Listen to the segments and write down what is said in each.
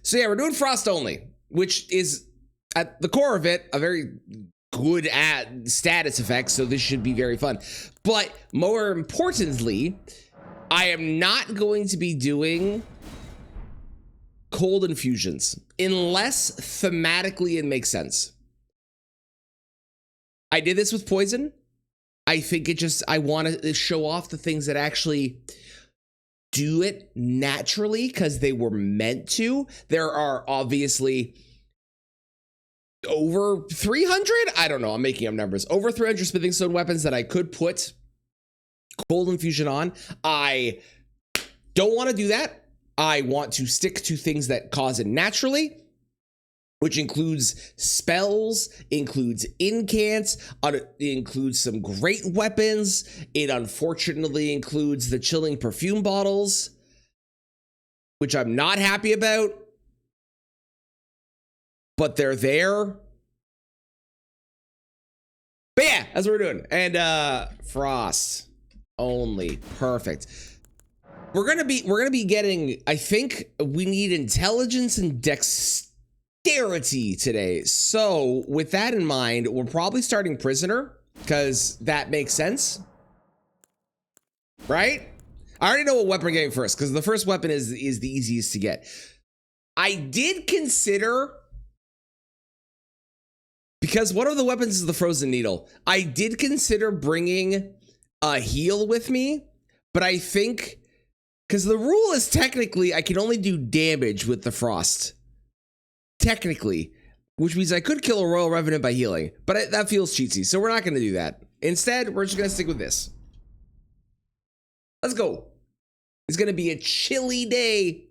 So yeah, we're doing Frost only, which is at the core of it a very good status effect, so this should be very fun. But more importantly, I am not going to be doing cold infusions unless thematically it makes sense. I did this with poison. I think I want to show off the things that actually do it naturally because they were meant to. There are obviously over 300, I don't know, I'm making up numbers, over 300 smithing stone weapons that I could put cold infusion on. I don't want to do that. I want to stick to things that cause it naturally, which includes spells, includes incants, includes some great weapons. It unfortunately includes the chilling perfume bottles, which I'm not happy about, but they're there. But yeah, that's what we're doing. And Frost only, perfect. We're gonna be getting, I think we need intelligence and dexterity today. So with that in mind, we're probably starting prisoner because that makes sense, right? I already know what weapon we're getting first because the first weapon is the easiest to get. I did consider, because one of the weapons is the frozen needle, I did consider bringing a heal with me, but I think because the rule is technically I can only do damage with the frost. Technically, which means I could kill a Royal Revenant by healing, but that feels cheatsy, so we're not going to do that. Instead, we're just going to stick with this. Let's go. It's going to be a chilly day.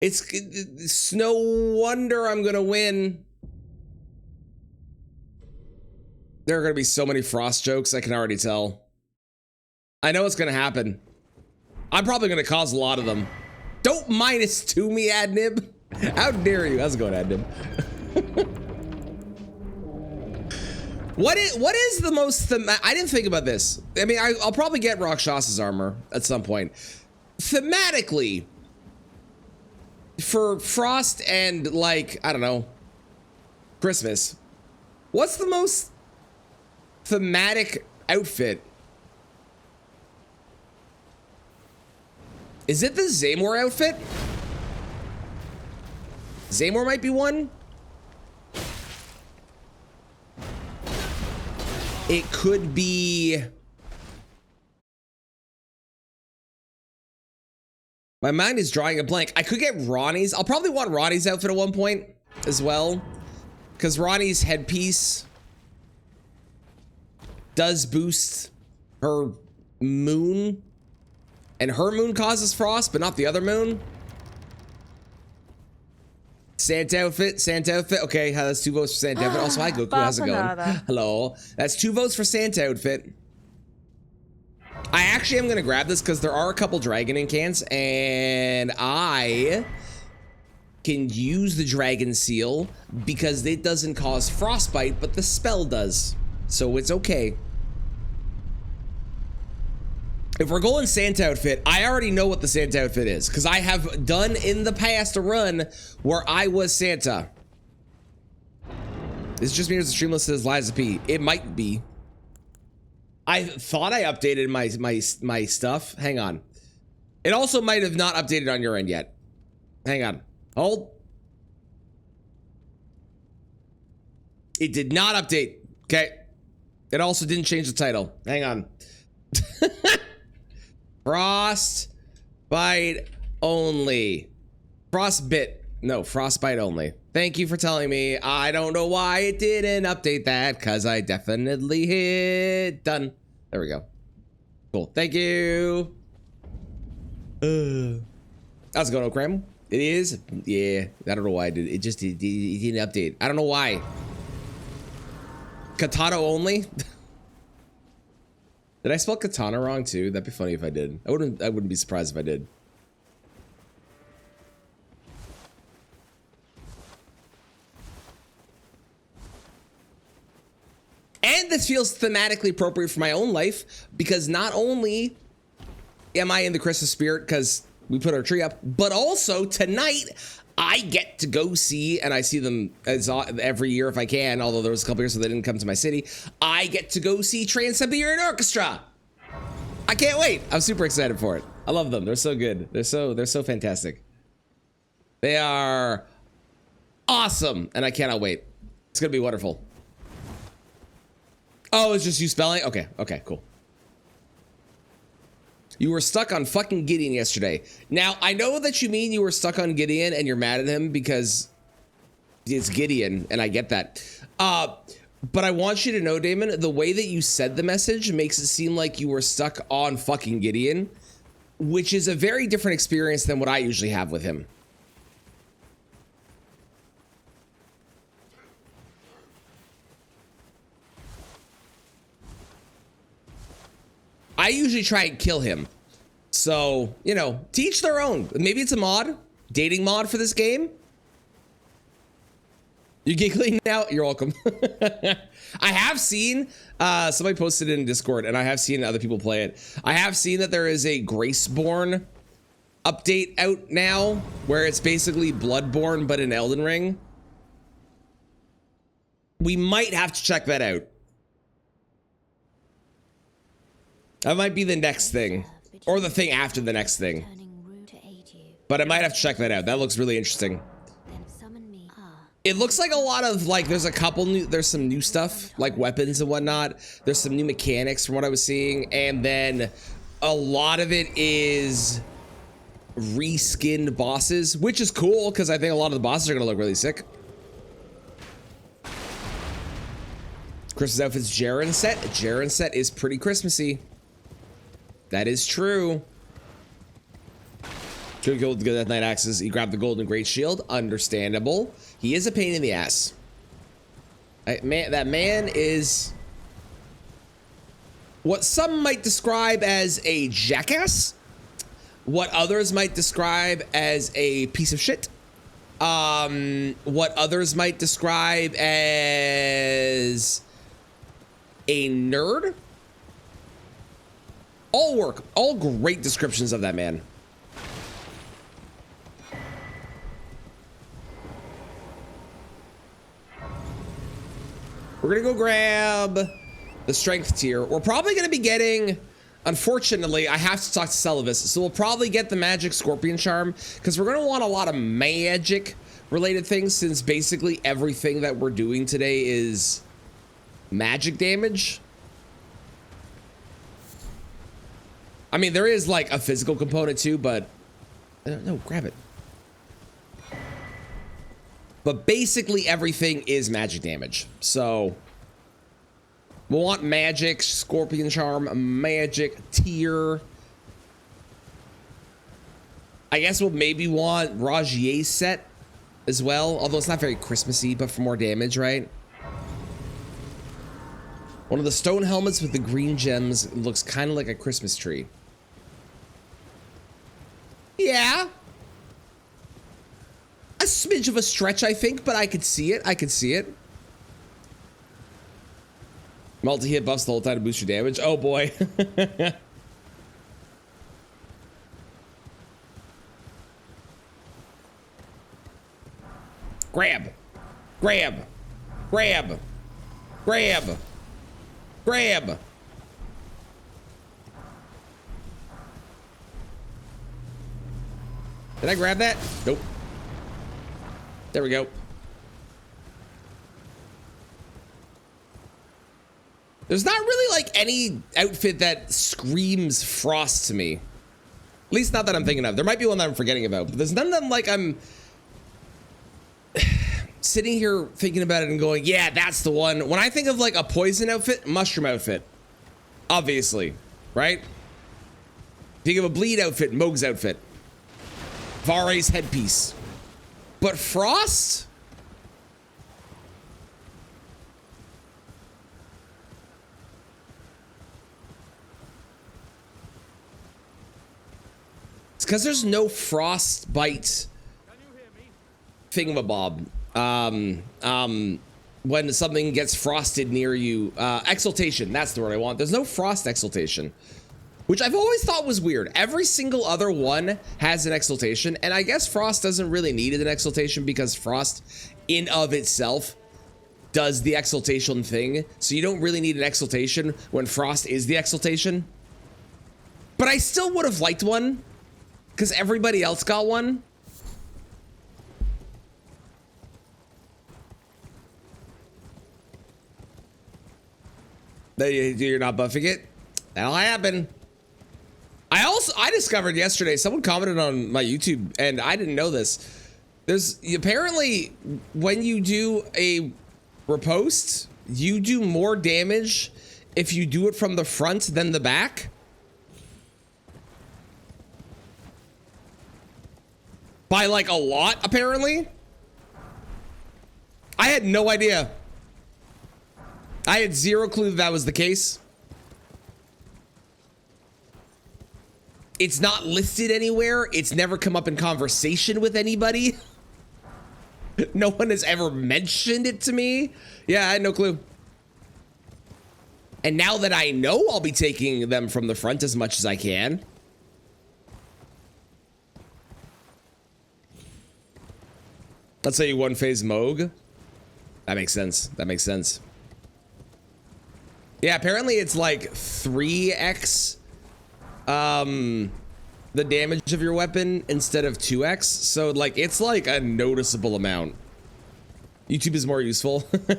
It's no wonder I'm going to win. There are going to be so many Frost jokes, I can already tell. I know what's going to happen. I'm probably going to cause a lot of them. Don't -2 me, Adnib. How dare you? How's it going, Adnib? What is the most I didn't think about this. I mean, I'll probably get Rakshas's armor at some point. Thematically, for Frost and, like, I don't know, Christmas, what's the most thematic outfit? Is it the Zaymor outfit? Zaymor might be one. It could be. My mind is drawing a blank. I could get Ronnie's. I'll probably want Ronnie's outfit at one point as well, because Ronnie's headpiece does boost her moon, and her moon causes frost, but not the other moon. Santa outfit, Santa outfit. Okay, that's 2 votes for Santa outfit. Also, hi Goku, how's it going? Hello. That's 2 votes for Santa outfit. I actually am gonna grab this because there are a couple dragon incants, and I can use the dragon seal because it doesn't cause frostbite, but the spell does. So it's okay. If we're going Santa outfit, I already know what the Santa outfit is because I have done in the past a run where I was Santa. This just means the streamless says Liza P. It might be. I thought I updated my stuff. Hang on. It also might have not updated on your end yet. Hang on. Hold. It did not update. Okay. It also didn't change the title. Hang on. Frostbite only. Frostbite. No, frostbite only. Thank you for telling me. I don't know why it didn't update that, because I definitely hit done. There we go. Cool. Thank you. How's it going, Okram? It is? Yeah. I don't know why I did it. It didn't update. I don't know why. Katana only? Did I spell katana wrong too? That'd be funny if I did. I wouldn't be surprised if I did. And this feels thematically appropriate for my own life because not only am I in the Christmas spirit because we put our tree up, but also tonight I get to go see, and I see them as every year if I can, although there was a couple years so they didn't come to my city. I get to go see Trans-Siberian Orchestra. I can't wait. I'm super excited for it. I love them. They're so good. They're so fantastic. They are awesome, and I cannot wait. It's gonna be wonderful. Oh, it's just you spelling? Okay, okay, cool. You were stuck on fucking Gideon yesterday. Now, I know that you mean you were stuck on Gideon and you're mad at him because it's Gideon, and I get that. But I want you to know, Damon, the way that you said the message makes it seem like you were stuck on fucking Gideon, which is a very different experience than what I usually have with him. I usually try and kill him. So, you know, teach their own. Maybe it's a mod, dating mod for this game. You giggling now? You're welcome. I have seen, somebody posted it in Discord, and I have seen other people play it. I have seen that there is a Graceborn update out now, where it's basically Bloodborne, but in Elden Ring. We might have to check that out. That might be the next thing, or the thing after the next thing. But I might have to check that out. That looks really interesting. It looks like a lot of, like, there's some new stuff, like weapons and whatnot. There's some new mechanics from what I was seeing. And then a lot of it is reskinned bosses, which is cool because I think a lot of the bosses are going to look really sick. Chris's outfit's Jaren set. Jaren set is pretty Christmassy. That is true. Should go with the Death Knight axes. He grabbed the golden great shield. Understandable. He is a pain in the ass. That man is what some might describe as a jackass. What others might describe as a piece of shit. What others might describe as a nerd. All great descriptions of that man. We're gonna go grab the strength tier. We're probably gonna be getting, unfortunately, I have to talk to Celavis, so we'll probably get the magic scorpion charm because we're gonna want a lot of magic related things since basically everything that we're doing today is magic damage. I mean, there is like a physical component too, but no, grab it. But basically everything is magic damage. So we'll want magic, scorpion charm, magic tier. I guess we'll maybe want Rajier's set as well, although it's not very Christmassy, but for more damage, right? One of the stone helmets with the green gems looks kind of like a Christmas tree. Yeah. A smidge of a stretch, I think, but I could see it. I could see it. Multi-hit buffs the whole time to boost your damage. Oh, boy. Grab. Grab. Grab. Grab. Grab. Did I grab that? Nope. There we go. There's not really like any outfit that screams Frost to me. At least not that I'm thinking of. There might be one that I'm forgetting about, but there's none of them like I'm sitting here thinking about it and going, yeah, that's the one. When I think of like a poison outfit, mushroom outfit, obviously, right? Think of a bleed outfit, Moog's outfit, Vare's headpiece. But Frost? It's because there's no frostbite thingamabob. When something gets frosted near you. Exaltation, that's the word I want. There's no frost exaltation. which I've always thought was weird. Every single other one has an exaltation, and I guess Frost doesn't really need an exaltation because Frost in of itself does the exaltation thing. So you don't really need an exaltation when Frost is the exaltation. But I still would have liked one because everybody else got one. You're not buffing it? That'll happen. I discovered yesterday, someone commented on my YouTube, and I didn't know this. There's apparently when you do a riposte, you do more damage if you do it from the front than the back. By like a lot, apparently. I had no idea. I had zero clue that was the case. It's not listed anywhere. It's never come up in conversation with anybody. No one has ever mentioned it to me. Yeah, I had no clue. And now that I know, I'll be taking them from the front as much as I can. Let's say you one phase Moog. That makes sense. That makes sense. Yeah, apparently it's like 3x the damage of your weapon instead of 2x. So like it's like a noticeable amount. YouTube is more useful. Oh,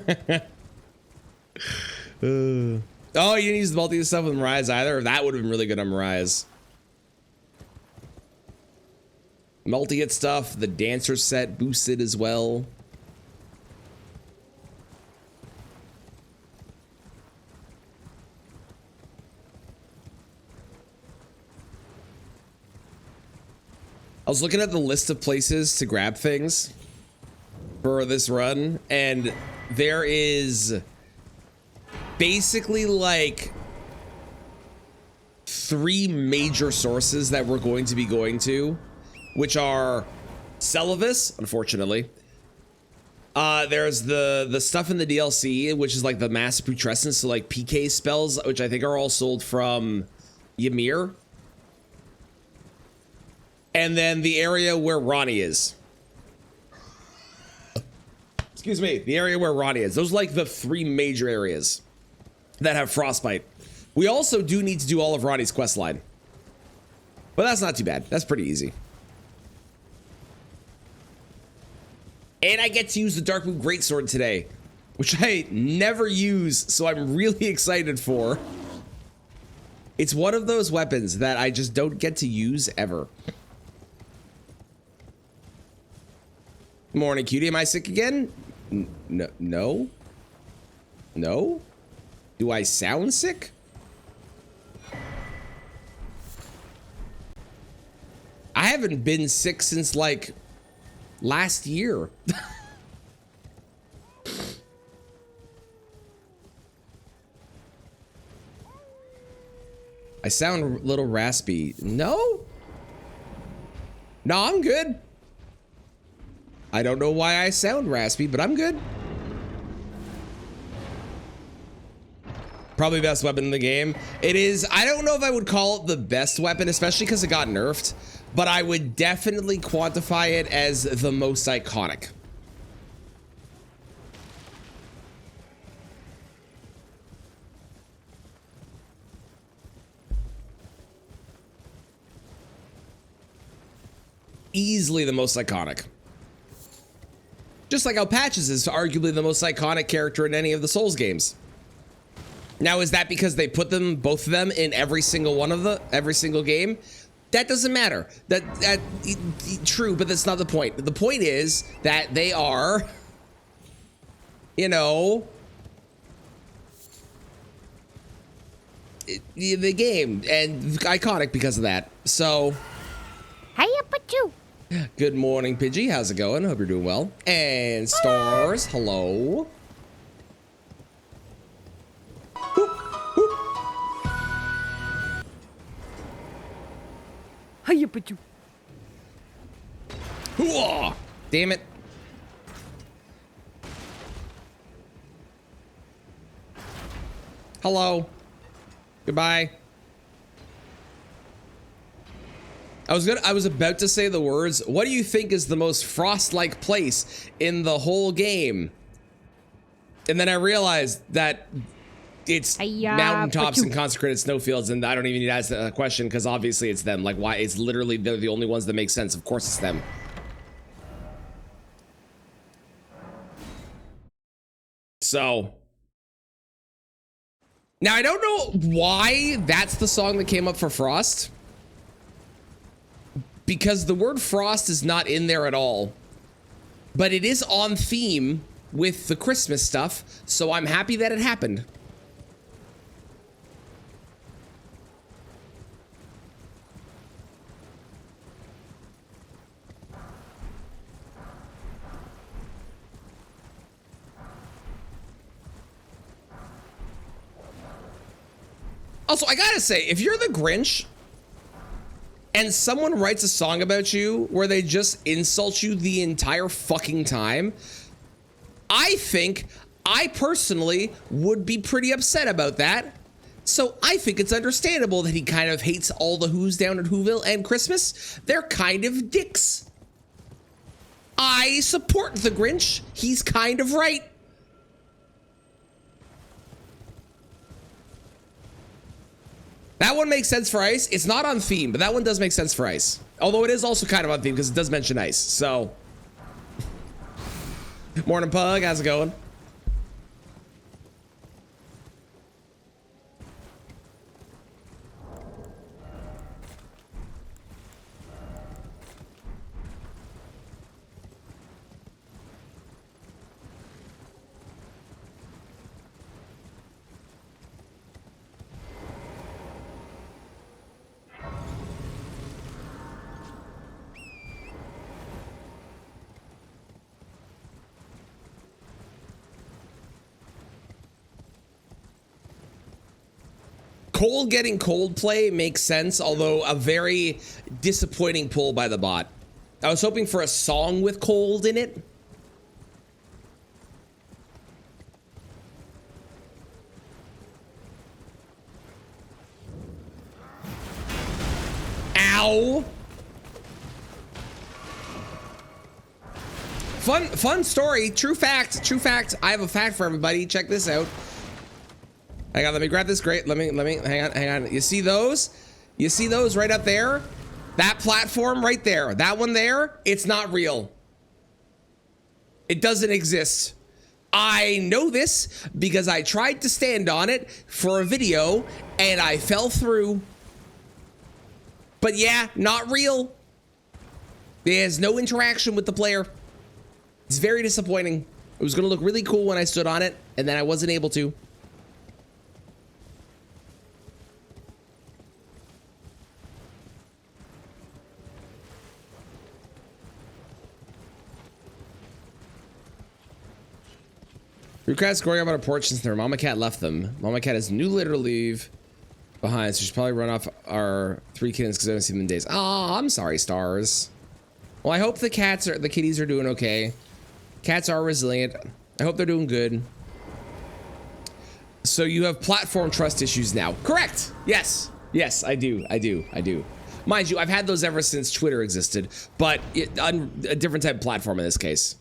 you didn't use the multi stuff with Mirage either? That would have been really good on Mirage. Multi-hit stuff, the dancer set boosted as well. I was looking at the list of places to grab things for this run, and there is basically like 3 major sources that we're going to be going to, which are Celavis, unfortunately. There's the stuff in the DLC, which is like the Mass Putrescence, so like PK spells, which I think are all sold from Ymir. And then the area where Ronnie is. Excuse me, the area where Ronnie is. Those are like the 3 major areas that have Frostbite. We also do need to do all of Ronnie's quest line. But that's not too bad. That's pretty easy. And I get to use the Darkmoon Greatsword today, which I never use, so I'm really excited for. It's one of those weapons that I just don't get to use ever. Morning, cutie. Am I sick again? No. No? Do I sound sick? I haven't been sick since like last year. I sound a little raspy. No? No, I'm good. I don't know why I sound raspy, but I'm good. Probably best weapon in the game. It is, I don't know if I would call it the best weapon, especially because it got nerfed, but I would definitely quantify it as the most iconic. Easily the most iconic. Just like how Patches is arguably the most iconic character in any of the Souls games. Now, is that because they put them, both of them, in every single one of every single game? That doesn't matter. That true, but that's not the point. The point is that they are, you know, the game, and iconic because of that. So, Hiya, Pachu. Good morning, Pidgey. How's it going? Hope you're doing well. And Stars, hello. Whoop, whoop. Hiya, Pachu. Hooah! Damn it. Hello. Goodbye. I was about to say the words, what do you think is the most Frost-like place in the whole game? And then I realized that it's mountaintops and consecrated snowfields, and I don't even need to ask that question because obviously it's them. Like, why? It's literally, they're the only ones that make sense. Of course it's them. So now I don't know why that's the song that came up for Frost, because the word Frost is not in there at all, but it is on theme with the Christmas stuff, so I'm happy that it happened. Also, I gotta say, if you're the Grinch and someone writes a song about you where they just insult you the entire fucking time, I think I personally would be pretty upset about that. So I think it's understandable that he kind of hates all the Who's down at Whoville and Christmas. They're kind of dicks. I support the Grinch. He's kind of right. That one makes sense for ice. It's not on theme, but that one does make sense for ice. Although it is also kind of on theme because it does mention ice. So, morning, Pug. How's it going? Cold getting Coldplay makes sense, although a very disappointing pull by the bot. I was hoping for a song with cold in it. Ow! Fun story. True fact. True fact. I have a fact for everybody. Check this out. Hang on, let me grab this. Great. Let me hang on. You see those? You see those right up there? That platform right there. That one there, it's not real. It doesn't exist. I know this because I tried to stand on it for a video and I fell through. But yeah, not real. There's no interaction with the player. It's very disappointing. It was gonna look really cool when I stood on it, and then I wasn't able to. Rucat's growing up on a porch since their mama cat left them. Mama cat has new litter to leave behind, so she's probably run off our 3 kittens because I haven't seen them in days. Oh, I'm sorry, Stars. Well, I hope the kitties are doing okay. Cats are resilient. I hope they're doing good. So you have platform trust issues now. Correct. Yes. Yes, I do. Mind you, I've had those ever since Twitter existed, but on a different type of platform in this case.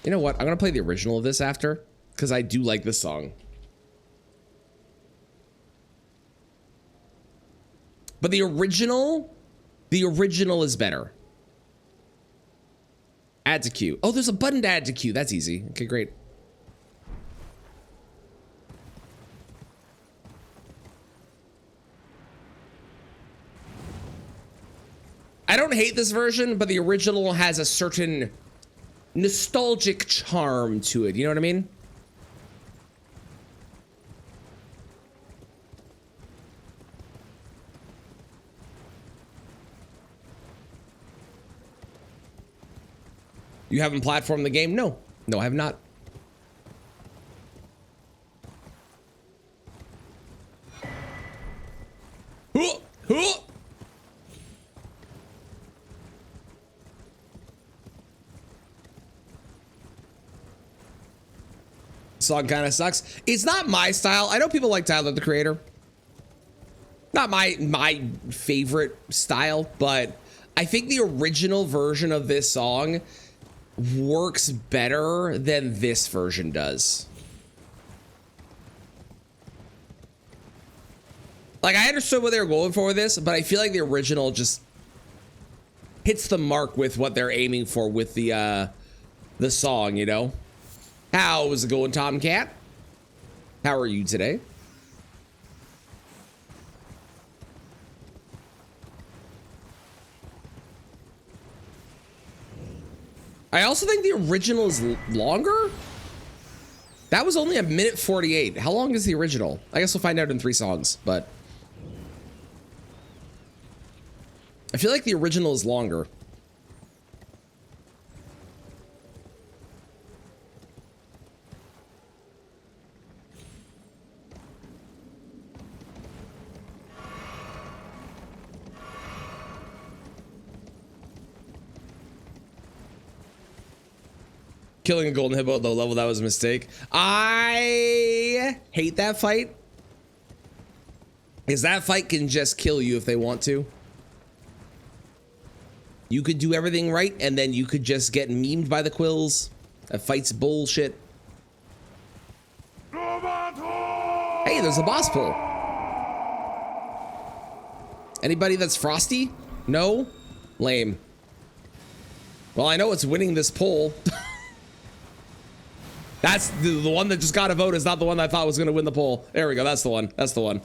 You know what? I'm gonna play the original of this after, because I do like this song. But the original is better. Add to queue. Oh, there's a button to add to queue. That's easy. Okay, great. I don't hate this version, but the original has a certain nostalgic charm to it. You know what I mean? You haven't platformed the game? No. No, I have not. Song kind of sucks. It's not my style. I know people like Tyler, the Creator. Not my favorite style, but I think the original version of this song works better than this version does. Like, I understood what they were going for with this, but I feel like the original just hits the mark with what they're aiming for with the song, you know? How's it going, Tomcat? How are you today? I also think the original is longer. That was only 1:48. How long is the original? I guess we'll find out in 3 songs, but I feel like the original is longer. Killing a golden hippo at low level, that was a mistake. I hate that fight. Because that fight can just kill you if they want to. You could do everything right, and then you could just get memed by the quills. That fight's bullshit. Hey, there's a boss pull. Anybody that's frosty? No? Lame. Well, I know it's winning this poll. That's the one that just got a vote is not the one that I thought was going to win the poll. There we go. That's the one. That's the one.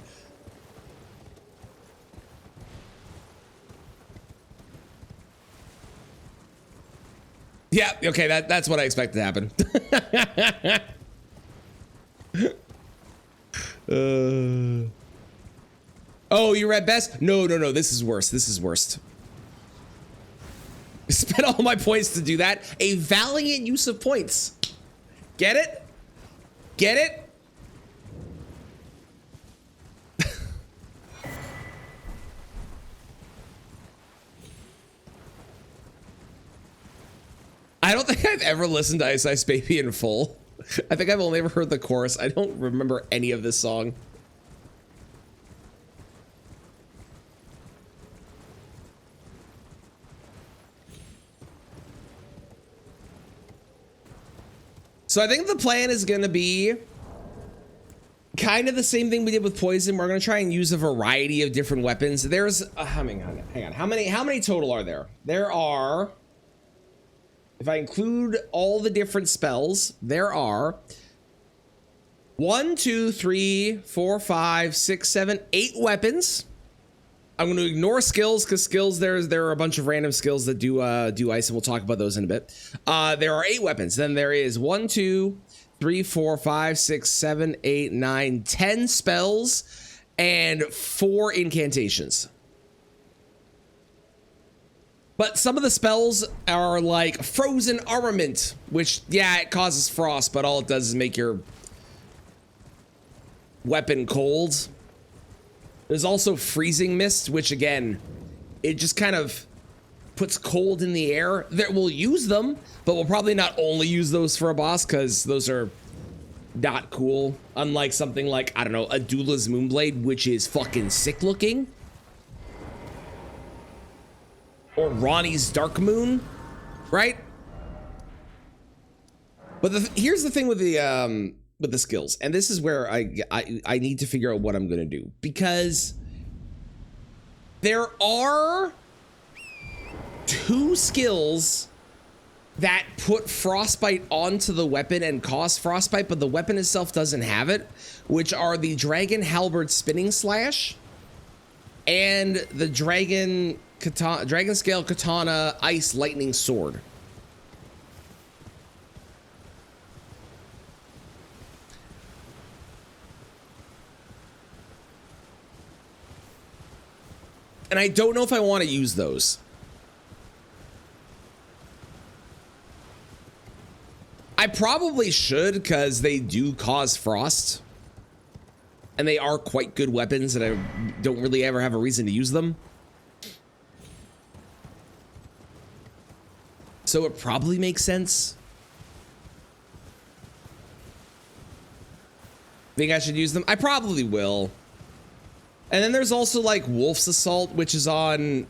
Yeah. Okay. That's what I expected to happen. Oh, you read best? No. This is worse. This is worst. Spent all my points to do that. A valiant use of points. Get it? Get it? I don't think I've ever listened to Ice Ice Baby in full. I think I've only ever heard the chorus. I don't remember any of this song. So I think the plan is going to be kind of the same thing we did with Poison. We're going to try and use a variety of different weapons. There's hang on. How many total are there? There are, if I include all the different spells, there are 1, 2, 3, 4, 5, 6, 7, 8 weapons. I'm going to ignore skills because skills there are a bunch of random skills that do ice, and we'll talk about those in a bit. There are 8 weapons. Then there is 1, 2, 3, 4, 5, 6, 7, 8, 9, 10 spells and 4 incantations. But some of the spells are like frozen armament, which it causes frost, but all it does is make your weapon cold. There's also freezing mist, which again, it just kind of puts cold in the air. We'll use them, but we'll probably not only use those for a boss because those are not cool. Unlike something like, I don't know, Adula's Moonblade, which is fucking sick looking. Or Ronnie's Dark Moon, right? But here's the thing with the skills, and this is where I need to figure out what I'm gonna do, because there are 2 skills that put frostbite onto the weapon and cause frostbite, but the weapon itself doesn't have it, which are the Dragon Halberd Spinning Slash and the Dragon Scale Katana Ice Lightning Sword. And I don't know if I want to use those. I probably should, because they do cause frost. And they are quite good weapons, and I don't really ever have a reason to use them. So it probably makes sense. Think I should use them? I probably will. And then there's also like Wolf's Assault, which is on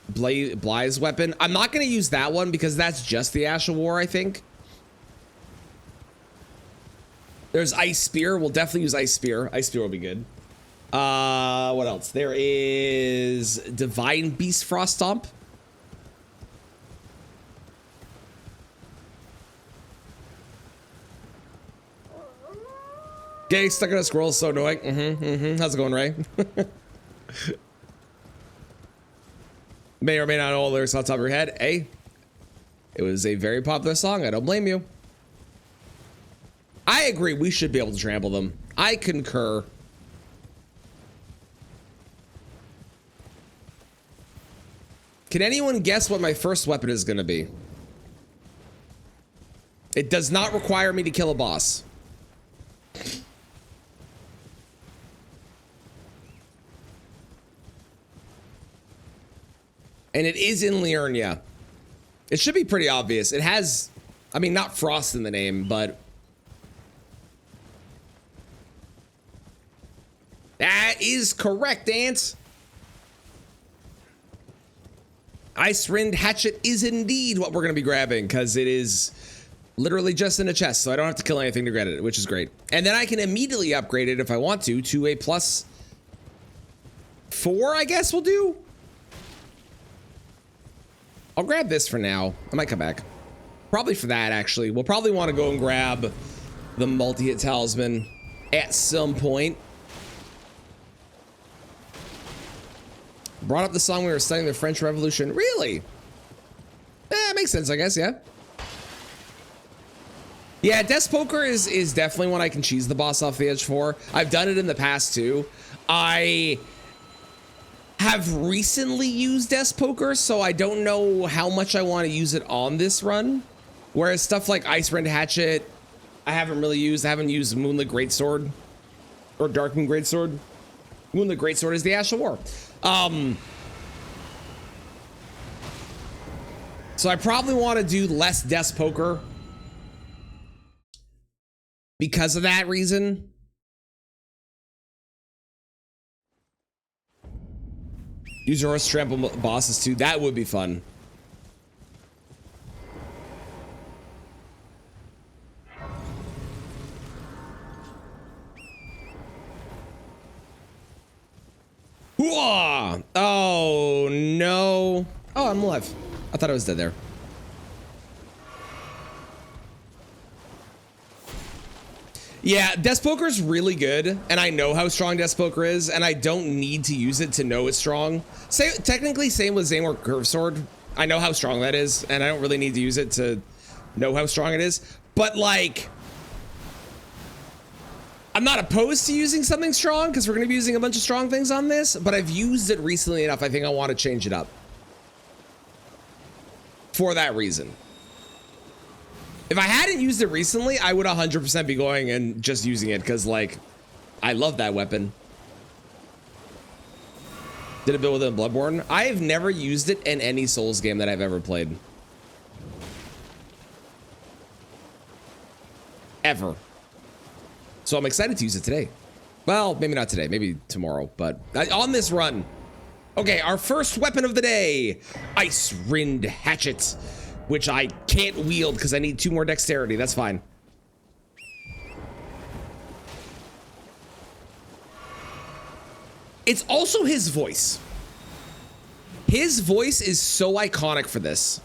Bly's weapon. I'm not going to use that one because that's just the Ash of War, I think. There's Ice Spear. We'll definitely use Ice Spear. Ice Spear will be good. What else? There is Divine Beast Frost Stomp. Getting stuck in a squirrel is so annoying. How's it going, Ray? May or may not know all the lyrics off the top of your head. Hey, it was a very popular song. I don't blame you. I agree. We should be able to trample them. I concur. Can anyone guess what my first weapon is going to be? It does not require me to kill a boss. And it is in Liurnia. It should be pretty obvious. It has, I mean, not Frost in the name, but that is correct, Ants. Icewind Hatchet is indeed what we're going to be grabbing because it is literally just in a chest, so I don't have to kill anything to get it, which is great. And then I can immediately upgrade it if I want to a +4, I guess we'll do. I'll grab this for now. I might come back. Probably for that, actually. We'll probably want to go and grab the multi-hit talisman at some point. Brought up the song we were studying the French Revolution. Really? Makes sense, I guess, yeah. Yeah, Death Poker is definitely one I can cheese the boss off the edge for. I've done it in the past, too. I have recently used Death Poker, so I don't know how much I want to use it on this run. Whereas stuff like Icewind Hatchet, I haven't really used. I haven't used Moonlit Greatsword or Darkmoon Greatsword. Moonlit Greatsword is the Ash of War. So I probably want to do less Death Poker because of that reason. Use your horse to trample bosses too. That would be fun. Hooah! Oh no. Oh, I'm alive. I thought I was dead there. Yeah, Death Poker's really good, and I know how strong Death Poker is, and I don't need to use it to know it's strong. Technically, same with Xehanort Curve Sword. I know how strong that is, and I don't really need to use it to know how strong it is. But, like, I'm not opposed to using something strong, because we're going to be using a bunch of strong things on this, but I've used it recently enough, I think I want to change it up. For that reason. If I hadn't used it recently, I would 100% be going and just using it because, like, I love that weapon. Did it build with it in Bloodborne? I've never used it in any Souls game that I've ever played. Ever. So I'm excited to use it today. Well, maybe not today, maybe tomorrow, but on this run. Okay, our first weapon of the day, Icewind Hatchet, which I can't wield because I need 2 more dexterity. That's fine. It's also his voice. His voice is so iconic for this.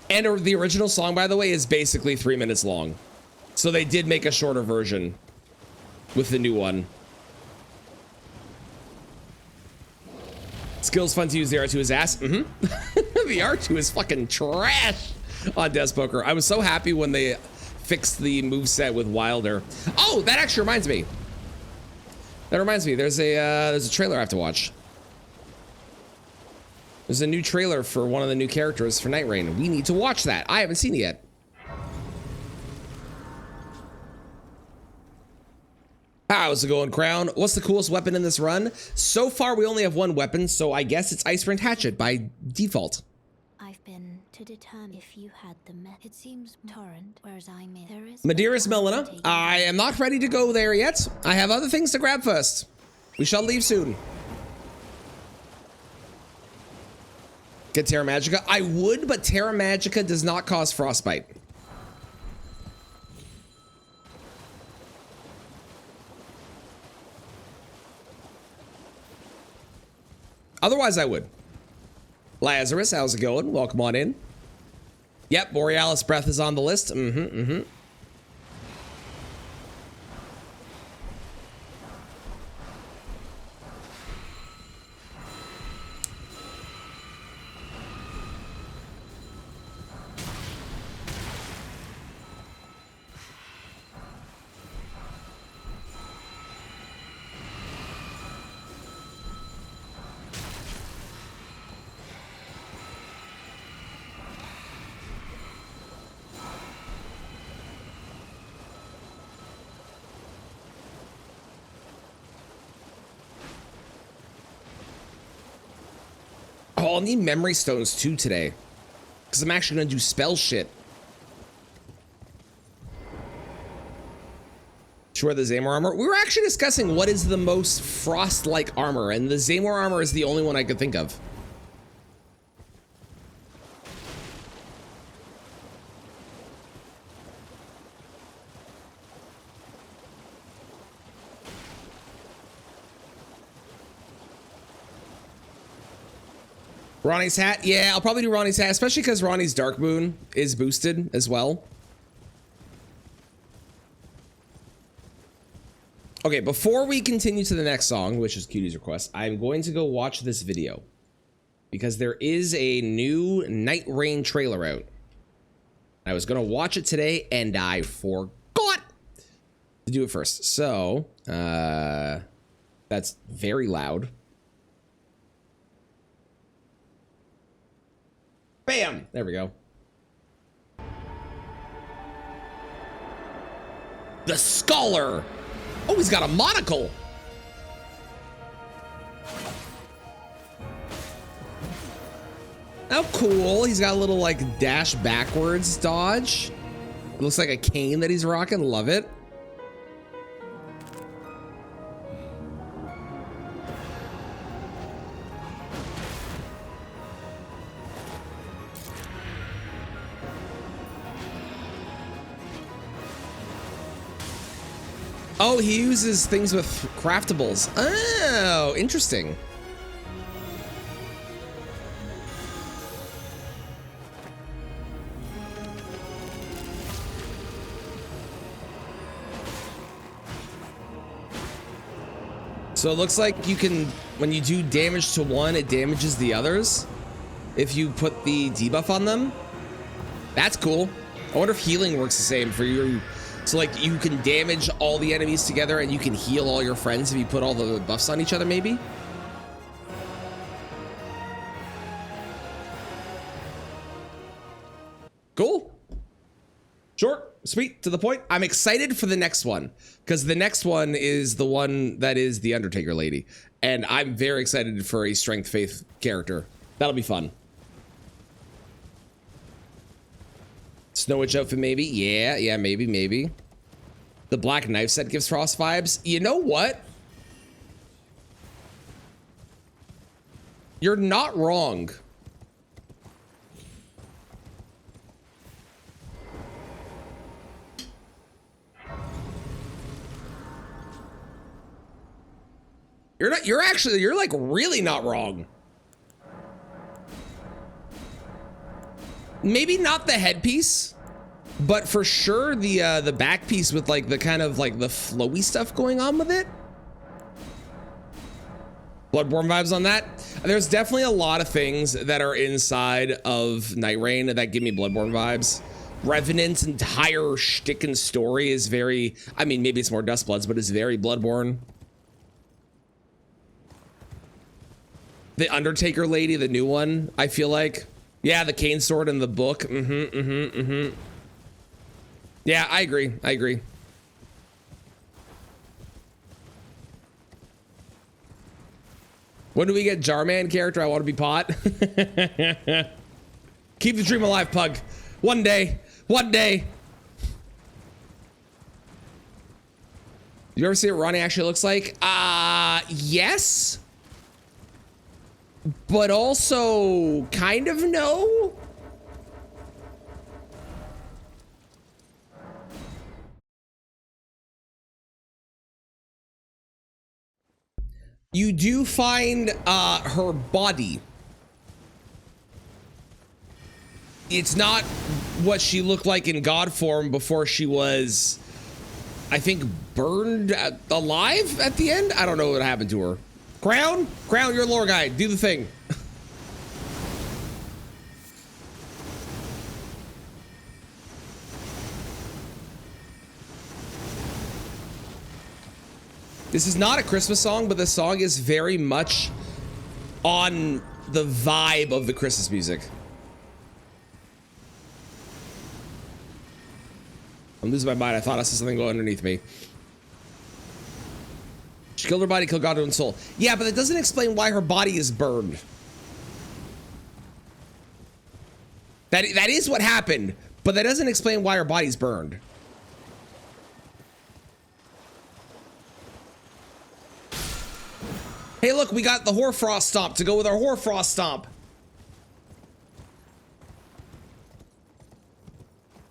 And the original song, by the way, is basically 3 minutes long. So they did make a shorter version with the new one. Skill's fun to use. The R2 is ass. The R2 is fucking trash on Death Poker. I was so happy when they fixed the moveset with Wilder. Oh, that actually reminds me. There's a trailer I have to watch. There's a new trailer for one of the new characters for Night Rain. We need to watch that. I haven't seen it yet. How's it going, Crown? What's the coolest weapon in this run? So far, we only have one weapon, so I guess it's Icewind Hatchet by default. I've been to determine if you had the It seems Torrent, whereas I'm in. There is Madeira's Melina. I am not ready to go there yet. I have other things to grab first. We shall leave soon. Get Terra Magica. I would, but Terra Magica does not cause frostbite. Otherwise, I would. Lazarus, how's it going? Welcome on in. Yep, Borealis Breath is on the list. Oh, I'll need memory stones too today, because I'm actually gonna do spell shit. Sure, the Zamor armor. We were actually discussing what is the most frost-like armor, and the Zamor armor is the only one I could think of. Ronnie's hat. Yeah, I'll probably do Ronnie's hat, especially because Ronnie's Dark Moon is boosted as well. Okay, before we continue to the next song, which is Cutie's request, I'm going to go watch this video because there is a new Night Rain trailer out. I was going to watch it today and I forgot to do it first. So, that's very loud. Bam! There we go. The Scholar! Oh, he's got a monocle! How cool. He's got a little, like, dash backwards dodge. It looks like a cane that he's rocking. Love it. Oh, he uses things with craftables. Oh, interesting. So it looks like you can, when you do damage to one, it damages the others if you put the debuff on them. That's cool. I wonder if healing works the same for you. So like you can damage all the enemies together and you can heal all your friends if you put all the buffs on each other, maybe? Cool. Short, sweet, to the point. I'm excited for the next one because the next one is the one that is the Undertaker lady. And I'm very excited for a Strength Faith character. That'll be fun. Snow Witch outfit, maybe? Yeah, maybe. The Black Knife set gives Frost vibes. You know what? You're not wrong. You're like really not wrong. Maybe not the headpiece, but for sure the back piece with like the kind of like the flowy stuff going on with it. Bloodborne vibes on that. There's definitely a lot of things that are inside of Night Rain that give me Bloodborne vibes. Revenant's entire shtick and story is very, I mean, maybe it's more Dustbloods, but it's very Bloodborne. The Undertaker lady, the new one, I feel like. Yeah, the cane sword in the book. Yeah, I agree. When do we get Jarman character? I want to be Pot. Keep the dream alive, Pug. One day. One day. You ever see what Ronnie actually looks like? Yes. But also kind of no. You do find her body. It's not what she looked like in God form before she was, I think, burned alive at the end. I don't know what happened to her. Crown, you're a lore guy. Do the thing. This is not a Christmas song, but the song is very much on the vibe of the Christmas music. I'm losing my mind. I thought I saw something go underneath me. She killed her body, killed God and soul. Yeah, but that doesn't explain why her body is burned. That is what happened, but that doesn't explain why her body's burned. Hey, look, we got the Hoarfrost Stomp to go with our Hoarfrost Stomp.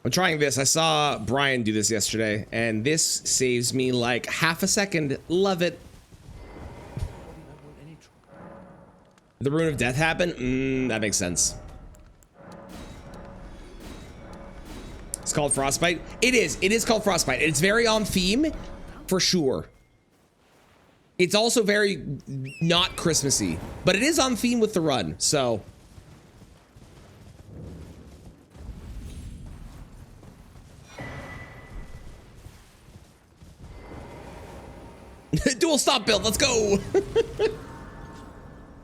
I'm trying this. I saw Brian do this yesterday, and this saves me like half a second. Love it. The Rune of Death happened? That makes sense. It's called Frostbite. It is called Frostbite. It's very on theme, for sure. It's also very not Christmassy, but it is on theme with the run, so. Dual stop build, let's go.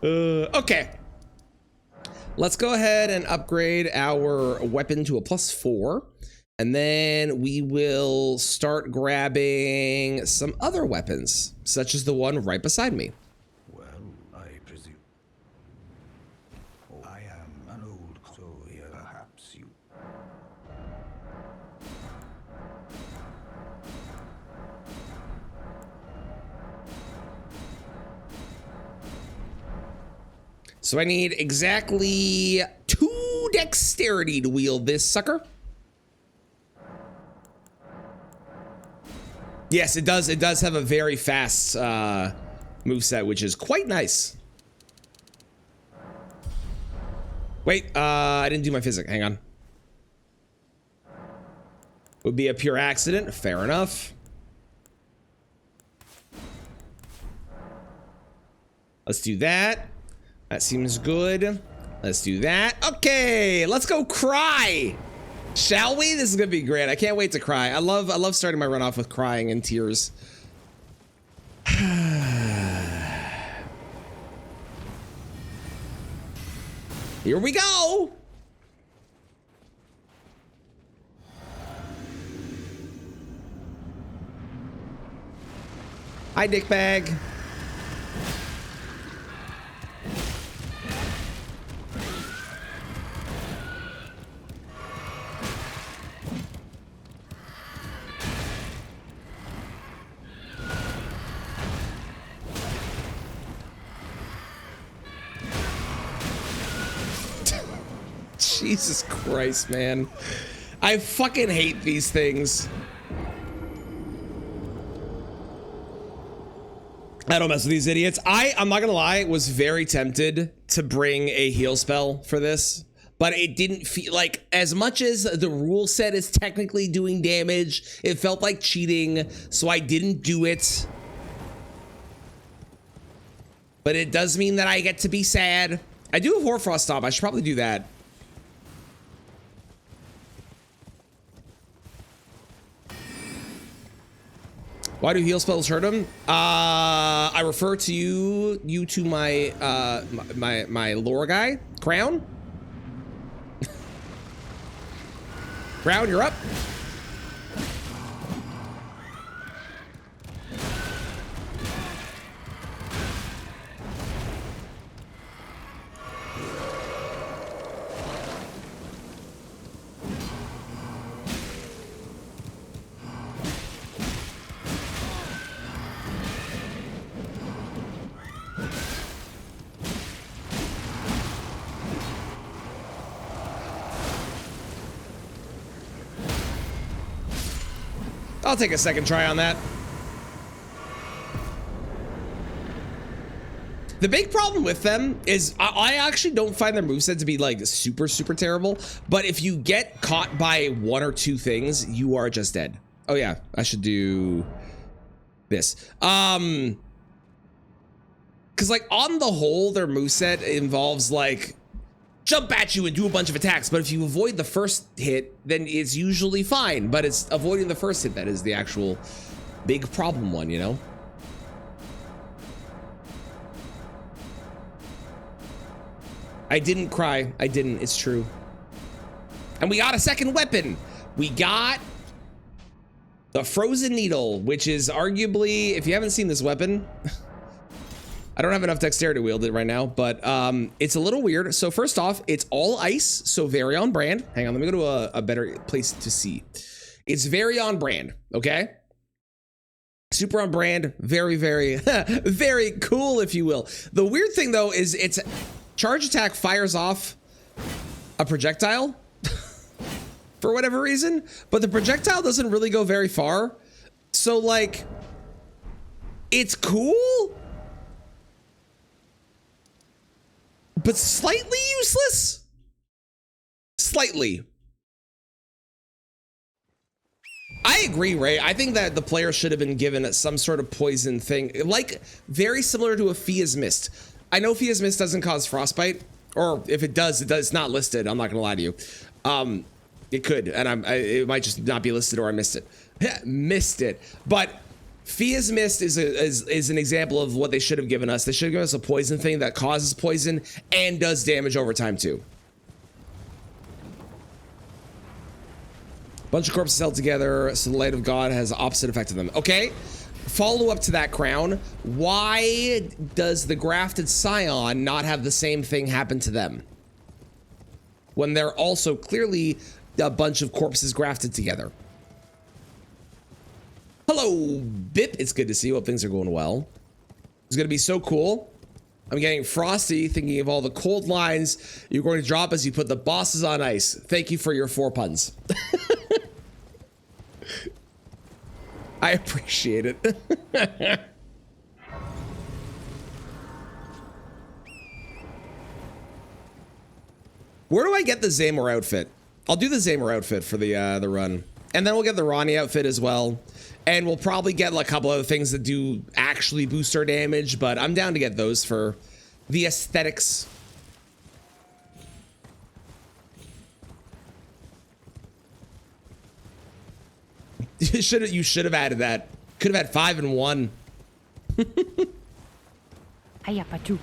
Okay. Let's go ahead and upgrade our weapon to a +4. And then we will start grabbing some other weapons, such as the one right beside me. Well, I presume. Oh, I am an old so perhaps you. So I need exactly 2 dexterity to wield this sucker. Yes, it does. It does have a very fast moveset, which is quite nice. Wait, I didn't do my physic. Hang on. Would be a pure accident. Fair enough. Let's do that. That seems good. Let's do that. Okay, let's go cry. Shall we? This is gonna be great. I can't wait to cry. I love starting my run off with crying and tears. Here we go. Hi, dickbag. Jesus Christ, man. I fucking hate these things. I don't mess with these idiots. I'm not gonna lie, was very tempted to bring a heal spell for this, but it didn't feel like, as much as the rule set is technically doing damage, it felt like cheating, so I didn't do it. But it does mean that I get to be sad. I do have Hoarfrost Stomp. I should probably do that. Why do heal spells hurt him? I refer to you to my my lore guy, Crown. Crown, you're up. I'll take a second try on that. The big problem with them is I actually don't find their moveset to be like super, super terrible. But if you get caught by one or two things, you are just dead. Oh yeah, I should do this. Cause like on the whole, their moveset involves like jump at you and do a bunch of attacks. But if you avoid the first hit, then it's usually fine. But it's avoiding the first hit that is the actual big problem one, you know? I didn't cry. I didn't. It's true. And we got a second weapon. We got the Frozen Needle, which is arguably, if you haven't seen this weapon, I don't have enough dexterity to wield it right now, but it's a little weird. So first off, it's all ice, so very on brand. Hang on, let me go to a better place to see. It's very on brand, okay? Super on brand, very, very, very cool, if you will. The weird thing though is it's charge attack fires off a projectile for whatever reason, but the projectile doesn't really go very far. So like, it's cool, but slightly useless. Slightly. I agree, Ray. I think that the player should have been given some sort of poison thing, like very similar to a Fia's Mist. I know Fia's Mist doesn't cause frostbite, or if it does, it's not listed. I'm not gonna lie to you. It could, and it might just not be listed, or I missed it. Missed it. But Fia's Mist is an example of what they should have given us. They should have given us a poison thing that causes poison and does damage over time too. Bunch of corpses held together, so the light of God has the opposite effect of them. Okay. Follow up to that, Crown. Why does the grafted Scion not have the same thing happen to them when they're also clearly a bunch of corpses grafted together? Hello, Bip. It's good to see you. Hope things are going well. It's going to be so cool. I'm getting frosty thinking of all the cold lines you're going to drop as you put the bosses on ice. Thank you for your 4 puns. I appreciate it. Where do I get the Zamor outfit? I'll do the Zamor outfit for the run. And then we'll get the Ronnie outfit as well. And we'll probably get like a couple other things that do actually boost our damage, but I'm down to get those for the aesthetics. You should have added that. Could have had 5 and 1. Hiya, Pachu.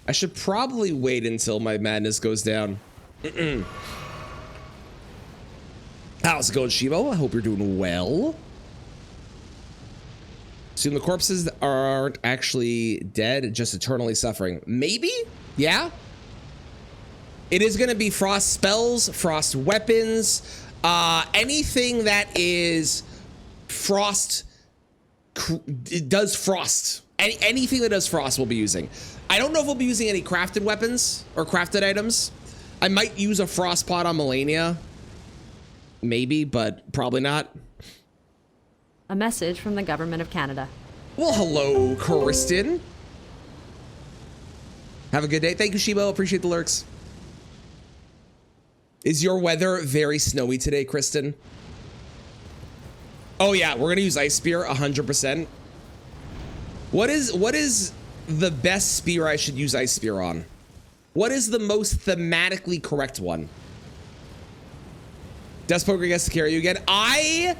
I should probably wait until my madness goes down. How's it going, Shivo? I hope you're doing well. Assume the corpses aren't actually dead, just eternally suffering. Maybe? Yeah? It is going to be frost spells, frost weapons, anything that is frost, it does frost. Anything that does frost we'll be using. I don't know if we'll be using any crafted weapons or crafted items. I might use a frost pot on Melania. Maybe, but probably not. A message from the government of Canada. Well, hello, Kristen. Have a good day. Thank you, Shibo. Appreciate the lurks. Is your weather very snowy today, Kristen? Oh yeah, we're gonna use Ice Spear 100%. What is the best spear I should use Ice Spear on? What is the most thematically correct one? Death Poker gets to carry you again. I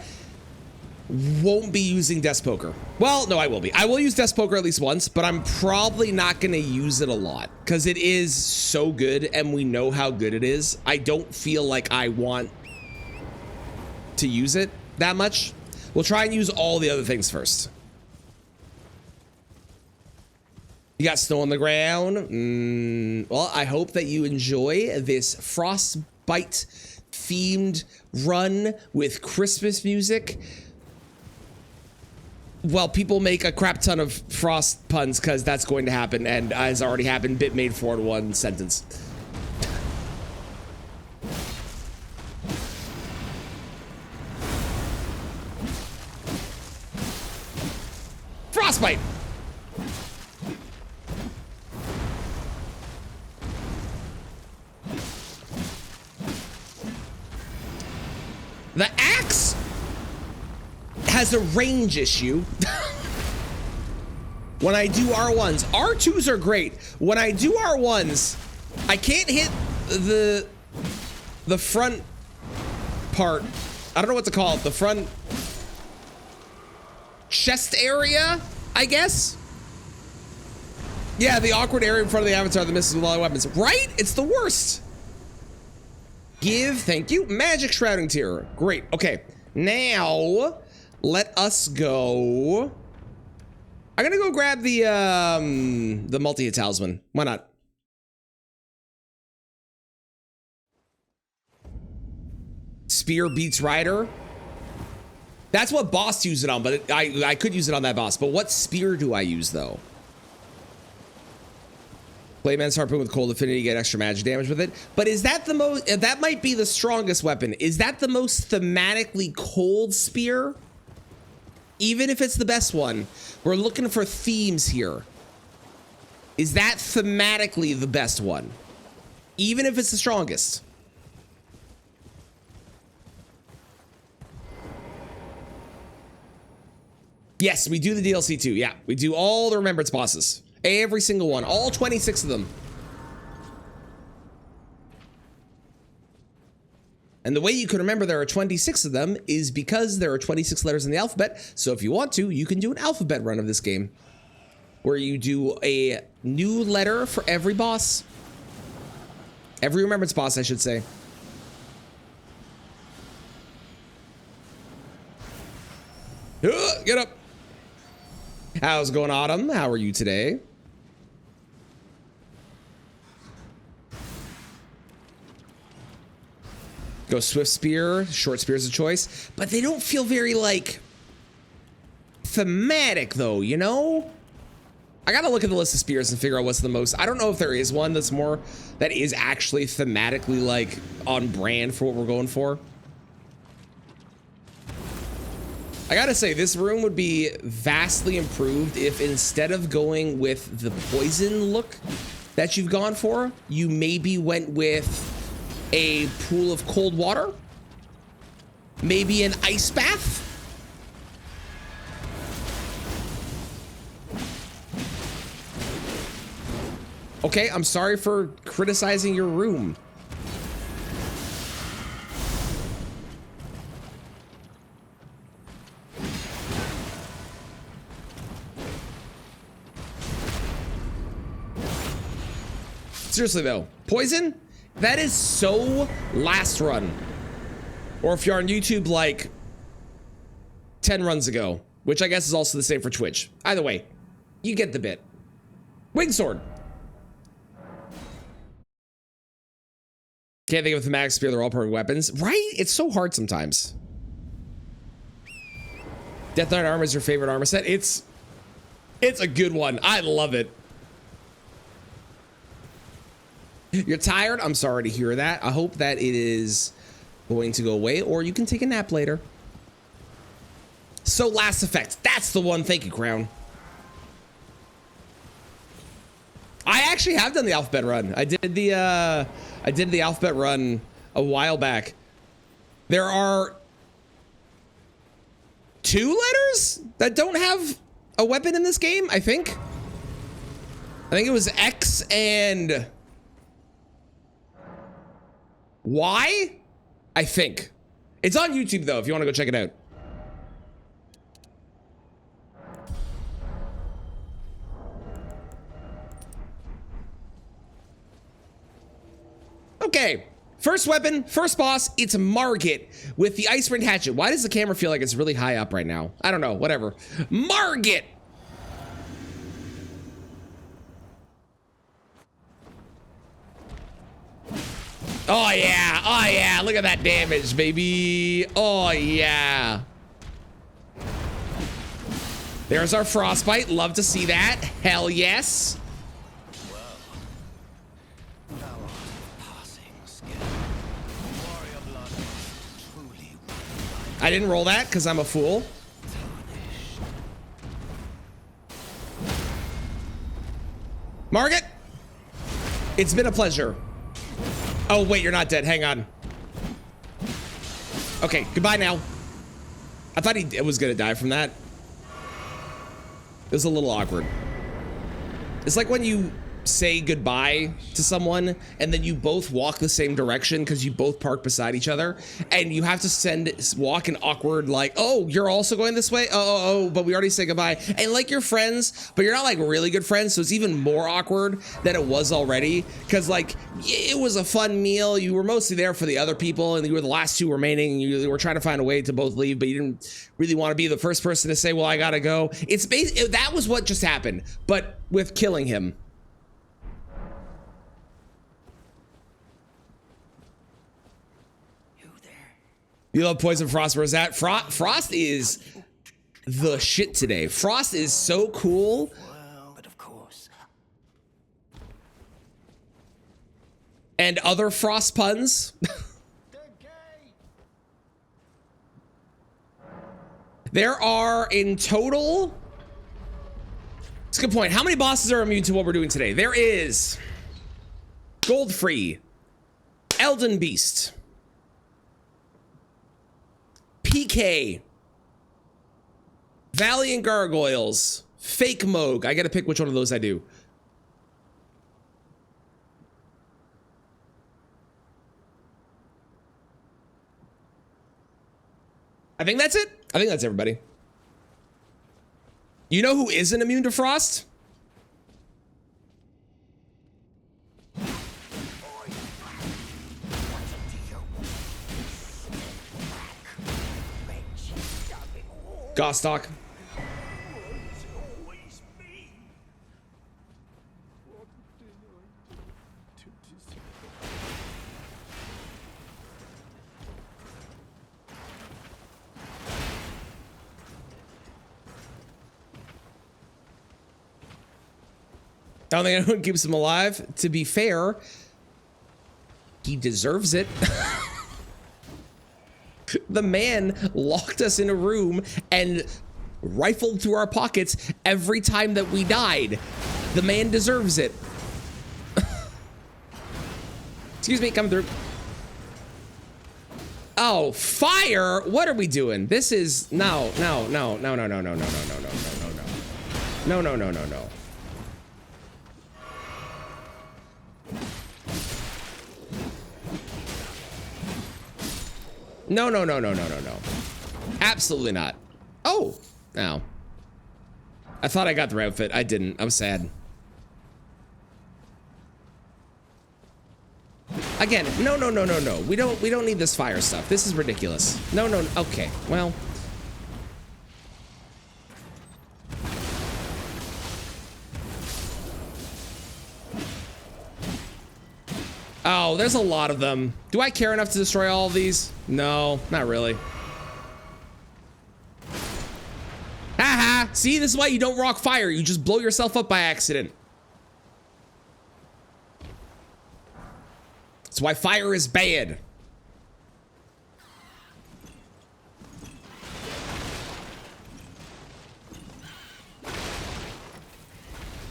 won't be using Death Poker. Well, no, I will be. I will use Death Poker at least once, but I'm probably not going to use it a lot because it is so good and we know how good it is. I don't feel like I want to use it that much. We'll try and use all the other things first. You got snow on the ground. Well, I hope that you enjoy this Frostbite themed run with Christmas music. well, people make a crap ton of frost puns because that's going to happen, and has already happened. Bit made 4 in 1 sentence. Frostbite. The axe has a range issue. When I do R1s, R2s are great. When I do R1s, I can't hit the front part. I don't know what to call it. The front chest area, I guess. Yeah, the awkward area in front of the avatar that misses with a lot of weapons. Right? It's the worst. Give, thank you. Magic Shrouding Tier. Great. Okay. Now, let us go. I'm gonna go grab the multi-hit talisman. Why not? Spear beats Rider. That's what boss use it on, but I could use it on that boss. But what spear do I use though? Clayman's Harpoon with Cold Affinity, get extra magic damage with it. But is that the most, that might be the strongest weapon. Is that the most thematically cold spear? Even if it's the best one, we're looking for themes here. Is that thematically the best one? Even if it's the strongest? Yes, we do the DLC too. Yeah, we do all the Remembrance bosses. Every single one, all 26 of them. And the way you can remember there are 26 of them is because there are 26 letters in the alphabet. So if you want to, you can do an alphabet run of this game where you do a new letter for every boss. Every Remembrance boss, I should say. Get up. How's it going, Autumn? How are you today? Go Swift Spear, Short Spear's a choice, but they don't feel very, like, thematic, though, you know? I gotta look at the list of spears and figure out what's the most. I don't know if there is one that's more, that is actually thematically, like, on brand for what we're going for. I gotta say, this room would be vastly improved if instead of going with the poison look that you've gone for, you maybe went with a pool of cold water, maybe an ice bath. Okay, I'm sorry for criticizing your room. Seriously though, poison? That is so last run. Or if you're on YouTube, like 10 runs ago, which I guess is also the same for Twitch. Either way, you get the bit. Wing Sword. Can't think of the Max Spear, they're all perfect weapons. Right? It's so hard sometimes. Death Knight armor is your favorite armor set? It's a good one. I love it. You're tired? I'm sorry to hear that. I hope that it is going to go away, or you can take a nap later. So Last Effect, that's the one. Thank you, Crown. I actually have done the alphabet run. I did the alphabet run a while back. There are 2 letters that don't have a weapon in this game, I think. I think it was X and Y, I think. It's on YouTube though, if you want to go check it out. Okay, first weapon, first boss, it's Margit with the Ice Ring Hatchet. Why does the camera feel like it's really high up right now? I don't know, whatever. Margit! Oh yeah, look at that damage, baby. Oh yeah. There's our frostbite. Love to see that. Hell yes. I didn't roll that because I'm a fool. Margaret, it's been a pleasure. Oh, wait, you're not dead. Hang on. Okay, goodbye now. I thought he was going to die from that. It was a little awkward. It's like when you say goodbye to someone and then you both walk the same direction because you both park beside each other and you have to walk an awkward like, oh, you're also going this way? Oh, but we already said goodbye. And like you're friends, but you're not like really good friends. So it's even more awkward than it was already because like it was a fun meal. You were mostly there for the other people and you were the last two remaining. You were trying to find a way to both leave, but you didn't really want to be the first person to say, well, I gotta go. It's that was what just happened, but with killing him. You love Poison Frost. Where's that? Frost is the shit today. Frost is so cool. Well, but of course. And other Frost puns. There are in total. It's a good point. How many bosses are immune to what we're doing today? There is Goldfree, Elden Beast, PK, Valiant Gargoyles, Fake Moog. I gotta pick which one of those I do. I think that's it. I think that's everybody. You know who isn't immune to Frost? Gostock. I don't think anyone keeps him alive. To be fair, he deserves it. The man locked us in a room and rifled through our pockets every time that we died. The man deserves it. Excuse me, come through. Oh, fire! What are we doing? This is no. No. No. Absolutely not. Oh, no. I thought I got the right outfit. I didn't. I'm sad. Again, no. We don't need this fire stuff. This is ridiculous. No. Okay, well. Oh, there's a lot of them. Do I care enough to destroy all of these? No, not really. Haha, see, this is why you don't rock fire. You just blow yourself up by accident. That's why fire is bad.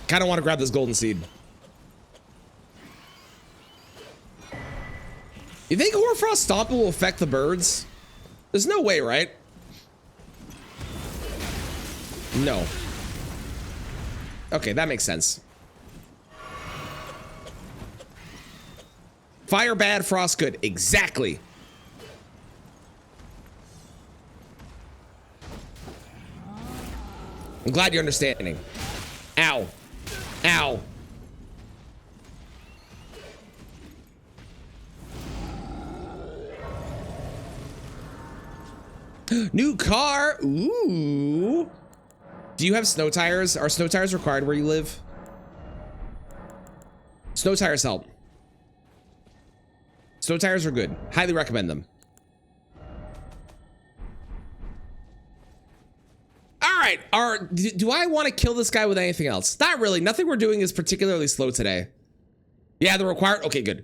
Kind of want to grab this golden seed. You think Hoarfrost Stomping will affect the birds? There's no way, right? No. Okay, that makes sense. Fire bad, frost good. Exactly. I'm glad you're understanding. Ow. Ow. New car. Ooh. Do you have snow tires? Are snow tires required where you live? Snow tires help. Snow tires are good. Highly recommend them. All right. right. Do I want to kill this guy with anything else? Not really. Nothing we're doing is particularly slow today. Yeah, the required. Okay, good.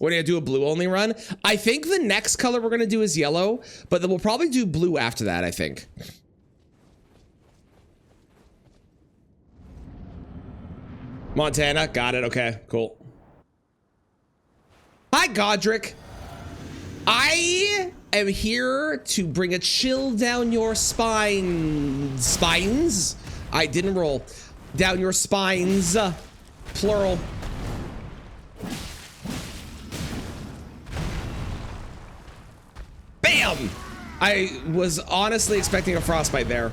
We're gonna do a blue only run. I think the next color we're gonna do is yellow, but then we'll probably do blue after that, I think. Montana, got it. Okay, cool. Hi, Godric. I am here to bring a chill down your spines. I didn't roll. Down your spines, plural. Bam! I was honestly expecting a frostbite there.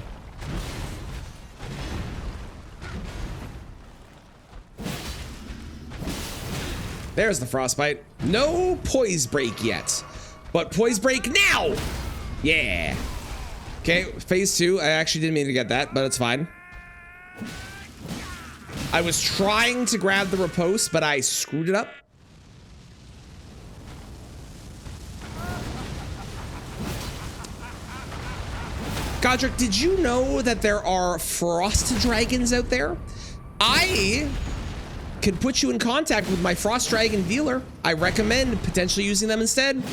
There's the frostbite. No poise break yet, but poise break now. Yeah. Okay, phase 2. I actually didn't mean to get that, but it's fine. I was trying to grab the riposte, but I screwed it up. Godric, did you know that there are frost dragons out there? I can put you in contact with my frost dragon dealer. I recommend potentially using them instead.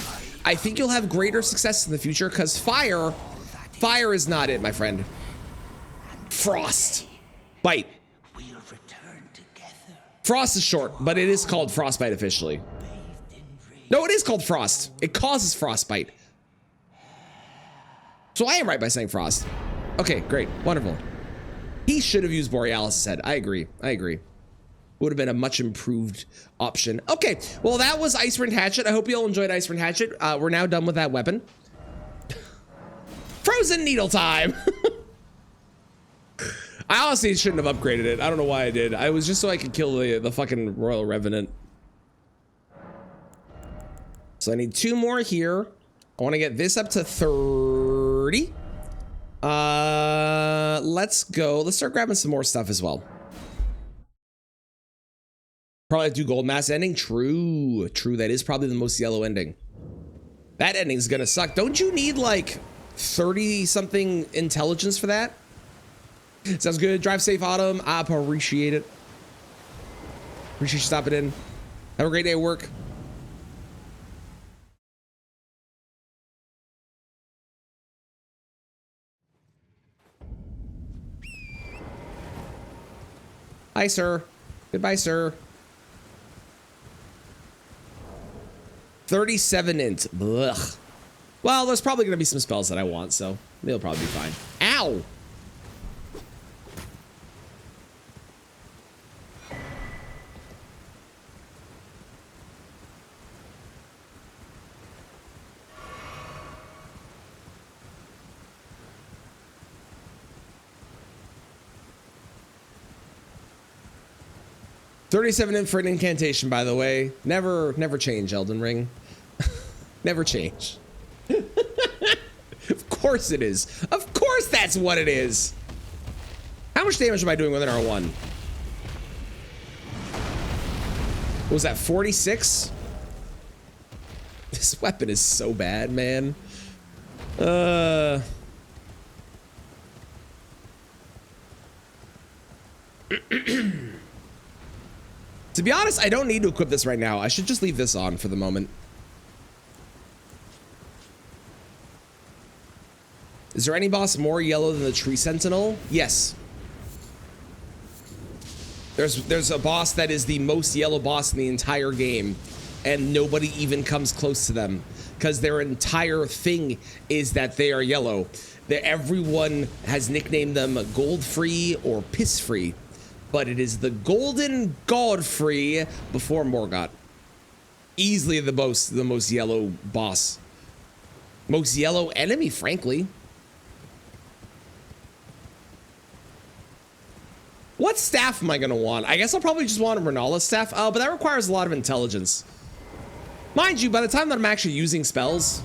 I think you'll have greater success in the future because fire is not it, my friend. Frost. Bite. Frost is short, but it is called frostbite officially. No, it is called frost. It causes frostbite. So I am right by saying frost. Okay, great, wonderful. He should have used Borealis' head. I agree. Would have been a much improved option. Okay, well that was Icewind Hatchet. I hope you all enjoyed Icewind Hatchet. We're now done with that weapon. Frozen Needle time. I honestly shouldn't have upgraded it. I don't know why I did. I was just so I could kill the fucking Royal Revenant. So I need 2 more here. I want to get this up to 30. Let's go. Let's start grabbing some more stuff as well. Probably do gold mass ending. True. That is probably the most yellow ending. That ending's gonna suck. Don't you need like 30 something intelligence for that? Sounds good. Drive safe, Autumn. I appreciate it. Appreciate you stopping in. Have a great day at work. Hi, sir. Goodbye, sir. 37 int. Ugh. Well, there's probably gonna be some spells that I want, so they'll probably be fine. Ow! $37 in for an incantation, by the way. Never change, Elden Ring. Never change. Of course it is. Of course that's what it is. How much damage am I doing with an R1? What was that, 46? This weapon is so bad, man. To be honest, I don't need to equip this right now. I should just leave this on for the moment. Is there any boss more yellow than the Tree Sentinel? Yes. There's a boss that is the most yellow boss in the entire game, and nobody even comes close to them because their entire thing is that they are yellow. Everyone has nicknamed them Gold-free or Piss-free. But it is the Golden Godfrey before Morgott. Easily the most yellow boss. Most yellow enemy, frankly. What staff am I gonna want? I guess I'll probably just want a Renala staff. Oh, but that requires a lot of intelligence. Mind you, by the time that I'm actually using spells,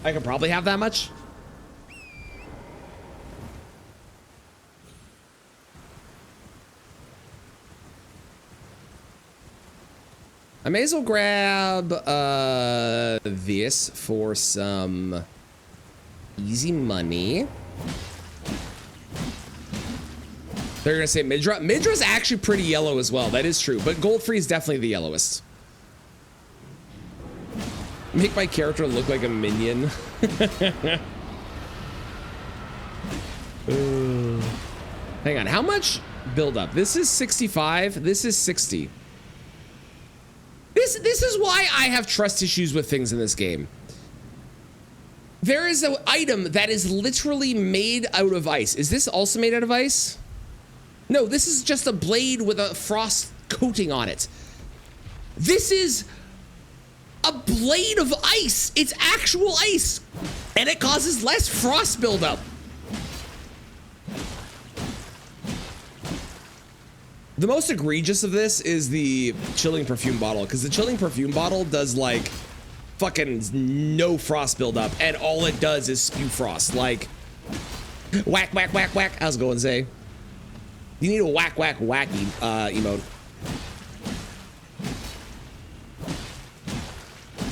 I could probably have that much. I may as well grab this for some easy money. They're gonna say Midra. Midra's actually pretty yellow as well. That is true, but Goldfree is definitely the yellowest. Make my character look like a minion. Hang on, how much build up? This is 65. This is 60. This is why I have trust issues with things in this game. There is an item that is literally made out of ice. Is this also made out of ice? No, this is just a blade with a frost coating on it. This is a blade of ice. It's actual ice, and it causes less frost buildup. The most egregious of this is the chilling perfume bottle, because the chilling perfume bottle does like fucking no frost buildup, and all it does is spew frost. Like whack, whack, whack, whack. How's it going, Zay? You need a whack, whack, wacky emote.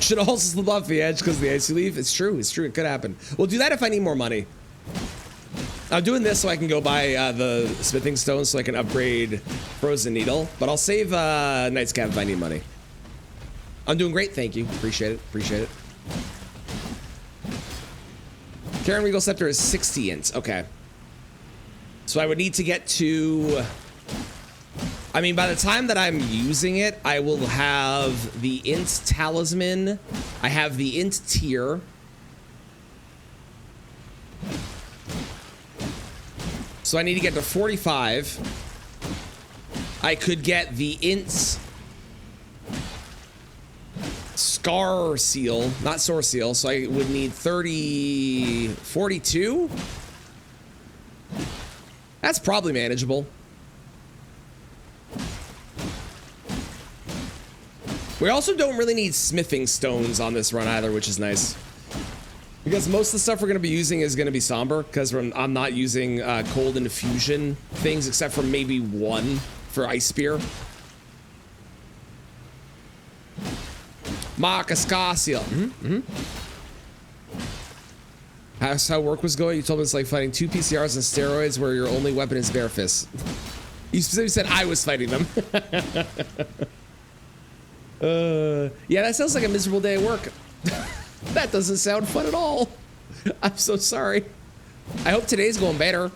Should also slip off the edge because of the icy leaf. It's true. It's true. It could happen. We'll do that if I need more money. I'm doing this so I can go buy the smithing stone so I can upgrade Frozen Needle. But I'll save Knight's Cap if I need money. I'm doing great. Thank you. Appreciate it. Appreciate it. Karen Regal Scepter is 60 ints. Okay. So I would need to get to... I mean, by the time that I'm using it, I will have the Int Talisman. I have the Int Tier. So I need to get to 45. I could get the Int Scar Seal, not Source Seal. So I would need 42. That's probably manageable. We also don't really need smithing stones on this run either, which is nice. Because most of the stuff we're going to be using is going to be somber, because I'm not using cold and fusion things except for maybe one for Ice Spear. Scar Seal. That's how work was going. You told me it's like fighting 2 PCRs and steroids where your only weapon is bare fists. You specifically said I was fighting them. Yeah, that sounds like a miserable day at work. That doesn't sound fun at all. I'm so sorry. I hope today's going better.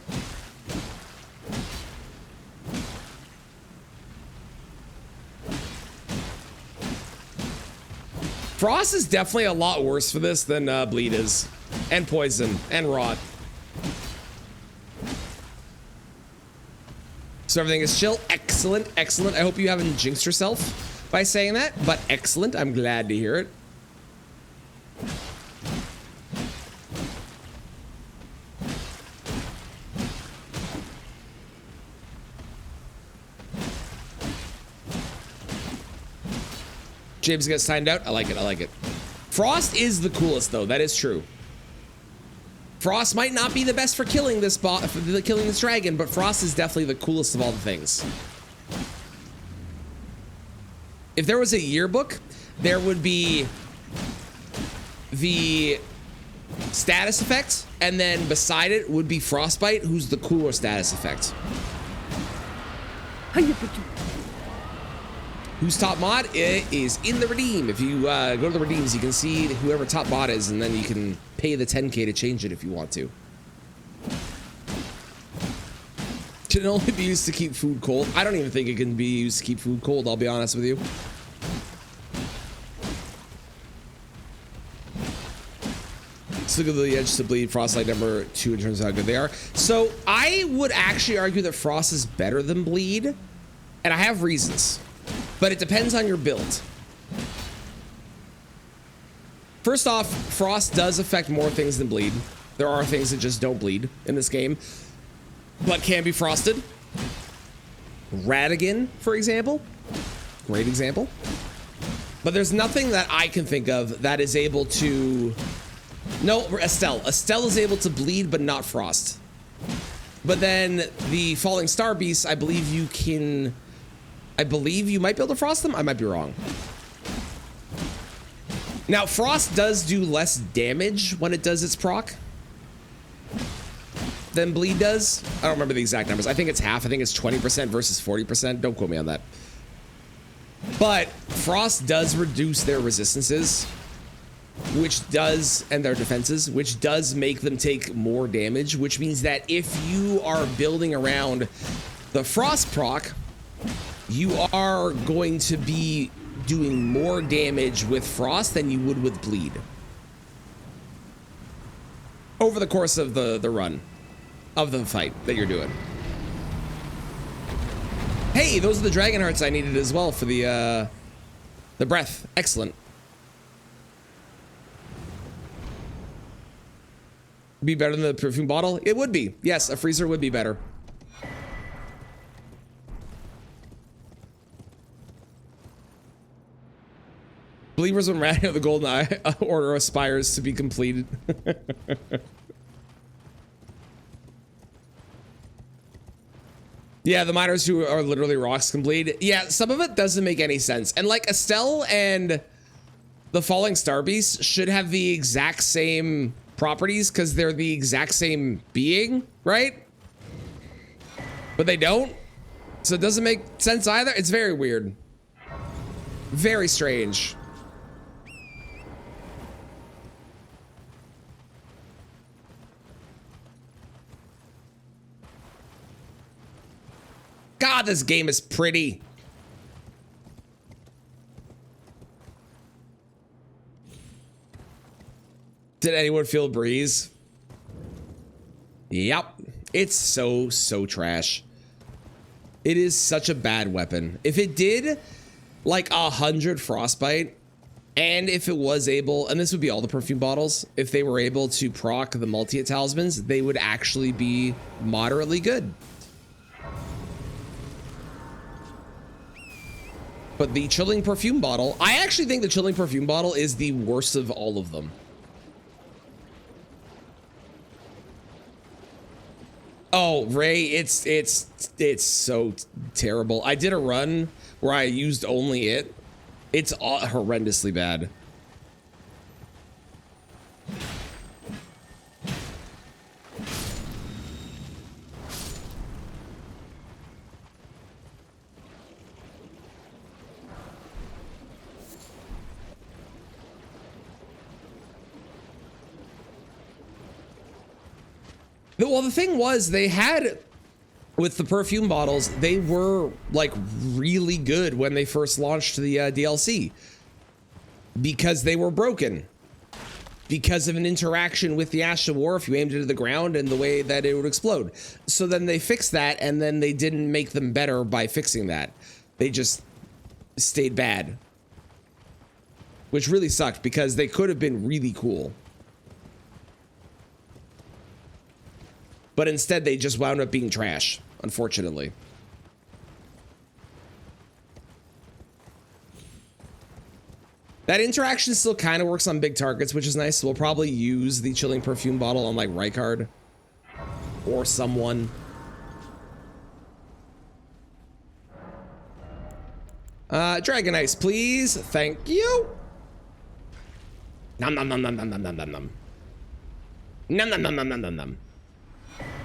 Frost is definitely a lot worse for this than Bleed is. And Poison. And Rot. So everything is chill. Excellent. Excellent. I hope you haven't jinxed yourself by saying that, but excellent. I'm glad to hear it. James gets signed out. I like it. I like it. Frost is the coolest, though. That is true. Frost might not be the best for killing this killing this dragon, but Frost is definitely the coolest of all the things. If there was a yearbook, there would be the status effect, and then beside it would be Frostbite, who's the cooler status effect. Who's top mod? It is in the redeem. If you go to the redeems, you can see whoever top mod is, and then you can pay the 10K to change it if you want to. Can only be used to keep food cold. I don't even think it can be used to keep food cold, I'll be honest with you. Let's look at the edge to bleed. Frostlight number 2 in terms of how good they are. So I would actually argue that Frost is better than Bleed, and I have reasons, but it depends on your build. First off, Frost does affect more things than Bleed. There are things that just don't bleed in this game, but can be frosted. Radigan, for example. Great example. But there's nothing that I can think of that is able to... No, Estelle. Estelle is able to bleed, but not frost. But then the Falling Star Beasts, I believe you can... I believe you might be able to frost them? I might be wrong. Now, frost does do less damage when it does its proc. than bleed does. I don't remember the exact numbers. I think it's half. I think it's 20% versus 40%. Don't quote me on that. But frost does reduce their resistances, which does, and their defenses, which does make them take more damage, which means that if you are building around the frost proc, you are going to be doing more damage with frost than you would with bleed over the course of the run of the fight that you're doing. Hey, those are the dragon hearts I needed as well for the breath. Excellent. Be better than the perfume bottle? It would be. Yes, a freezer would be better. Believers when Rat of the Golden Eye Order aspires to be completed. Yeah, the miners who are literally rocks complete. Yeah, some of it doesn't make any sense. And like Estelle and the Falling Star Beast should have the exact same properties because they're the exact same being, right? But they don't. So it doesn't make sense either. It's very weird. Very strange. God, this game is pretty. Did anyone feel breeze? Yep. It's so trash. It is such a bad weapon. If it did like 100 frostbite, and if it was able, and this would be all the perfume bottles, if they were able to proc the multi-hit talismans, they would actually be moderately good. But the chilling perfume bottle, I actually think the chilling perfume bottle is the worst of all of them. Oh, Ray, it's so terrible. I did a run where I used only it. It's horrendously bad. Well, the thing was, they had, with the perfume bottles, they were like really good when they first launched the DLC because they were broken because of an interaction with the Ash of War if you aimed it at the ground and the way that it would explode. So then they fixed that, and then they didn't make them better by fixing that. They just stayed bad, which really sucked because they could have been really cool. But instead, they just wound up being trash, unfortunately. That interaction still kind of works on big targets, which is nice. So we'll probably use the chilling perfume bottle on like Rykard or someone. Dragon Ice, please. Thank you. Nom nom nom nom nom nom nom nom nom. Nom nom nom nom nom nom nom.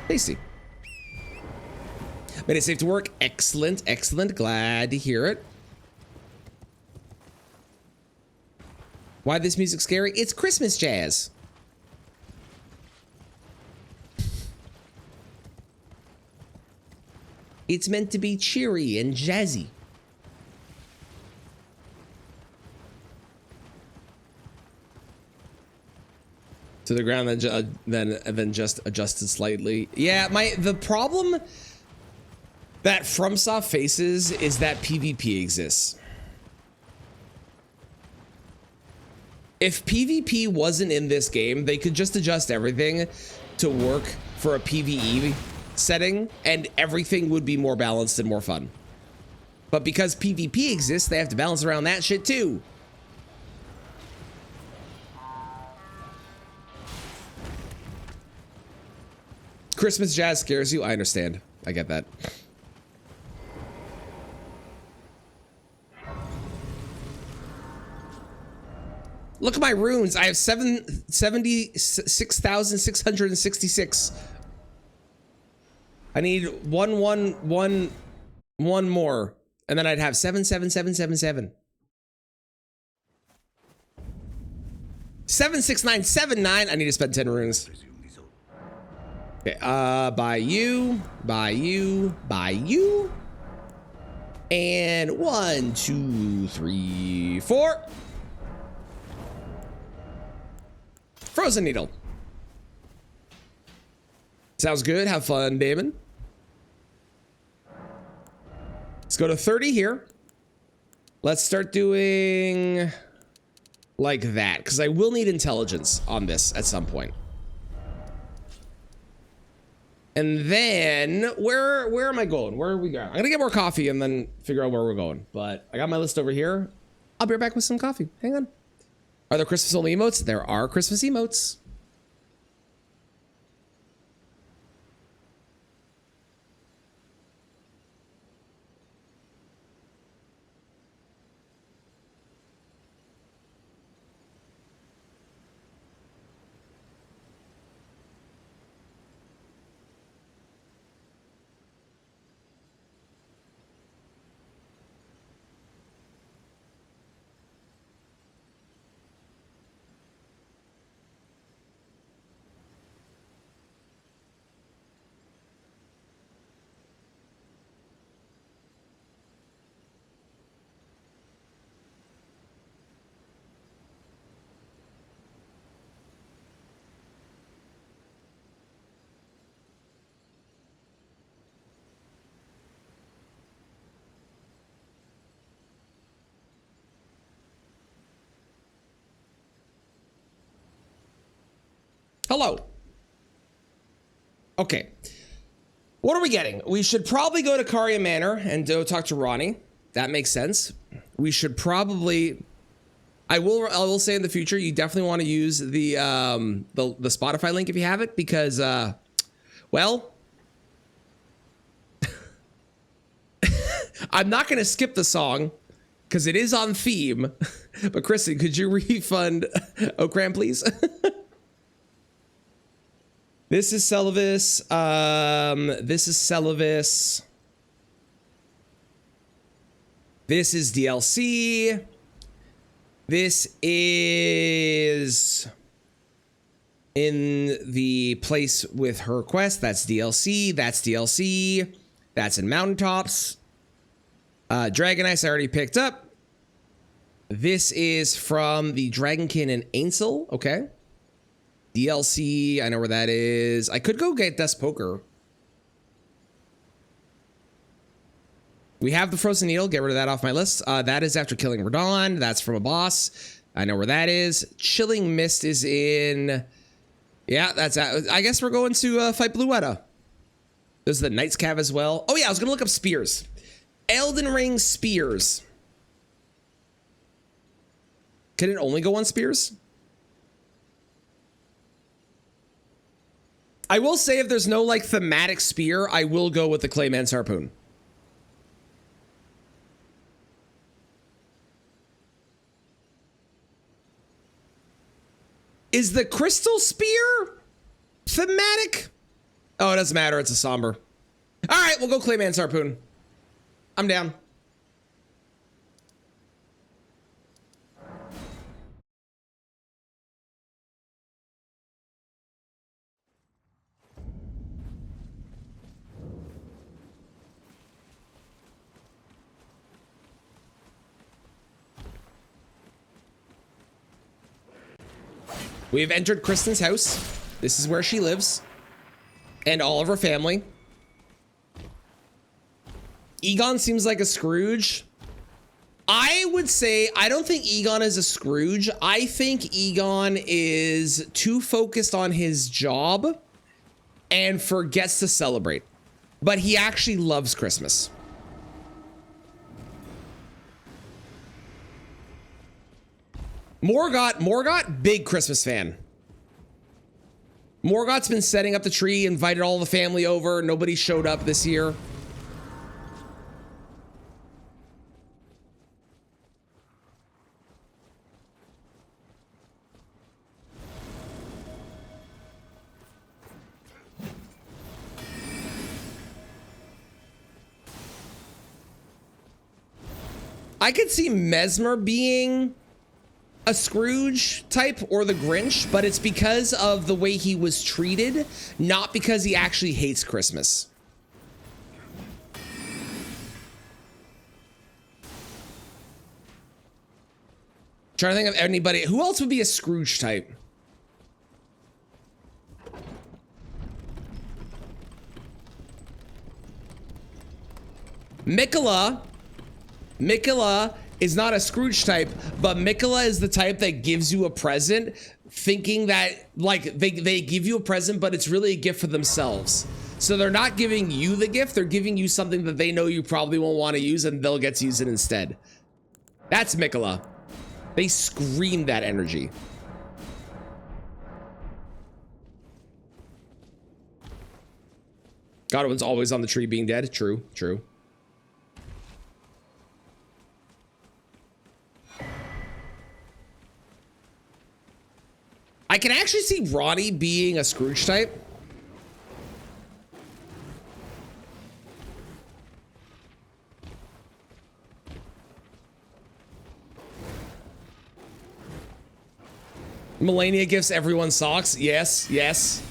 Tasty. Made it safe to work. Excellent, excellent. Glad to hear it. Why this music scary? It's Christmas jazz. It's meant to be cheery and jazzy. To the ground, then just adjusted slightly. Yeah, the problem that FromSoft faces is that PvP exists. If PvP wasn't in this game, they could just adjust everything to work for a PvE setting, and everything would be more balanced and more fun. But because PvP exists, they have to balance around that shit too. Christmas jazz scares you? I understand. I get that. Look at my runes. I have 76,666. I need one more, and then I'd have 77777. 76979. I need to spend 10 runes. Presumably so. Okay, buy you. And 1, 2, 3, 4. Frozen Needle. Sounds good. Have fun, Damon. Let's go to 30 here. Let's start doing like that, because I will need intelligence on this at some point. And then where am I going? Where are we going? I'm gonna get more coffee and then figure out where we're going. But I got my list over here. I'll be right back with some coffee. Hang on. Are there Christmas only emotes? There are Christmas emotes. Hello. Okay. What are we getting? We should probably go to Caria Manor and go talk to Ronnie. That makes sense. We should probably... I will say in the future, you definitely want to use the Spotify link if you have it, because, well... I'm not going to skip the song, because it is on theme. But Kristen, could you refund Okram, please? This is Celavis. This is Celavis. This is DLC. This is in the place with her quest. That's DLC. That's DLC. That's in Mountaintops. Dragon Ice I already picked up. This is from the Dragonkin and Ainsel. Okay. DLC, I know where that is. I could go get Death's Poker. We have the Frozen Needle. Get rid of that off my list. That is after killing Radon. That's from a boss. I know where that is. Chilling Mist is in... Yeah, that's... I guess we're going to fight Bluetta. There's the Knight's Cav as well. Oh yeah, I was going to look up spears. Elden Ring spears. Can it only go on spears? I will say if there's no like thematic spear, I will go with the Clayman's Harpoon. Is the Crystal Spear thematic? Oh, it doesn't matter. It's a somber. All right, we'll go Clayman's Harpoon. I'm down. We've entered Kristen's house. This is where she lives. And all of her family. Egon seems like a Scrooge. I would say, I don't think Egon is a Scrooge. I think Egon is too focused on his job and forgets to celebrate. But he actually loves Christmas. Morgott, big Christmas fan. Morgott's been setting up the tree, invited all the family over. Nobody showed up this year. I could see Mesmer being a Scrooge type or the Grinch, but it's because of the way he was treated, not because he actually hates Christmas. Trying to think of anybody who else would be a Scrooge type. Mikola is not a Scrooge type, but Mikola is the type that gives you a present thinking that like they give you a present, but it's really a gift for themselves. So they're not giving you the gift, they're giving you something that they know you probably won't want to use and they'll get to use it instead. That's Mikola. They scream that energy. Godwin's always on the tree being dead. True, true. I can actually see Ronnie being a Scrooge type. Melania gifts everyone socks. Yes, yes.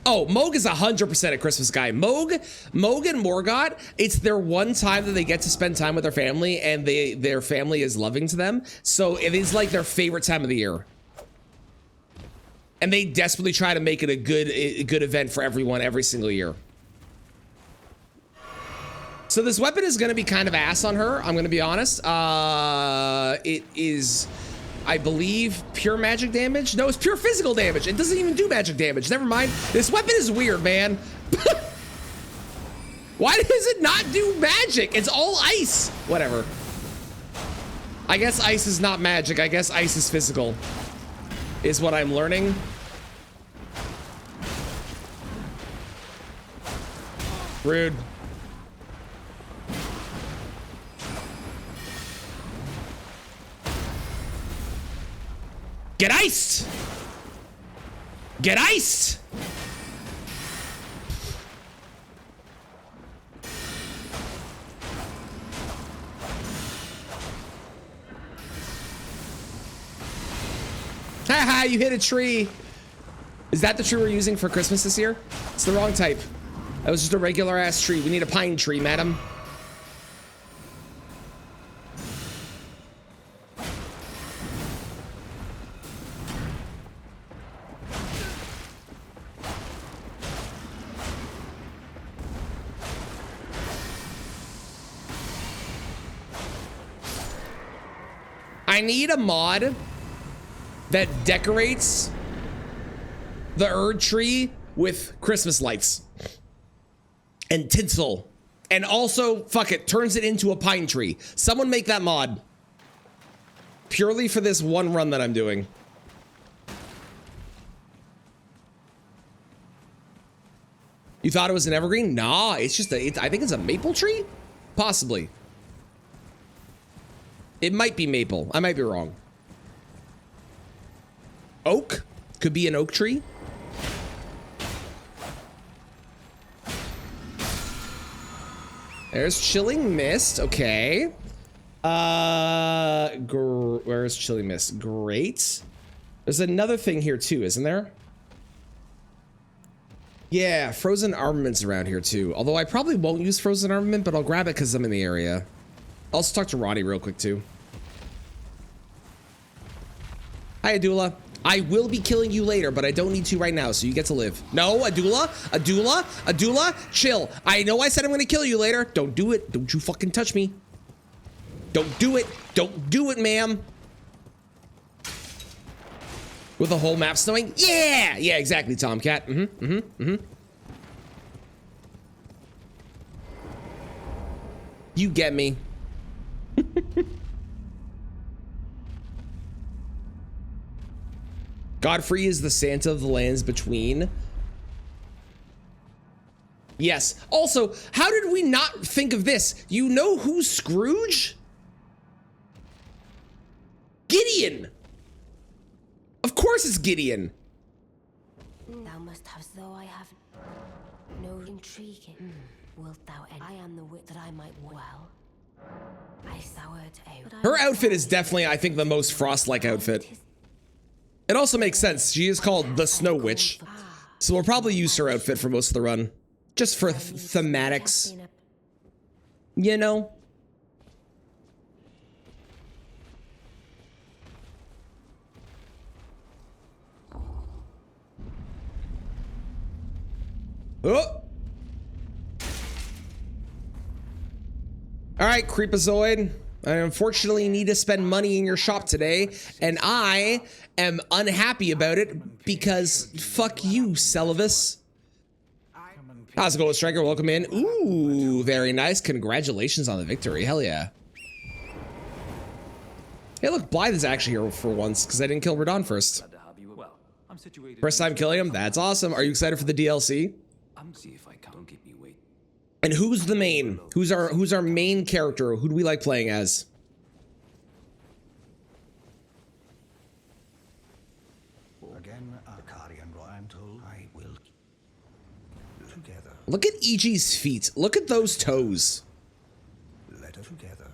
Oh, Moog is 100% a Christmas guy. Moog and Morgott, it's their one time that they get to spend time with their family and their family is loving to them. So it is like their favorite time of the year. And they desperately try to make it a good event for everyone every single year. So this weapon is going to be kind of ass on her. I'm going to be honest. It is, I believe, pure magic damage. No, it's pure physical damage. It doesn't even do magic damage. Never mind. This weapon is weird, man. Why does it not do magic? It's all ice. Whatever. I guess ice is not magic. I guess ice is physical. Is what I'm learning. Rude. Get iced! Get iced! Haha, you hit a tree. Is that the tree we're using for Christmas this year? It's the wrong type. That was just a regular ass tree. We need a pine tree, madam. I need a mod that decorates the Erd tree with Christmas lights and tinsel, and also, fuck it, turns it into a pine tree. Someone make that mod purely for this one run that I'm doing. You thought it was an evergreen? Nah, it's just I think it's a maple tree, possibly. It might be maple. I might be wrong. Oak? Could be an oak tree. There's Chilling Mist. Okay. Where's Chilling Mist? Great. There's another thing here too, isn't there? Yeah, Frozen Armament's around here too. Although I probably won't use Frozen Armament, but I'll grab it because I'm in the area. I'll also talk to Ronnie real quick too. Hi, Adula. I will be killing you later, but I don't need to right now, so you get to live. No, Adula, chill. I know I said I'm gonna kill you later. Don't do it. Don't you fucking touch me. Don't do it. Don't do it, ma'am. With the whole map snowing? Yeah! Yeah, exactly, Tomcat. You get me. Godfrey is the Santa of the lands between. Yes. Also, how did we not think of this? You know who's Scrooge? Gideon. Of course it's Gideon. Thou must have, though I have no intriguing. Wilt thou end? I am the wit that I might well. I soured out. Her outfit is definitely, I think, the most Frost-like outfit. It also makes sense. She is called the Snow Witch. So we'll probably use her outfit for most of the run. Just for thematics. You know? Oh! Alright, Creepazoid. I unfortunately need to spend money in your shop today, and I am unhappy about it because fuck you, Celavus. How's it going, Striker? Welcome in. Ooh, very nice. Congratulations on the victory. Hell yeah. Hey, look, Blythe is actually here for once because I didn't kill Radon first. First time killing him? That's awesome. Are you excited for the DLC? And who's the main? Who's our main character? Who do we like playing as? Again, Akari and I'm told I will together. Look at EG's feet. Look at those toes. Let us together.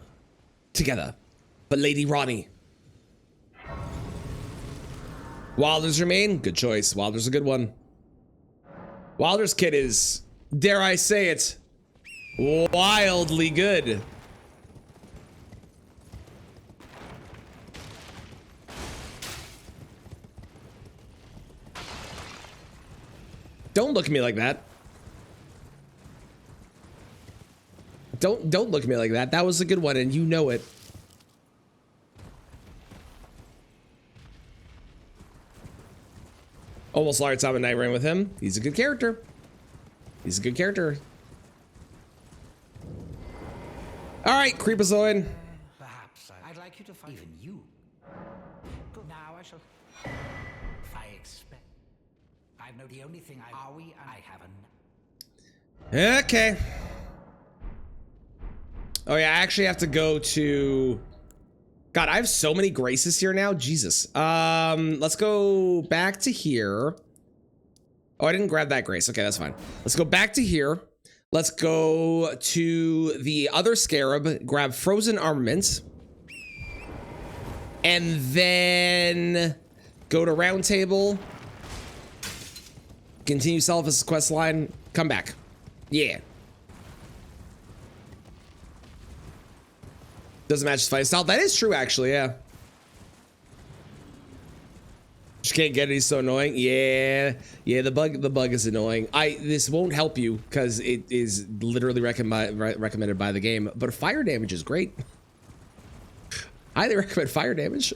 Together. But Lady Ronnie. Wilder's your main? Good choice. Wilder's a good one. Wilder's kit is, dare I say it, wildly good. Don't look at me like that. Don't look at me like that. That was a good one and you know it. Almost large time at night ran with him. He's a good character. He's a good character. All right, Creepazoid. Perhaps I'd like you to find even you. Now I shall. I expect. I know the only thing are we and I haven't. Okay. Oh yeah, I actually have to go to. God, I have so many graces here now. Jesus. Let's go back to here. Oh, I didn't grab that grace. Okay, that's fine. Let's go back to here. Let's go to the other scarab, grab frozen armament. And then go to round table. Continue Celavus' quest line. Come back. Yeah. Doesn't match his fight style. That is true, actually, yeah. Just can't get it, he's so annoying. Yeah, the bug is annoying. This won't help you because it is literally recommended by the game, but fire damage is great. I highly recommend fire damage.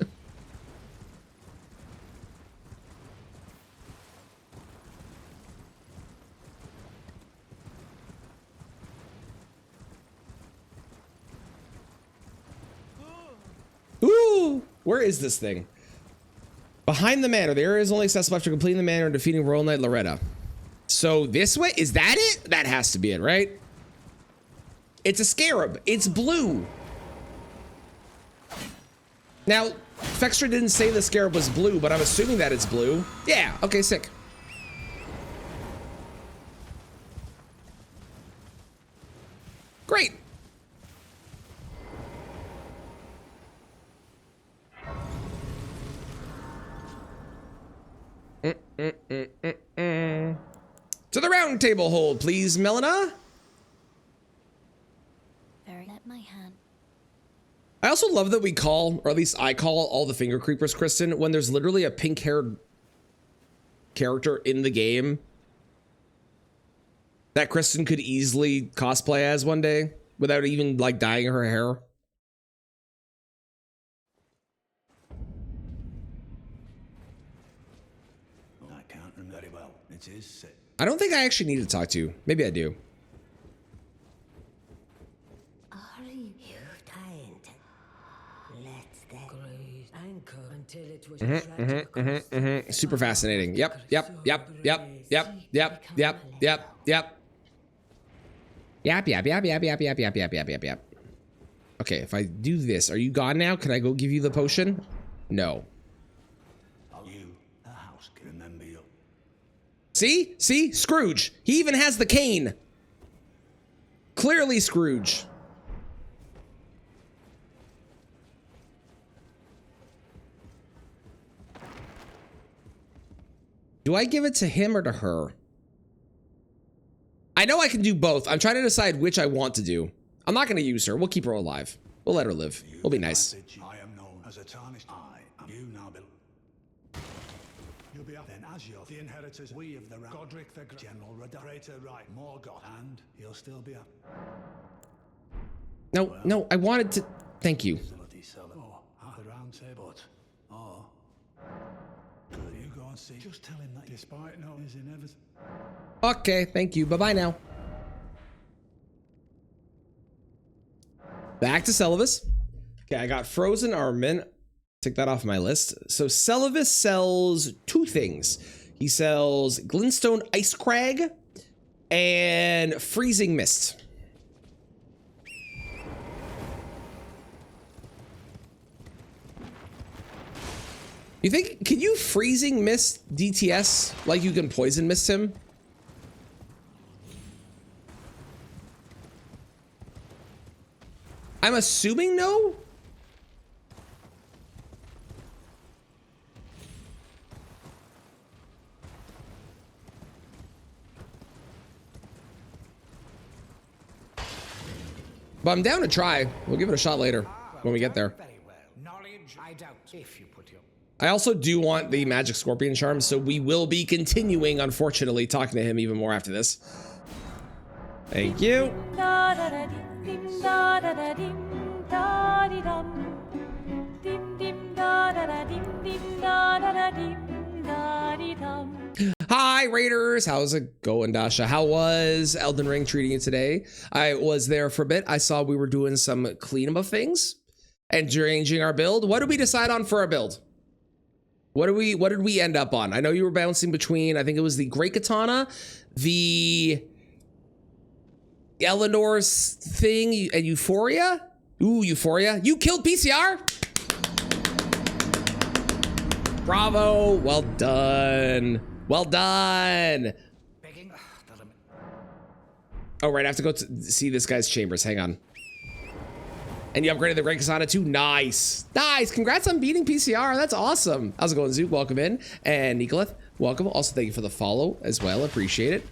Ooh, where is this thing? Behind the manor. The area is only accessible after completing the manor and defeating Royal Knight Loretta. So this way, is that it? That has to be it, right? It's a scarab. It's blue. Now, Fextra didn't say the scarab was blue, but I'm assuming that it's blue. Yeah, okay, sick. Great. To the round table hold, please, Melina. Very let my hand. I also love that we call, or at least I call, all the finger creepers Kristen when there's literally a pink-haired character in the game that Kristen could easily cosplay as one day without even like dyeing her hair. I can't remember very well. It is set. I don't think I actually need to talk to you. Maybe I do. Are you kind? Let's then anchor until it was Super fascinating. Yep. Okay, if I do this, are you gone now? Can I go give you the potion? No. You, the house, can remember you. See? See? Scrooge. He even has the cane. Clearly Scrooge. Do I give it to him or to her? I know I can do both. I'm trying to decide which I want to do. I'm not going to use her. We'll keep her alive. We'll let her live. We'll be nice. I am known as a tarnished. I am you now, Bill. You'll be up then as you're the inheritors. We of the Godric the General Greater Right, Morgoth, and he'll still be up. No, no, I wanted to. Thank you. Oh, the round table. But, oh. Good, you go and see. Just tell him that despite no is inevitable. Okay, thank you. Bye-bye now. Back to Celavis. Okay, I got Frozen Armament. Take that off my list. So Celavis sells two things. He sells Glintstone Ice Crag and Freezing Mist. You think, can you Freezing Mist DTS like you can Poison Mist him? I'm assuming no? But I'm down to try. We'll give it a shot later when we get there. Very well. Knowledge, I doubt, if you put your... I also do want the Magic Scorpion Charm, so we will be continuing, unfortunately, talking to him even more after this. Thank you. Hi Raiders, how's it going, Dasha? How was Elden Ring treating you today? I was there for a bit. I saw we were doing some cleanup of things and changing our build. What did we decide on for our build? What did we end up on? I know you were bouncing between, I think it was the Great Katana, the Eleanor's thing, and Euphoria? Ooh, Euphoria. You killed PCR? Bravo, well done. Well done. Begging the limit. Oh, right, I have to go to see this guy's chambers. Hang on. And you upgraded the Great Kasana too? Nice. Nice. Congrats on beating PCR. That's awesome. How's it going, Zook? Welcome in. And Nicoleth, welcome. Also, thank you for the follow as well. Appreciate it.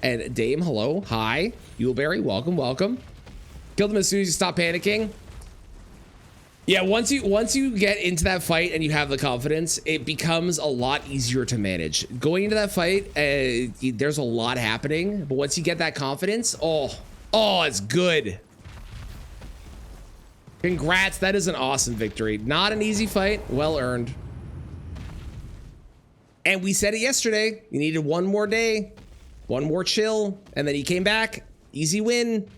And Dame, hello. Hi. Yuleberry, welcome, welcome. Killed him as soon as you stop panicking. Yeah, once you get into that fight and you have the confidence, it becomes a lot easier to manage. Going into that fight, there's a lot happening, but once you get that confidence, oh, it's good. Congrats, that is an awesome victory. Not an easy fight, well earned. And we said it yesterday, you needed one more day, one more chill, and then he came back. Easy win.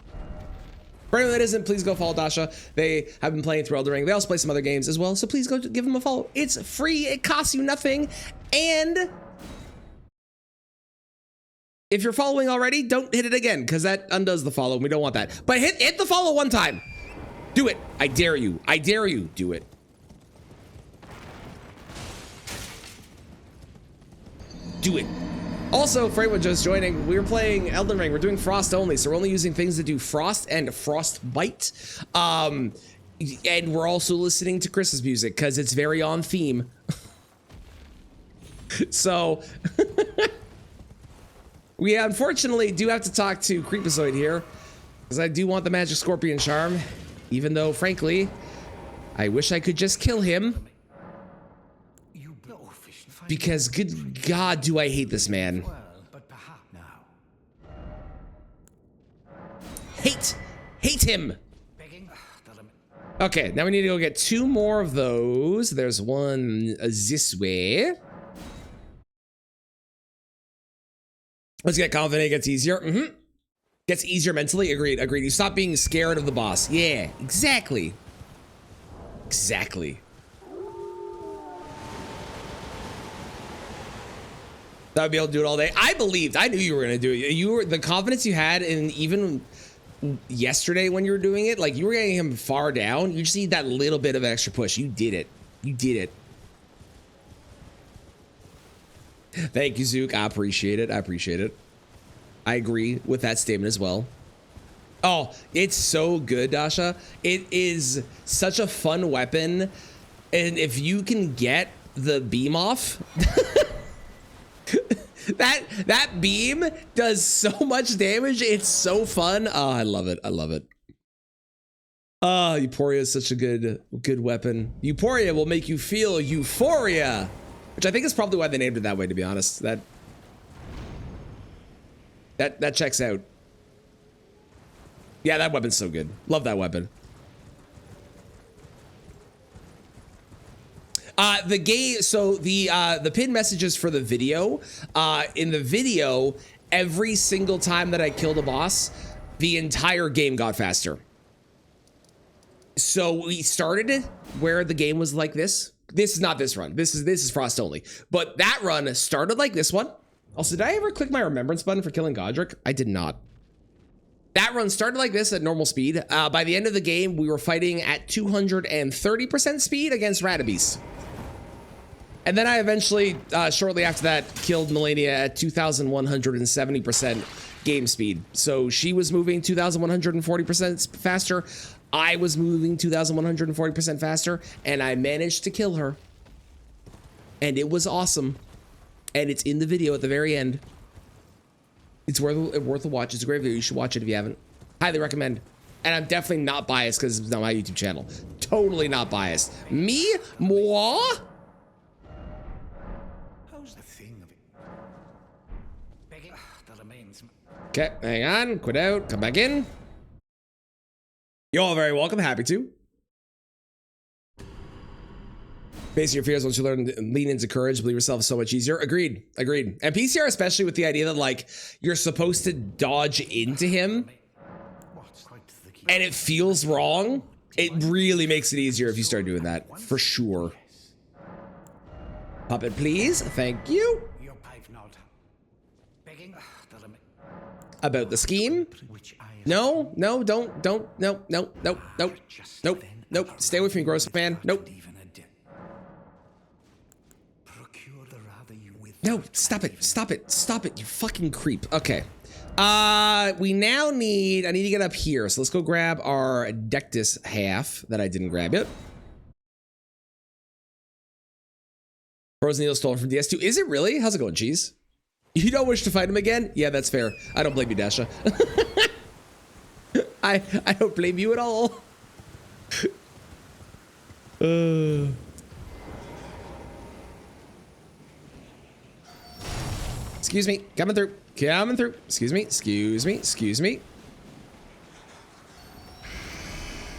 For anyone that isn't, please go follow Dasha. They have been playing through Elden Ring. They also play some other games as well, so please go give them a follow. It's free, it costs you nothing, and if you're following already, don't hit it again, because that undoes the follow, and we don't want that. But hit the follow one time. Do it. I dare you. I dare you. Do it. Do it. Also, for anyone just joining, we're playing Elden Ring. We're doing Frost only, so we're only using things that do Frost and Frostbite. And we're also listening to Chris's music because it's very on theme. So we unfortunately do have to talk to Creepazoid here because I do want the Magic Scorpion Charm, even though, frankly, I wish I could just kill him. Because good God, do I hate this man. But perhaps now. Hate him. Begging the limit. Okay, now we need to go get two more of those. There's one this way. Let's get confident, it gets easier. Gets easier mentally, agreed. You stop being scared of the boss. Yeah, exactly. I'd be able to do it all day. I knew you were gonna do it. The confidence you had, and even yesterday when you were doing it, like you were getting him far down. You just need that little bit of extra push. You did it. Thank you, Zook. I appreciate it. I agree with that statement as well. Oh, it's so good, Dasha. It is such a fun weapon, and if you can get the beam off. That beam does so much damage. It's so fun. Oh, I love it. I love it. Oh, Euphoria is such a good weapon. Euphoria will make you feel euphoria, which I think is probably why they named it that way, to be honest. That checks out. Yeah, that weapon's so good. Love that weapon. The game, so the pinned messages for the video, in the video, every single time that I killed a boss, the entire game got faster. So we started where the game was like this. This is not this run. This is Frost only. But that run started like this one. Also, did I ever click my remembrance button for killing Godric? I did not. That run started like this at normal speed. By the end of the game, we were fighting at 230% speed against Radabis. And then I eventually, shortly after that, killed Melania at 2,170% game speed. So she was moving 2,140% faster. I was moving 2,140% faster, and I managed to kill her. And it was awesome. And it's in the video at the very end. It's worth a watch. It's a great video. You should watch it if you haven't. Highly recommend. And I'm definitely not biased because it's not my YouTube channel. Totally not biased. Me? Moi? How's the thing of it? Begging the remains. Okay, hang on. Quit out. Come back in. You're all very welcome. Happy to. Face your fears once you learn to lean into courage, believe yourself so much easier. Agreed. Agreed. And PCR especially with the idea that like you're supposed to dodge into him and it feels wrong. It really makes it easier if you start doing that, for sure. Pop it, please. Thank you. About the scheme? No, no, don't, no, no, no, nope, nope. Stay away from me, gross man. Nope. No, stop it, you fucking creep. Okay. We now need, I need to get up here. So let's go grab our Dectus half that I didn't grab yet. Frozen Needle stolen from DS2. Is it really? How's it going, Cheese? You don't wish to fight him again? Yeah, that's fair. I don't blame you, Dasha. I don't blame you at all. Excuse me, coming through. Excuse me.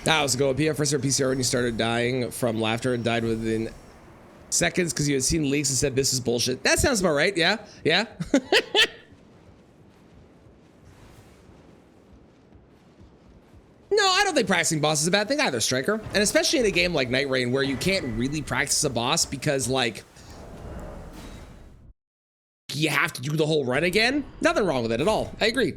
How's it going? PF first or PCR when you started dying from laughter and died within seconds because you had seen leaks and said this is bullshit. That sounds about right. Yeah. No, I don't think practicing boss is a bad thing either, Striker. And especially in a game like Night Rain where you can't really practice a boss because like you have to do the whole run again. Nothing wrong with it at all. I agree.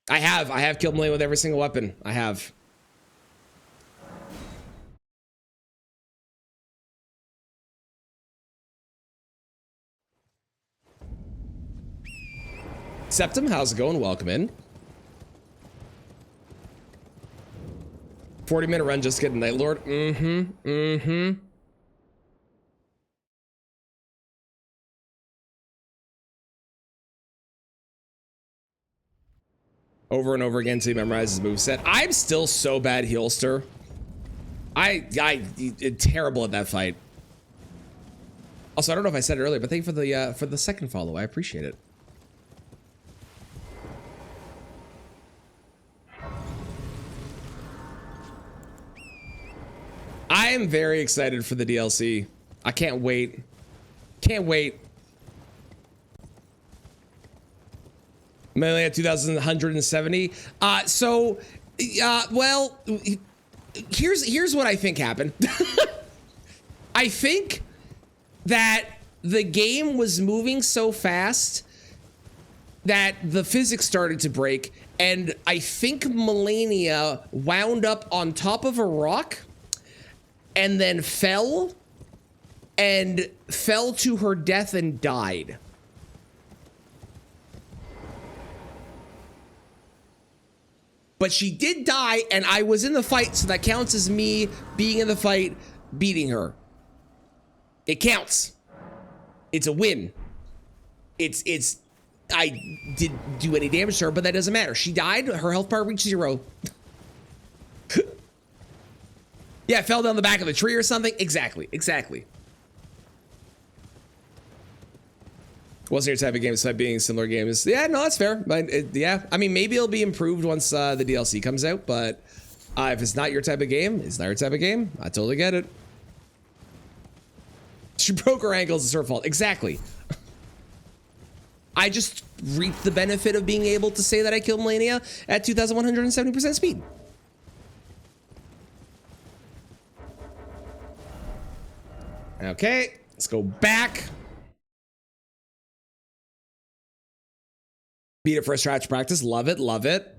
I have killed Malay with every single weapon. I have. Septum, how's it going? Welcome in. 40-minute run, just getting Night Lord. Over and over again until he memorizes his moveset. I'm still so bad Healster. I terrible at that fight. Also, I don't know if I said it earlier, but thank you for the second follow. I appreciate it. I am very excited for the DLC. I can't wait. Can't wait. Mainly at 2,170. Well, here's what I think happened. I think that the game was moving so fast that the physics started to break, and I think Melania wound up on top of a rock and then fell to her death and died. But she did die, and I was in the fight, so that counts as me being in the fight, beating her. It counts. It's a win. It's I didn't do any damage to her, but that doesn't matter. She died. Her health bar reached 0. Yeah, it fell down the back of the tree or something. Exactly. Wasn't your type of game, despite being similar games. Yeah, no, that's fair. But yeah, I mean, maybe it'll be improved once the DLC comes out. But if it's not your type of game, it's not your type of game. I totally get it. She broke her ankles. It's her fault. Exactly. I just reaped the benefit of being able to say that I killed Melania at 2,170% speed. Okay, let's go back. Beat it first try to practice. Love it, love it.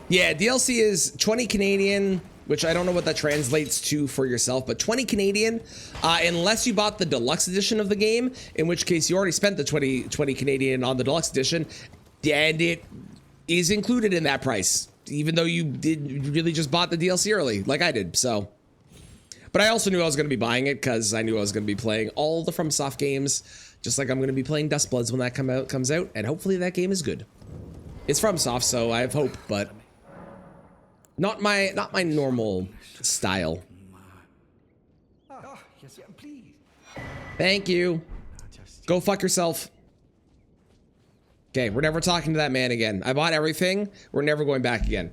Yeah, DLC is 20 Canadian, which I don't know what that translates to for yourself, but 20 Canadian, unless you bought the deluxe edition of the game, in which case you already spent the 20 Canadian on the deluxe edition, and it is included in that price, even though you really just bought the DLC early, like I did, so. But I also knew I was going to be buying it because I knew I was going to be playing all the FromSoft games, just like I'm going to be playing Dustbloods when that comes out, and hopefully that game is good. It's FromSoft, so I have hope, but not my normal style. Oh, yes, yeah, please. Thank you. Go fuck yourself. Okay, we're never talking to that man again. I bought everything. We're never going back again.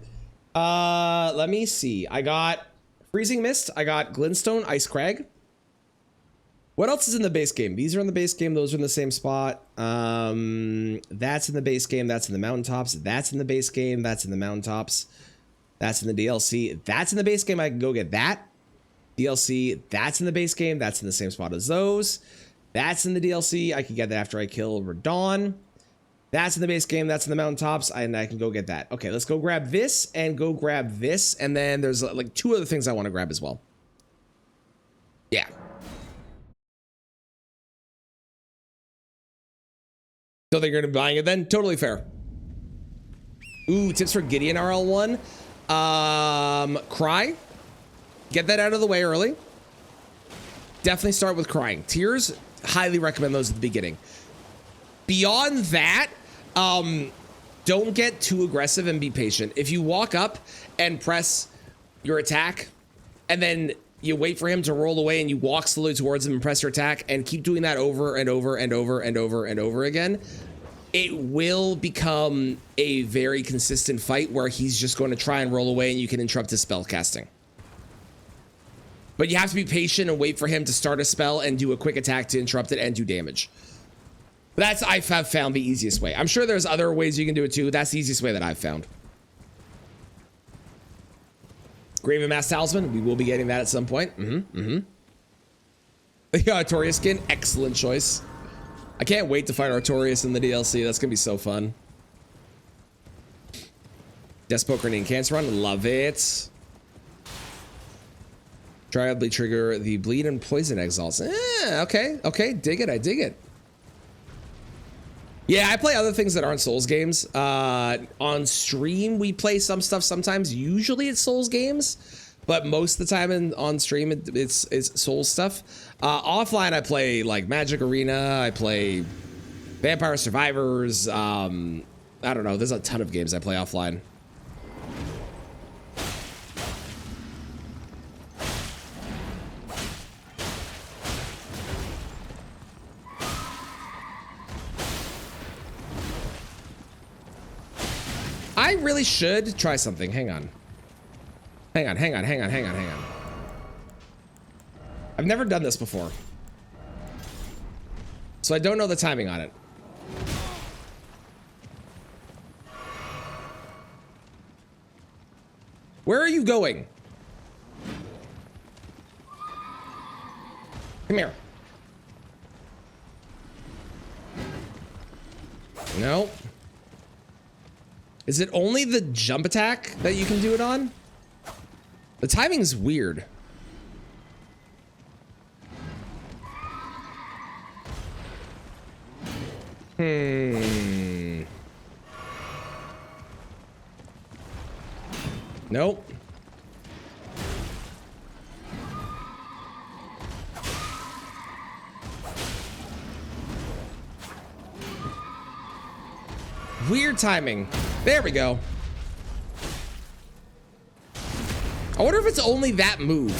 Let me see. I got Freezing Mist. I got Glintstone, Ice Crag. What else is in the base game? These are in the base game. Those are in the same spot. That's in the base game. That's in the mountaintops. That's in the base game. That's in the mountaintops. That's in the DLC. That's in the base game. I can go get that. DLC. That's in the base game. That's in the same spot as those. That's in the DLC. I can get that after I kill Radon. That's in the base game. That's in the mountaintops. And I can go get that. Okay, let's go grab this and go grab this. And then there's like 2 other things I want to grab as well. Yeah. So they're going to be buying it then? Totally fair. Ooh, tips for Gideon RL1. Cry. Get that out of the way early. Definitely start with crying. Tears, highly recommend those at the beginning. Beyond that, don't get too aggressive and be patient. If you walk up and press your attack, and then you wait for him to roll away and you walk slowly towards him and press your attack and keep doing that over and over and over and over and over again, it will become a very consistent fight where he's just going to try and roll away and you can interrupt his spell casting. But you have to be patient and wait for him to start a spell and do a quick attack to interrupt it and do damage. That's, I have found, the easiest way. I'm sure there's other ways you can do it too. That's the easiest way that I've found. Graven Mask Talisman, we will be getting that at some point. The Artorias skin, excellent choice. I can't wait to fight Artorias in the DLC. That's gonna be so fun. Despoker and Cancer Run, love it. Triad Bleed trigger the Bleed and Poison Exalts. Okay, dig it, I dig it. Yeah, I play other things that aren't Souls games. On stream, we play some stuff sometimes. Usually it's Souls games, but most of the time on stream, it's Souls stuff. Offline, I play like Magic Arena. I play Vampire Survivors. I don't know. There's a ton of games I play offline. I really should try something. Hang on. I've never done this before, so I don't know the timing on it. Where are you going? Come here. No. Is it only the jump attack that you can do it on? The timing's weird. Nope. Weird timing. There we go. I wonder if it's only that move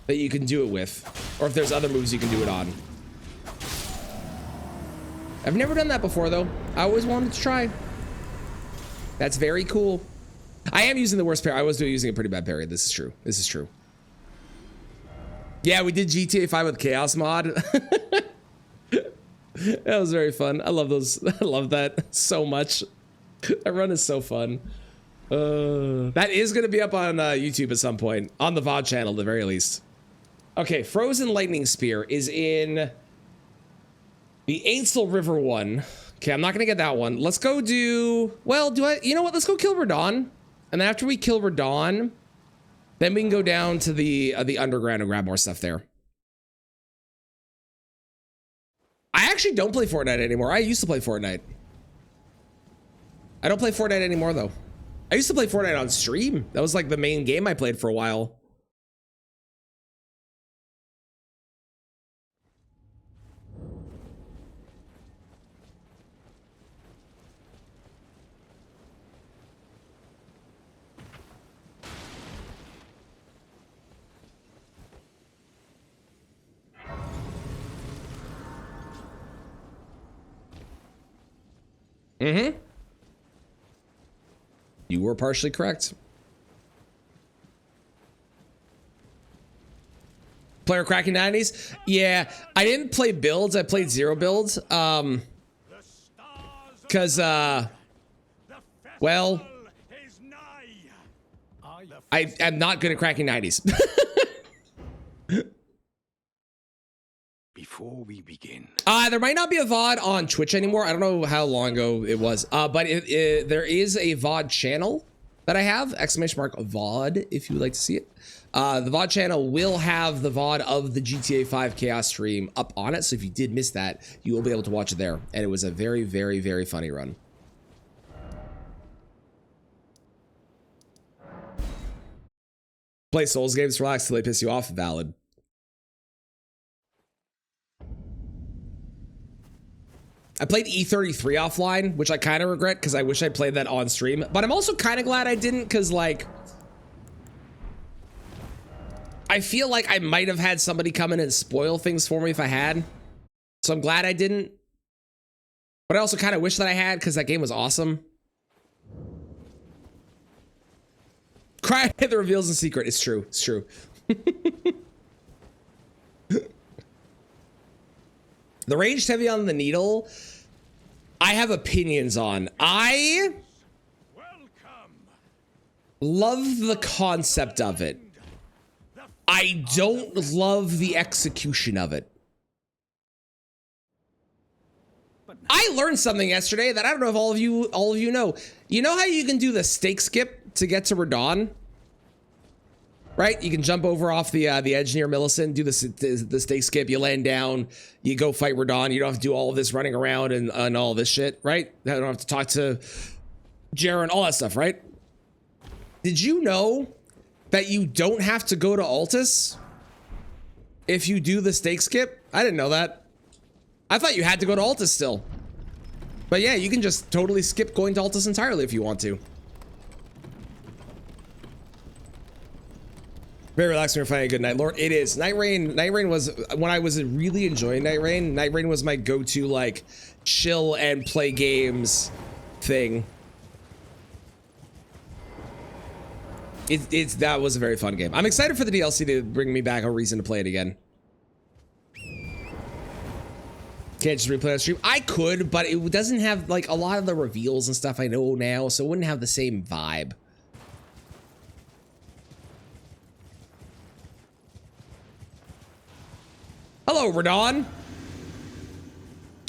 that you can do it with, or if there's other moves you can do it on. I've never done that before though. I always wanted to try. That's very cool. I am using the worst parry. I was using a pretty bad parry. This is true. This is true. Yeah, we did GTA 5 with Chaos mod. That was very fun. I love those. I love that so much. That run is so fun. That is going to be up on YouTube at some point. On the VOD channel, at the very least. Okay, Frozen Lightning Spear is in the Ainsel River one. Okay, I'm not going to get that one. Let's go do... Well, you know what? Let's go kill Radahn. And then after we kill Radahn, then we can go down to the underground and grab more stuff there. I actually don't play Fortnite anymore. I used to play Fortnite. I don't play Fortnite anymore, though. I used to play Fortnite on stream. That was like the main game I played for a while. Mm-hmm. You were partially correct. Player cracking 90s? Yeah, I didn't play builds. I played 0 builds. Because, well, I am not good at cracking 90s. Before we begin, there might not be a VOD on Twitch anymore. I don't know how long ago it was, but there is a VOD channel that I have, !VOD, if you would like to see it. The VOD channel will have the VOD of the GTA 5 Chaos stream up on it, so if you did miss that, you will be able to watch it there, and it was a very, very, very funny run. Play Souls games, relax till they piss you off, valid. I played E33 offline, which I kind of regret because I wish I played that on stream. But I'm also kind of glad I didn't because, like, I feel like I might have had somebody come in and spoil things for me if I had. So I'm glad I didn't. But I also kind of wish that I had because that game was awesome. Cry at the reveals in secret. It's true. It's true. The ranged heavy on the needle, I have opinions on. I love the concept of it. I don't love the execution of it. I learned something yesterday that I don't know if all of you know. You know how you can do the stake skip to get to Radahn? Right? You can jump over off the edge near Millicent, do the stake skip, you land down, you go fight Radahn, you don't have to do all of this running around and all this shit, right? You don't have to talk to Jaren, all that stuff, right? Did you know that you don't have to go to Altus if you do the stake skip? I didn't know that. I thought you had to go to Altus still. But yeah, you can just totally skip going to Altus entirely if you want to. Very relaxing when you're fighting a good Night Lord. It is. Night Rain was, when I was really enjoying Night Rain was my go-to, like, chill and play games thing. That was a very fun game. I'm excited for the DLC to bring me back a reason to play it again. Can't just replay on stream. I could, but it doesn't have, like, a lot of the reveals and stuff I know now, so it wouldn't have the same vibe. Hello, Radahn.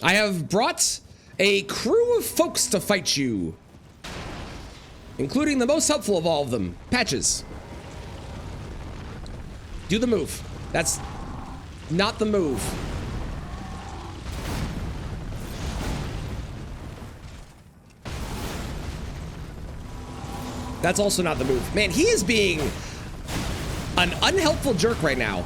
I have brought a crew of folks to fight you, including the most helpful of all of them, Patches. Do the move. That's not the move. That's also not the move. Man, he is being an unhelpful jerk right now.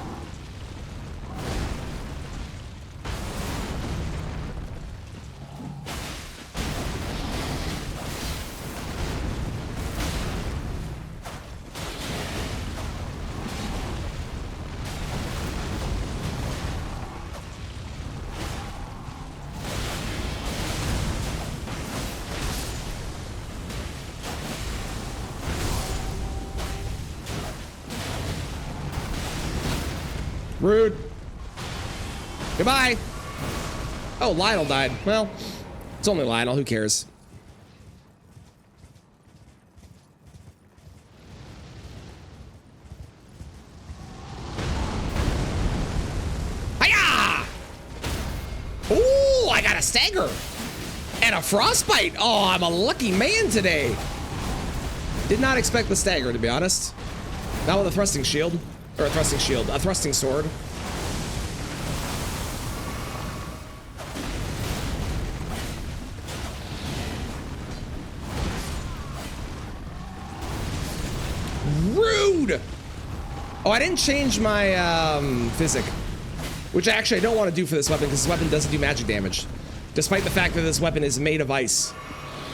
Rude. Goodbye. Oh, Lionel died. Well, it's only Lionel. Who cares? Hiya! Ooh, I got a stagger. And a frostbite. Oh, I'm a lucky man today. Did not expect the stagger, to be honest. Not with a thrusting shield. Or a thrusting shield. A thrusting sword. Rude! Oh, I didn't change my physic. Which actually I don't want to do for this weapon, because this weapon doesn't do magic damage. Despite the fact that this weapon is made of ice.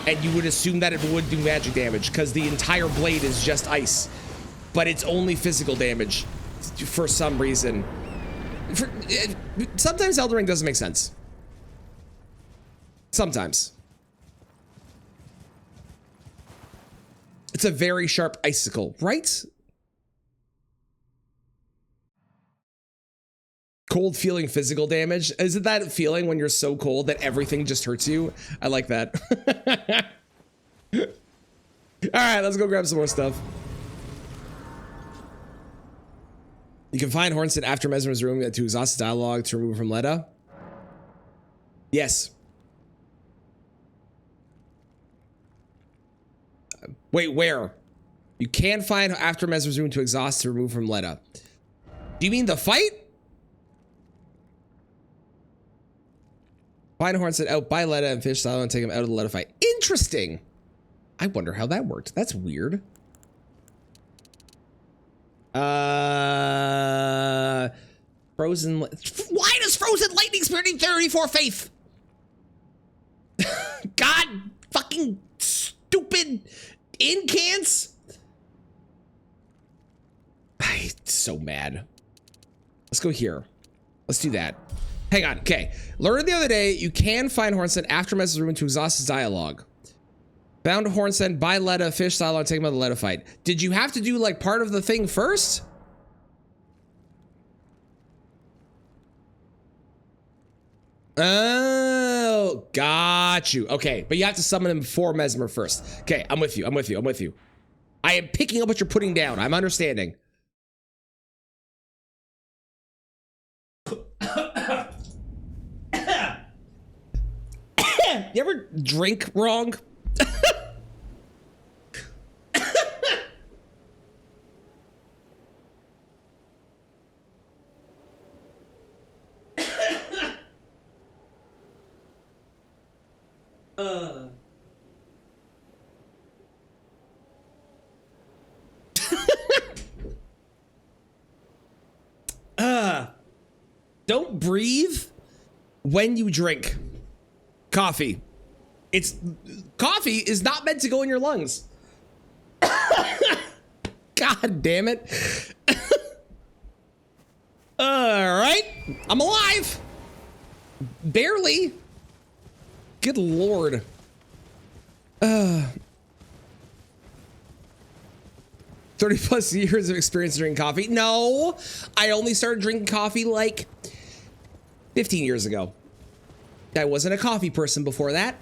And you would assume that it would do magic damage, because the entire blade is just ice. But it's only physical damage, for some reason. Sometimes Elden Ring doesn't make sense. Sometimes. It's a very sharp icicle, right? Cold feeling physical damage. Is it that feeling when you're so cold that everything just hurts you? I like that. All right, let's go grab some more stuff. You can find Hornston after Mesmer's room to exhaust the dialogue to remove from Leda. Yes. Wait, where? You can find after Mesmer's room to exhaust to remove from Leda. Do you mean the fight? Find Hornston out by Leda and fish Silo and take him out of the Leda fight. Interesting. I wonder how that worked. That's weird. Frozen. Why does Frozen Lightning Spirit need 34 faith? God fucking stupid incants. I'm so mad. Let's go here. Let's do that. Hang on. Okay. Learned the other day, you can find Hornston after Mesmer's room to exhaust his dialogue. Found Hornston, buy Leda, fish Silo, and take him out of the Leda fight. Did you have to do like part of the thing first? Oh, got you. Okay, but you have to summon him before Mesmer first. Okay, I'm with you. I'm with you. I'm with you. I am picking up what you're putting down. I'm understanding. You ever drink wrong? Don't breathe when you drink coffee. Coffee is not meant to go in your lungs. God damn it. All right, I'm alive. Barely. Good Lord. 30+ years of experience drinking coffee. No, I only started drinking coffee like 15 years ago. I wasn't a coffee person before that.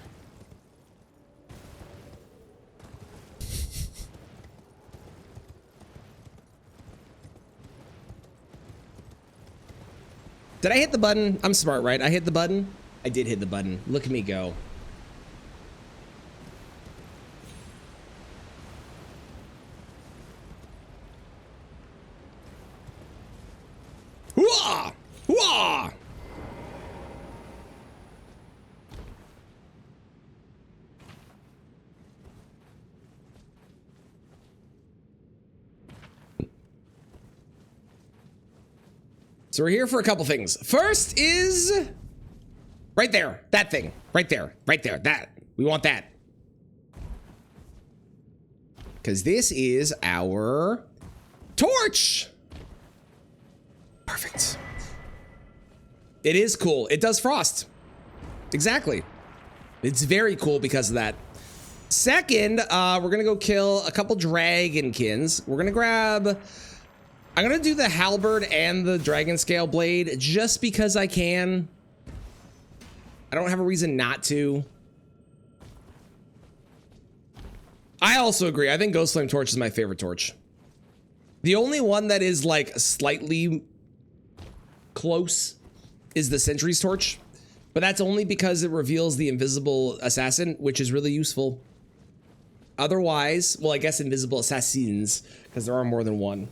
Did I hit the button? I'm smart, right? I hit the button? I did hit the button. Look at me go. Hooah! Hooah! So we're here for a couple things. First is right there, that thing, right there, that. We want that. Because this is our torch. Perfect. It is cool. It does frost. Exactly. It's very cool because of that. Second, we're gonna go kill a couple dragonkins. We're gonna grab I'm gonna do the halberd and the dragon scale blade just because I can. I don't have a reason not to. I also agree. I think Ghost Flame Torch is my favorite torch. The only one that is like slightly close is the Sentry's Torch, but that's only because it reveals the invisible assassin, which is really useful. Otherwise, well, I guess invisible assassins, because there are more than one.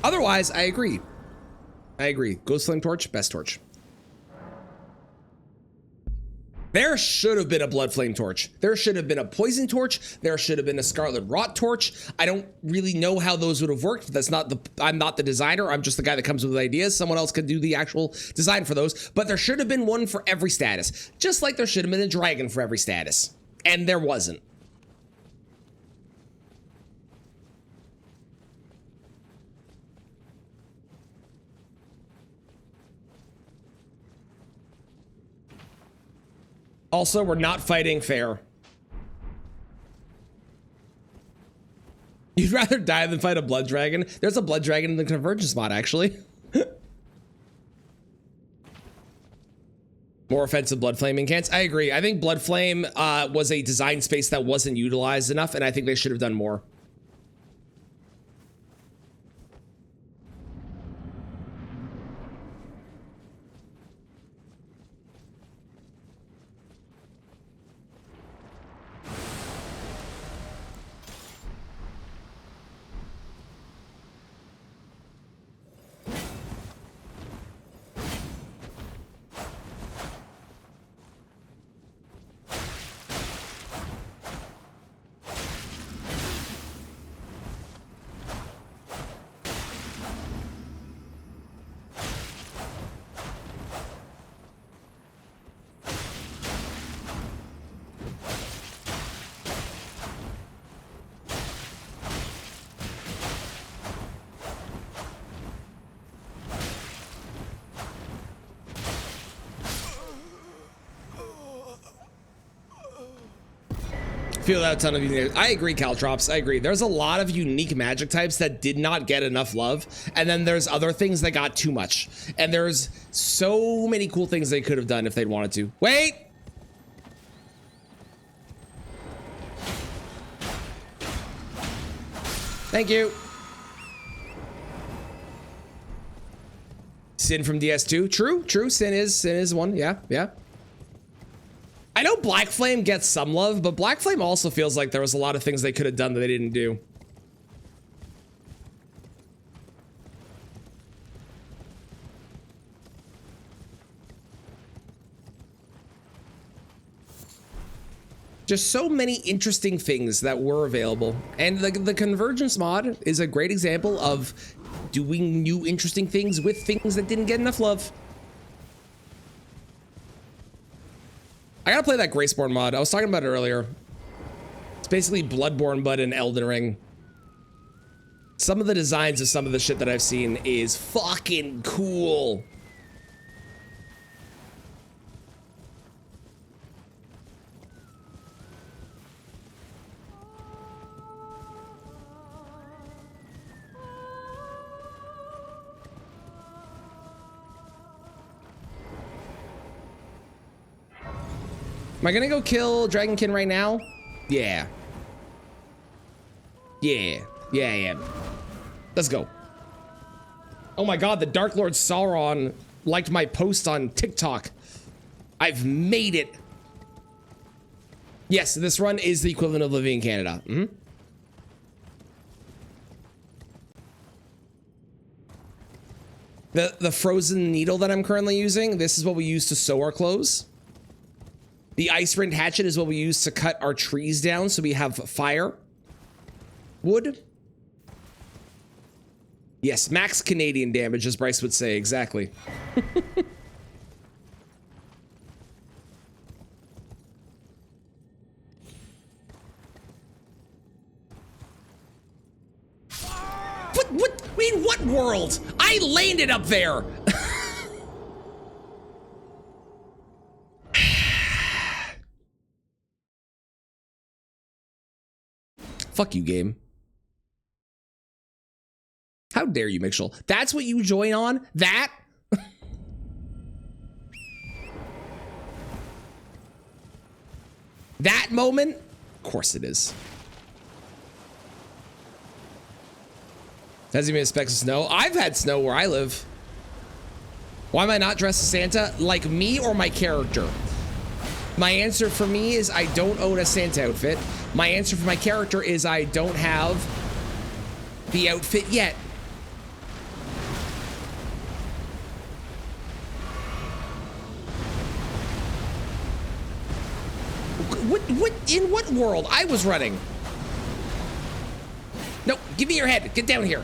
Otherwise, I agree. I agree. Ghost Flame Torch, best torch. There should have been a Blood Flame Torch. There should have been a Poison Torch. There should have been a Scarlet Rot Torch. I don't really know how those would have worked. That's not the, I'm not the designer. I'm just the guy that comes with ideas. Someone else could do the actual design for those. But there should have been one for every status. Just like there should have been a dragon for every status. And there wasn't. Also, we're not fighting fair. You'd rather die than fight a blood dragon? There's a blood dragon in the Convergence mod, actually. More offensive blood flame incants. I agree. I think blood flame was a design space that wasn't utilized enough, and I think they should have done more. Feel that a ton of unique. I agree, Caltrops. I agree. There's a lot of unique magic types that did not get enough love, and then there's other things that got too much. And there's so many cool things they could have done if they'd wanted to. Wait! Thank you. Sin from DS2. True, true. Sin is one. Yeah, yeah. I know Black Flame gets some love, but Black Flame also feels like there was a lot of things they could have done that they didn't do. Just so many interesting things that were available. And the Convergence mod is a great example of doing new interesting things with things that didn't get enough love. I gotta play that Graceborn mod. I was talking about it earlier. It's basically Bloodborne, but in Elden Ring. Some of the designs of some of the shit that I've seen is fucking cool. Am I gonna go kill Dragonkin right now? Yeah. Yeah. Yeah, I am. Let's go. Oh my god, the Dark Lord Sauron liked my post on TikTok. I've made it. Yes, this run is the equivalent of living in Canada. Mm-hmm. The frozen needle that I'm currently using, this is what we use to sew our clothes. The Ice Rend Hatchet is what we use to cut our trees down so we have fire. Wood. Yes, max Canadian damage, as Bryce would say, exactly. What? In what world? I landed up there! Fuck you, game. How dare you, Mitchell? That's what you join on? That? That moment? Of course it is. Doesn't even expect snow. I've had snow where I live. Why am I not dressed as Santa? Like me or my character? My answer for me is I don't own a Santa outfit. My answer for my character is I don't have the outfit yet. What, in what world? I was running. No, give me your head. Get down here.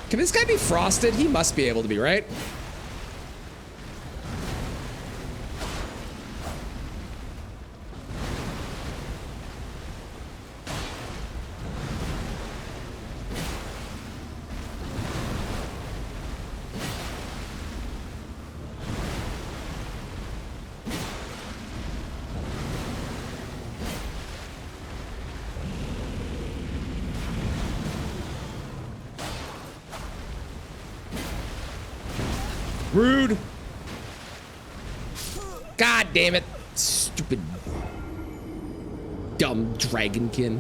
Can this guy be frosted? He must be able to be, right? Rude. God damn it. Stupid. Dumb dragonkin.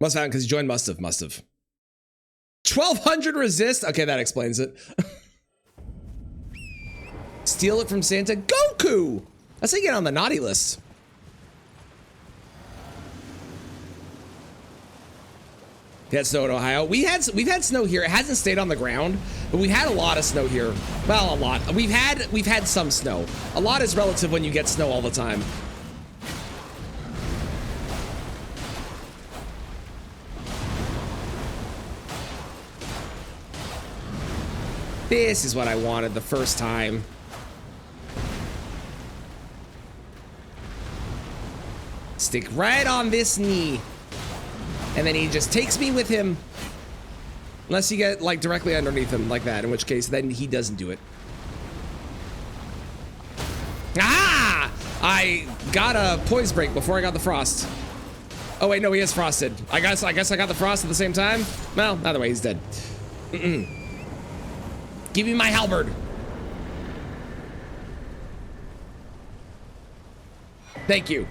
Must have because he joined must have. 1200 resist. Okay, that explains it. Steal it from Santa. Goku. That's how you get on the naughty list. We had snow in Ohio. We've had snow here. It hasn't stayed on the ground, but we've had a lot of snow here. Well, a lot. We've had some snow. A lot is relative when you get snow all the time. This is what I wanted the first time. Stick right on this knee. And then he just takes me with him. Unless you get like directly underneath him like that, in which case then he doesn't do it. Ah! I got a poise break before I got the frost. Oh wait, no, he is frosted. I guess I got the frost at the same time. Well, either way, he's dead. Give me my halberd. Thank you.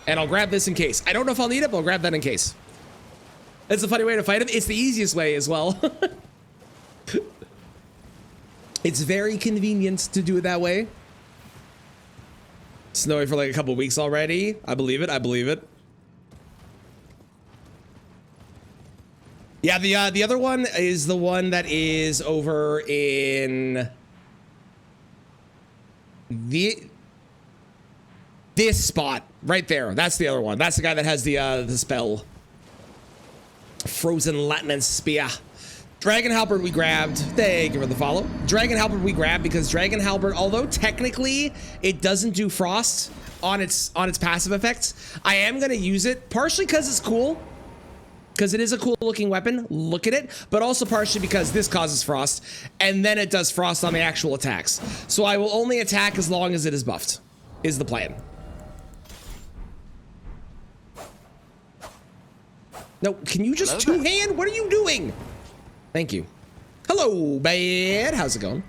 And I'll grab this in case. I don't know if I'll need it, but I'll grab that in case. That's a funny way to fight him. It's the easiest way as well. It's very convenient to do it that way. Snowy for like a couple weeks already. I believe it. I believe it. Yeah, the other one is the one that is over in this spot right there. That's the other one. That's the guy that has the spell. Frozen Latin Spear. Dragon Halberd we grabbed. Thank you for the follow. Dragon Halberd we grabbed because Dragon Halberd, although technically it doesn't do frost on its passive effects, I am gonna use it partially because it's cool. Because it is a cool looking weapon. Look at it. But also partially because this causes frost and then it does frost on the actual attacks. So I will only attack as long as it is buffed, is the plan. No, can you just two-hand? What are you doing? Thank you. Hello, bad. How's it going?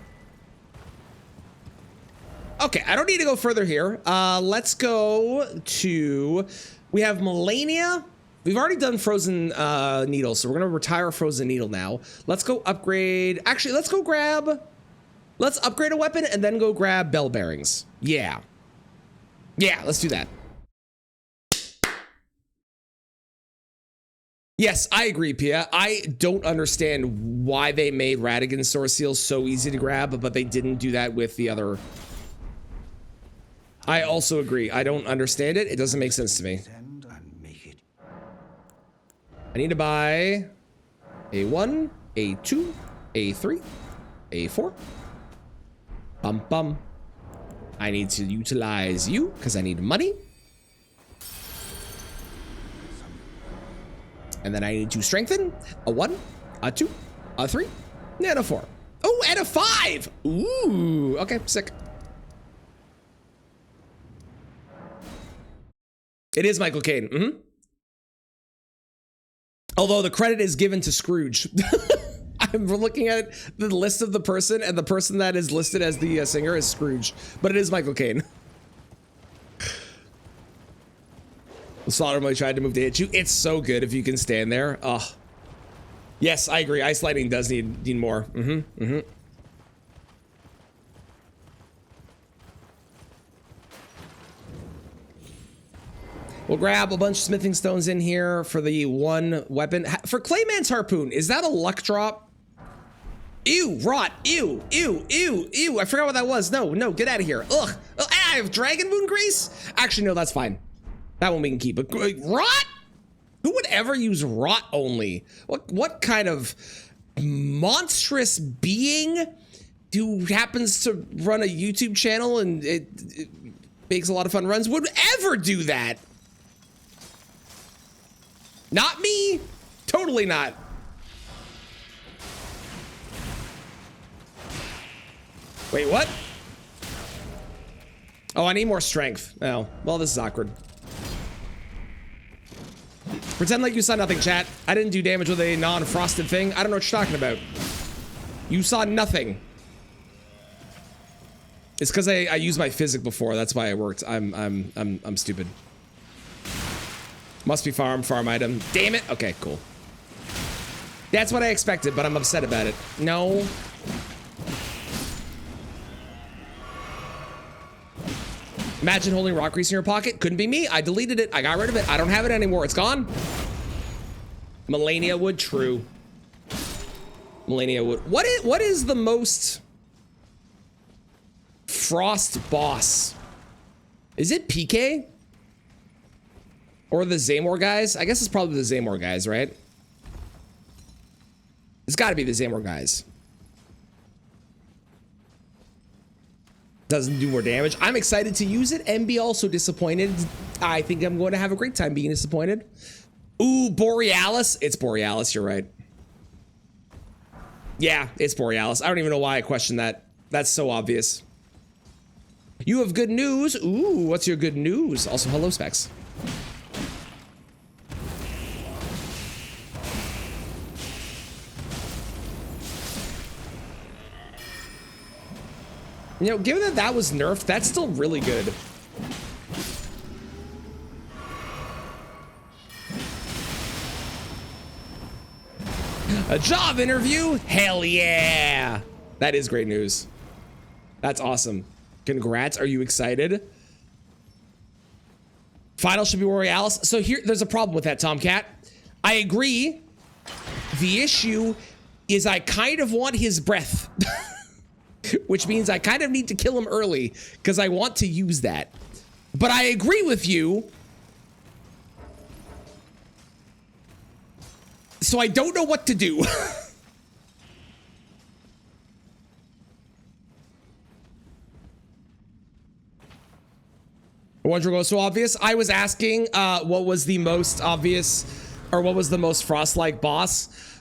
Okay, I don't need to go further here. Let's go to... We have Melania. We've already done Frozen Needle, so we're going to retire Frozen Needle now. Let's go upgrade... Actually, let's go grab... Let's upgrade a weapon and then go grab bell bearings. Yeah. Yeah, let's do that. Yes, I agree, Pia. I don't understand why they made Ratigan Sword Seal so easy to grab, but they didn't do that with the other. I also agree. I don't understand it. It doesn't make sense to me. I need to buy A1, A2, A3, A4. Bum bum. I need to utilize you because I need money. And then I need to strengthen a 1, A 2, a 3, and a 4. Oh, and a 5. Ooh, okay, sick. It is Michael Caine. Mm-hmm. Although the credit is given to Scrooge. I'm looking at the list of the person, and the person that is listed as the singer is Scrooge, but it is Michael Caine. Solemnly tried to move to hit you. It's so good if you can stand there. Oh, yes, I agree. Ice Lightning does need more. We'll grab a bunch of smithing stones in here for the one weapon. For Clayman's Harpoon, is that a luck drop? Ew, rot, ew, ew, ew, ew. I forgot what that was. No, get out of here. Ugh. I have Dragon Moon Grease? Actually, no, that's fine. That one we can keep. But rot? Who would ever use rot only? What kind of monstrous being who happens to run a YouTube channel and it makes a lot of fun runs would ever do that? Not me. Totally not. Wait, what? Oh, I need more strength. Oh, well, this is awkward. Pretend like you saw nothing, chat. I didn't do damage with a non-frosted thing. I don't know what you're talking about. You saw nothing. It's because I used my physic before. That's why it worked. I'm stupid. Must be farm item. Damn it. Okay, cool. That's what I expected, but I'm upset about it. No. Imagine holding rock grease in your pocket. Couldn't be me. I deleted it. I got rid of it. I don't have it anymore. It's gone. Melania wood. True. Melania wood. What is the most frost boss? Is it PK? Or the Zamor guys? I guess it's probably the Zamor guys, right? It's got to be the Zamor guys. Doesn't do more damage. I'm excited to use it and be also disappointed. I think I'm going to have a great time being disappointed. Ooh, Borealis. It's Borealis, you're right. Yeah, it's Borealis. I don't even know why I questioned that. That's so obvious. You have good news. Ooh, what's your good news? Also, hello, Specs. You know, given that that was nerfed, that's still really good. A job interview? Hell yeah! That is great news. That's awesome. Congrats. Are you excited? Final should be Borealis. So here, there's a problem with that, Tomcat. I agree. The issue is I kind of want his breath. Which means I kind of need to kill him early because I want to use that. But I agree with you. So I don't know what to do. Wonder goes so obvious. I was asking what was the most obvious or what was the most frost-like boss.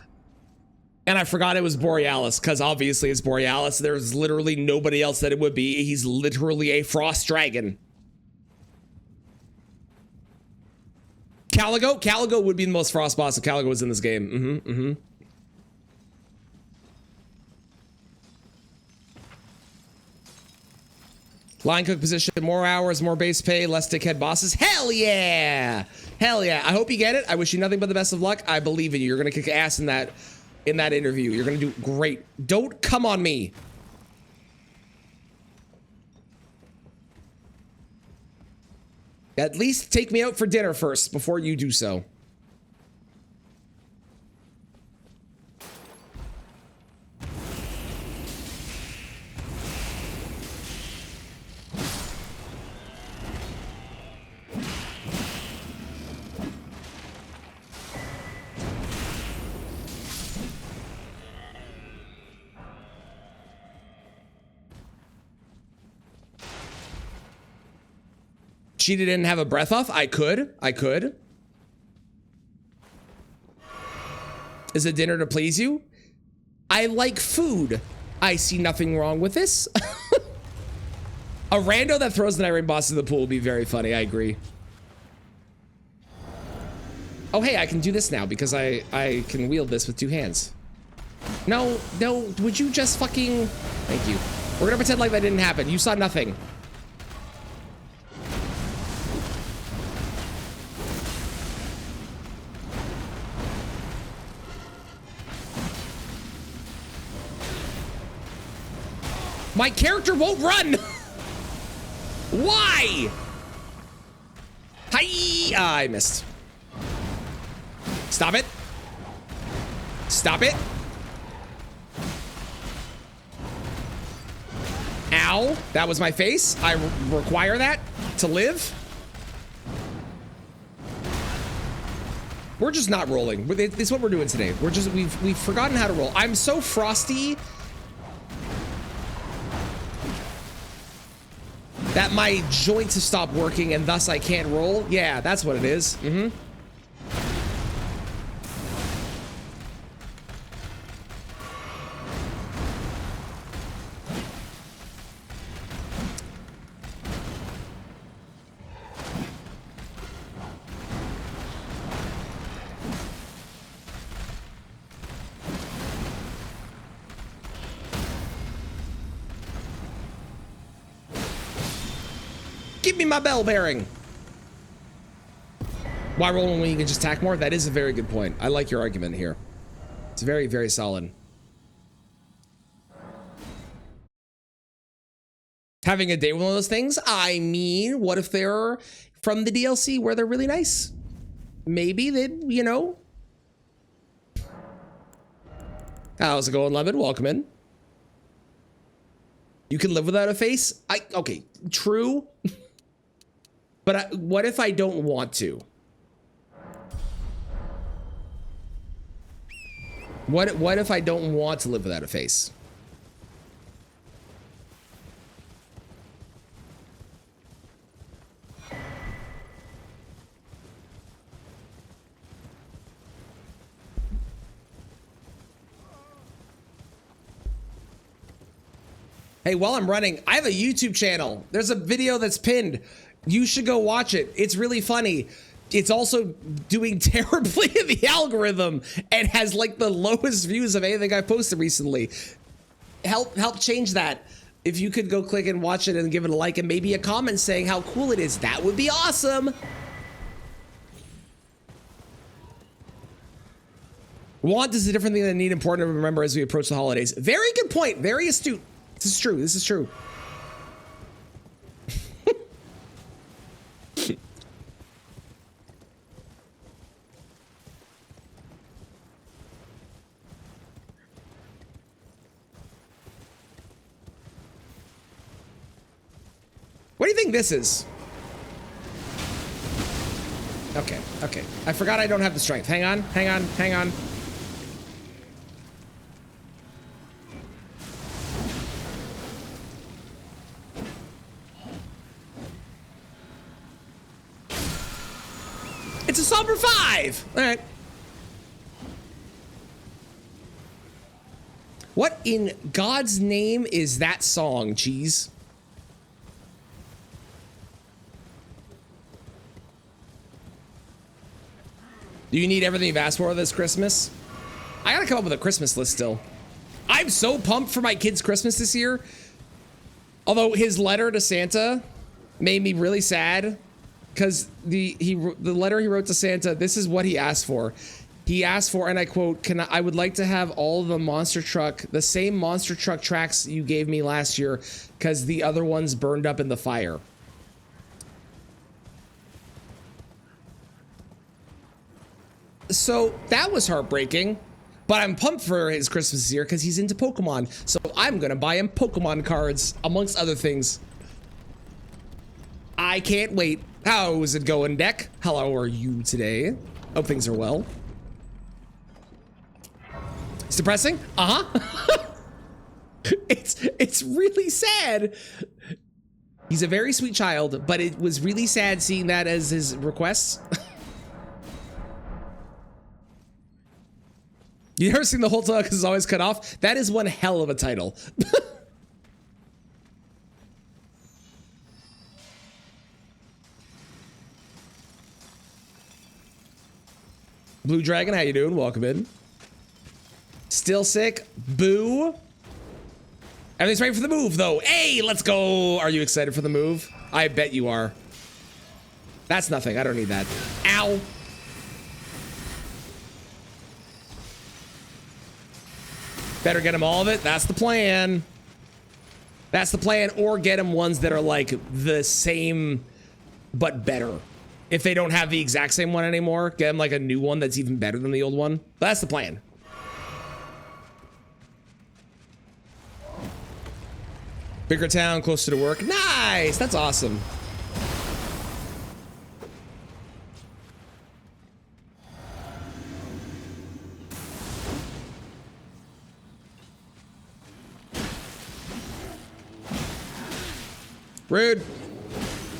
And I forgot it was Borealis, because obviously it's Borealis. There's literally nobody else that it would be. He's literally a frost dragon. Caligo? Caligo would be the most frost boss if Caligo was in this game. Line cook position, more hours, more base pay, less dickhead bosses. Hell yeah! Hell yeah. I hope you get it. I wish you nothing but the best of luck. I believe in you. You're going to kick ass in that interview. You're gonna do great. Don't come on me. At least take me out for dinner first before you do so. She didn't have a breath off. I could. Is it dinner to please you? I like food. I see nothing wrong with this. A rando that throws the Night Rain boss in the pool would be very funny. I agree. Oh, hey, I can do this now because I can wield this with 2 hands. No, would you just fucking... Thank you. We're gonna pretend like that didn't happen. You saw nothing. My character won't run! Why? Hi! I missed. Stop it. Stop it. Ow. That was my face. I require that to live. We're just not rolling. This is what we're doing today. We've forgotten how to roll. I'm so frosty that my joints have stopped working and thus I can't roll. Yeah, that's what it is. Mm-hmm. Give me my bell bearing. Why roll when you can just attack more? That is a very good point. I like your argument here. It's very, very solid. Having a day with one of those things? I mean, what if they're from the DLC where they're really nice? Maybe they'd, you know. How's it going, Lemon? Welcome in. You can live without a face? Okay, true. But what if I don't want to? What if I don't want to live without a face? Hey, while I'm running, I have a YouTube channel. There's a video that's pinned. You should go watch it. It's really funny. It's also doing terribly in the algorithm and has like the lowest views of anything I posted recently. Help change that. If you could go click and watch it and give it a like and maybe a comment saying how cool it is, that would be awesome. Want is a different thing than need, important to remember as we approach the holidays. Very good point. Very astute. This is true. This is true. What do you think this is? Okay, okay. I forgot I don't have the strength. Hang on, hang on, hang on. It's a Somber 5! Alright. What in God's name is that song, Cheese? Do you need everything you've asked for this Christmas? I gotta come up with a Christmas list still. I'm so pumped for my kid's Christmas this year. Although his letter to Santa made me really sad. Because the letter he wrote to Santa, this is what he asked for. He asked for, and I quote, I would like to have all the monster truck, the same monster truck tracks you gave me last year, because the other ones burned up in the fire. So that was heartbreaking, but I'm pumped for his Christmas this year because he's into Pokemon. So I'm going to buy him Pokemon cards, amongst other things. I can't wait. How's it going, Deck? How are you today? Hope things are well. It's depressing? Uh-huh. It's really sad. He's a very sweet child, but it was really sad seeing that as his requests. You never seen the whole title because it's always cut off? That is one hell of a title. Blue Dragon, how you doing? Welcome in. Still sick? Boo. Everything's ready for the move, though. Hey, let's go. Are you excited for the move? I bet you are. That's nothing. I don't need that. Ow. Better get them all of it. That's the plan. That's the plan. Or get them ones that are like the same, but better. If they don't have the exact same one anymore, get them like a new one that's even better than the old one. But that's the plan. Bigger town, closer to work. Nice. That's awesome. Rude.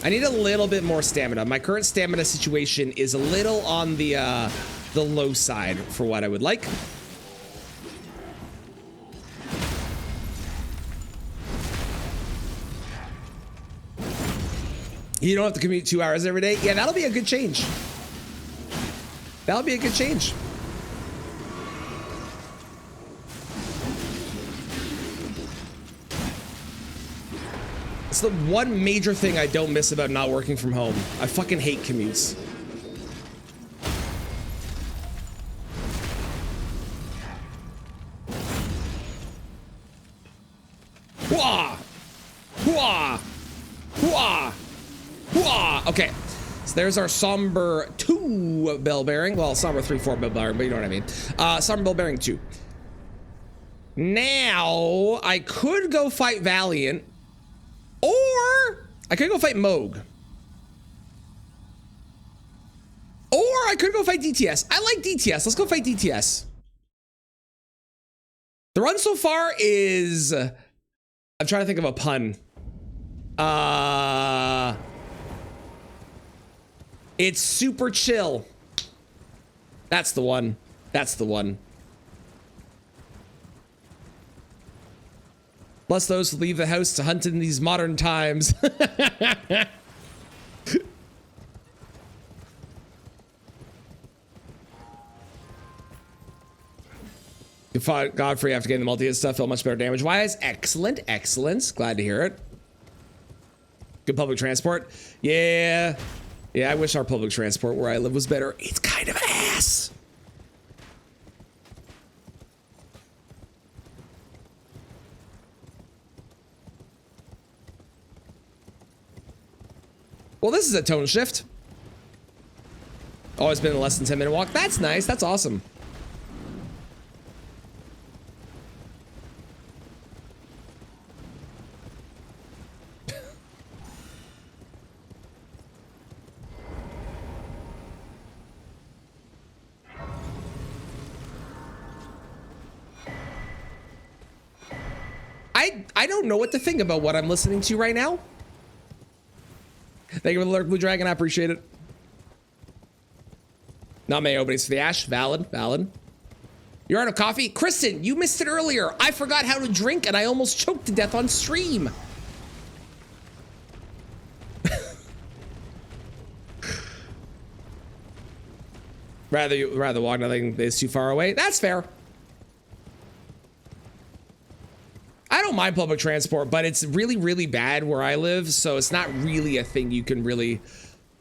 I need a little bit more stamina. My current stamina situation is a little on the low side for what I would like. You don't have to commute 2 hours every day. Yeah, that'll be a good change. That'll be a good change. It's the one major thing I don't miss about not working from home. I fucking hate commutes. Hooah! Hooah! Hooah! Hooah! Okay. So there's our Somber 2 bell bearing. Well, Somber 3-4 bell bearing, but you know what I mean. Somber bell bearing 2. Now, I could go fight Valiant. Or I could go fight Moog. Or I could go fight DTS. I like DTS. Let's go fight DTS. The run so far is... I'm trying to think of a pun. It's super chill. That's the one. That's the one. Bless those who leave the house to hunt in these modern times. Godfrey, after getting the multi-hit stuff, felt much better damage wise. Excellent, excellent. Glad to hear it. Good public transport. Yeah. Yeah, I wish our public transport where I live was better. It's kind of ass. Well, this is a tone shift. Oh, it's been a less than 10-minute walk. That's nice. That's awesome. I don't know what to think about what I'm listening to right now. Thank you for the lurk, Blue Dragon. I appreciate it. Not Mayo, but it's for the Ash. Valid, valid. You're out of coffee? Kristen, you missed it earlier. I forgot how to drink and I almost choked to death on stream. rather walk, nothing is too far away. That's fair. I don't mind public transport, but it's really, really bad where I live, so it's not really a thing you can really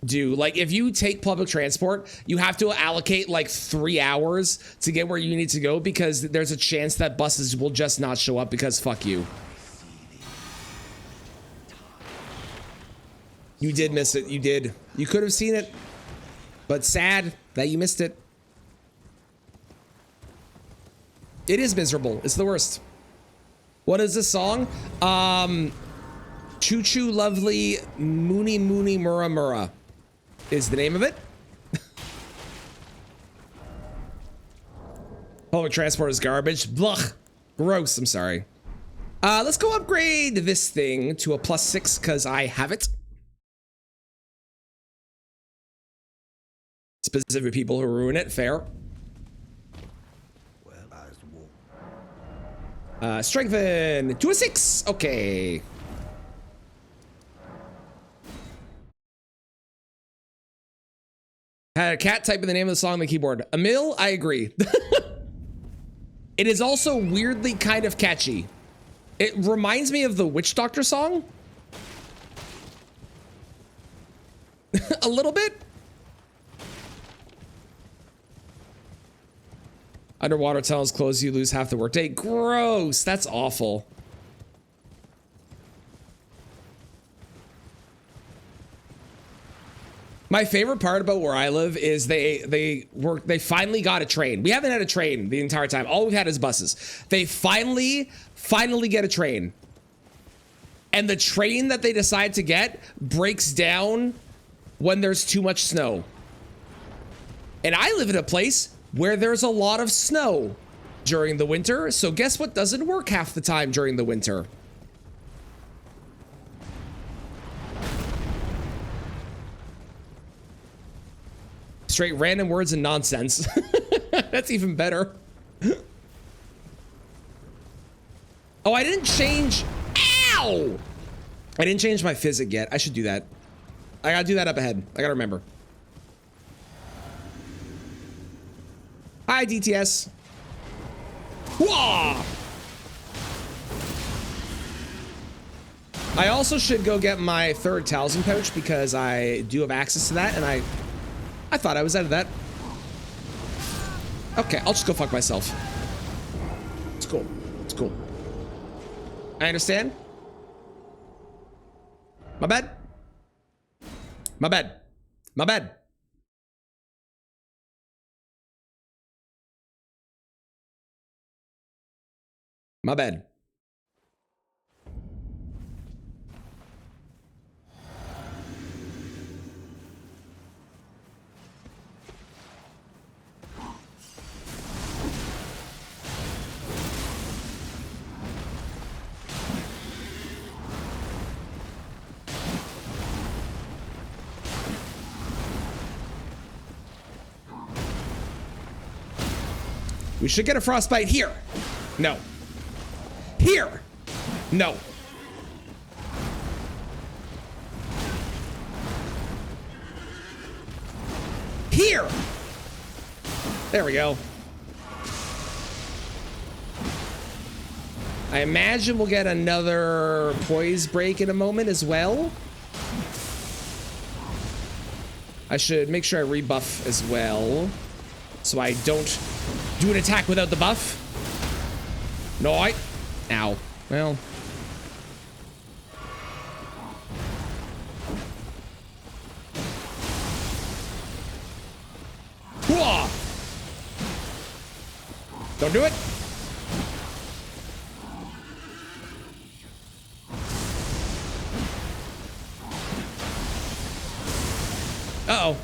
do. Like, if you take public transport, you have to allocate like 3 hours to get where you need to go because there's a chance that buses will just not show up because fuck you. You did miss it. You did. You could have seen it, but sad that you missed it. It is miserable. It's the worst. What is this song? Choo Choo Lovely Moony Moony Mura Mura is the name of it. Public transport is garbage. Blech. Gross. I'm sorry. Let's go upgrade this thing to a +6 because I have it. Specific people who ruin it. Fair. Well, Strengthen to a 6. Okay. Had a cat type in the name of the song on the keyboard. Emil, I agree. It is also weirdly kind of catchy. It reminds me of the Witch Doctor song. A little bit. Underwater tunnels close, you lose half the workday. Gross. That's awful. My favorite part about where I live is they finally got a train. We haven't had a train the entire time. All we've had is buses. They finally get a train. And the train that they decide to get breaks down when there's too much snow. And I live in a place where there's a lot of snow during the winter. So guess what doesn't work half the time during the winter? Straight random words and nonsense. That's even better. Oh, I didn't change. Ow! I didn't change my physic yet. I should do that. I gotta do that up ahead. I gotta remember. Hi, DTS. Whoa! I also should go get my 3rd talisman pouch because I do have access to that, and I thought I was out of that. Okay, I'll just go fuck myself. It's cool. It's cool. I understand. My bad. My bad. My bad. My bad. We should get a frostbite here. No. Here. No. Here. There we go. I imagine we'll get another poise break in a moment as well. I should make sure I rebuff as well, so I don't do an attack without the buff. No, ow. Well. Whoa! Don't do it. Uh-oh.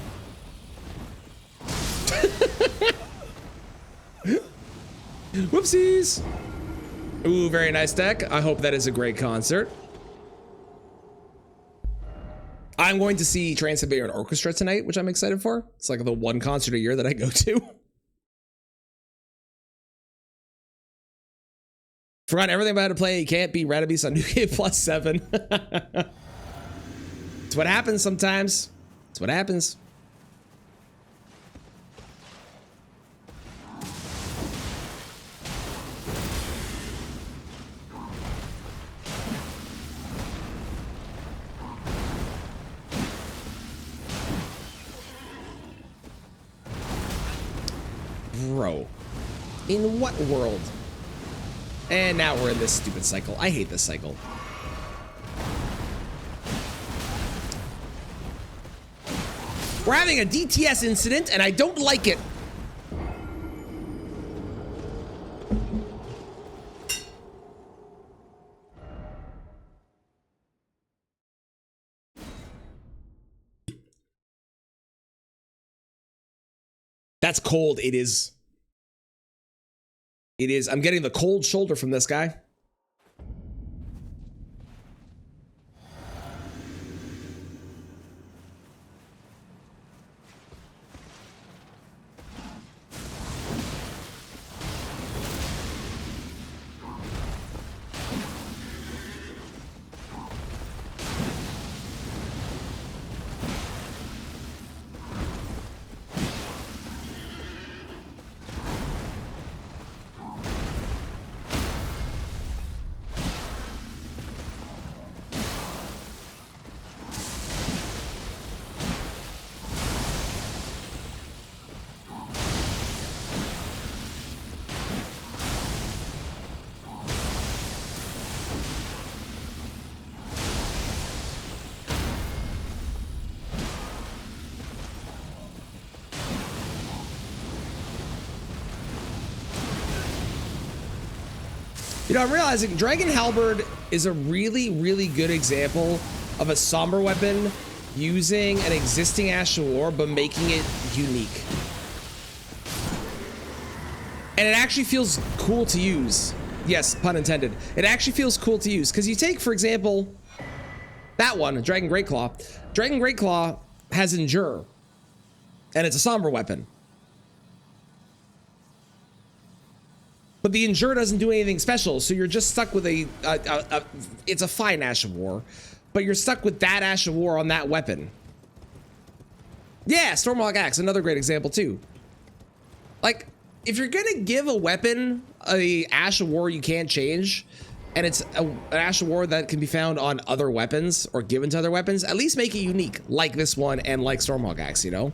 Whoopsies. Ooh, very nice deck. I hope that is a great concert. I'm going to see Trans-Siberian Orchestra tonight, which I'm excited for. It's like the one concert a year that I go to. Forgot everything about how to play. You can't beat Radabis on New Game +7. It's what happens sometimes. It's what happens. Bro, in what world? And now we're in this stupid cycle. I hate this cycle. We're having a DTS incident and I don't like it. That's cold. It is. It is. I'm getting the cold shoulder from this guy. You know, I'm realizing Dragon Halberd is a really, really good example of a somber weapon using an existing Ash of War, but making it unique. And it actually feels cool to use. Yes, pun intended. It actually feels cool to use, because you take, for example, that one, Dragon Greatclaw. Dragon Greatclaw has Endure, and it's a somber weapon. But the Endure doesn't do anything special, so you're just stuck with it's a fine Ash of War, but you're stuck with that Ash of War on that weapon. Yeah, Stormhawk Axe, another great example too. Like, if you're gonna give a weapon a Ash of War you can't change, and it's an Ash of War that can be found on other weapons or given to other weapons, at least make it unique, like this one and like Stormhawk Axe, you know?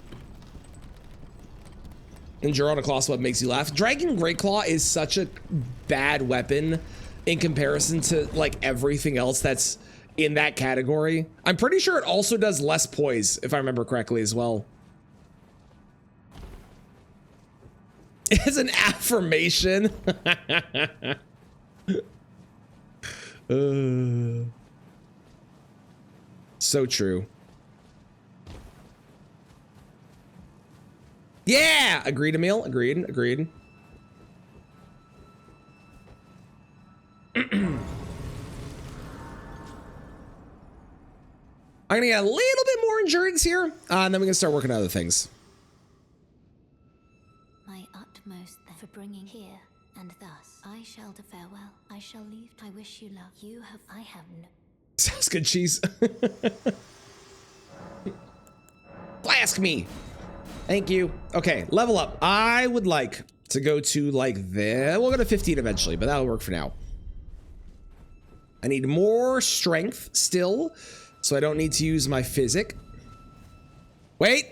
Endure on a claw sword makes you laugh. Dragon Greatclaw is such a bad weapon in comparison to like everything else that's in that category. I'm pretty sure it also does less poise, if I remember correctly as well. It's an affirmation. So true. Yeah, agreed, Emil. Agreed. I'm gonna get a little bit more endurance here, and then we can start working on other things. My utmost for bringing here, and thus I shall to farewell. I shall leave. I wish you luck. You have. I have no. Sounds good, cheese. Flask me. Thank you. Okay, level up. I would like to go to like this. We'll go to 15 eventually, but that'll work for now. I need more strength still, so I don't need to use my physic. Wait.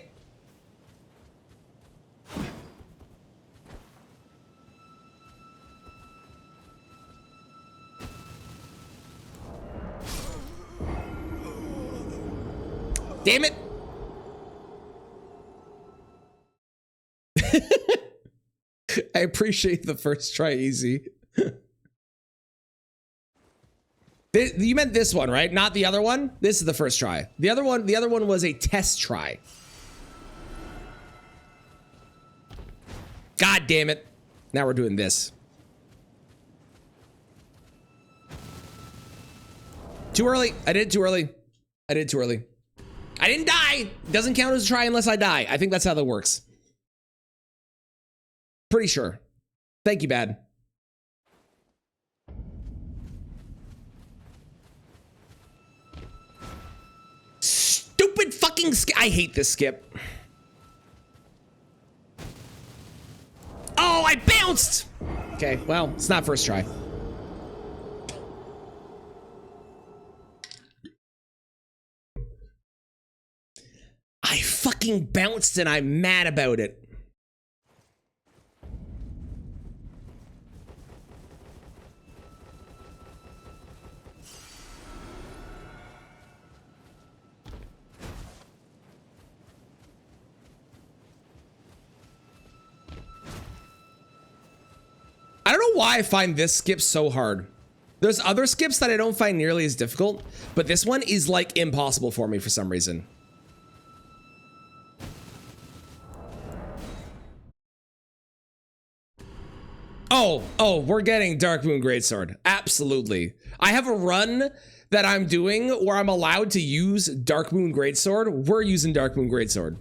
Damn it. I appreciate the first try, easy. You meant this one, right? Not the other one? This is the first try. The other one was a test try. God damn it. Now we're doing this. Too early. I did it too early. I did it too early. I didn't die. Doesn't count as a try unless I die. I think that's how that works. Pretty sure. Thank you, Bad. Stupid fucking skip. I hate this skip. Oh, I bounced! Okay, well, it's not first try. I fucking bounced and I'm mad about it. I don't know why I find this skip so hard. There's other skips that I don't find nearly as difficult, but this one is like impossible for me for some reason. Oh, we're getting Darkmoon Greatsword. Absolutely. I have a run that I'm doing where I'm allowed to use Darkmoon Greatsword. We're using Darkmoon Greatsword.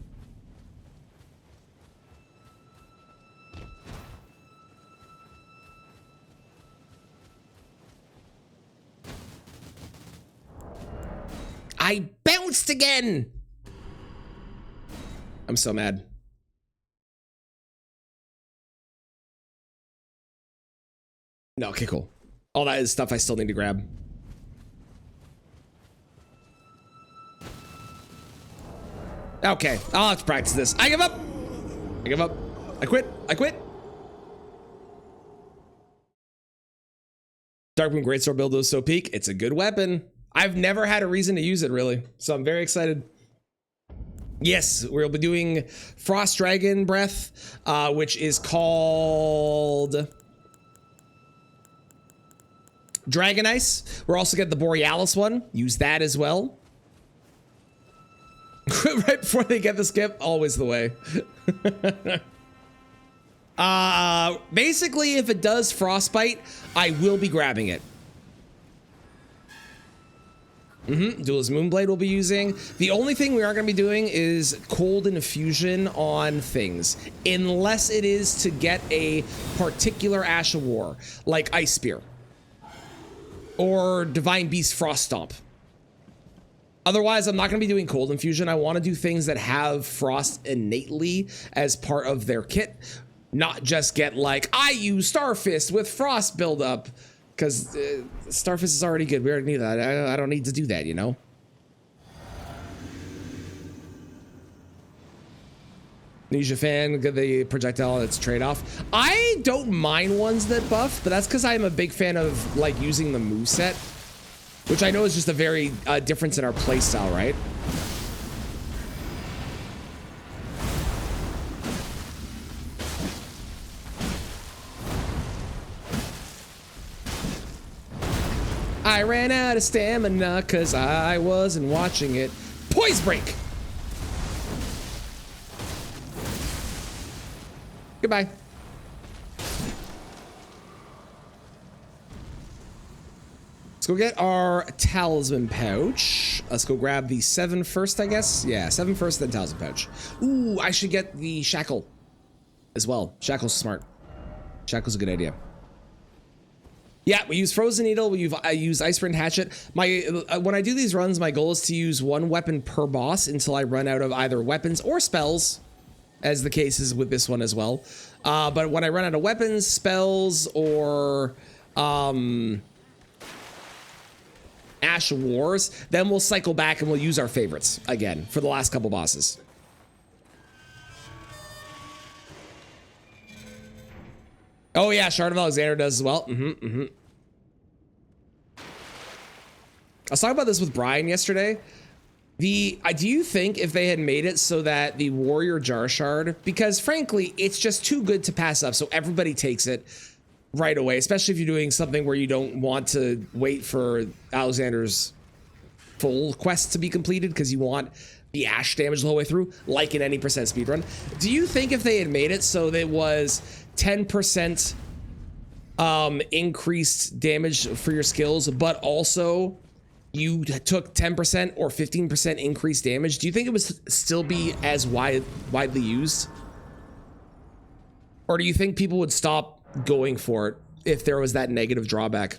I bounced again. I'm so mad. No, okay, cool. All that is stuff I still need to grab. Okay, I'll have to practice this. I give up. I give up. I quit. I quit. Darkmoon Greatsword build is so peak. It's a good weapon. I've never had a reason to use it, really. So I'm very excited. Yes, we'll be doing Frost Dragon Breath, which is called... Dragon Ice. We're also getting the Borealis one. Use that as well. Right before they get the skip, always the way. Basically, if it does Frostbite, I will be grabbing it. Duelist Moonblade we'll be using. The only thing we aren't going to be doing is Cold Infusion on things, unless it is to get a particular Ash of War, like Ice Spear or Divine Beast Frost Stomp. Otherwise, I'm not going to be doing Cold Infusion. I want to do things that have Frost innately as part of their kit, not just get like, I use Starfist with Frost buildup. Because Starfist is already good. We already need that. I don't need to do that, you know? Ninja fan, get the projectile, it's trade-off. I don't mind ones that buff, but that's because I'm a big fan of like using the moveset, which I know is just a very difference in our playstyle, right? I ran out of stamina because I wasn't watching it. Poise break. Goodbye. Let's go get our talisman pouch. Let's go grab the 7 first, I guess. Yeah, 7 first, then talisman pouch. Ooh, I should get the shackle as well. Shackle's smart. Shackle's a good idea. Yeah, we use Frozen Needle. I use Icebrand Hatchet. When I do these runs, my goal is to use 1 weapon per boss until I run out of either weapons or spells, as the case is with this one as well. But when I run out of weapons, spells, or Ash of Wars, then we'll cycle back and we'll use our favorites again for the last couple bosses. Oh yeah, Shard of Alexander does as well. I was talking about this with Brian yesterday. Do you think if they had made it so that the Warrior Jar Shard, because frankly, it's just too good to pass up, so everybody takes it right away, especially if you're doing something where you don't want to wait for Alexander's full quest to be completed because you want the Ash damage the whole way through, like in any percent speedrun. Do you think if they had made it so that it was 10% increased damage for your skills, but also you took 10% or 15% increased damage, do you think it would still be as widely used? Or do you think people would stop going for it if there was that negative drawback?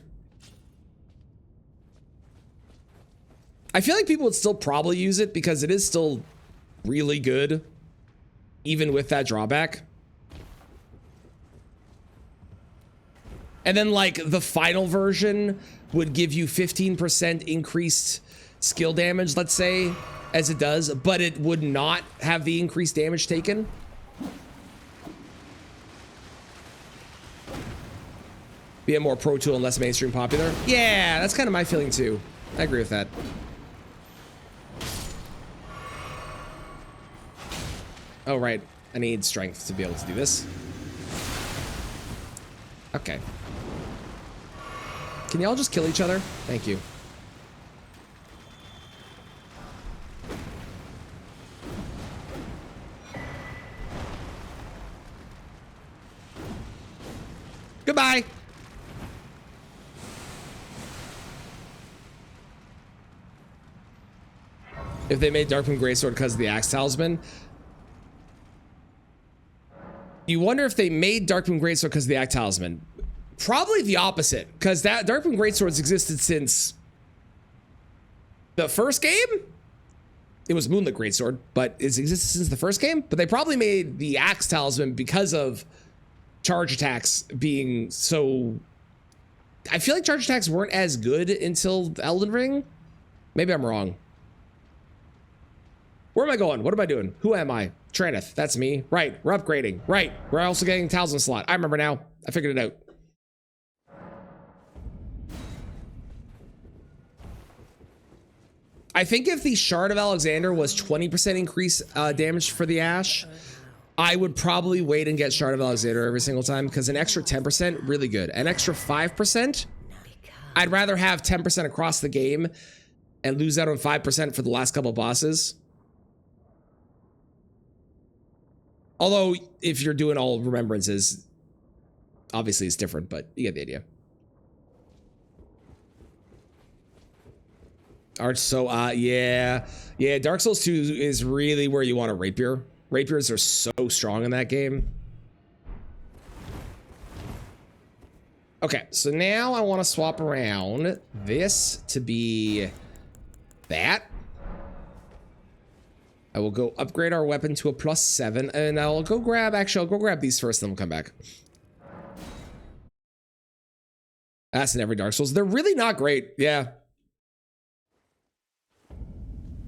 I feel like people would still probably use it because it is still really good, even with that drawback. And then like the final version would give you 15% increased skill damage, let's say, as it does, but it would not have the increased damage taken. Be a more pro tool and less mainstream popular. Yeah, that's kind of my feeling too. I agree with that. Oh, right. I need strength to be able to do this. Okay. Can y'all just kill each other? Thank you. Goodbye. If they made Darkmoon Greatsword because of the Axe Talisman, you wonder if they made Darkmoon Greatsword because of the Axe Talisman. Probably the opposite, because that Darkmoon Greatsword's existed since the first game. It was Moonlit Greatsword, but it's existed since the first game. But they probably made the Axe Talisman because of charge attacks being so. I feel like charge attacks weren't as good until Elden Ring. Maybe I'm wrong. Where am I going? What am I doing? Who am I? Traneth, that's me. Right, we're upgrading. Right, we're also getting talisman slot. I remember now. I figured it out. I think if the Shard of Alexander was 20% increase damage for the Ash, I would probably wait and get Shard of Alexander every single time, because an extra 10%, really good. An extra 5%, I'd rather have 10% across the game and lose out on 5% for the last couple bosses. Although, if you're doing all remembrances, obviously it's different, but you get the idea. Arch, so, yeah. Yeah, Dark Souls 2 is really where you want a rapier. Rapiers are so strong in that game. Okay, so now I want to swap around this to be that. I will go upgrade our weapon to a +7, and I'll go grab, actually, I'll go grab these first, then we'll come back. That's in every Dark Souls. They're really not great, yeah.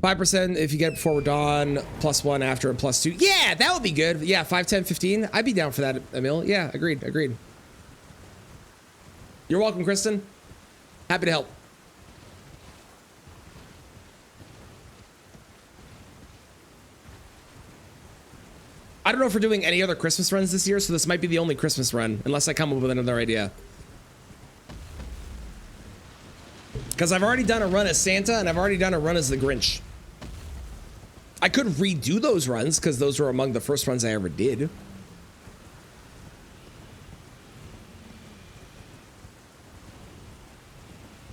5% if you get it before we're done, +1 after, and +2. Yeah, that would be good. Yeah, 5, 10, 15. I'd be down for that, Emil. Yeah, agreed, agreed. You're welcome, Kristen. Happy to help. I don't know if we're doing any other Christmas runs this year, so this might be the only Christmas run, unless I come up with another idea. Because I've already done a run as Santa, and I've already done a run as the Grinch. I could redo those runs, because those were among the first runs I ever did.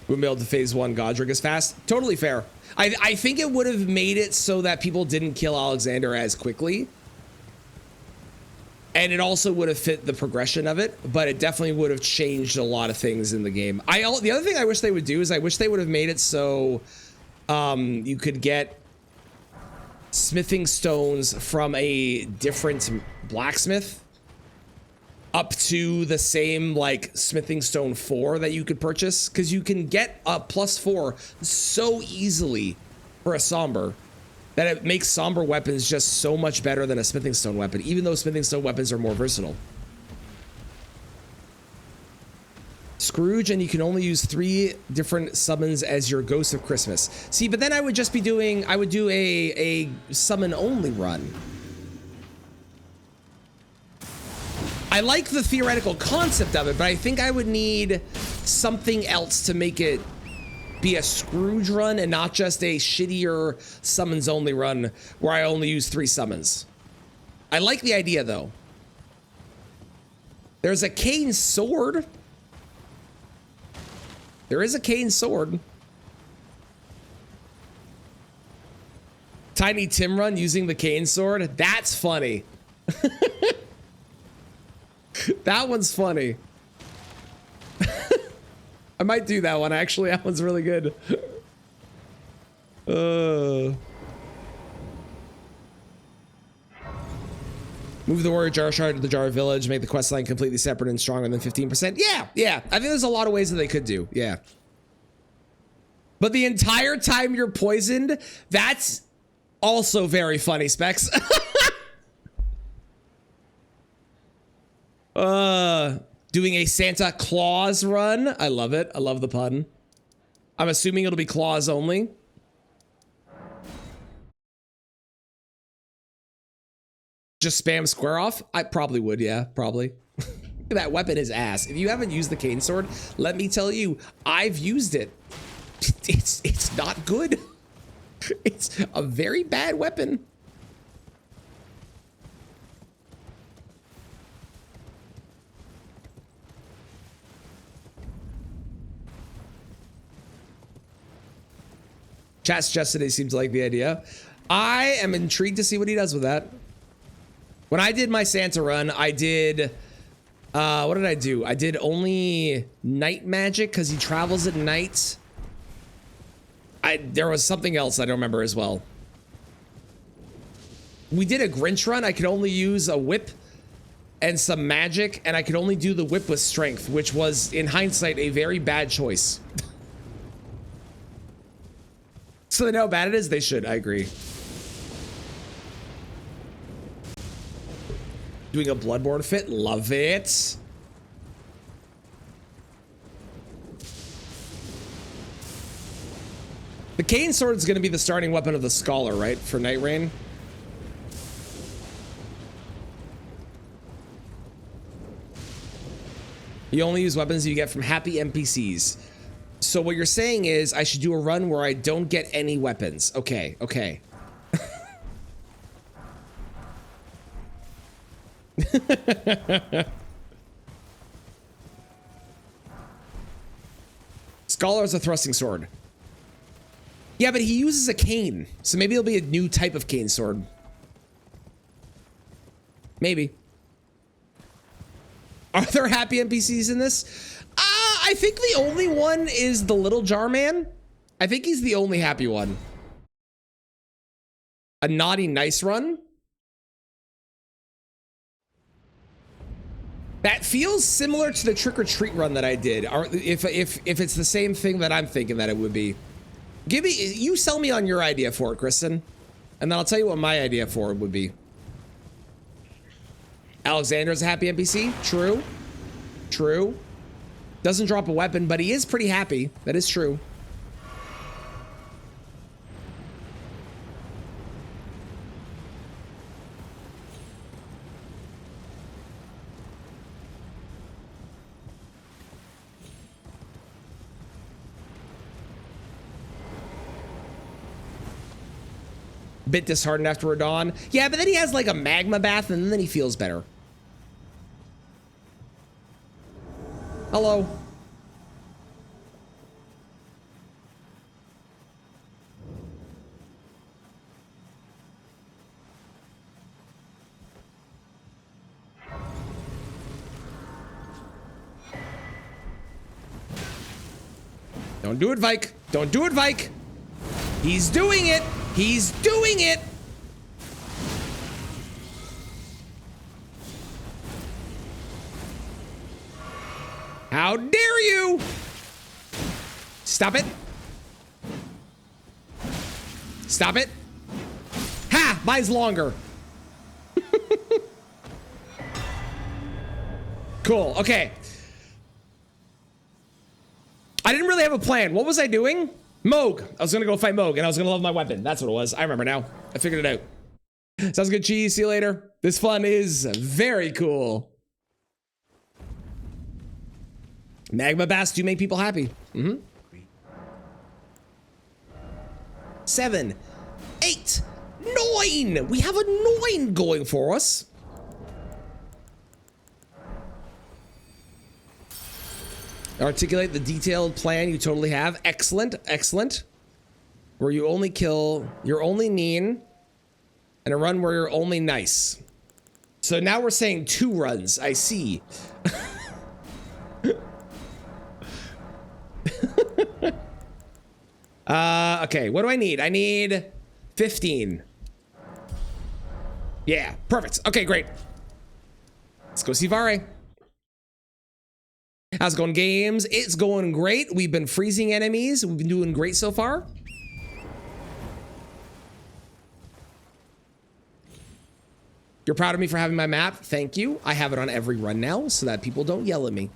We'll be able to phase 1 Godric as fast. Totally fair. I think it would have made it so that people didn't kill Alexander as quickly. And it also would have fit the progression of it, but it definitely would have changed a lot of things in the game. The other thing I wish they would do is I wish they would have made it so you could get smithing stones from a different blacksmith up to the same like smithing stone 4 that you could purchase, because you can get a +4 so easily for a somber that it makes somber weapons just so much better than a smithing stone weapon, even though smithing stone weapons are more versatile. Scrooge, and you can only use 3 different summons as your Ghost of Christmas. See, but then I would just be doing, I would do a summon only run. I like the theoretical concept of it, but I think I would need something else to make it be a Scrooge run and not just a shittier summons only run where I only use 3 summons. I like the idea though. There's a cane sword. There is a cane sword. Tiny Tim run using the cane sword. That's funny. That one's funny. I might do that one, actually. That one's really good. Move the warrior jar shard to the jar village, make the quest line completely separate and stronger than 15%. Yeah, yeah. I think there's a lot of ways that they could do. Yeah. But the entire time you're poisoned, that's also very funny, Specs. Doing a Santa Claus run. I love it. I love the pun. I'm assuming it'll be claws only. Just spam square off? I probably would, yeah, probably. That weapon is ass. If you haven't used the cane sword, let me tell you, I've used it. It's not good. It's a very bad weapon. Chat suggested he seems to like the idea. I am intrigued to see what he does with that. When I did my Santa run, I did, what did I do? I did only night magic because he travels at night. There was something else I don't remember as well. We did a Grinch run. I could only use a whip and some magic, and I could only do the whip with strength, which was, in hindsight, a very bad choice. So they know how bad it is? They should, I agree. Doing a Bloodborne fit, love it. The cane sword is going to be the starting weapon of the Scholar, right? For Night Rain. You only use weapons you get from happy NPCs. So what you're saying is I should do a run where I don't get any weapons. Okay, okay. Scholar's a thrusting sword. Yeah, but he uses a cane. So maybe it'll be a new type of cane sword. Maybe. Are there happy NPCs in this? I think the only one is the little jar man. I think he's the only happy one. A naughty nice run. That feels similar to the trick or treat run that I did. If it's the same thing that I'm thinking that it would be. You sell me on your idea for it, Kristen, and then I'll tell you what my idea for it would be. Alexander's a happy NPC. True. True. Doesn't drop a weapon, but he is pretty happy. That is true. Bit disheartened after a dawn. Yeah, but then he has like a magma bath and then he feels better. Hello. Don't do it, Vike. Don't do it, Vike. He's doing it. He's doing it. How dare you? Stop it. Stop it. Ha! Mine's longer. Cool. Okay. I didn't really have a plan. What was I doing? Moog. I was gonna go fight Moog, and I was gonna love my weapon. That's what it was. I remember now. I figured it out. Sounds good, Cheese. See you later. This fun is very cool. Magma baths do make people happy. 7, 8, 9. We have a 9 going for us. Articulate the detailed plan you totally have. Excellent, excellent. Where you only kill, you're only mean, and a run where you're only nice. So now we're saying 2 runs. I see. Okay, what do I need? I need 15. Yeah, perfect. Okay, great. Let's go see Vare. How's it going, games? It's going great. We've been freezing enemies. We've been doing great so far. You're proud of me for having my map? Thank you. I have it on every run now so that people don't yell at me.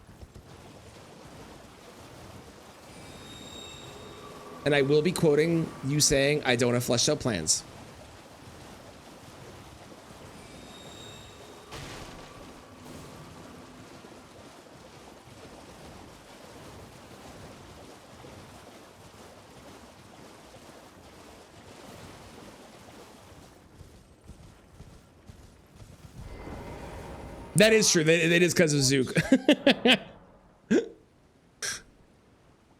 And I will be quoting you saying I don't have fleshed out plans. That is true. That is because of Zook.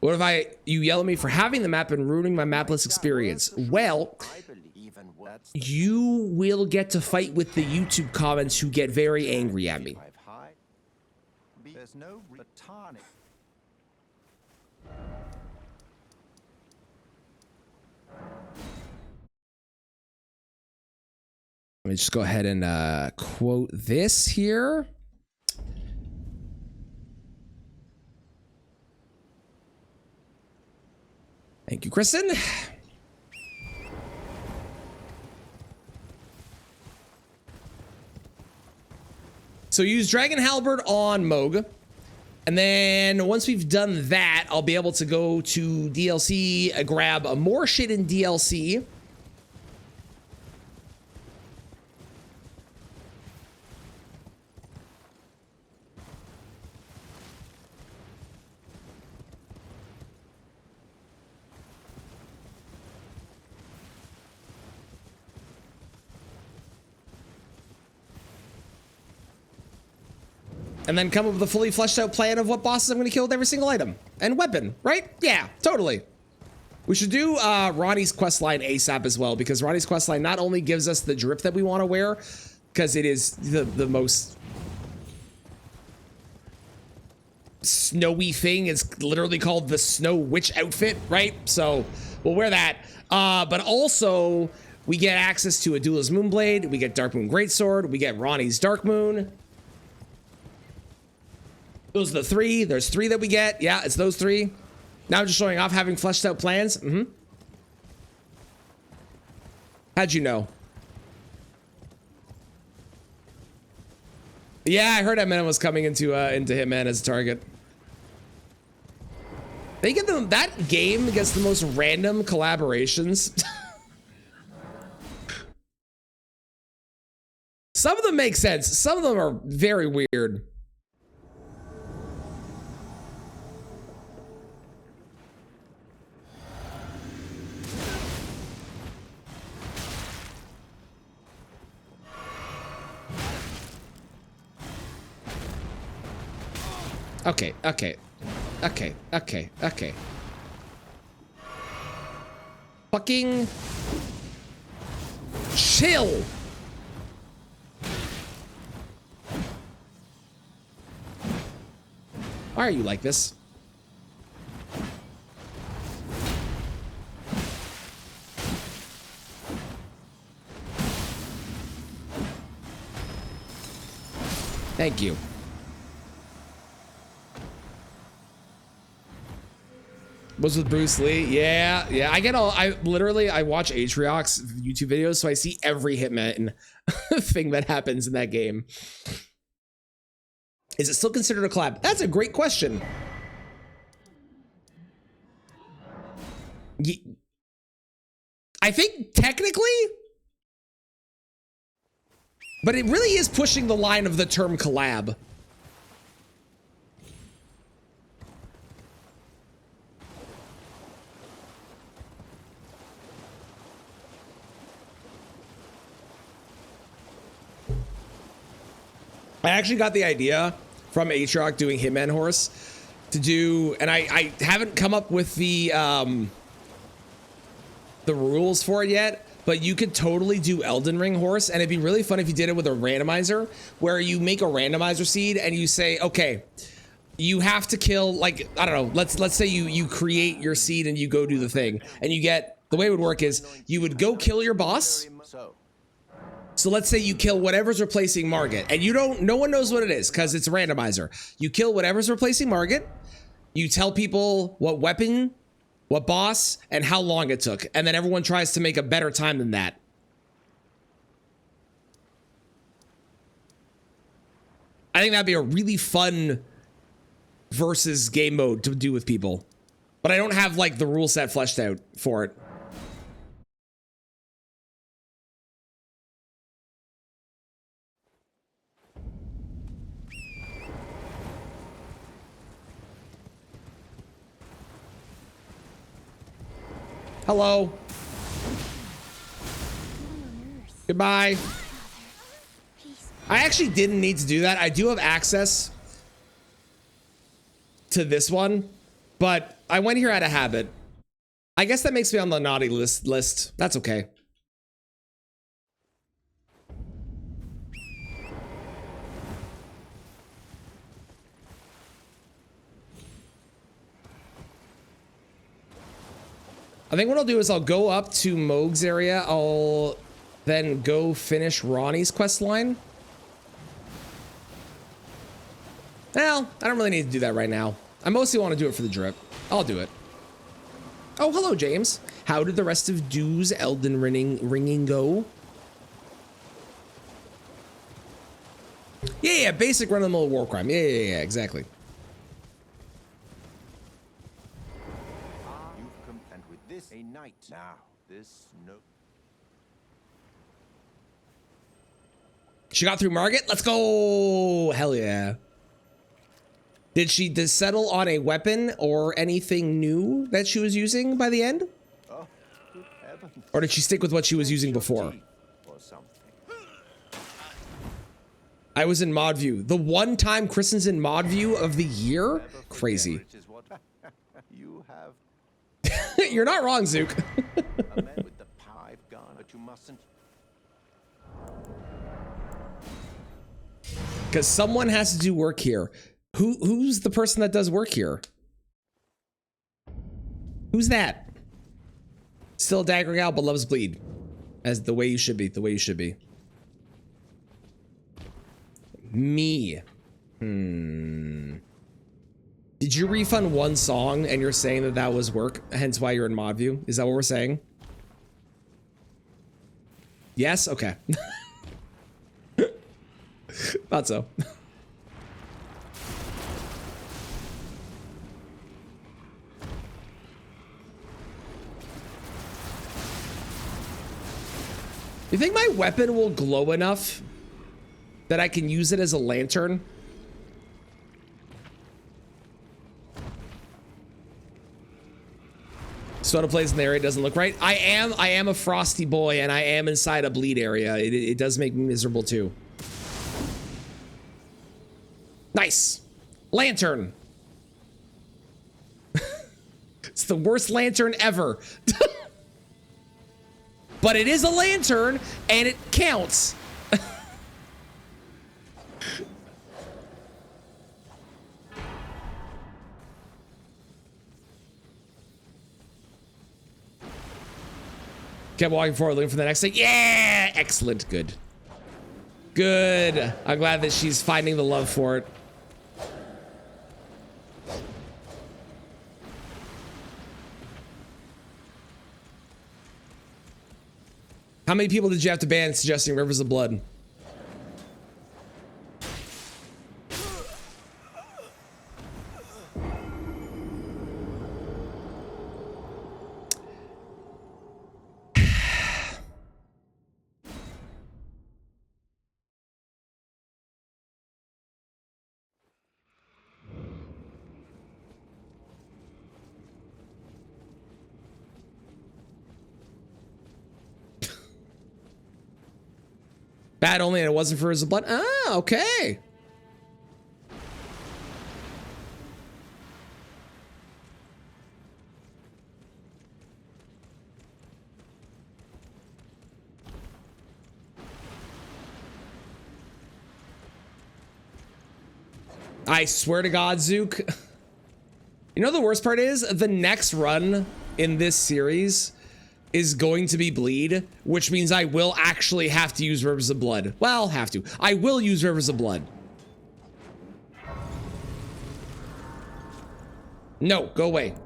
What if you yell at me for having the map and ruining my mapless experience? Well, you will get to fight with the YouTube comments who get very angry at me. There's no botanic. Let me just go ahead and quote this here. Thank you, Kristen. So use Dragon Halberd on Moog. And then once we've done that, I'll be able to go to DLC, grab more shit in DLC. and then come up with a fully fleshed out plan of what bosses I'm going to kill with every single item and weapon, right? Yeah, totally. We should do Ronnie's questline ASAP as well, because Ronnie's questline not only gives us the drip that we want to wear, because it is the most snowy thing. It's literally called the Snow Witch outfit, right? So we'll wear that. But also we get access to Adula's Moonblade. We get Dark Moon Greatsword. We get Ronnie's Dark Moon. Those are the three. There's three that we get. Yeah, it's those three. Now I'm just showing off having fleshed out plans. How'd you know? Yeah, I heard Hitman was coming into Hitman as a target. They get them. That game gets the most random collaborations. Some of them make sense. Some of them are very weird. Okay. Fucking chill. Why are you like this? Thank you. Was with Bruce Lee. Yeah. I watch Atriox YouTube videos, so I see every Hitman thing that happens in that game. Is it still considered a collab? That's a great question. I think technically, but it really is pushing the line of the term collab. I actually got the idea from Aatrox doing Hitman Horse to do, and I haven't come up with the rules for it yet, but you could totally do Elden Ring Horse, and it'd be really fun if you did it with a randomizer, where you make a randomizer seed and you say, okay, you have to kill, like, I don't know, let's say you create your seed and you go do the thing, and you get, the way it would work is you would go kill your boss. So let's say you kill whatever's replacing Margit, and no one knows what it is because it's a randomizer. You kill whatever's replacing Margit, you tell people what weapon, what boss, and how long it took, and then everyone tries to make a better time than that. I think that'd be a really fun versus game mode to do with people, but I don't have like the rule set fleshed out for it. Hello. Goodbye. I actually didn't need to do that. I do have access to this one, but I went here out of habit. I guess that makes me on the naughty list. That's okay. I think what I'll do is I'll go up to Moog's area. I'll then go finish Ronnie's quest line. Well, I don't really need to do that right now. I mostly want to do it for the drip. I'll do it. Oh, hello, James. How did the rest of Dew's Elden ringing go? Yeah, basic run-of-the-mill war crime. Yeah, exactly. A night now. This no. She got through Margit. Let's go. Hell yeah. Did she settle on a weapon or anything new that she was using by the end? Oh, good heavens. Or did she stick with what she was using before? Or something. I was in mod view. The one time Kristen's in mod view of the year? Crazy. Which is what you have You're not wrong, Zook. a man with the pipe gun, but you mustn't. Because someone has to do work here. Who's the person that does work here? Who's that? Still daggering out, but loves bleed. As the way you should be. The way you should be. Me. Did you refund one song and you're saying that that was work, hence why you're in mod view? Is that what we're saying? Yes? Okay. Thought so. You think my weapon will glow enough that I can use it as a lantern? Soda plays in the area doesn't look right. I am a frosty boy and I am inside a bleed area. It does make me miserable too. Nice. Lantern. It's the worst lantern ever. But it is a lantern and it counts. Kept walking forward, looking for the next thing. Yeah, excellent, good. Good. I'm glad that she's finding the love for it. How many people did you have to ban suggesting Rivers of Blood? Bad only and it wasn't for Rivers of Blood? Ah, okay. I swear to God, Zook. You know the worst part is the next run in this series is going to be bleed, which means I will actually have to use Rivers of Blood. Well, have to. I will use Rivers of Blood. No, go away.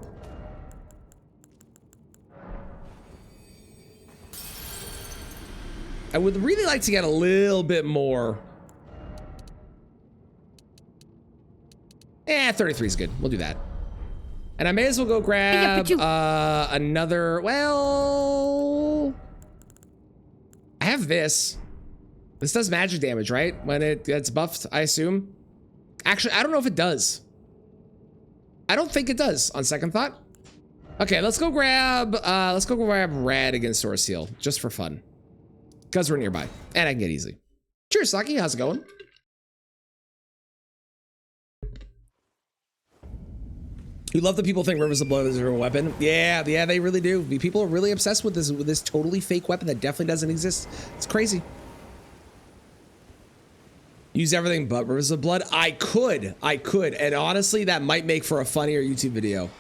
I would really like to get a little bit more. 33 is good. We'll do that. And I may as well go grab another, well, I have this. This does magic damage, right? When it gets buffed, I assume. Actually, I don't know if it does. I don't think it does on second thought. Okay, let's go grab Rad against Source Seal, just for fun. Because we're nearby, and I can get easy. Cheers, Saki, how's it going? You love that people think Rivers of Blood is a real weapon. Yeah, they really do. People are really obsessed with this totally fake weapon that definitely doesn't exist. It's crazy. Use everything but Rivers of Blood. I could, and honestly, that might make for a funnier YouTube video.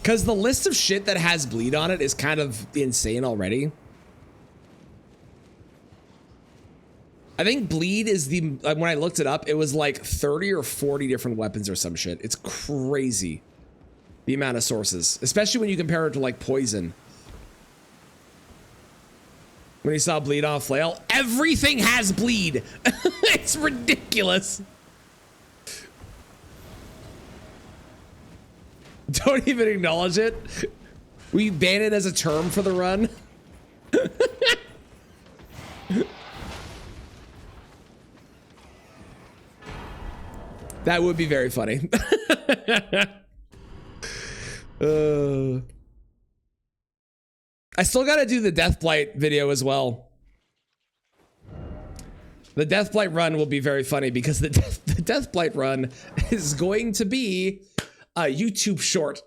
Because the list of shit that has bleed on it is kind of insane already. I think bleed is when I looked it up, it was like 30 or 40 different weapons or some shit. It's crazy. The amount of sources, especially when you compare it to like poison. When you saw bleed on a flail, everything has bleed. It's ridiculous. Don't even acknowledge it. We ban it as a term for the run. That would be very funny. I still gotta do the Deathblight video as well. The Deathblight run will be very funny because the Deathblight run is going to be a YouTube short.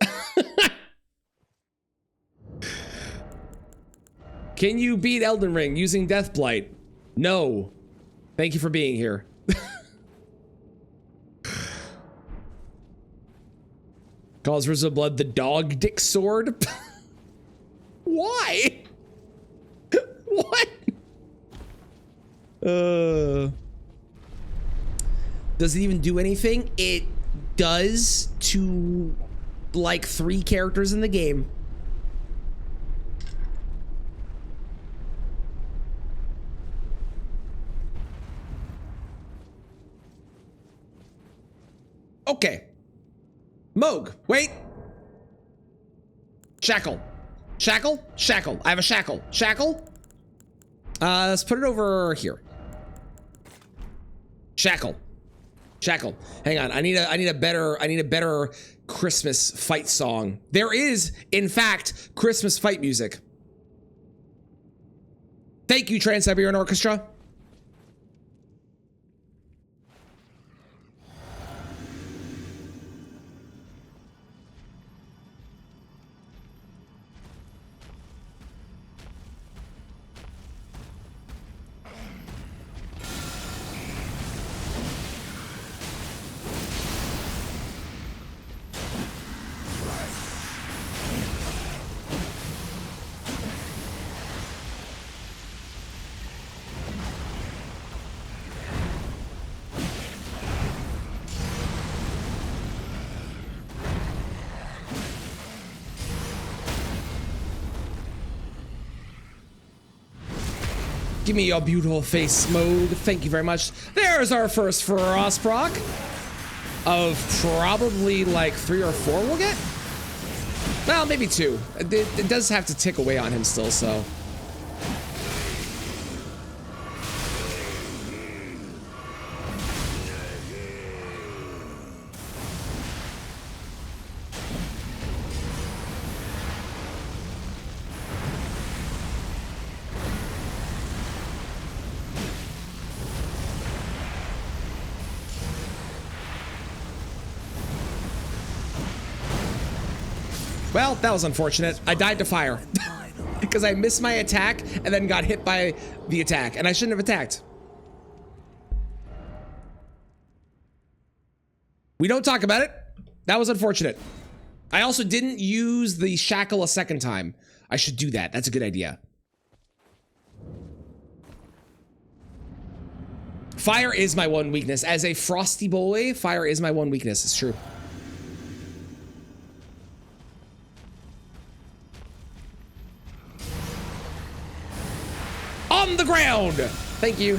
Can you beat Elden Ring using Deathblight? No. Thank you for being here. Calls Risen of Blood the dog dick sword? Why? What? Does it even do anything? It does to like 3 characters in the game. Okay. Moog, wait. Shackle. Shackle? Shackle. I have a shackle. Shackle? Let's put it over here. Shackle. Shackle. Hang on. I need a better Christmas fight song. There is, in fact, Christmas fight music. Thank you, Trans-Siberian Orchestra. Give me your beautiful face, Moog. Thank you very much. There's our first Frost proc of probably like 3 or 4 we'll get. Well, maybe 2. It does have to tick away on him still, so. Well, that was unfortunate. I died to fire because I missed my attack and then got hit by the attack, and I shouldn't have attacked. We don't talk about it. That was unfortunate. I also didn't use the shackle a second time. I should do that. That's a good idea. Fire is my one weakness. As a frosty boy, fire is my one weakness. It's true. On the ground! Thank you.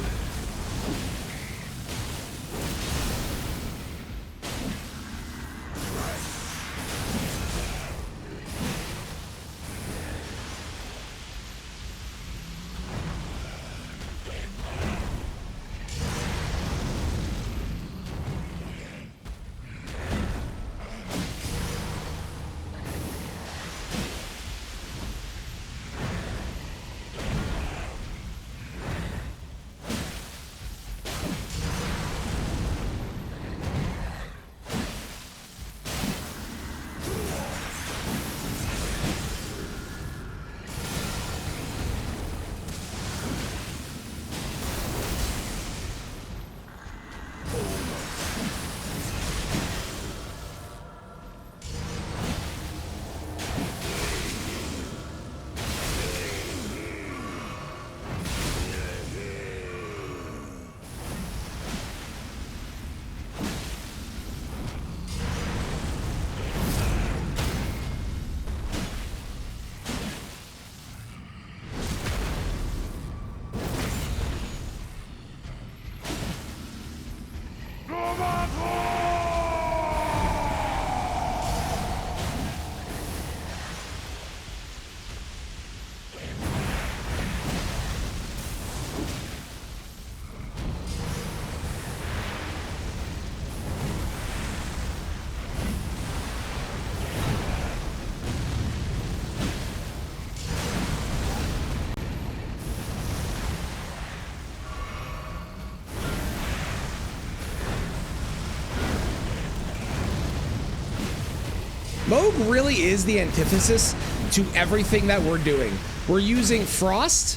Moog really is the antithesis to everything that we're doing. We're using Frost,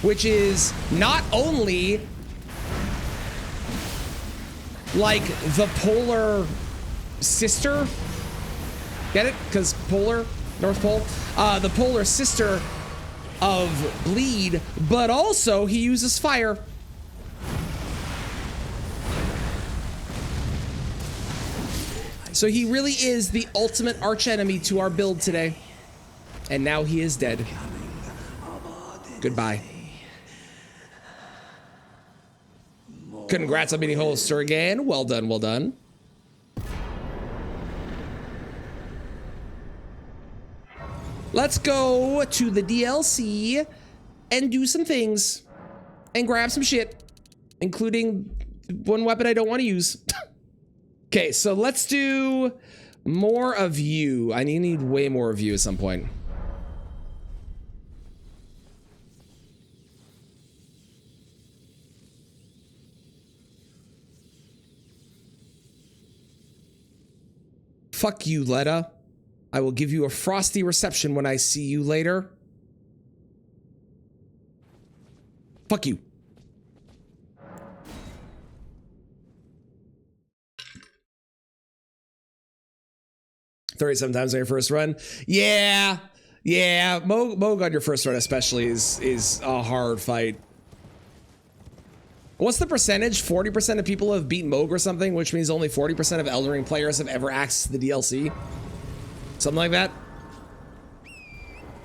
which is not only like the polar sister, get it? Because polar, North Pole, the polar sister of Bleed, but also he uses fire. So he really is the ultimate archenemy to our build today. And now he is dead. Goodbye. Congrats on beating Holster again. Well done, well done. Let's go to the DLC and do some things and grab some shit, including one weapon I don't want to use. Okay, so let's do more of you. I need way more of you at some point. Fuck you, Letta. I will give you a frosty reception when I see you later. Fuck you. Sometimes on your first run. Yeah. Moog on your first run especially is a hard fight. What's the percentage? 40% of people have beat Moog or something, which means only 40% of Elden Ring players have ever accessed the DLC. Something like that.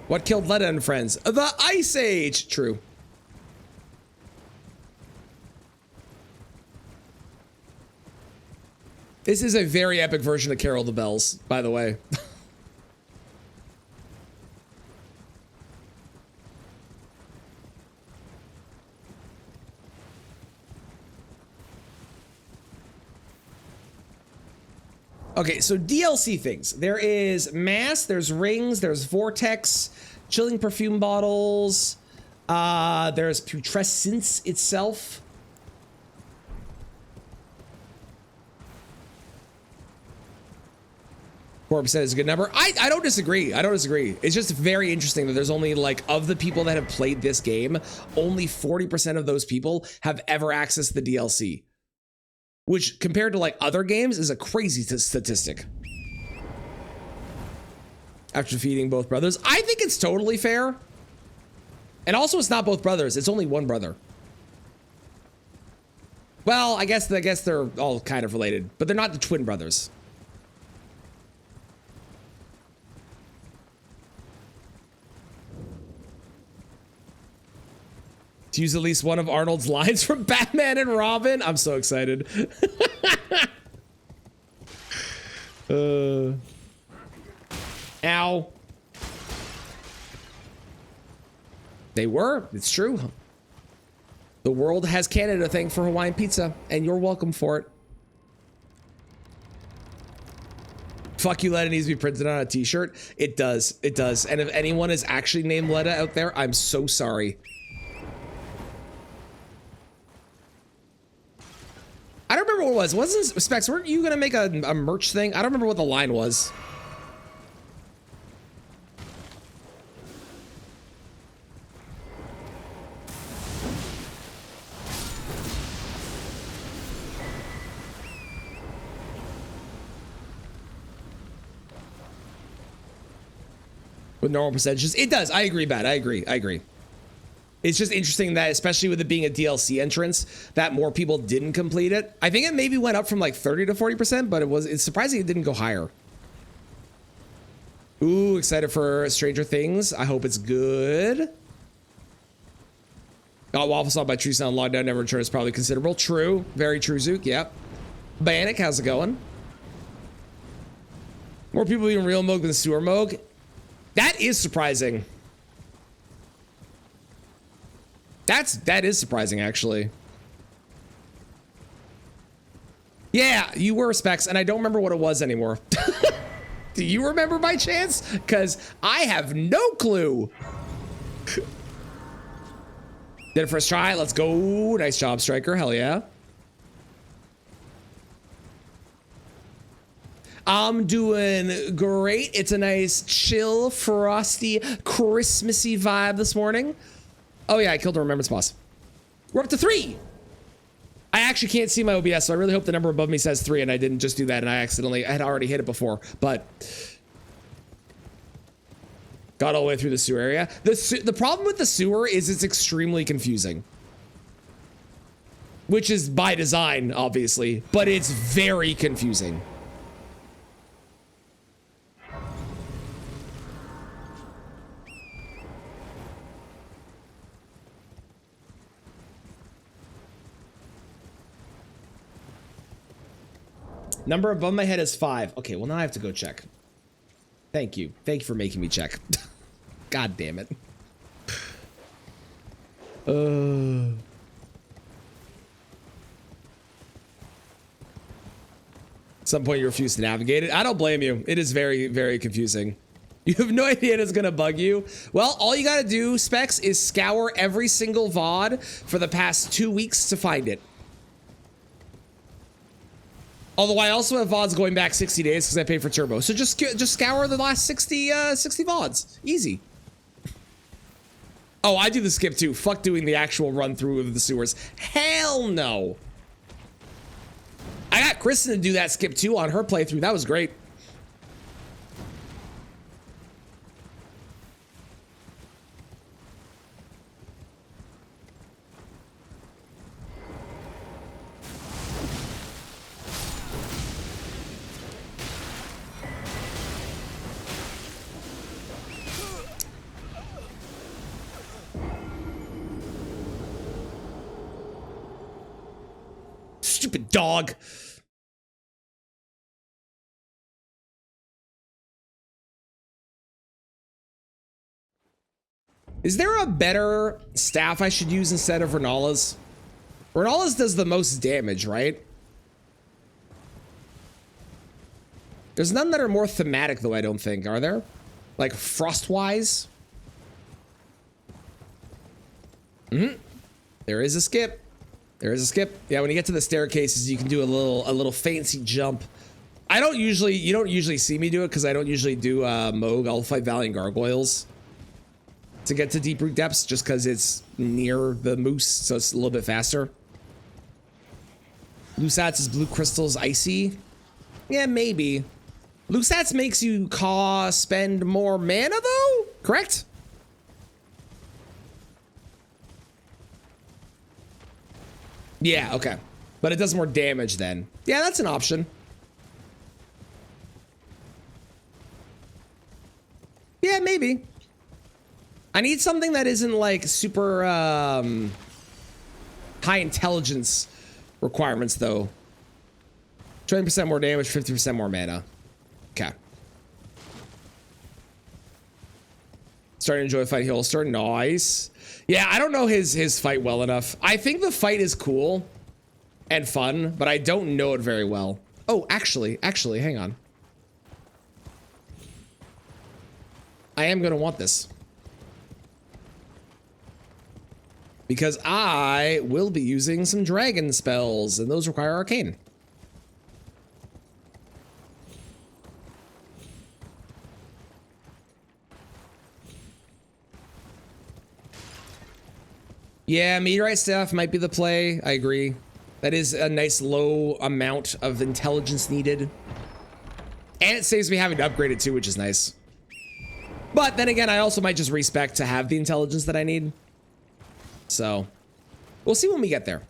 What killed Letta and friends? The Ice Age. True. This is a very epic version of Carol the Bells, by the way. Okay, so DLC things. There is Mass, there's Rings, there's Vortex, Chilling Perfume Bottles, there's Putrescence itself. 4% is a good number. I don't disagree. I don't disagree. It's just very interesting that there's only, like, of the people that have played this game, only 40% of those people have ever accessed the DLC. Which, compared to, like, other games, is a crazy statistic. After defeating both brothers. I think it's totally fair. And also, it's not both brothers. It's only one brother. Well, I guess they're all kind of related. But they're not the twin brothers. To use at least one of Arnold's lines from Batman and Robin. I'm so excited. Ow. They were. It's true. The world has Canada thing for Hawaiian pizza, and you're welcome for it. Fuck you, Letta needs to be printed on a t-shirt. It does. It does. And if anyone is actually named Letta out there, I'm so sorry. I don't remember what it was. Wasn't Specs, weren't you gonna make a merch thing? I don't remember what the line was. With normal percentages. It does. I agree, Bat. I agree. It's just interesting that, especially with it being a DLC entrance, that more people didn't complete it. I think it maybe went up from like 30 to 40%, but it's surprising it didn't go higher. Ooh, excited for Stranger Things. I hope it's good. Got Waffle Salt by True Sound. Lockdown Never Return is probably considerable. True. Very true, Zook. Yep. Banik, how's it going? More people being real Moog than sewer Moog. That is surprising. That is surprising, actually. Yeah, you were Specs, and I don't remember what it was anymore. Do you remember by chance? Because I have no clue. Did it first try. Let's go. Nice job, Striker. Hell yeah. I'm doing great. It's a nice, chill, frosty, Christmassy vibe this morning. Oh yeah, I killed a remembrance boss. We're up to 3. I actually can't see my OBS, so I really hope the number above me says 3 and I didn't just do that and I had already hit it before, but got all the way through the sewer area. The problem with the sewer is it's extremely confusing. Which is by design, obviously, but it's very confusing. Number above my head is 5. Okay, well now I have to go check. Thank you. Thank you for making me check. God damn it. At some point you refuse to navigate it. I don't blame you. It is very, very confusing. You have no idea it's gonna bug you. Well, all you gotta do, Specs, is scour every single VOD for the past 2 weeks to find it. Although I also have VODs going back 60 days because I paid for Turbo. So just scour the last 60 VODs. Easy. Oh, I do the skip too. Fuck doing the actual run through of the sewers. Hell no. I got Kristen to do that skip too on her playthrough. That was great. Stupid dog. Is there a better staff I should use instead of Renala's? Renala's does the most damage, right? There's none that are more thematic though, I don't think, are there? Like Frostwise? There is a skip. There is a skip. Yeah, when you get to the staircases, you can do a little fancy jump. You don't usually see me do it because I don't usually do Moog. I'll fight Valiant Gargoyles to get to Deep Root Depths just because it's near the moose, so it's a little bit faster. Lusat's is Blue Crystal's Icy. Yeah, maybe. Lusat's makes you spend more mana though, correct? Yeah, okay. But it does more damage then. Yeah, that's an option. Yeah, maybe. I need something that isn't like super high intelligence requirements though. 20% more damage, 50% more mana. Okay. Starting to enjoy Fight Holster. Nice. Yeah, I don't know his fight well enough. I think the fight is cool and fun, but I don't know it very well. Oh, actually, hang on. I am gonna want this. Because I will be using some dragon spells, and those require arcane. Yeah, meteorite staff might be the play. I agree. That is a nice low amount of intelligence needed. And it saves me having to upgrade it too, which is nice. But then again, I also might just respec to have the intelligence that I need. So, we'll see when we get there.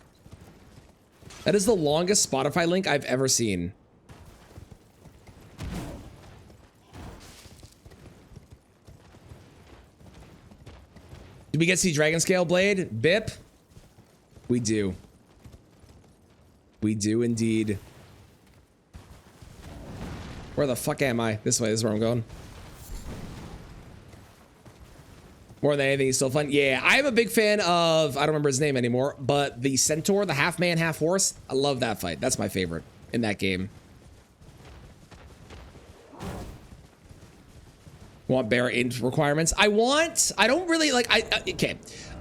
That is the longest Spotify link I've ever seen. Do we get to see Dragon Scale Blade? Bip? We do. We do indeed. Where the fuck am I? This way, this is where I'm going. More than anything, he's still fun. Yeah, I am a big fan of, I don't remember his name anymore, but the Centaur, the half man, half horse. I love that fight. That's my favorite in that game. Want bear int requirements? I don't really like, okay.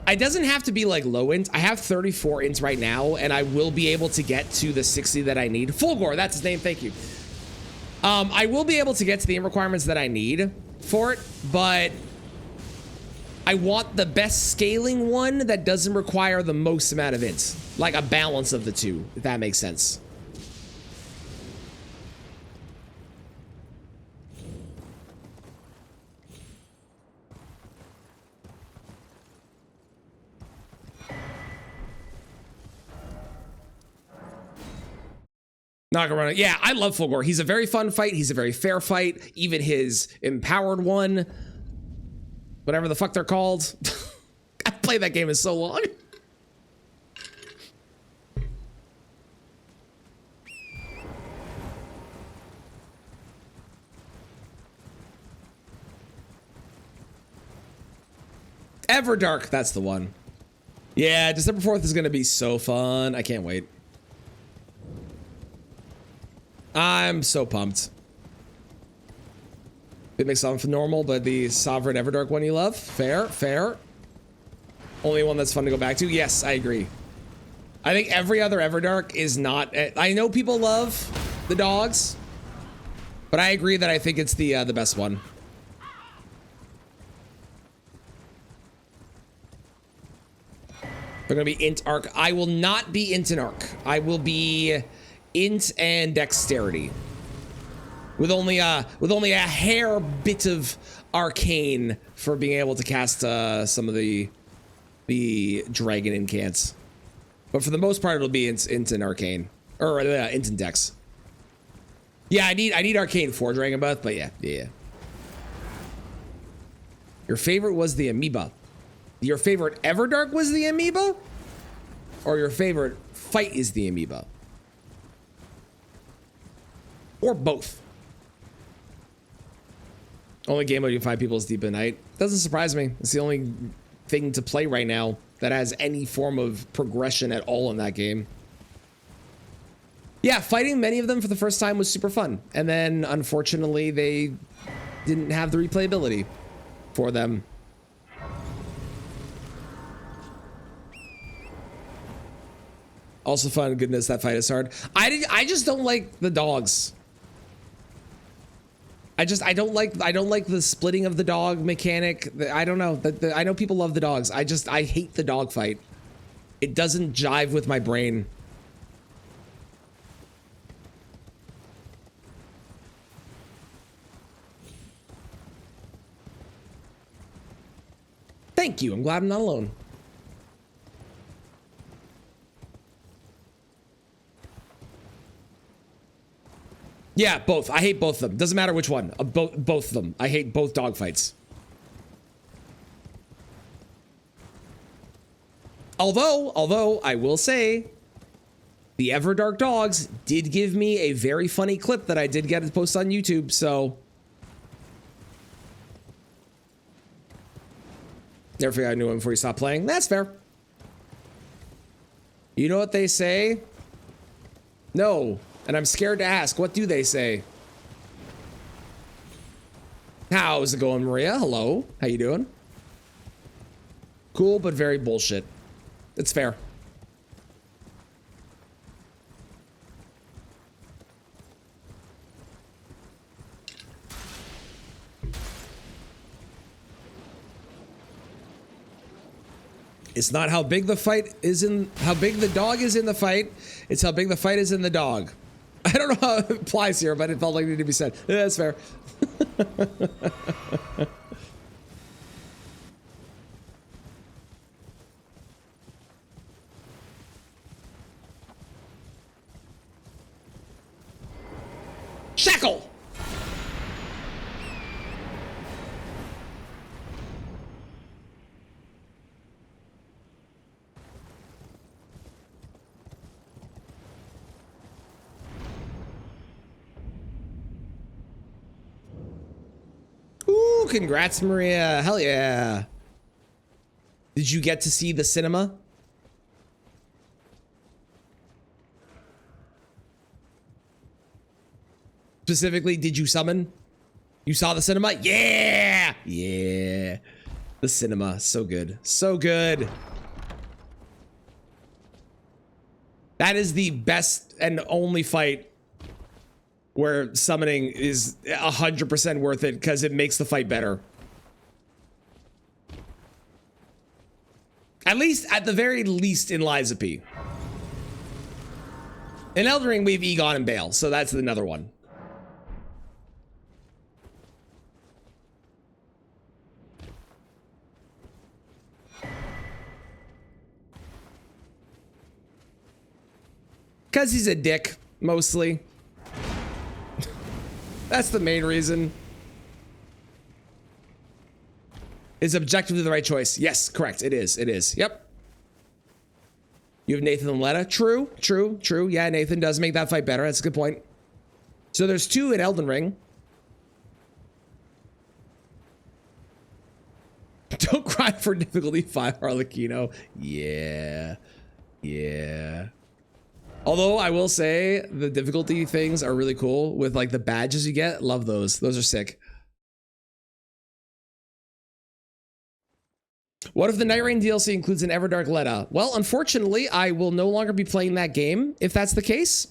It doesn't have to be like low int. I have 34 int right now, and I will be able to get to the 60 that I need. Fulgor, that's his name, thank you. I will be able to get to the requirements that I need for it, but I want the best scaling one that doesn't require the most amount of ints. Like a balance of the two, if that makes sense. Not gonna run it. Yeah, I love Fulgore. He's a very fun fight. He's a very fair fight. Even his empowered one, whatever the fuck they're called. I played that game in so long. Everdark, that's the one. Yeah, December 4th is gonna be so fun. I can't wait. I'm so pumped. It makes something for normal, but the Sovereign Everdark one you love? Fair, fair. Only one that's fun to go back to? Yes, I agree. I think every other Everdark is not... I know people love the dogs, but I agree that I think it's the best one. They're gonna be Int Arc. I will not be Int and Arc. I will be Int and Dexterity. With only a hair bit of Arcane for being able to cast some of the Dragon Incants. But for the most part, it'll be Int and Arcane. Or Int and Dex. Yeah, I need Arcane for Dragon Breath, but yeah. Your favorite was the Amoeba. Your favorite Everdark was the Amoeba? Or your favorite fight is the Amoeba? Or both. Only game mode you can find people is Deep in Night. Doesn't surprise me. It's the only thing to play right now that has any form of progression at all in that game. Yeah, fighting many of them for the first time was super fun. And then, unfortunately, they didn't have the replayability for them. Also fun, goodness, that fight is hard. I just don't like the dogs. I don't like the splitting of the dog mechanic. I don't know. I know people love the dogs. I hate the dog fight. It doesn't jive with my brain. Thank you. I'm glad I'm not alone. Yeah, both. I hate both of them. Doesn't matter which one. Both of them. I hate both dog fights. Although I will say, the Everdark dogs did give me a very funny clip that I did get to post on YouTube. So never figured I knew him before you stopped playing. That's fair. You know what they say? No. And I'm scared to ask, what do they say? How's it going, Maria? Hello. How you doing? Cool, but very bullshit. It's fair. It's not how big the fight is in, how big the dog is in the fight. It's how big the fight is in the dog. I don't know how it applies here, but it felt like it needed to be said. Yeah, that's fair. Shackle! Ooh, congrats, Maria. Hell yeah. Did you get to see the cinema? Specifically, did you summon? You saw the cinema? Yeah! Yeah. The cinema. So good. So good. That is the best and only fight where summoning is 100% worth it because it makes the fight better. At the very least in Lies of P. In Elden Ring, we have Egon and Bale, so that's another one. Because he's a dick, mostly. That's the main reason. Is objectively the right choice. Yes, correct. It is. It is. Yep. You have Nathan and Letta. True, true, true. Yeah, Nathan does make that fight better. That's a good point. So there's 2 in Elden Ring. Don't cry for difficulty 5, Arlecchino. Yeah. Yeah. Although I will say the difficulty things are really cool with like the badges you get. Love those. Those are sick. What if the Night Rain DLC includes an Everdark Letta? Well, unfortunately, I will no longer be playing that game if that's the case.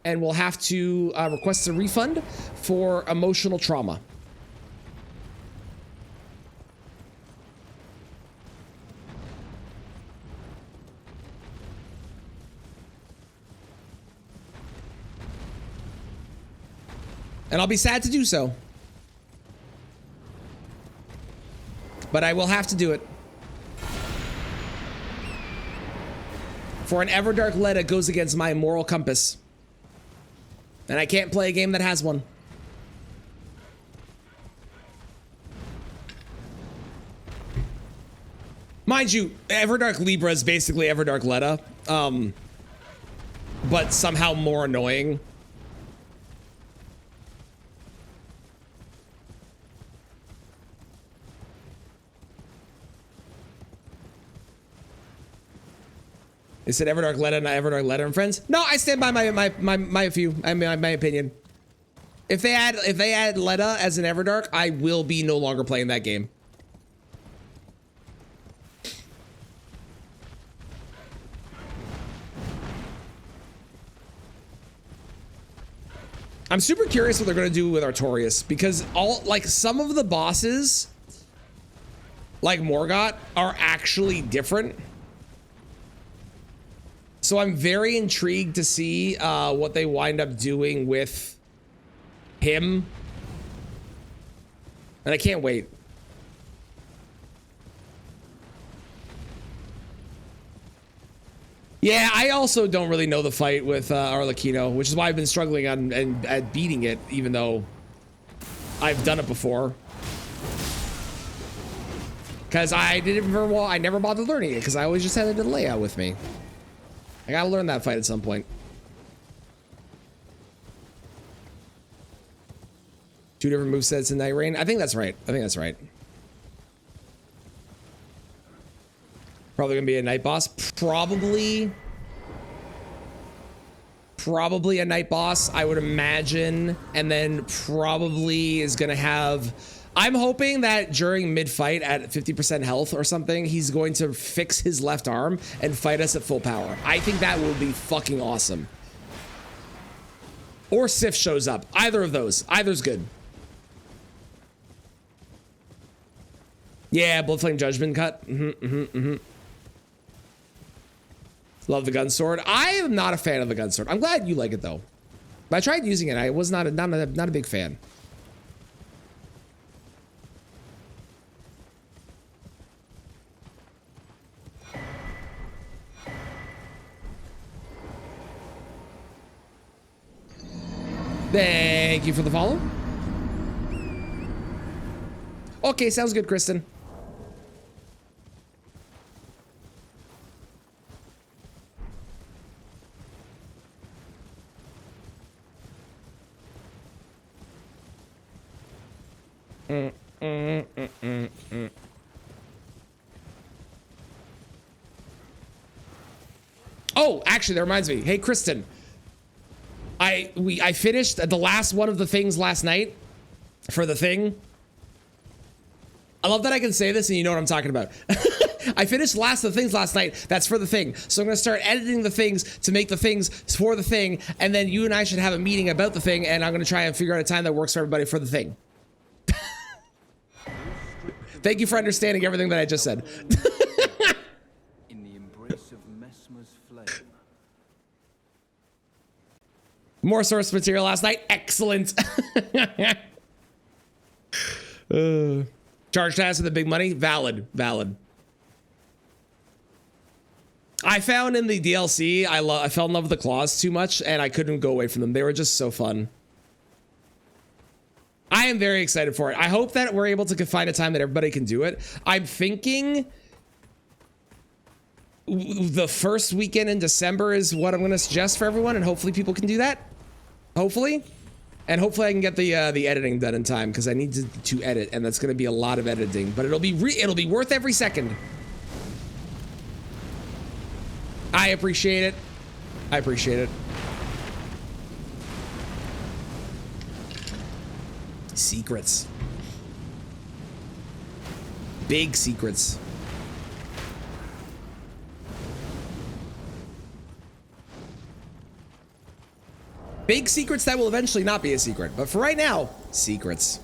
And we'll have to request a refund for emotional trauma. And I'll be sad to do so. But I will have to do it. For an Everdark Letta goes against my moral compass. And I can't play a game that has one. Mind you, Everdark Libra is basically Everdark Letta. But somehow more annoying. They said Everdark Letta, not Everdark Letta and Friends. No, I stand by my opinion. If they add Letta as an Everdark, I will be no longer playing that game. I'm super curious what they're gonna do with Artorias because some of the bosses, like Morgott, are actually different. So I'm very intrigued to see what they wind up doing with him. And I can't wait. Yeah, I also don't really know the fight with Arlecchino, which is why I've been struggling at beating it, even though I've done it before. Because I never bothered learning it, because I always just had the layout with me. I gotta learn that fight at some point. 2 different movesets in Night Rain. I think that's right. Probably gonna be a night boss. Probably a night boss, I would imagine. And then probably is gonna have... I'm hoping that during mid-fight at 50% health or something, he's going to fix his left arm and fight us at full power. I think that will be fucking awesome. Or Sif shows up. Either of those. Either's good. Yeah, Bloodflame Judgment cut. Love the gun sword. I am not a fan of the gun sword. I'm glad you like it though. But I tried using it. I was not a big fan. Thank you for the follow. Okay, sounds good, Kristen. Oh, actually, that reminds me. Hey, Kristen. I finished the last one of the things last night for the thing. I love that I can say this and you know what I'm talking about. I finished last of the things last night. That's for the thing. So I'm going to start editing the things to make the things for the thing. And then you and I should have a meeting about the thing. And I'm going to try and figure out a time that works for everybody for the thing. Thank you for understanding everything that I just said. In the embrace of Messmer's flame. More source material last night. Excellent. Charge task with the big money. Valid. I found in the DLC, I fell in love with the claws too much, and I couldn't go away from them. They were just so fun. I am very excited for it. I hope that we're able to find a time that everybody can do it. I'm thinking the first weekend in December is what I'm going to suggest for everyone, and hopefully people can do that. Hopefully. And hopefully I can get the editing done in time, because I need to edit, and that's going to be a lot of editing, but it'll be worth every second. I appreciate it. I appreciate it. Secrets. Big secrets. Big secrets that will eventually not be a secret, but for right now, secrets.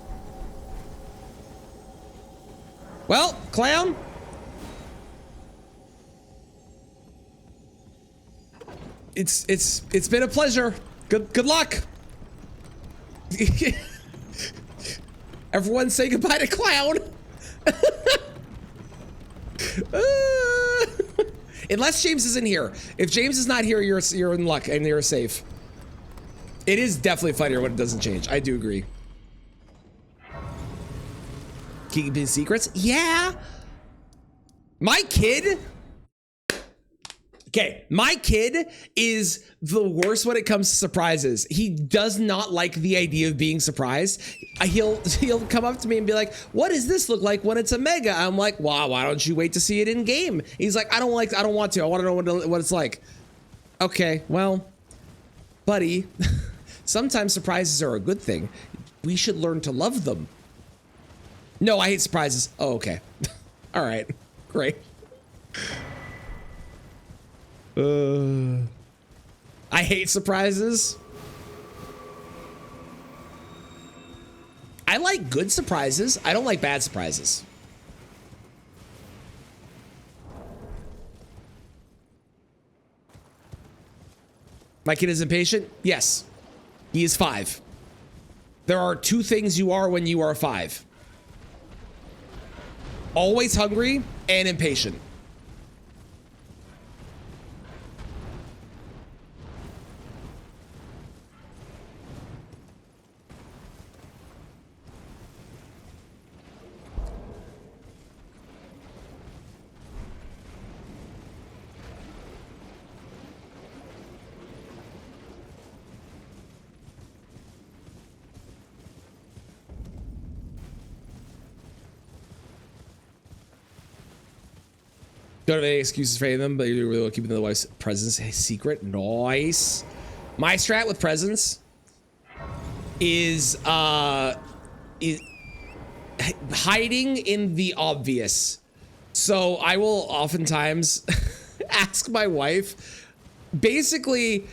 Well, clown. It's been a pleasure. Good luck. Everyone say goodbye to clown. Unless James isn't here. If James is not here, you're in luck and you're safe. It is definitely funnier when it doesn't change. I do agree. Keeping secrets? Yeah. My kid. Okay, my kid is the worst when it comes to surprises. He does not like the idea of being surprised. He'll come up to me and be like, "What does this look like when it's a mega?" I'm like, "Wow, why don't you wait to see it in game?" He's like, "I don't want to. I want to know what it's like." Okay, well, buddy, sometimes surprises are a good thing. We should learn to love them. No, I hate surprises. Oh, okay. All right, great. I hate surprises. I like good surprises. I don't like bad surprises. My kid is impatient? Yes. He is 5. There are 2 things you are when you are 5. Always hungry and impatient. Don't have any excuses for any of them, but you're really keeping the wife's presence a secret. Nice. My strat with presents is hiding in the obvious. So I will oftentimes ask my wife basically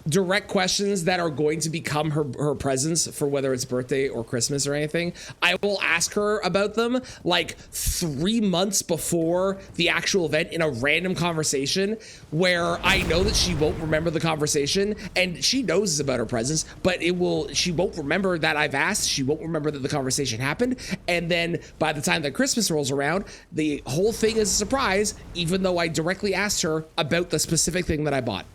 direct questions that are going to become her presents for whether it's birthday or Christmas or anything. I will ask her about them like 3 months before the actual event in a random conversation where I know that she won't remember the conversation, and she knows about her presents, but she won't remember that I've asked. She won't remember that the conversation happened. And then by the time that Christmas rolls around, the whole thing is a surprise, even though I directly asked her about the specific thing that I bought.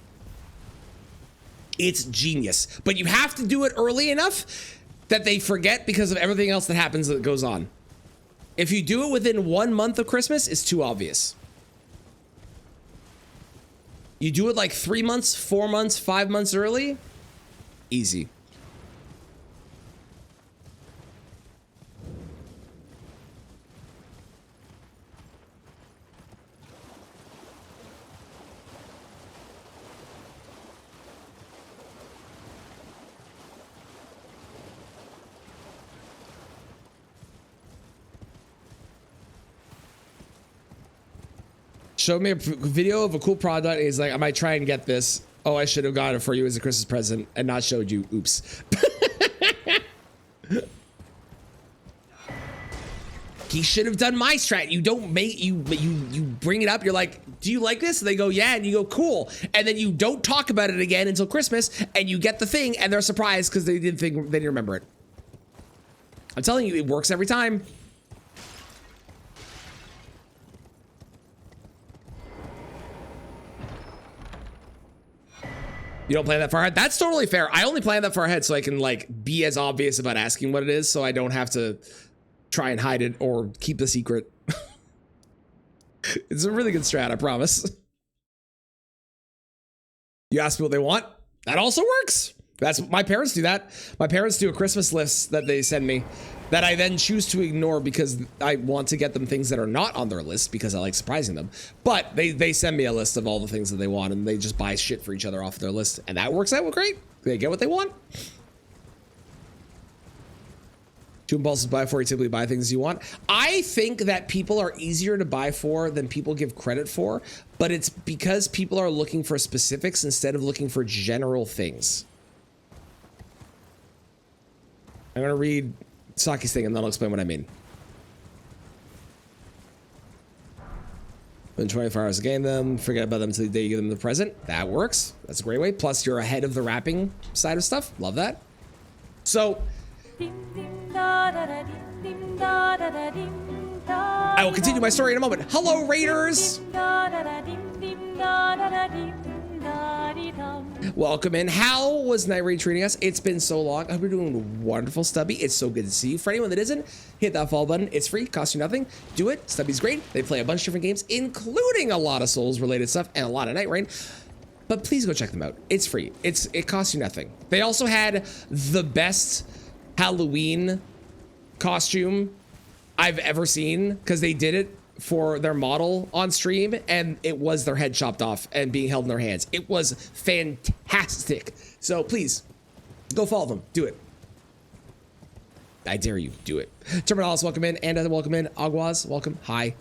It's genius, but you have to do it early enough that they forget because of everything else that happens that goes on. If you do it within 1 month of Christmas, it's too obvious. You do it like 3 months, 4 months, 5 months early, easy. Showed me a video of a cool product. And he's like, I might try and get this. Oh, I should have got it for you as a Christmas present and not showed you. Oops. He should have done my strat. You don't make you bring it up. You're like, do you like this? And they go, yeah. And you go, cool. And then you don't talk about it again until Christmas, and you get the thing, and they're surprised because they didn't remember it. I'm telling you, it works every time. You don't plan that far ahead? That's totally fair. I only plan that far ahead so I can like be as obvious about asking what it is, so I don't have to try and hide it or keep the secret. It's a really good strat, I promise. You ask me what they want? That also works. That's my parents do that. My parents do a Christmas list that they send me that I then choose to ignore because I want to get them things that are not on their list because I like surprising them. But they send me a list of all the things that they want, and they just buy shit for each other off their list, and that works out great. They get what they want. Too impulsive buy for, you typically buy things you want. I think that people are easier to buy for than people give credit for, but it's because people are looking for specifics instead of looking for general things. I'm gonna read Saki's thing and then I'll explain what I mean. Within 24 hours to gain them, forget about them until the day you give them the present. That works. That's a great way. Plus you're ahead of the wrapping side of stuff. Love that. So I will continue my story in a moment. Hello, Raiders. Welcome in. How was Night Raid treating us? It's been so long. I hope you're doing wonderful, Stubby. It's so good to see you. For anyone that isn't, hit that follow button. It's free, costs you nothing. Do it. Stubby's great. They play a bunch of different games, including a lot of Souls related stuff and a lot of Night Raid. But please go check them out. It's free. It costs you nothing. They also had the best Halloween costume I've ever seen because they did it for their model on stream, and it was their head chopped off and being held in their hands. It was fantastic. So please go follow them. Do it. I dare you. Do it. Terminalis, welcome in. And welcome in. Aguas, welcome. Hi.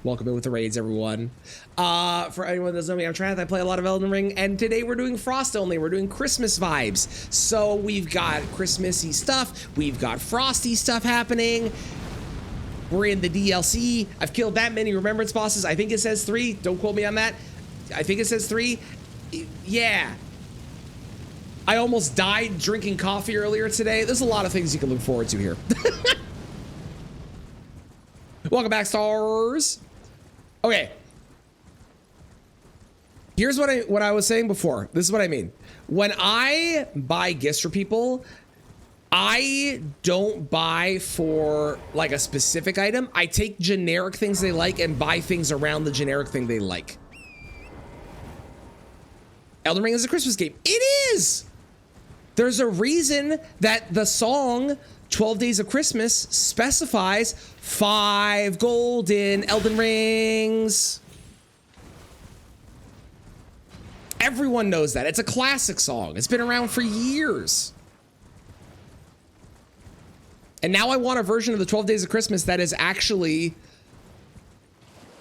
Welcome in with the raids, everyone. For anyone that doesn't know me, I'm Trant. I play a lot of Elden Ring, and today we're doing Frost only. We're doing Christmas vibes. So we've got Christmassy stuff. We've got Frosty stuff happening. We're in the DLC. I've killed that many Remembrance bosses. I think it says 3. Don't quote me on that. I think it says 3. Yeah. I almost died drinking coffee earlier today. There's a lot of things you can look forward to here. Welcome back, stars. Okay. Here's what I was saying before. This is what I mean. When I buy gifts for people, I don't buy for like a specific item. I take generic things they like and buy things around the generic thing they like. Elden Ring is a Christmas game. It is. There's a reason that the song 12 Days of Christmas specifies 5 golden Elden Rings. Everyone knows that. It's a classic song. It's been around for years. And now I want a version of the 12 Days of Christmas that is actually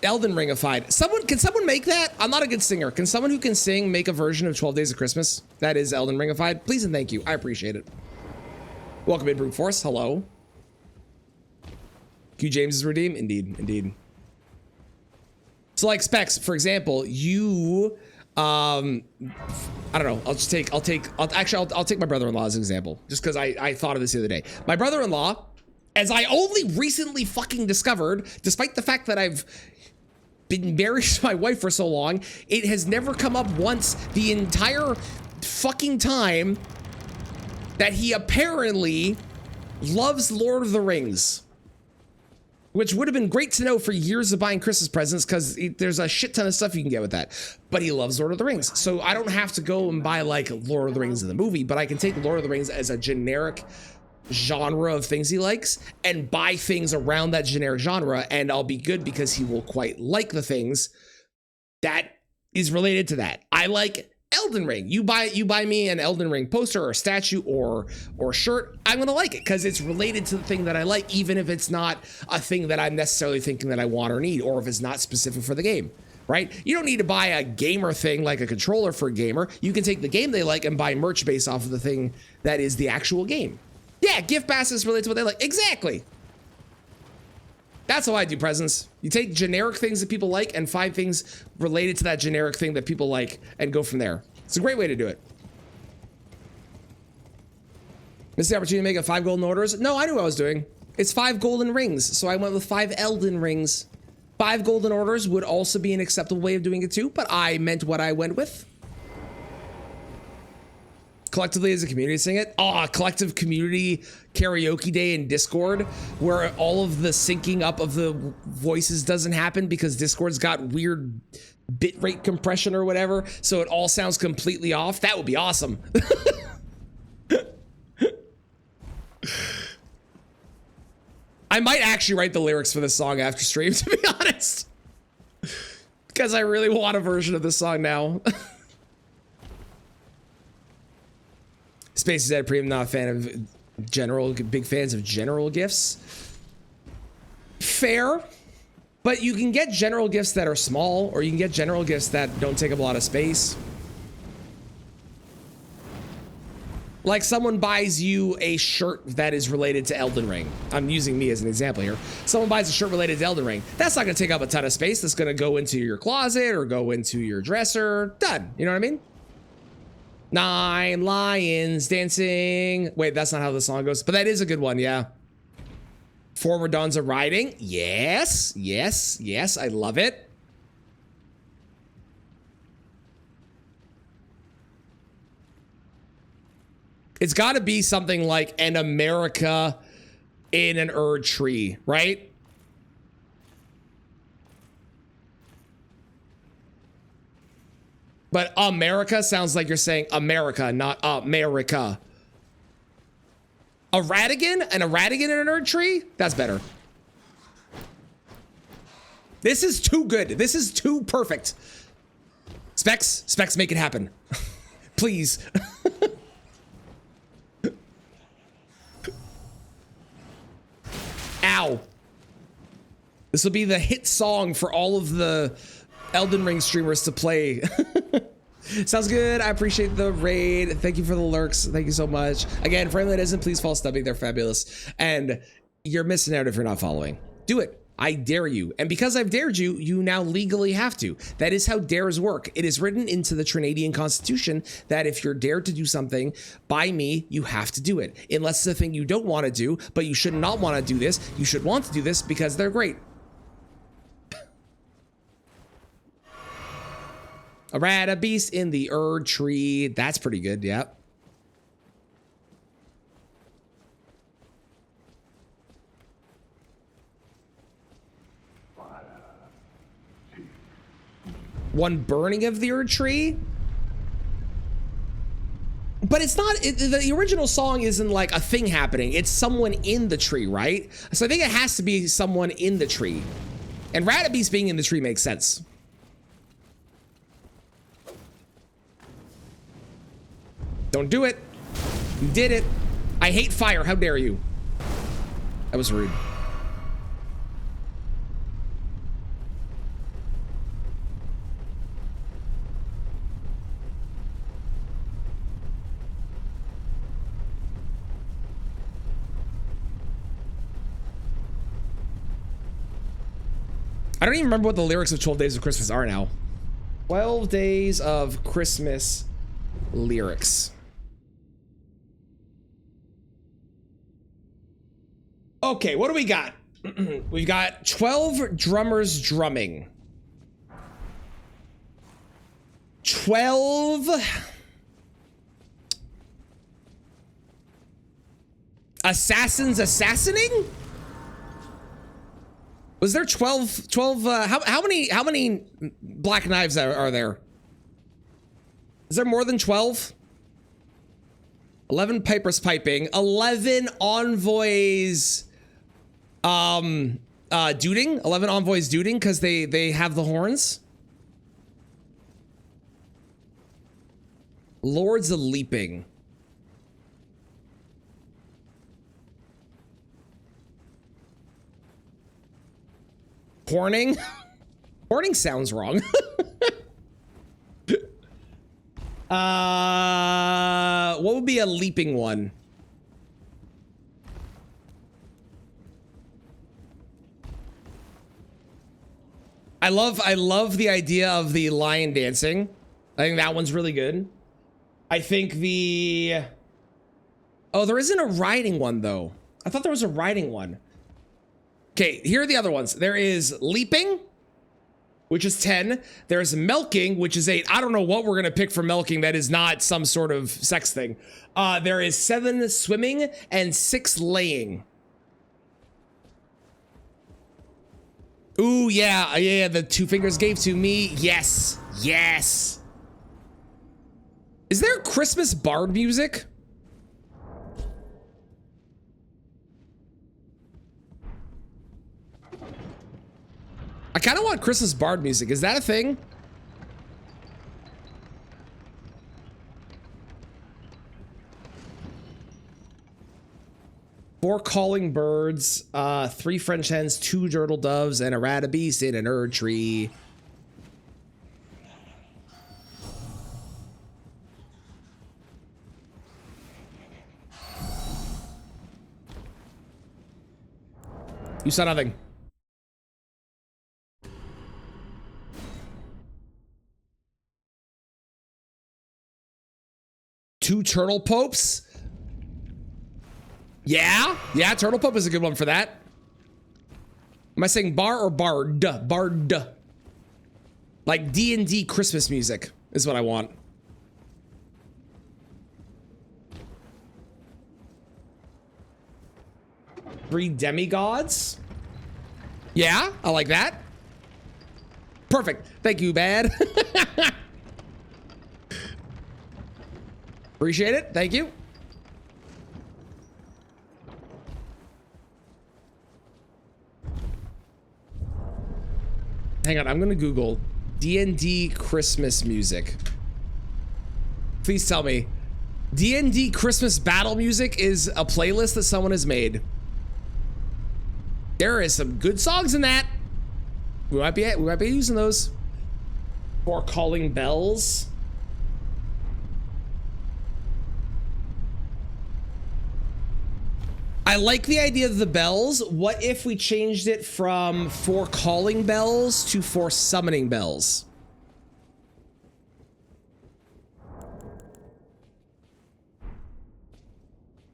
Elden Ringified. Can someone make that? I'm not a good singer. Can someone who can sing make a version of 12 Days of Christmas that is Elden Ringified? Please and thank you. I appreciate it. Welcome in, Brute Force. Hello. Q James is redeemed. Indeed. So like Specs, for example, you, I don't know. I'll take my brother-in-law as an example, just because I thought of this the other day. My brother-in-law, as I only recently fucking discovered, despite the fact that I've been married to my wife for so long, it has never come up once the entire fucking time that he apparently loves Lord of the Rings. Which would have been great to know for years of buying Christmas presents, because there's a shit ton of stuff you can get with that. But he loves Lord of the Rings. So I don't have to go and buy like Lord of the Rings in the movie, but I can take Lord of the Rings as a generic genre of things he likes and buy things around that generic genre, and I'll be good because he will quite like the things that is related to that. I like Elden Ring. You buy me an Elden Ring poster or statue or shirt, I'm gonna like it because it's related to the thing that I like, even if it's not a thing that I'm necessarily thinking that I want or need, or if it's not specific for the game. right? You don't need to buy a gamer thing like a controller for a gamer. You can take the game they like and buy merch based off of the thing that is the actual game. Yeah, gift baskets relate to what they like. Exactly. That's how I do presents. You take generic things that people like and find things related to that generic thing that people like and go from there. It's a great way to do it. Missed the opportunity to make it 5 golden orders? No, I knew what I was doing. It's 5 golden rings, so I went with 5 Elden rings. 5 golden orders would also be an acceptable way of doing it too, but I meant what I went with. Collectively as a community sing it. Oh, collective community karaoke day in Discord where all of the syncing up of the voices doesn't happen because Discord's got weird bitrate compression or whatever, so it all sounds completely off. That would be awesome. I might actually write the lyrics for this song after stream, to be honest. Because I really want a version of this song now. Space is Dead Premium, not a fan of general, big fans of general gifts. Fair. But you can get general gifts that are small, or you can get general gifts that don't take up a lot of space. Like someone buys you a shirt that is related to Elden Ring. I'm using me as an example here. Someone buys a shirt related to Elden Ring. That's not gonna take up a ton of space. That's gonna go into your closet or go into your dresser. Done. You know what I mean? 9 lions dancing. Wait, that's not how the song goes, but that is a good one, yeah. Former Dawns of Riding. Yes, yes, yes, I love it. It's got to be something like an America in an Erd tree, right? But America sounds like you're saying America, not America. A Radigan? An Radigan in an Erd tree? That's better. This is too good. This is too perfect. Specs, make it happen. Please. Ow. This will be the hit song for all of the Elden Ring streamers to play. Sounds good. I appreciate the raid. Thank you for the lurks. Thank you so much. Again, for anyone that isn't, please follow Stubby. They're fabulous. And you're missing out if you're not following. Do it. I dare you. And because I've dared you, you now legally have to. That is how dares work. It is written into the Trinadian Constitution that if you're dared to do something by me, you have to do it. Unless it's a thing you don't want to do, but you should not want to do this. You should want to do this because they're great. A rat, a beast in the Erd tree. That's pretty good, yep. One burning of the Erd tree? But it's not, the original song isn't like a thing happening. It's someone in the tree, right? So I think it has to be someone in the tree. And Ratabeast being in the tree makes sense. Don't do it. You did it. I hate fire. How dare you? That was rude. I don't even remember what the lyrics of 12 Days of Christmas are now. 12 Days of Christmas lyrics. Okay, what do we got? We've got 12 drummers drumming. 12 assassins assassinating? Was there 12 how many black knives are there? Is there more than 12? 11 pipers piping, 11 envoys duding, 11 envoys duding because they have the horns. Lords of leaping. Horning? Morning sounds wrong. What would be a leaping one? I love the idea of the lion dancing. I think that one's really good. I think the... Oh, there isn't a riding one, though. I thought there was a riding one. Okay, here are the other ones. There is leaping, which is 10. There's milking, which is 8. I don't know what we're going to pick for milking. That is not some sort of sex thing. There is 7 swimming and 6 laying. Ooh, yeah, yeah, the 2 fingers gave to me. Yes, yes. Is there Christmas bard music? I kind of want Christmas bard music. Is that a thing? Four calling birds, 3 French hens, 2 turtle doves, and a rat a beast in an Erd tree. You saw nothing. Two turtle popes? Yeah, turtle pope is a good one for that. Am I saying bar or bard? Bard. Like D&D Christmas music is what I want. Three demigods? Yeah, I like that. Perfect. Thank you, Bad. Appreciate it. Thank you. Hang on, I'm gonna Google D&D Christmas music. Please tell me. D&D Christmas battle music is a playlist that someone has made. There is some good songs in that. We might be using those. For calling bells. I like the idea of the bells. What if we changed it from 4 calling bells to 4 summoning bells?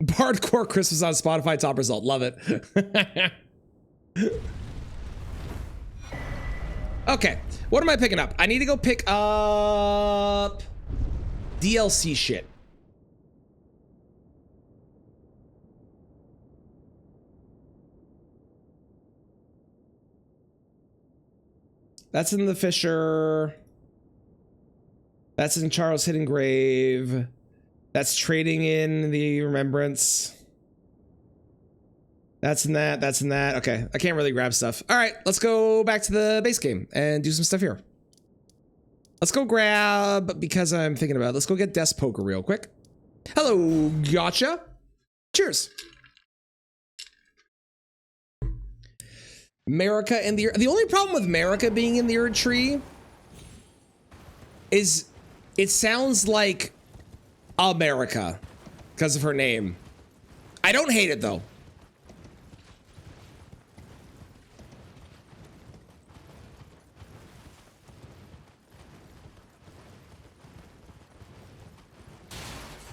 Bardcore Christmas on Spotify, top result. Love it. Okay, what am I picking up? I need to go pick up DLC shit. That's in the Fisher. That's in Charles' Hidden Grave. That's trading in the Remembrance. That's in that. That's in that. Okay, I can't really grab stuff. All right, let's go back to the base game and do some stuff here. Let's go grab, because I'm thinking about it, let's go get Desk Poker real quick. Hello, gotcha. Cheers. America in the only problem with America being in the Erd tree is it sounds like America because of her name. I don't hate it though.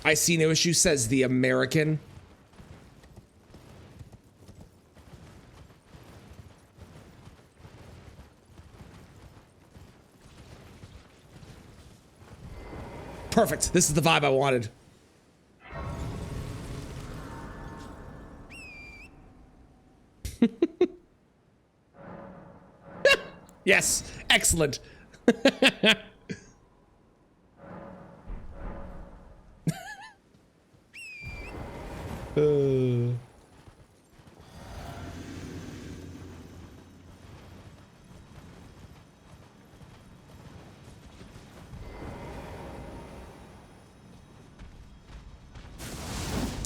I see no issue, says the American. Perfect. This is the vibe I wanted. Yes. Excellent.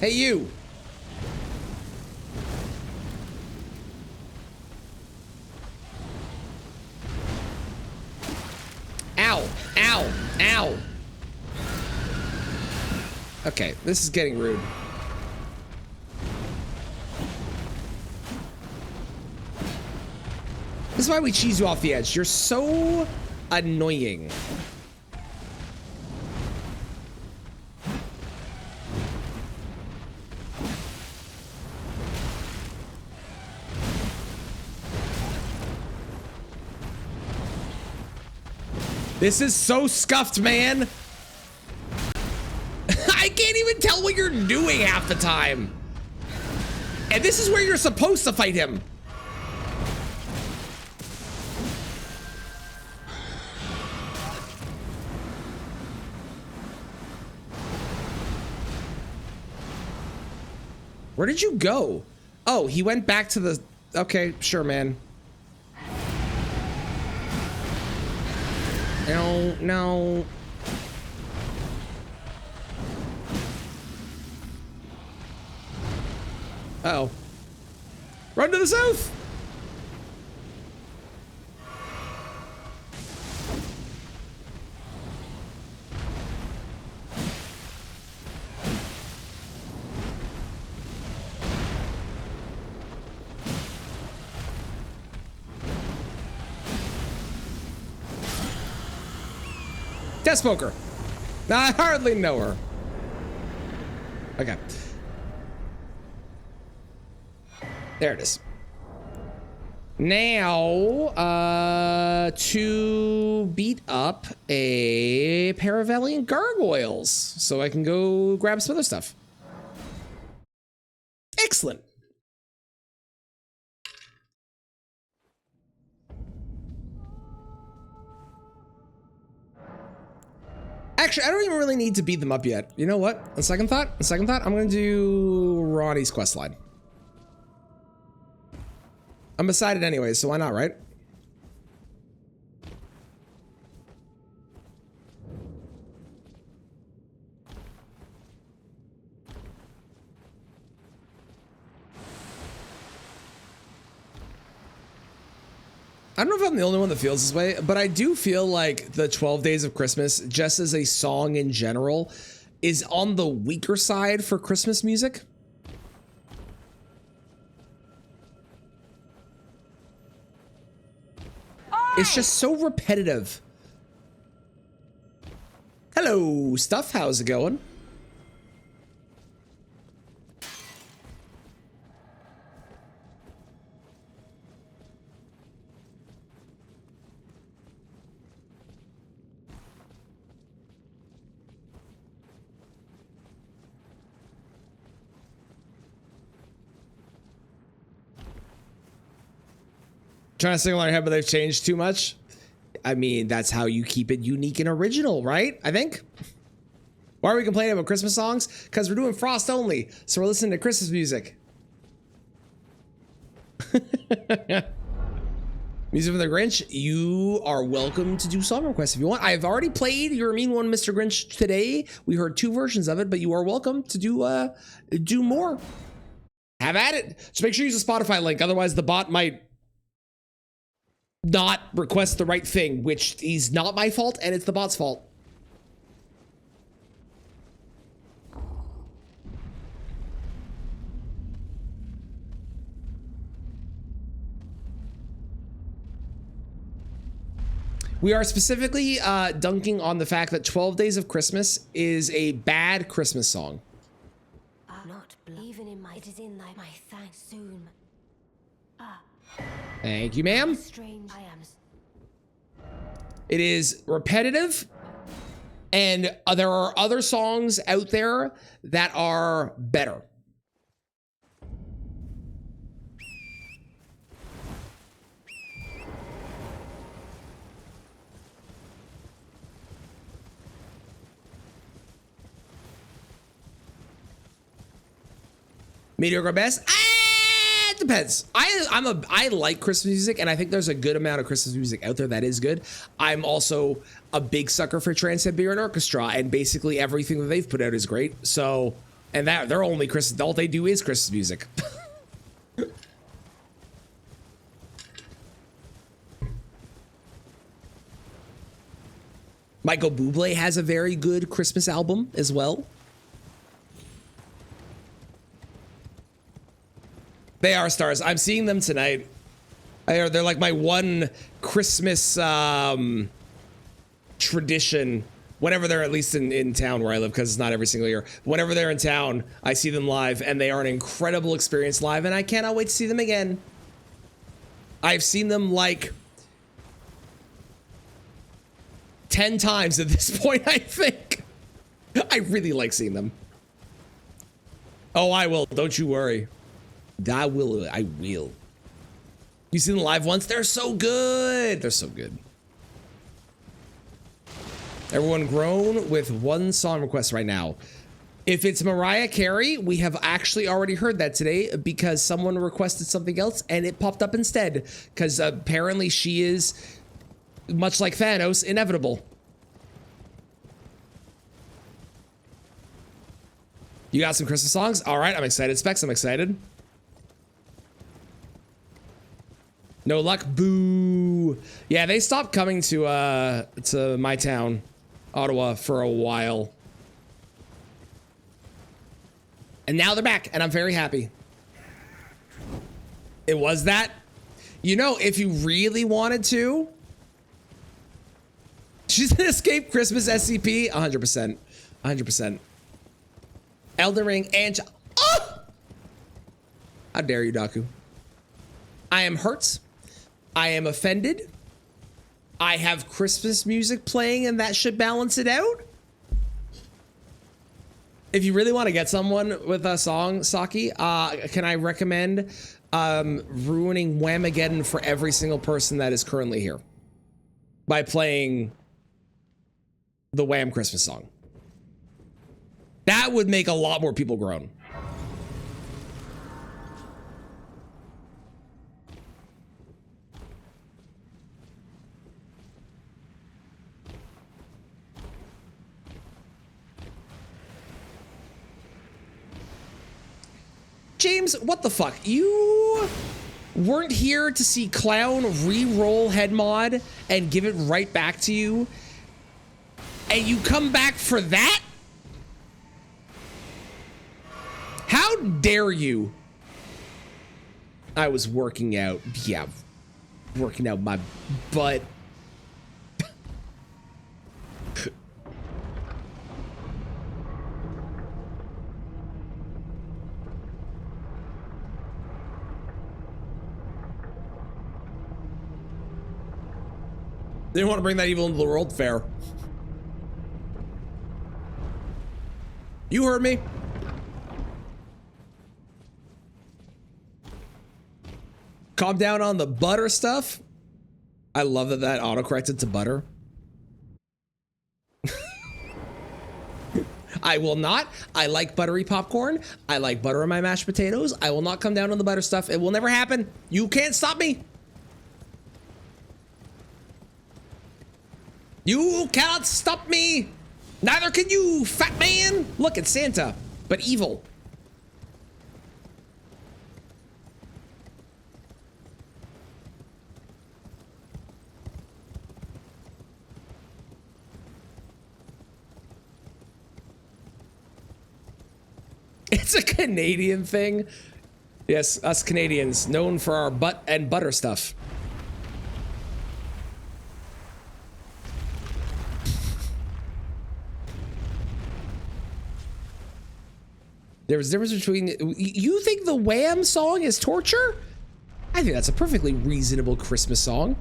Hey, you. Ow! Ow! Ow! Okay, this is getting rude. This is why we cheese you off the edge. You're so annoying. This is so scuffed, man. I can't even tell what you're doing half the time. And this is where you're supposed to fight him. Where did you go? Oh, he went back to the... Okay, sure, man. No, no. Uh-oh. Run to the south! Death Smoker. I hardly know her. Okay. There it is. Now, to beat up a Paravellian Gargoyles, so I can go grab some other stuff. Excellent. Actually, I don't even really need to beat them up yet. You know what? On second thought, I'm gonna do Ronnie's questline. I'm beside it anyway, so why not, right? I don't know if I'm the only one that feels this way, but I do feel like the 12 Days of Christmas, just as a song in general, is on the weaker side for Christmas music. It's just so repetitive. Hello, Stuff. How's it going? Trying to sing along your head, but they've changed too much. I mean, that's how you keep it unique and original, right? I think. Why are we complaining about Christmas songs? Because we're doing Frost only, so we're listening to Christmas music. Music from the Grinch, you are welcome to do song requests if you want. I've already played You're a Mean One, Mr. Grinch today. We heard 2 versions of it, but you are welcome to do more. Have at it. Just make sure you use a Spotify link, otherwise the bot might not request the right thing, which is not my fault, and it's the bot's fault. We are specifically dunking on the fact that 12 Days of Christmas is a bad Christmas song. Not even in my... It is in my thanks soon. Thank you, ma'am. Strange. I am. It is repetitive, and there are other songs out there that are better. Mediocre best? It depends. I like Christmas music, and I think there's a good amount of Christmas music out there that is good. I'm also a big sucker for Trans-Siberian Orchestra, and basically everything that they've put out is great. So, and that they're only Christmas. All they do is Christmas music. Michael Bublé has a very good Christmas album as well. They are stars. I'm seeing them tonight. They're like my one Christmas tradition. Whenever they're at least in town where I live, because it's not every single year. Whenever they're in town, I see them live, and they are an incredible experience live, and I cannot wait to see them again. I've seen them like 10 times at this point, I think. I really like seeing them. Oh, I will. Don't you worry. I will. You seen them live once? They're so good. They're so good. Everyone groan with one song request right now. If it's Mariah Carey, we have actually already heard that today because someone requested something else and it popped up instead. Because apparently she is, much like Thanos, inevitable. You got some Christmas songs? All right, I'm excited. Specs, I'm excited. No luck, boo. Yeah, they stopped coming to my town, Ottawa, for a while. And now they're back, and I'm very happy. It was that. You know, if you really wanted to, she's an Escape Christmas SCP, 100%. 100%. Elden Ring and... Oh! How dare you, Daku. I am hurt. I am offended. I have Christmas music playing and that should balance it out. If you really want to get someone with a song, Saki, can I recommend ruining Whamageddon for every single person that is currently here by playing the Wham Christmas song? That would make a lot more people groan. James, what the fuck? You weren't here to see Clown re-roll head mod and give it right back to you, and you come back for that? How dare you? I was working out. Yeah, working out my butt. They didn't want to bring that evil into the world. Fair. You heard me. Calm down on the butter stuff. I love that that auto-corrected to butter. I will not. I like buttery popcorn. I like butter in my mashed potatoes. I will not come down on the butter stuff. It will never happen. You can't stop me. You cannot stop me. Neither can you, fat man. Look, it's Santa, but evil. It's a Canadian thing. Yes, us Canadians, known for our butt and butter stuff. There's a difference between... You think the Wham song is torture? I think that's a perfectly reasonable Christmas song.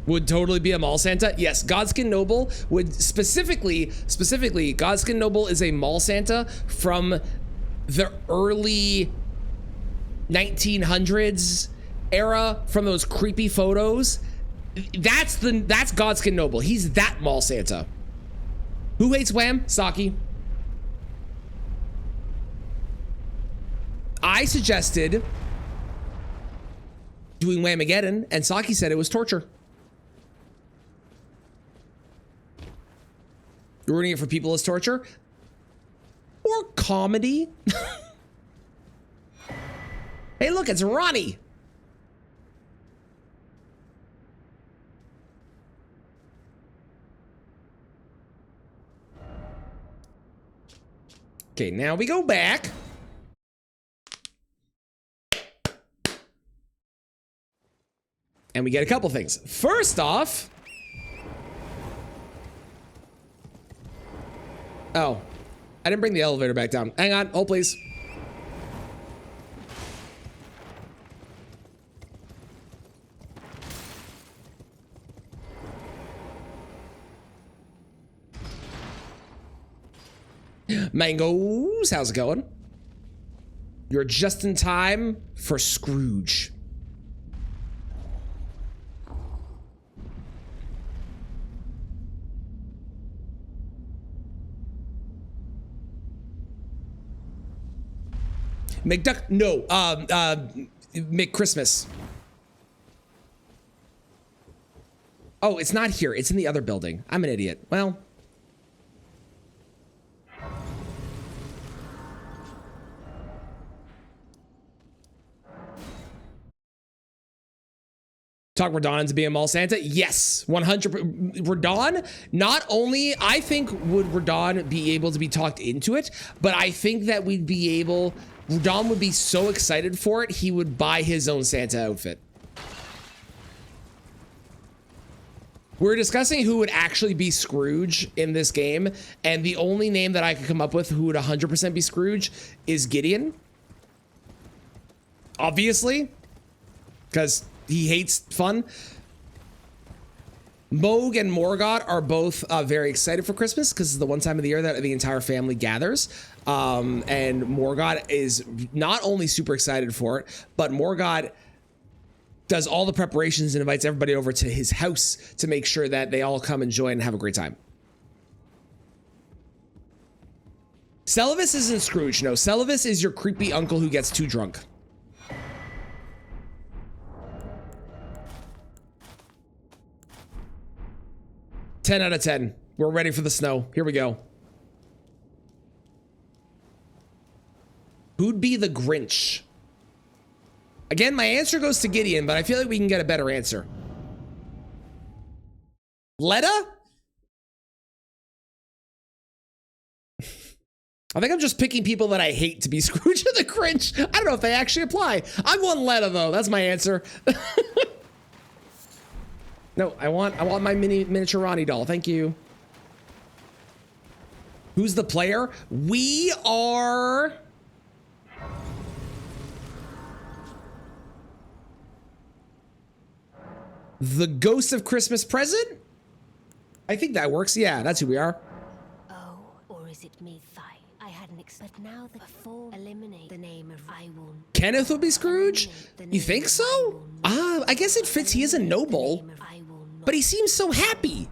Would totally be a mall Santa? Yes, Godskin Noble would specifically, Godskin Noble is a mall Santa from the early 1900s era, from those creepy photos. That's Godskin Noble. He's that mall Santa. Who hates Wham? Saki. I suggested doing Whamageddon, and Saki said it was torture. Ruining it for people is torture? Or comedy? Hey, look, it's Ronnie. Okay, now we go back. And we get a couple things. First off... Oh. I didn't bring the elevator back down. Hang on. Hold, please. Mangoes, how's it going? You're just in time for Scrooge. McDuck, no, McChristmas. Oh, it's not here. It's in the other building. I'm an idiot. Well. Talk Radon into being Mall Santa? Yes, 100. Radon, not only, I think, would Radon be able to be talked into it, but I think that we'd be able, Radon would be so excited for it, he would buy his own Santa outfit. We're discussing who would actually be Scrooge in this game, and the only name that I could come up with who would 100% be Scrooge is Gideon. Obviously, because he hates fun. Moog and Morgott are both very excited for Christmas because it's the one time of the year that the entire family gathers. And Morgott is not only super excited for it, but Morgott does all the preparations and invites everybody over to his house to make sure that they all come enjoy and have a great time. Celavis isn't Scrooge, no. Celavis is your creepy uncle who gets too drunk. Ten out of 10. We're ready for the snow. Here we go. Who'd be the Grinch? Again, my answer goes to Gideon, but I feel like we can get a better answer. Letta? I think I'm just picking people that I hate to be Scrooge or the Grinch. I don't know if they actually apply. I'm one Letta though. That's my answer. No, I want my miniature Ronnie doll. Thank you. Who's the player? We are the Ghost of Christmas Present? I think that works. Yeah, that's who we are. Oh, or is it me? Fine. I hadn't expected. Now the before eliminate the name of I will. Kenneth would be Scrooge? You think so? I guess it fits. He is a noble. But he seems so happy.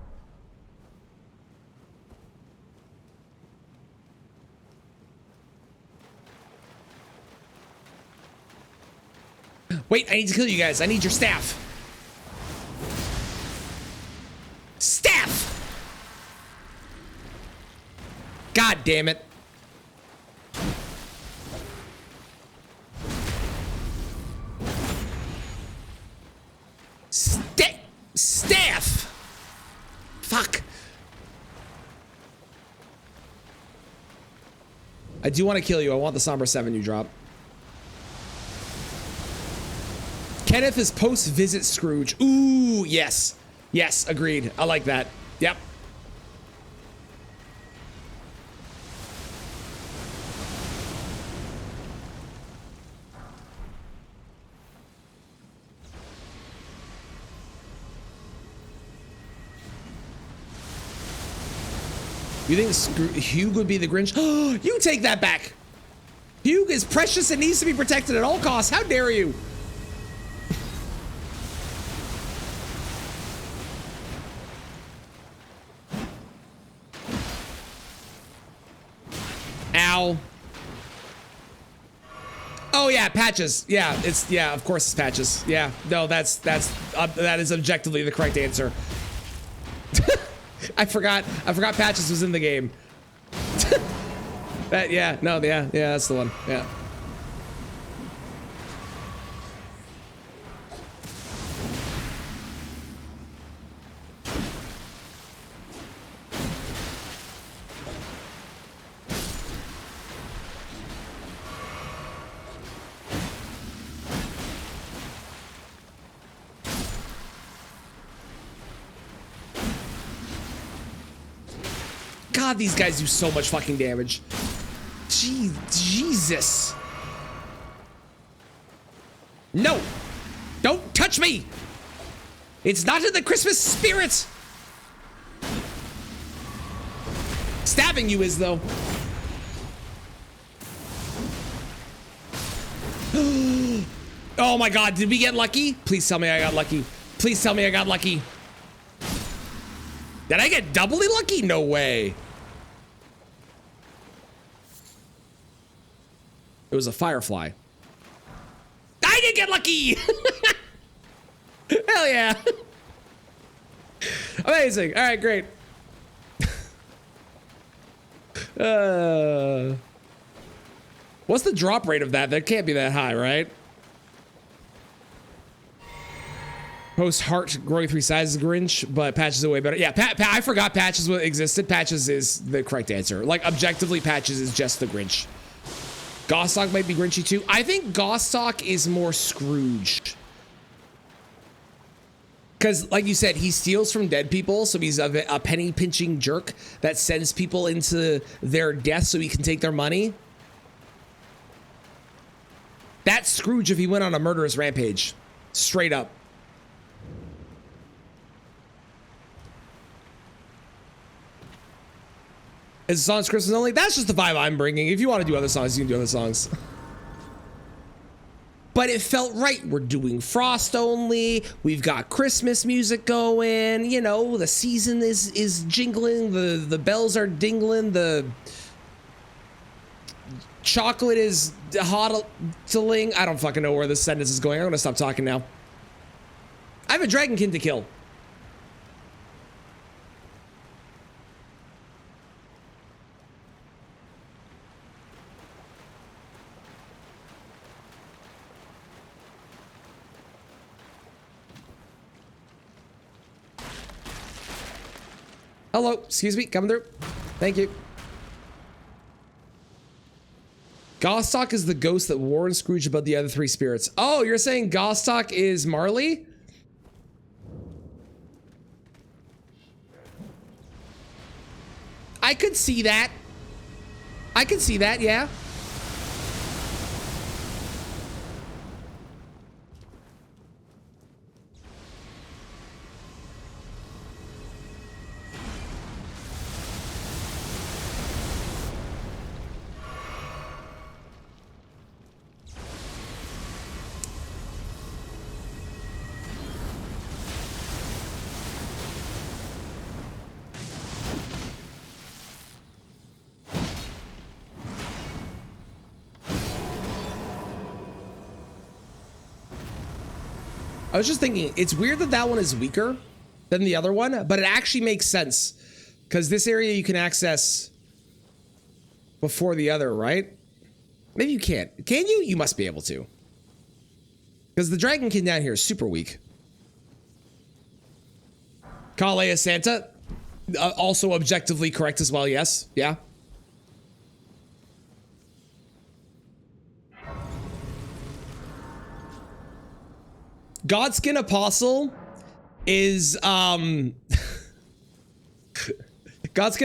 Wait, I need to kill you guys. I need your staff. Staff! God damn it. Staff! Fuck. I do want to kill you. I want the Sombra 7 you drop. Kenneth is post-visit Scrooge. Ooh, yes. Yes, agreed. I like that. Yep. You think Hugh would be the Grinch? Oh, you take that back. Hugh is precious and needs to be protected at all costs. How dare you? Ow. Oh yeah, Patches. Yeah, of course it's Patches. Yeah, no, that is objectively the correct answer. I forgot Patches was in the game. Yeah, that's the one. Yeah. God, these guys do so much fucking damage. Jesus. No. Don't touch me. It's not in the Christmas spirit. Stabbing you is, though. Oh my God, did we get lucky? Please tell me I got lucky. Please tell me I got lucky. Did I get doubly lucky? No way. It was a firefly. I did get lucky. Hell yeah. Amazing. All right, great. What's the drop rate of that? That can't be that high, right? Post heart growing 3 sizes Grinch, but Patches are way better. Yeah, I forgot Patches existed. Patches is the correct answer. Like, objectively, Patches is just the Grinch. Gostock might be Grinchy too. I think Gostock is more Scrooge. Because, like you said, he steals from dead people, so he's a penny-pinching jerk that sends people into their death so he can take their money. That's Scrooge if he went on a murderous rampage. Straight up. Is the song's Christmas only? That's just the vibe I'm bringing. If you want to do other songs, you can do other songs. But it felt right. We're doing Frost only. We've got Christmas music going. You know, the season is jingling. The bells are dingling. The chocolate is hodling. I don't fucking know where this sentence is going. I'm gonna stop talking now. I have a dragonkin to kill. Hello, excuse me, coming through. Thank you. Gostock is the ghost that warns Scrooge about the other 3 spirits. Oh, you're saying Gostock is Marley? I could see that. I could see that, yeah. I was just thinking, it's weird that that one is weaker than the other one, but it actually makes sense because this area you can access before the other, right? Maybe you can't. Can you? You must be able to. Because the dragonkin down here is super weak. Kalea Santa, also objectively correct as well, yes. Yeah. Godskin Apostle is Godskin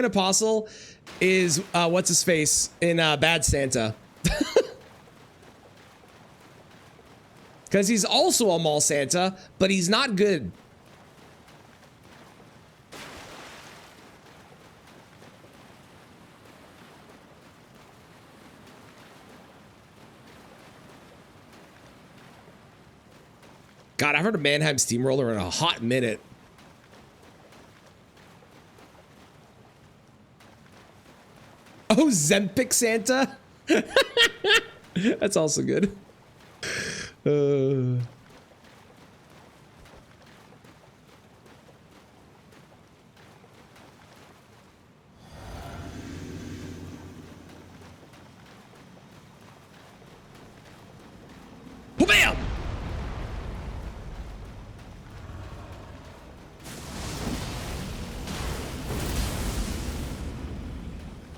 Apostle is what's his face in Bad Santa. Because he's also a mall Santa, but he's not good. God, I've heard of Mannheim Steamroller in a hot minute. Oh, Zempic Santa? That's also good. Bam!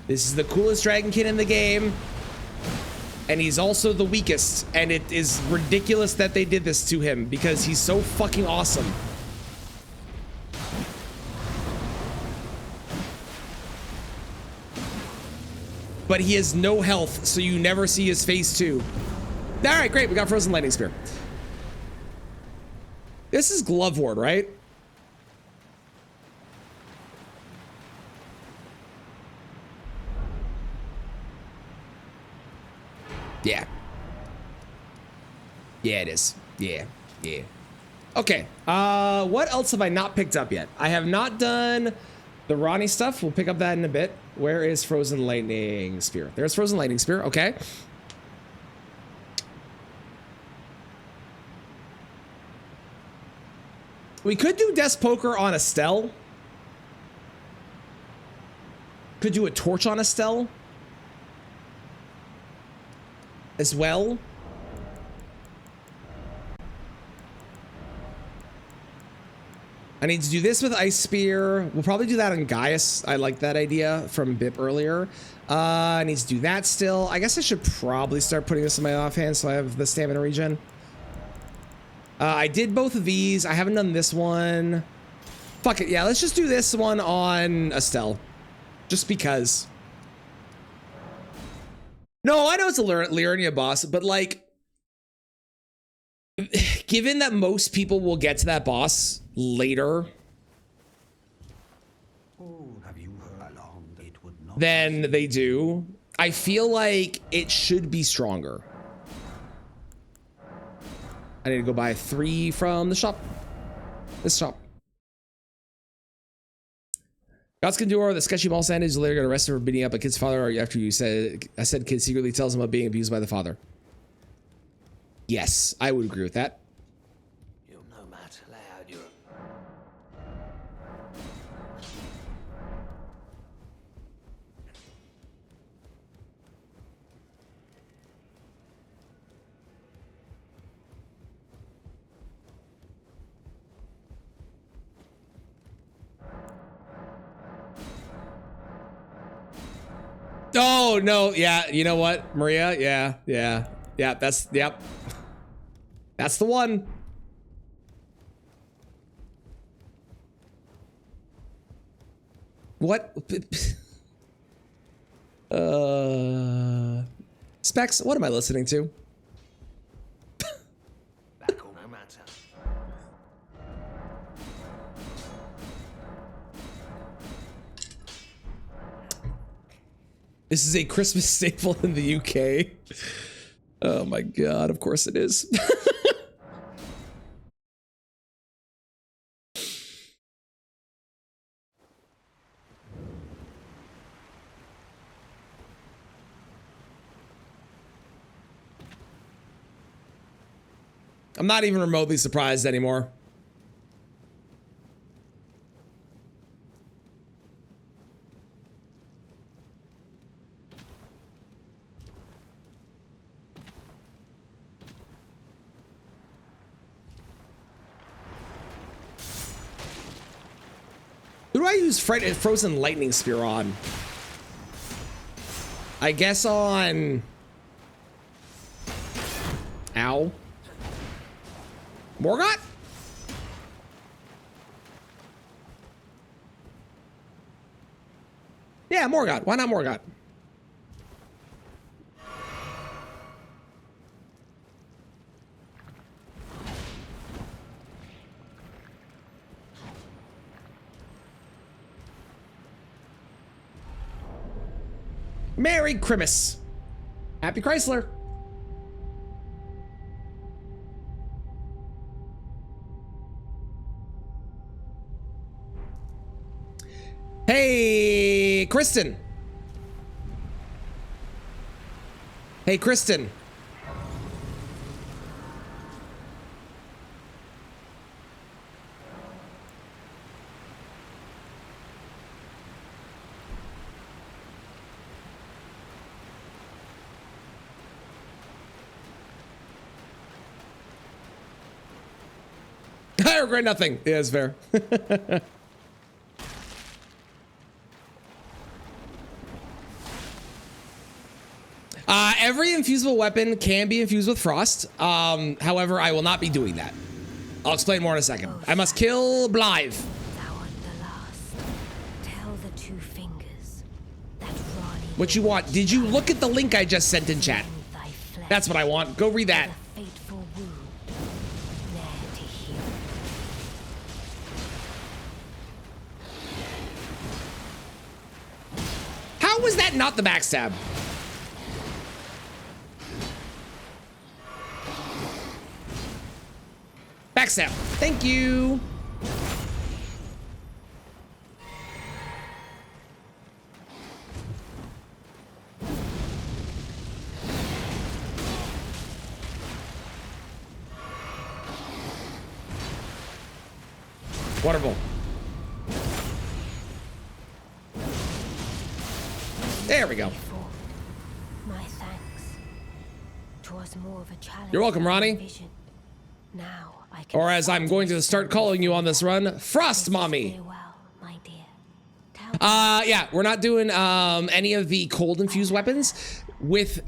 This is the coolest dragonkin in the game. And he's also the weakest. And it is ridiculous that they did this to him because he's so fucking awesome. but he has no health, so you never see his face too. All right, great. We got Frozen Lightning Spear. This is Glove Ward, right? Yeah. Yeah, it is. Yeah. Yeah. Okay. What else have I not picked up yet? I have not done the Ronnie stuff. We'll pick up that in a bit. Where is Frozen Lightning Spear? There's Frozen Lightning Spear. Okay. We could do Death's Poker on Estelle. Could do a torch on Estelle as well. I need to do this with Ice Spear. We'll probably do that on Gaius. I like that idea from Bip earlier. I need to do that still. I guess I should probably start putting this in my offhand so I have the stamina regen. I did both of these. I haven't done this one. Fuck it. Yeah, let's just do this one on Estelle. Just because. No, I know it's a Liurnia boss, but like, given that most people will get to that boss later, than they do, I feel like it should be stronger. I need to go buy 3 from the shop. This shop. Gods can do or the sketchy mall sandage later got arrested for beating up a kid's father after you said kid secretly tells him about being abused by the father. Yes, I would agree with that. Oh no, yeah, you know what, Maria? Yeah, that's, yep. That's the one. What? Specs, what am I listening to? This is a Christmas staple in the UK. Oh my god, of course it is. I'm not even remotely surprised anymore. Who do I use Frozen Lightning Spear on? I guess on... Ow. Morgott? Yeah, Morgott. Why not Morgott? Merry Christmas. Happy Chrysler. Hey, Kristen. Hey, Kristen. I regret nothing. Yeah, it's fair. Every infusible weapon can be infused with frost. However, I will not be doing that. I'll explain more in a second. I must kill Blythe. Thou art the last. Tell the two fingers that Ronnie What you want? Did you look at the link I just sent in chat? Thy flesh That's what I want. Go read that. with a fateful wound, ne'er to heal. How was that not the backstab? Backstab. Thank you. Wonderful. There we go. My thanks. 'Twas more of a challenge. You're welcome, than a Ronnie. vision. Now I can Or as I'm going to start calling you on this run, Frost Mommy. farewell, my dear. Tell Yeah, we're not doing any of the cold infused weapons with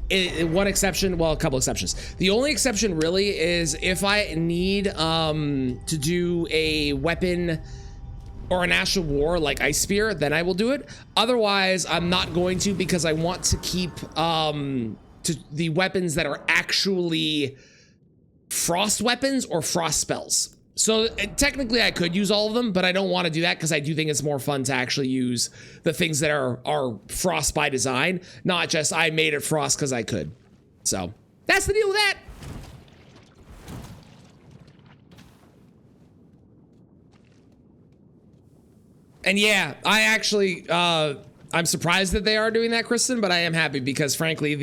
one exception, well, a couple exceptions. The only exception really is if I need to do a weapon or an Ash of War like Ice Spear, then I will do it. Otherwise, I'm not going to because I want to keep the weapons that are actually frost weapons or frost spells. So technically I could use all of them, but I don't want to do that because I do think it's more fun to actually use the things that are frost by design, not just I made it frost because I could. So that's the deal with that. And yeah, I actually, I'm surprised that they are doing that, Kristen, but I am happy because frankly,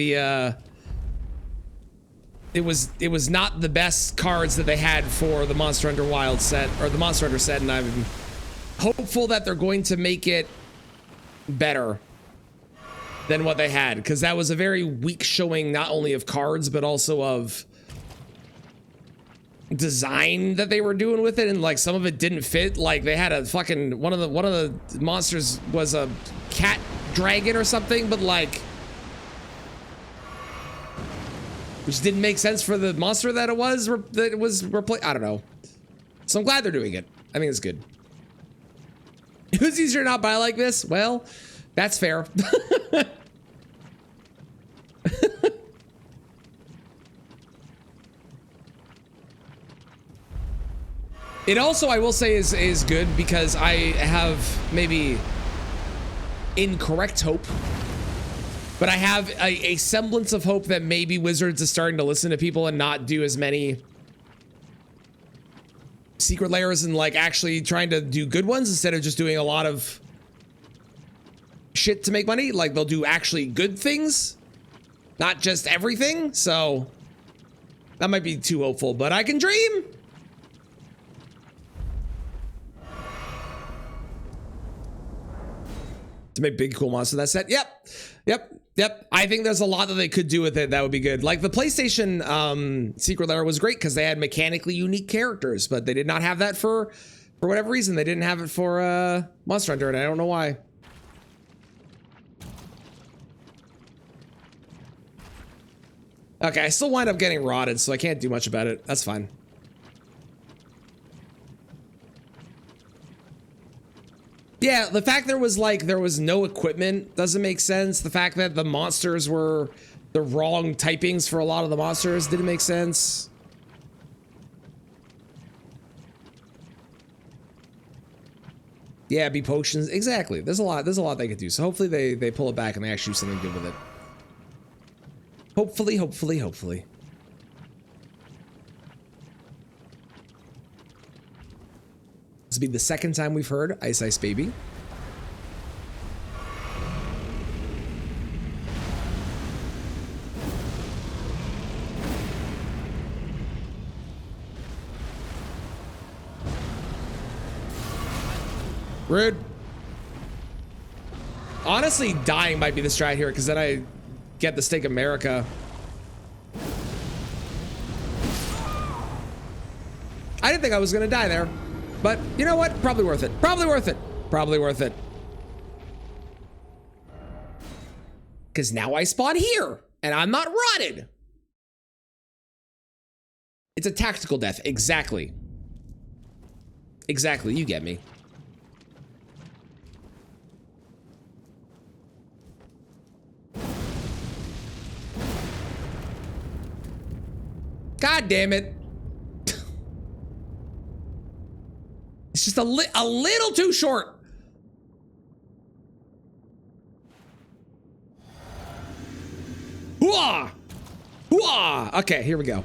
it was not the best cards that they had for the Monster Hunter Wild set, or the Monster Hunter set, and I'm hopeful that they're going to make it better than what they had, because that was a very weak showing not only of cards, but also of design that they were doing with it, and like some of it didn't fit. Like they had a fucking one of the monsters was a cat dragon or something, but like which didn't make sense for the monster that it was replaced. I don't know. So I'm glad they're doing it. I think it's good. It was easier to not buy like this. Well, that's fair. It also, I will say, is good because I have maybe incorrect hope, but I have a semblance of hope that maybe Wizards is starting to listen to people and not do as many secret layers and like actually trying to do good ones instead of just doing a lot of shit to make money. Like they'll do actually good things, not just everything. So that might be too hopeful, but I can dream. To make big cool monster that set. Yep. I think there's a lot that they could do with it that would be good. Like the PlayStation Secret Lair was great because they had mechanically unique characters, but they did not have that for whatever reason. They didn't have it for Monster Hunter, and I don't know why. Okay, I still wind up getting rotted, so I can't do much about it. That's fine. Yeah, the fact there was no equipment doesn't make sense. The fact that the monsters were the wrong typings for a lot of the monsters didn't make sense. Yeah, be potions. Exactly. There's a lot they could do. So hopefully they pull it back and they actually do something good with it. Hopefully. This will be the second time we've heard Ice Ice Baby. Rude. Honestly, dying might be the strat here because then I get the Stake America. I didn't think I was going to die there. But you know what? Probably worth it. Probably worth it. Because now I spawn here and I'm not rotted. It's a tactical death. Exactly. You get me. God damn it. It's just a little too short. Hooah! Hooah! Okay, here we go.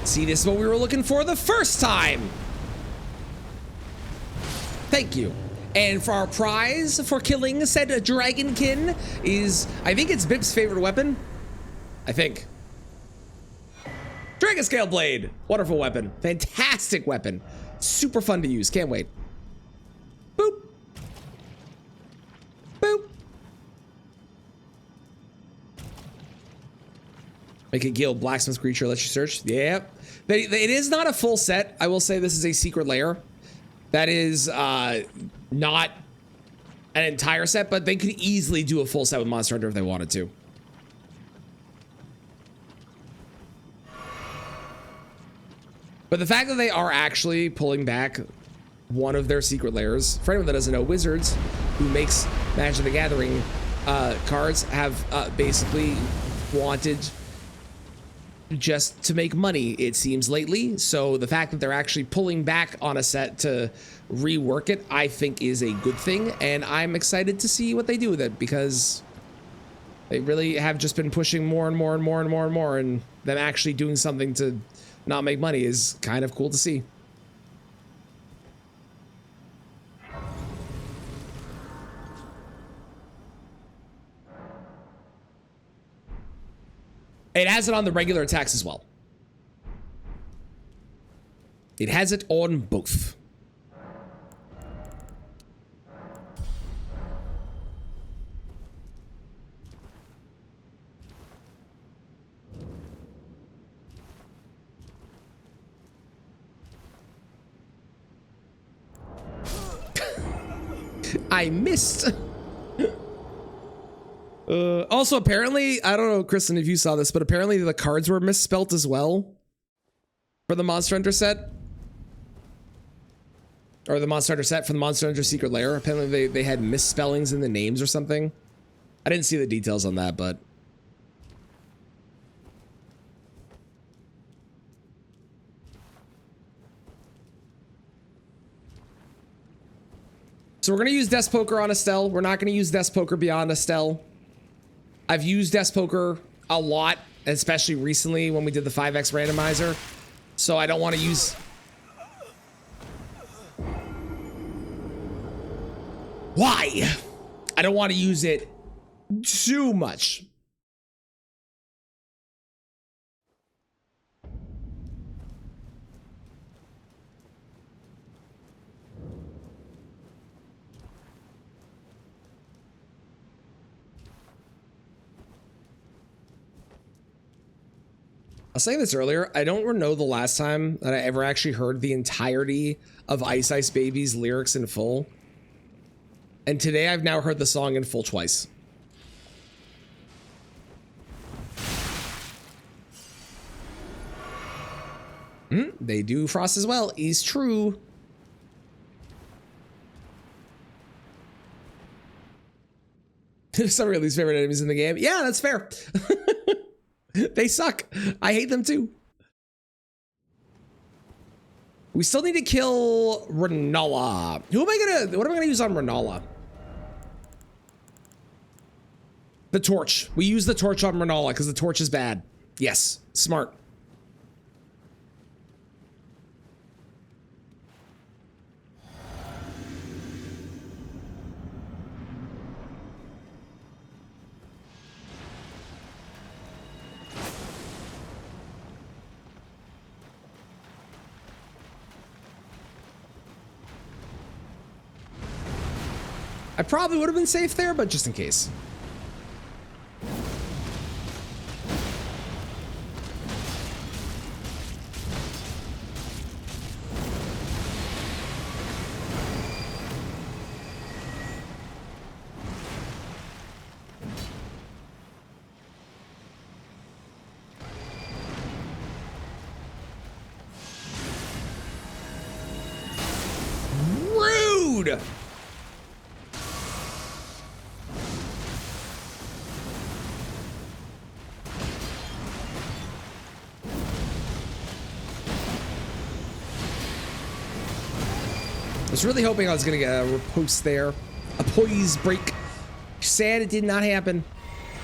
See, this is what we were looking for the first time. Thank you. And for our prize for killing said dragonkin is, I think it's Bip's favorite weapon. I think. Dragon Scale Blade. Wonderful weapon. Fantastic weapon. Super fun to use. Can't wait. Boop. Boop. Make a guild blacksmith creature. Let you search. Yep. It is not a full set. I will say this is a secret lair. That is not an entire set, but they could easily do a full set with Monster Hunter if they wanted to. But the fact that they are actually pulling back one of their secret lairs, for anyone that doesn't know, Wizards, who makes Magic the Gathering cards, have basically wanted just to make money, it seems, lately. So the fact that they're actually pulling back on a set to rework it, I think is a good thing. And I'm excited to see what they do with it, because they really have just been pushing more and more and more and more and more, and them actually doing something to not make money is kind of cool to see. It has it on the regular attacks as well. It has it on both. I missed. Also, apparently, I don't know, Kristen, if you saw this, but apparently the cards were misspelt as well for the Monster Hunter set. Or the Monster Hunter set for the Monster Hunter Secret Lair. Apparently they had misspellings in the names or something. I didn't see the details on that, but... So we're going to use Death Poker on Estelle. We're not going to use Death Poker beyond Estelle. I've used Death Poker a lot, especially recently when we did the 5x randomizer. So I don't want to use... Why? I don't want to use it too much. I was saying this earlier, I don't know the last time that I ever actually heard the entirety of Ice Ice Baby's lyrics in full. And today I've now heard the song in full twice. They do Frost as well, is true. Some of your least favorite enemies in the game. Yeah, that's fair. They suck. I hate them too. We still need to kill Renala. What am I gonna use on Renala? The torch. We use the torch on Renala because the torch is bad. Yes, smart. I probably would have been safe there, but just in case. Dude! I was really hoping I was gonna get a riposte there. A poise break. Sad it did not happen.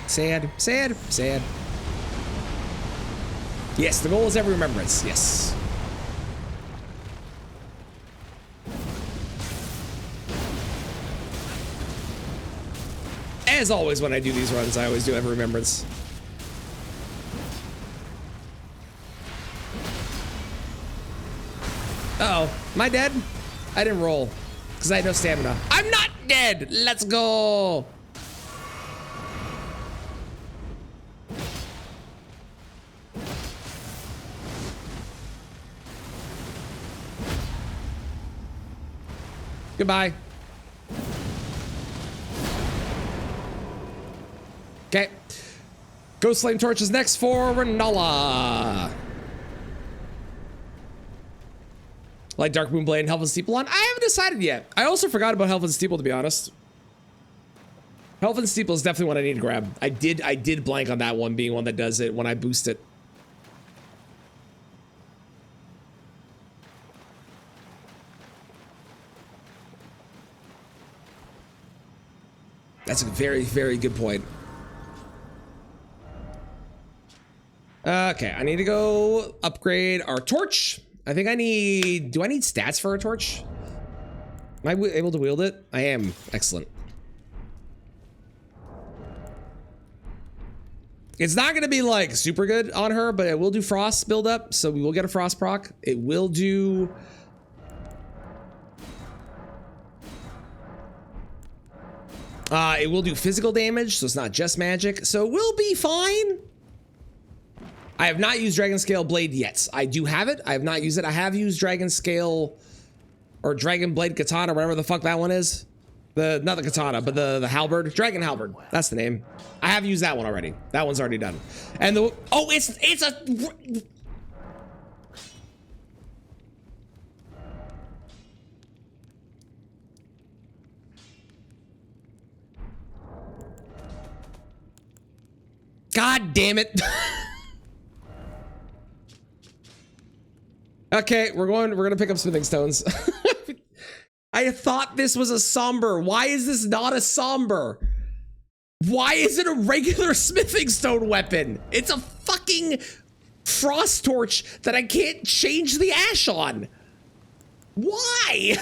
Sad, sad, sad. Yes, the goal is every remembrance. Yes. As always, when I do these runs, I always do every remembrance. Uh-oh. Am I dead? I didn't roll because I had no stamina. I'm not dead. Let's go. Goodbye. Okay. Ghost Flame Torch is next for Renala. Like Dark Moon Blade and Helphin' Steeple on? I haven't decided yet. I also forgot about Helphin' Steeple, to be honest. Helphin' Steeple is definitely one I need to grab. I did blank on that one being one that does it when I boost it. That's a very, very good point. Okay, I need to go upgrade our torch. I think I need... Do I need stats for a torch? Am I able to wield it? I am. Excellent. It's not going to be like super good on her, but it will do frost build up, so we will get a frost proc. It will do... it will do physical damage, so it's not just magic, so it will be fine. I have not used Dragon Scale Blade yet. I do have it. I have not used it. I have used Dragon Scale or Dragon Blade Katana, whatever the fuck that one is. Not the katana, but the halberd. Dragon Halberd. That's the name. I have used that one already. That one's already done. And the it's a God damn it. Okay, we're gonna pick up smithing stones. I thought this was a somber. Why is this not a somber? Why is it a regular smithing stone weapon? It's a fucking frost torch that I can't change the ash on. Why?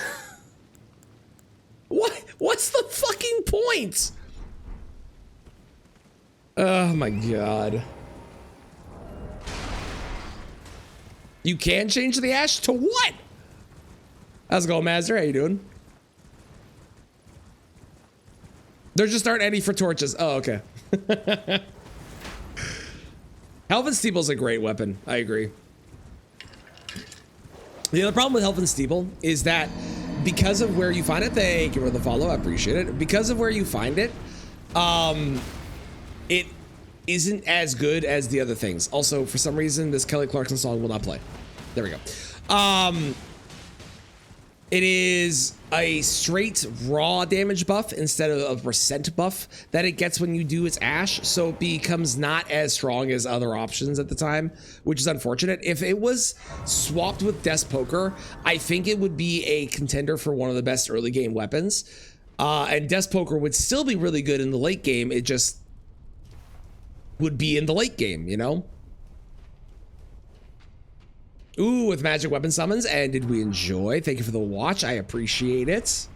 What's the fucking point? Oh my god. You can change the ash to what? How's it going, Mazzer? How you doing? There just aren't any for torches. Oh, okay. Helphin' Steeple's a great weapon. I agree. The other problem with Helphin' Steeple is that because of where you find it, thank you for the follow, I appreciate it. Because of where you find it, it isn't as good as the other things. Also, for some reason, this Kelly Clarkson song will not play. There we go. It is a straight raw damage buff instead of a percent buff that it gets when you do its ash, so it becomes not as strong as other options at the time, which is unfortunate. If it was swapped with Death's Poker, I think it would be a contender for one of the best early game weapons. And Death's Poker would still be really good in the late game. It just would be in the late game, you know? Ooh, with magic weapon summons. And did we enjoy? Thank you for the watch. I appreciate it.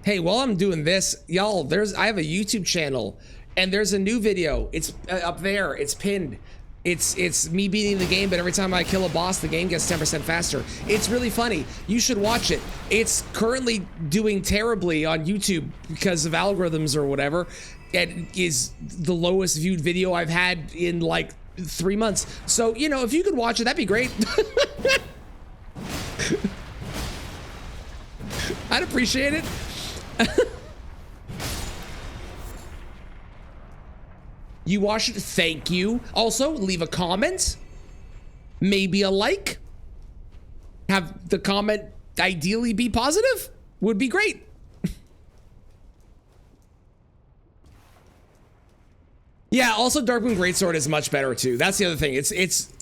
Hey, while I'm doing this, y'all, I have a YouTube channel and there's a new video. It's up there. It's pinned. It's me beating the game, but every time I kill a boss, the game gets 10% faster. It's really funny. You should watch it. It's currently doing terribly on YouTube because of algorithms or whatever. It is the lowest viewed video I've had in like 3 months. So, you know, if you could watch it, that'd be great. I'd appreciate it. You watched it, thank you. Also, leave a comment, maybe a like. Have the comment ideally be positive would be great. Yeah, also Darkmoon Greatsword is much better too. That's the other thing. It's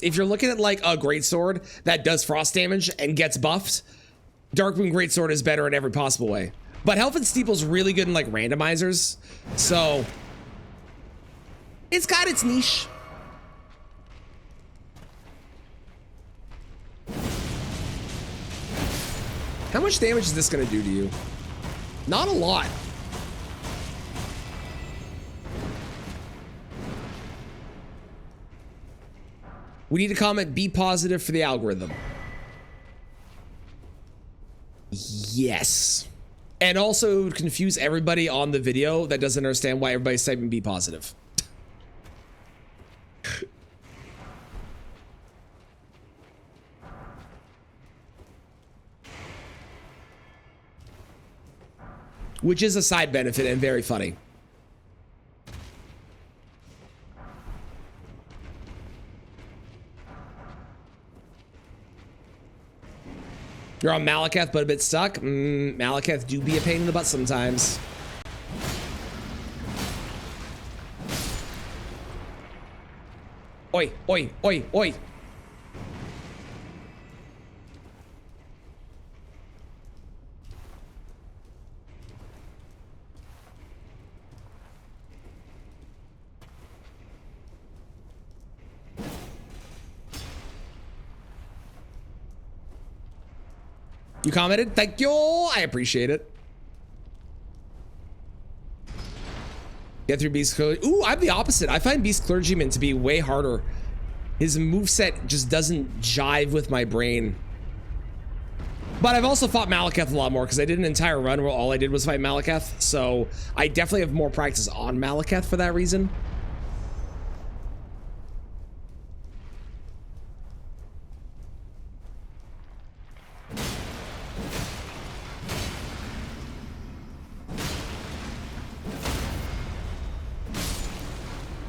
if you're looking at like a Greatsword that does frost damage and gets buffed, Darkmoon Greatsword is better in every possible way. But Health and Steeple's really good in like randomizers, so it's got its niche. How much damage is this gonna do to you? Not a lot. We need to comment be positive for the algorithm. Yes. And also confuse everybody on the video that doesn't understand why everybody's typing be positive. Which is a side benefit and very funny. You're on Malekith, but a bit stuck. Malekith do be a pain in the butt sometimes. Oi, oi, oi, oi. You commented? Thank you. I appreciate it. Get through Beast Clergyman. Ooh, I'm the opposite. I find Beast Clergyman to be way harder. His moveset just doesn't jive with my brain. But I've also fought Malekith a lot more because I did an entire run where all I did was fight Malekith. So I definitely have more practice on Malekith for that reason.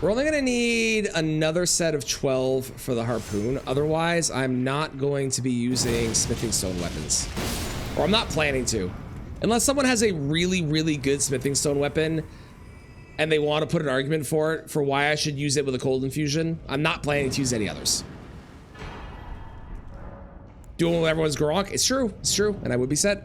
We're only gonna need another set of 12 for the harpoon. Otherwise, I'm not going to be using smithing stone weapons. Or I'm not planning to. Unless someone has a really, really good smithing stone weapon and they want to put an argument for it, for why I should use it with a cold infusion, I'm not planning to use any others. Doing with everyone's Gronk, it's true, and I would be set.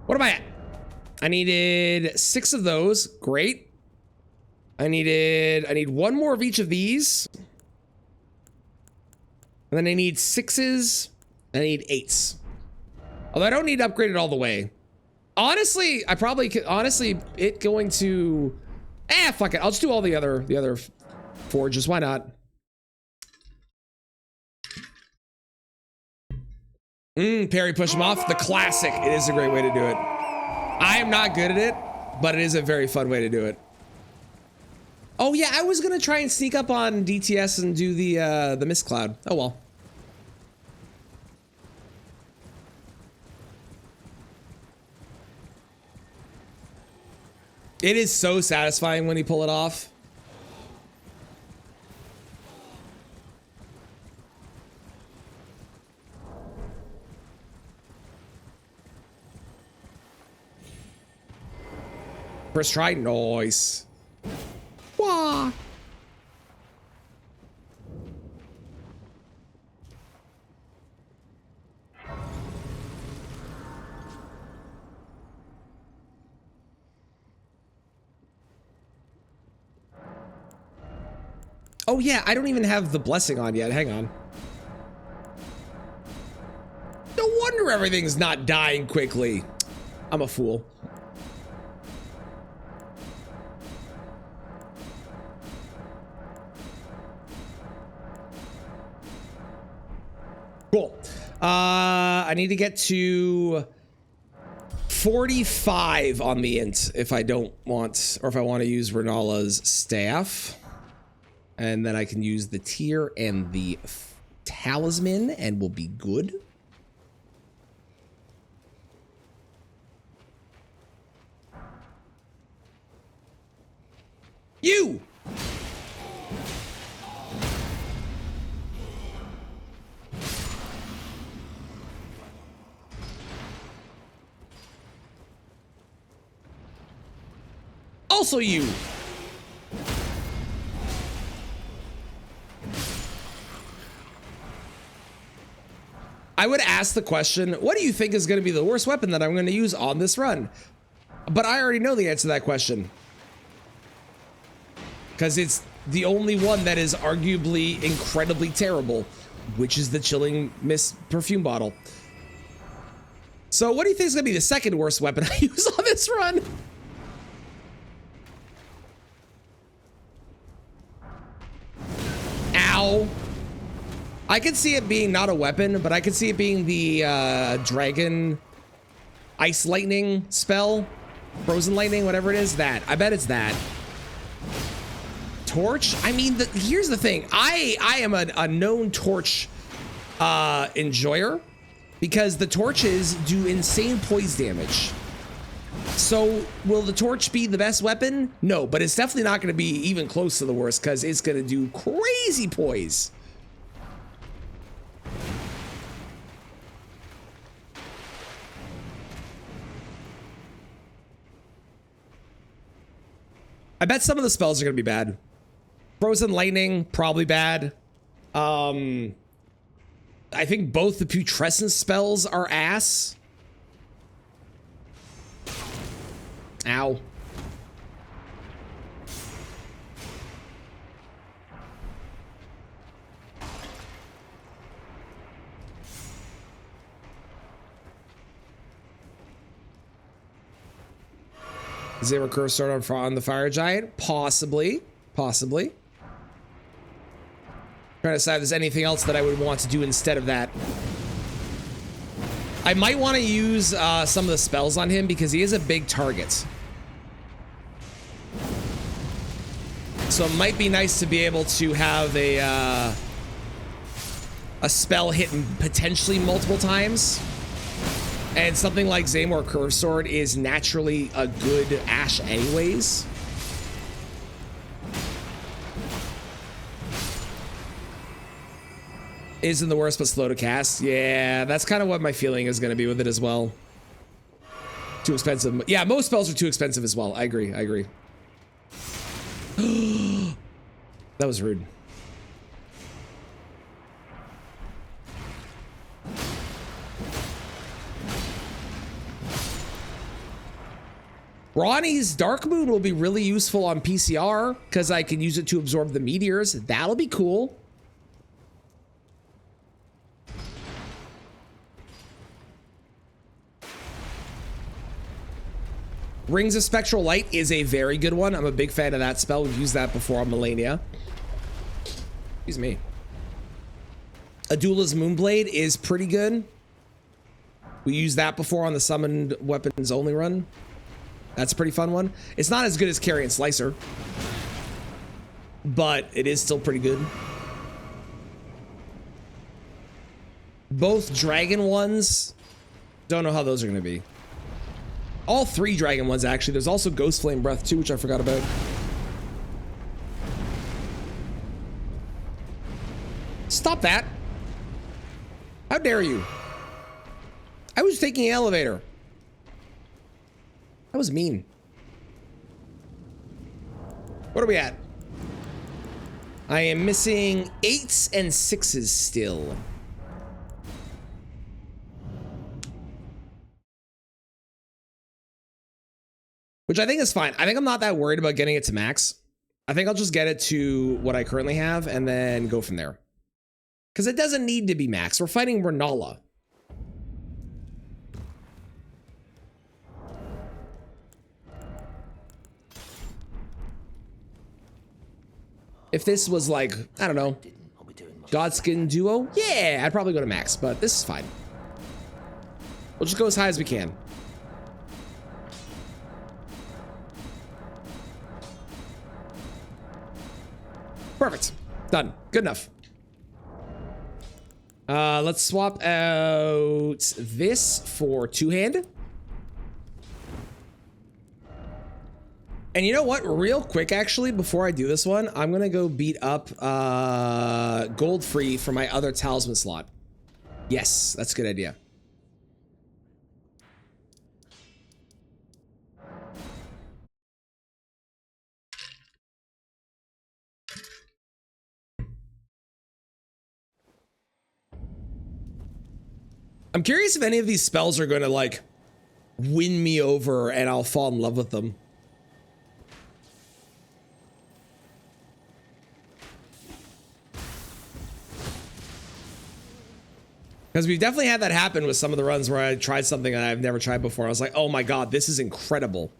What am I at? I needed 6 of those. Great. I need 1 more of each of these. And then I need 6s. And I need 8s. Although I don't need to upgrade it all the way. Honestly, I probably could. Honestly, it going to. Fuck it. I'll just do all the other forges. Why not? Parry push him off. The classic. It is a great way to do it. I am not good at it, but it is a very fun way to do it. Oh yeah, I was gonna try and sneak up on DTS and do the mist cloud. Oh well. It is so satisfying when you pull it off. First try, nice. Wah. Oh yeah, I don't even have the blessing on yet. Hang on. No wonder everything's not dying quickly. I'm a fool. Cool. I need to get to 45 on the int if I don't want, or if I want to use Renala's staff. And then I can use the tier and the talisman and we'll be good. You! also you. I would ask the question, what do you think is going to be the worst weapon that I'm going to use on this run? But I already know the answer to that question. Because it's the only one that is arguably incredibly terrible, which is the Chilling Mist perfume bottle. So what do you think is going to be the second worst weapon I use on this run? Ow. I could see it being not a weapon, but I could see it being the dragon ice lightning spell, frozen lightning, whatever it is. That I bet it's that. Torch. I mean, here's the thing. I am a known torch enjoyer because the torches do insane poise damage. So will the torch be the best weapon? No, but it's definitely not going to be even close to the worst because it's going to do crazy poise. I bet some of the spells are going to be bad. Frozen lightning, probably bad. I think both the putrescent spells are ass. Ow. Is there a curve sword on the fire giant? Possibly. Possibly. Trying to decide if there's anything else that I would want to do instead of that. I might want to use some of the spells on him because he is a big target. So it might be nice to be able to have a spell hit potentially multiple times. And something like Zaymor Curve Sword is naturally a good Ash anyways. Isn't the worst, but slow to cast. Yeah, that's kind of what my feeling is going to be with it as well. Too expensive. Yeah, most spells are too expensive as well. I agree. I agree. That was rude. Ronnie's Dark Moon will be really useful on PCR because I can use it to absorb the meteors. That'll be cool. Rings of Spectral Light is a very good one. I'm a big fan of that spell. We've used that before on Malenia. Excuse me. Adula's Moonblade is pretty good. We used that before on the Summoned Weapons Only run. That's a pretty fun one. It's not as good as Carrion Slicer, but it is still pretty good. Both dragon ones, don't know how those are going to be. All three dragon ones, actually. There's also Ghost Flame Breath, too, which I forgot about. Stop that. How dare you? I was taking an elevator. That was mean. What are we at? I am missing 8s and 6s still. Which I think is fine. I think I'm not that worried about getting it to max. I think I'll just get it to what I currently have and then go from there. Because it doesn't need to be max. We're fighting Renala. If this was like, I don't know, Godskin Duo, yeah, I'd probably go to max, but this is fine. We'll just go as high as we can. Perfect. Done. Good enough. Let's swap out this for two-hand. And you know what? Real quick, actually, before I do this one, I'm going to go beat up Goldfree for my other talisman slot. Yes, that's a good idea. I'm curious if any of these spells are going to like win me over and I'll fall in love with them. Because we've definitely had that happen with some of the runs where I tried something that I've never tried before. I was like, oh my god, this is incredible.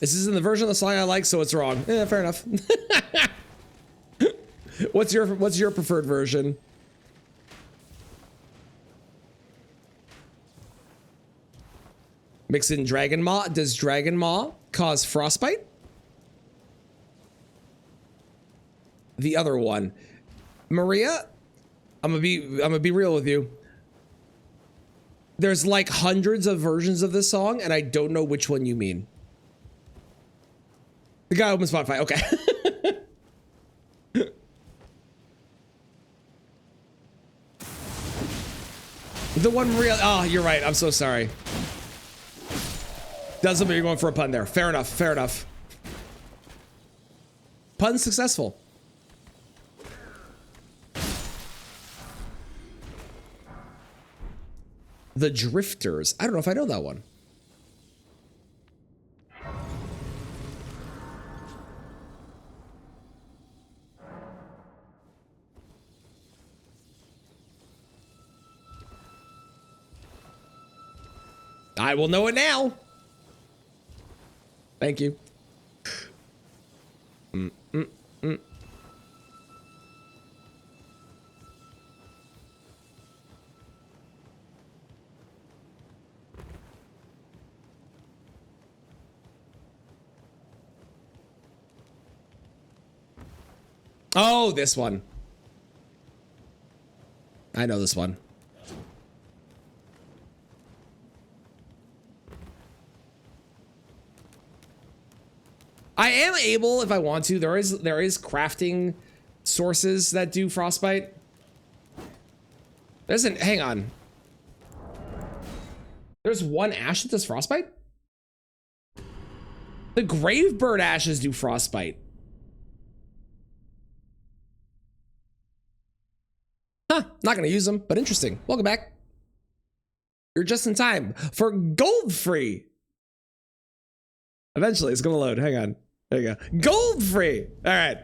This isn't the version of the song I like, so it's wrong. Yeah, fair enough. What's your preferred version? Mix in Dragon Maw. Does Dragon Maw cause frostbite? The other one, Maria, I'm gonna be real with you. There's like hundreds of versions of this song, and I don't know which one you mean. The guy opens Spotify. Okay. The one Maria. Oh, you're right. I'm so sorry. Doesn't mean you're going for a pun there. Fair enough. Fair enough. Pun successful. The Drifters. I don't know if I know that one. I will know it now. Thank you. Oh, this one. I know this one. I am able, if I want to, there is crafting sources that do frostbite. Hang on. There's one ash that does frostbite? The Gravebird ashes do frostbite. Huh, not gonna use them, but interesting. Welcome back. You're just in time for gold free. Eventually, it's gonna load. Hang on. There you go. Gold free. All right.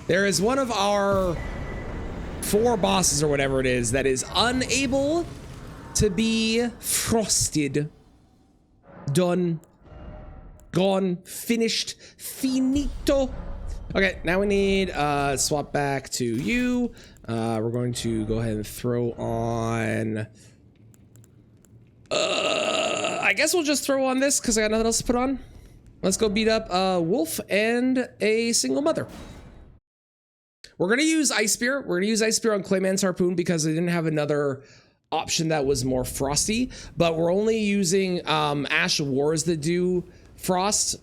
There is one of our 4 bosses or whatever it is that is unable to be frosted. Done. Gone. Finished. Finito. Okay, now we need swap back to you. We're going to go ahead and throw on I guess we'll just throw on this because I got nothing else to put on. Let's go beat up Wolf and a single mother. We're gonna use Ice Spear. We're gonna use Ice Spear on Clayman's Harpoon because they didn't have another option that was more frosty, but we're only using Ash Wars that do frost.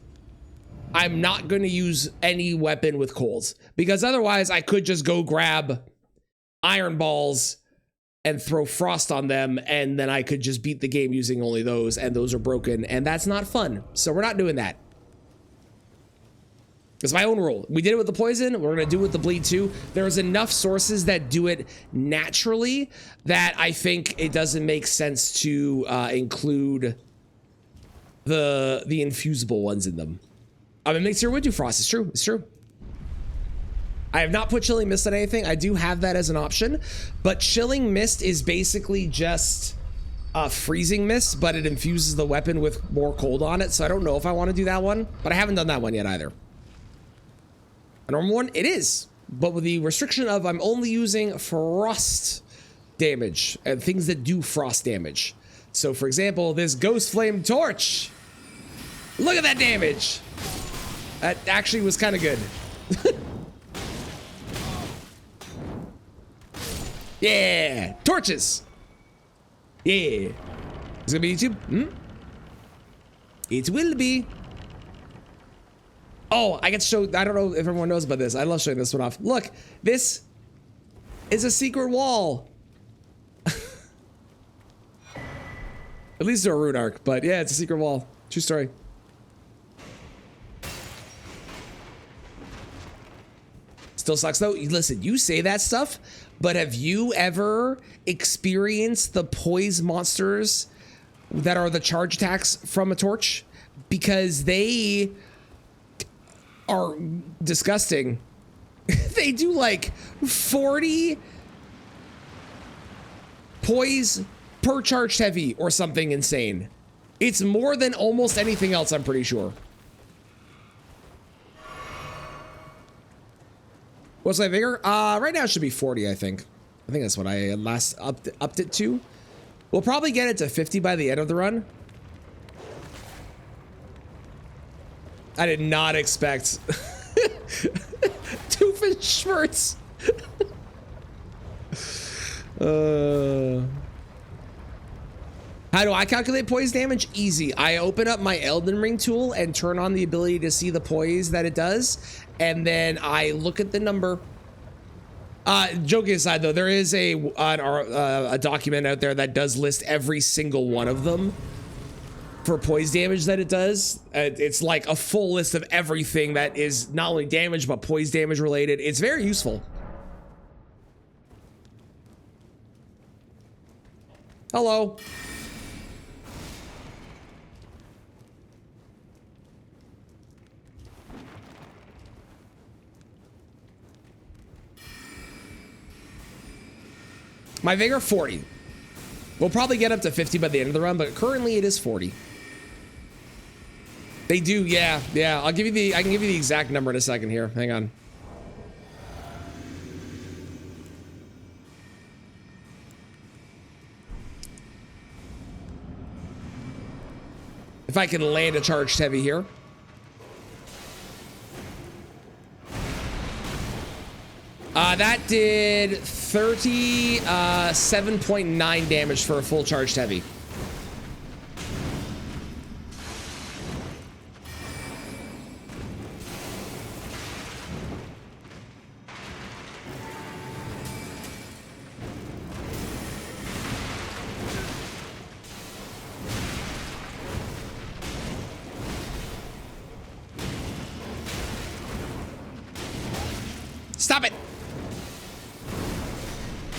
I'm not gonna use any weapon with colds because otherwise I could just go grab Iron Balls and throw frost on them, and then I could just beat the game using only those, and those are broken, and that's not fun. So we're not doing that. It's my own rule. We did it with the poison. We're going to do it with the bleed too. There's enough sources that do it naturally that I think it doesn't make sense to include the infusible ones in them. I mean, Mixer would do frost. It's true. It's true. I have not put Chilling Mist on anything. I do have that as an option, but Chilling Mist is basically just freezing mist, but it infuses the weapon with more cold on it. So I don't know if I want to do that one, but I haven't done that one yet either. A normal one, it is, but with the restriction of I'm only using frost damage and things that do frost damage. So for example, this Ghost Flame Torch. Look at that damage. That actually was kind of good. Yeah, torches. Yeah. It's gonna be YouTube? It will be. Oh, I get to show, I don't know if everyone knows about this. I love showing this one off. Look, this is a secret wall. At least to a rune arc, but yeah, it's a secret wall. True story. Still sucks though. Listen, you say that stuff, but have you ever experienced the poise monsters that are the charge attacks from a torch? Because they are disgusting. They do like 40 poise per charged heavy or something insane. It's more than almost anything else, I'm pretty sure. What's my vigor? Right now it should be 40, I think. I think that's what I last upped it to. We'll probably get it to 50 by the end of the run. I did not expect Doofenshmirtz. How do I calculate poise damage? Easy. I open up my Elden Ring tool and turn on the ability to see the poise that it does, and then I look at the number. Joking aside, though, there is a document out there that does list every single one of them for poise damage that it does. It's like a full list of everything that is not only damage but poise damage related. It's very useful. Hello. My vigor 40. We'll probably get up to 50 by the end of the run, but currently it is 40. They do, yeah. I can give you the exact number in a second here. Hang on. If I can land a charged heavy here. That did 37.9 damage for a full charged heavy. Stop it!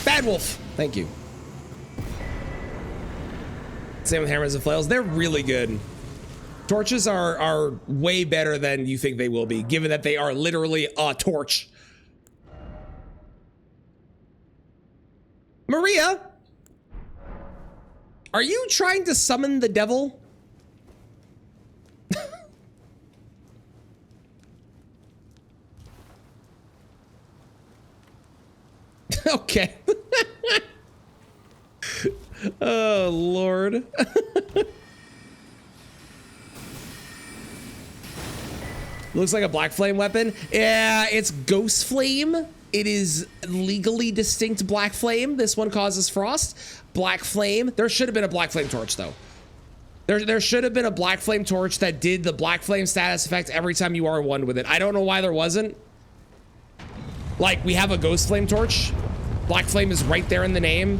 Bad Wolf, thank you. Same with hammers and flails. They're really good. Torches are way better than you think they will be, given that they are literally a torch. Maria, are you trying to summon the devil? Okay. Oh, Lord. Looks like a black flame weapon. Yeah, it's Ghost Flame. It is legally distinct black flame. This one causes frost. Black flame. There should have been a black flame torch, though. There should have been a black flame torch that did the black flame status effect every time you R1 with it. I don't know why there wasn't. Like, we have a Ghost Flame torch. Black Flame is right there in the name.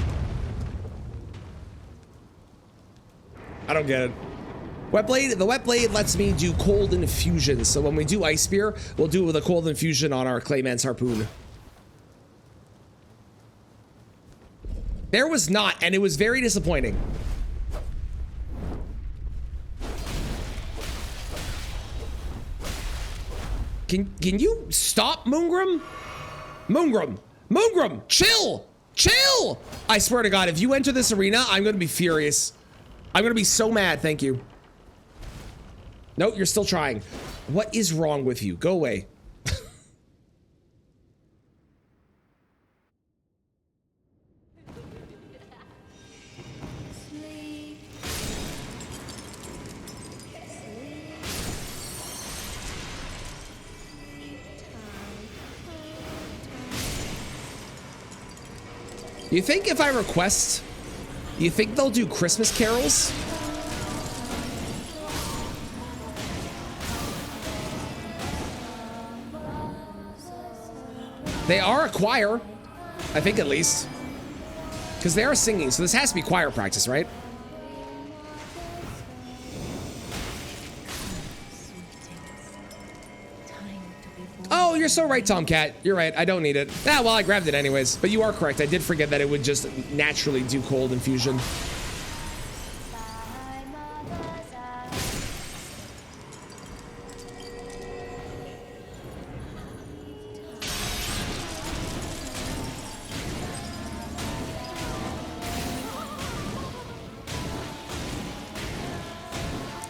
I don't get it. Wet Blade, the Wet Blade lets me do cold infusions. So when we do Ice Spear, we'll do it with a cold infusion on our Clayman's Harpoon. There was not, and it was very disappointing. Can you stop, Moongrim? Moongrim, chill! Chill! I swear to God, if you enter this arena, I'm gonna be furious. I'm gonna be so mad, thank you. Nope, you're still trying. What is wrong with you? Go away. You think if I request, you think they'll do Christmas carols? They are a choir, I think at least. Because they are singing, so this has to be choir practice, right? Oh, you're so right, Tomcat. You're right. I don't need it. Ah, well, I grabbed it anyways. But you are correct. I did forget that it would just naturally do cold infusion.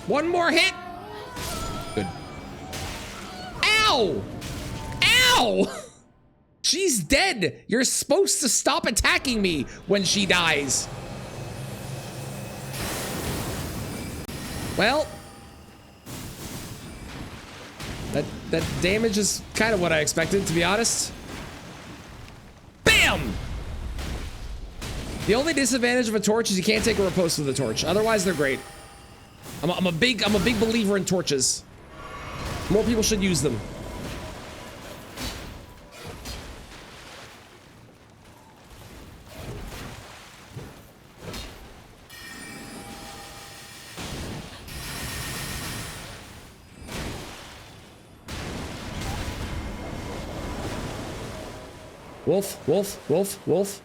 One more hit. Good. Ow! Ow! She's dead. You're supposed to stop attacking me when she dies. Well, that damage is kind of what I expected, to be honest. Bam! The only disadvantage of a torch is you can't take a riposte with a torch. Otherwise, they're great. I'm a big believer in torches. More people should use them. Wolf, wolf, wolf, wolf.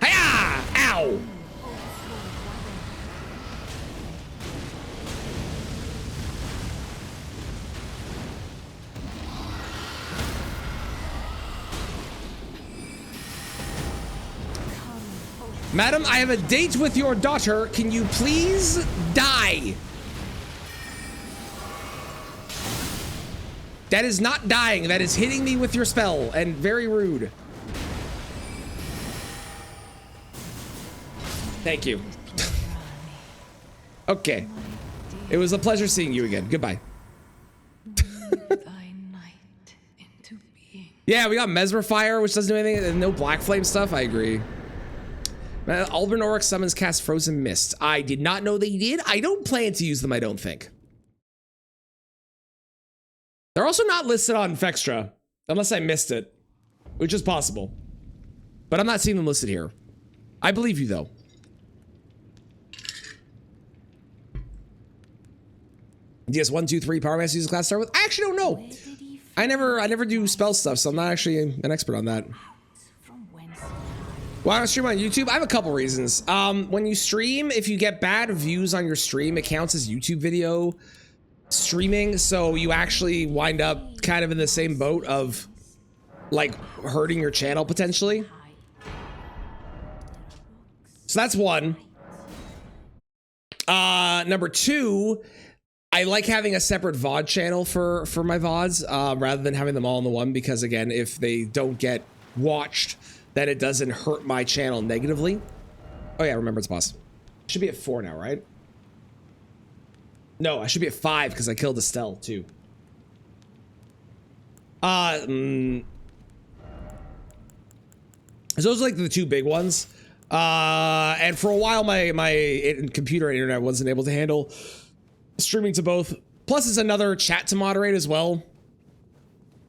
Hiya! Ow! Madam, I have a date with your daughter. Can you please die? That is not dying. That is hitting me with your spell, and very rude. Thank you. Okay. It was a pleasure seeing you again. Goodbye. Yeah, we got Mesmer Fire, which doesn't do anything, and no Black Flame stuff. I agree. Alban Oryx summons cast Frozen Mist. I did not know they did. I don't plan to use them, I don't think. They're also not listed on Fextra, unless I missed it, which is possible. But I'm not seeing them listed here. I believe you, though. DS 1, 2, 3 Power Master uses class start with? I actually don't know. I never do spell stuff, so I'm not actually an expert on that. Why don't I stream on YouTube? I have a couple reasons. When you stream, if you get bad views on your stream, it counts as YouTube video streaming, so you actually wind up kind of in the same boat of like hurting your channel potentially. So that's one. Number two, I like having a separate VOD channel for my VODs rather than having them all in the one, because again, if they don't get watched, then it doesn't hurt my channel negatively. Oh yeah, remember it's boss. Should be at 4 now, right? No, I should be at 5 because I killed Estelle too. So those are like the two big ones. And for a while, my computer and internet wasn't able to handle streaming to both. Plus, it's another chat to moderate as well.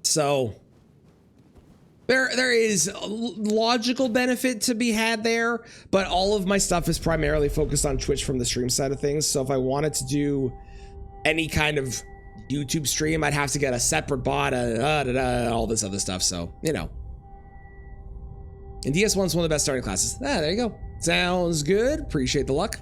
So there is a logical benefit to be had there, but all of my stuff is primarily focused on Twitch from the stream side of things. So if I wanted to do any kind of YouTube stream, I'd have to get a separate bot, all this other stuff. So, you know. And DS1's one of the best starting classes. Ah, there you go. Sounds good. Appreciate the luck.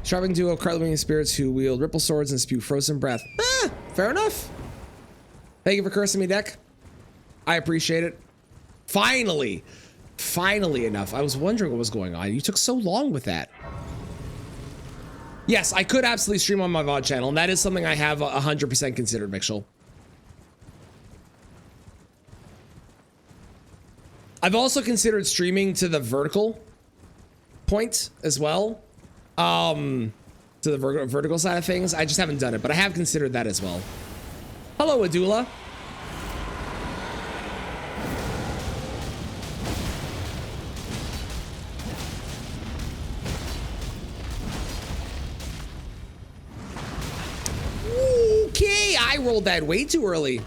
Sharpening duo, Cartwheeling spirits who wield ripple swords and spew frozen breath. Ah, fair enough. Thank you for cursing me, deck. I appreciate it. Finally enough. I was wondering what was going on. You took so long with that. Yes, I could absolutely stream on my VOD channel, and that is something I have 100% considered, Mitchell. I've also considered streaming to the vertical point as well. To the vertical side of things. I just haven't done it, but I have considered that as well. Hello, Adula. Okay, I rolled that way too early.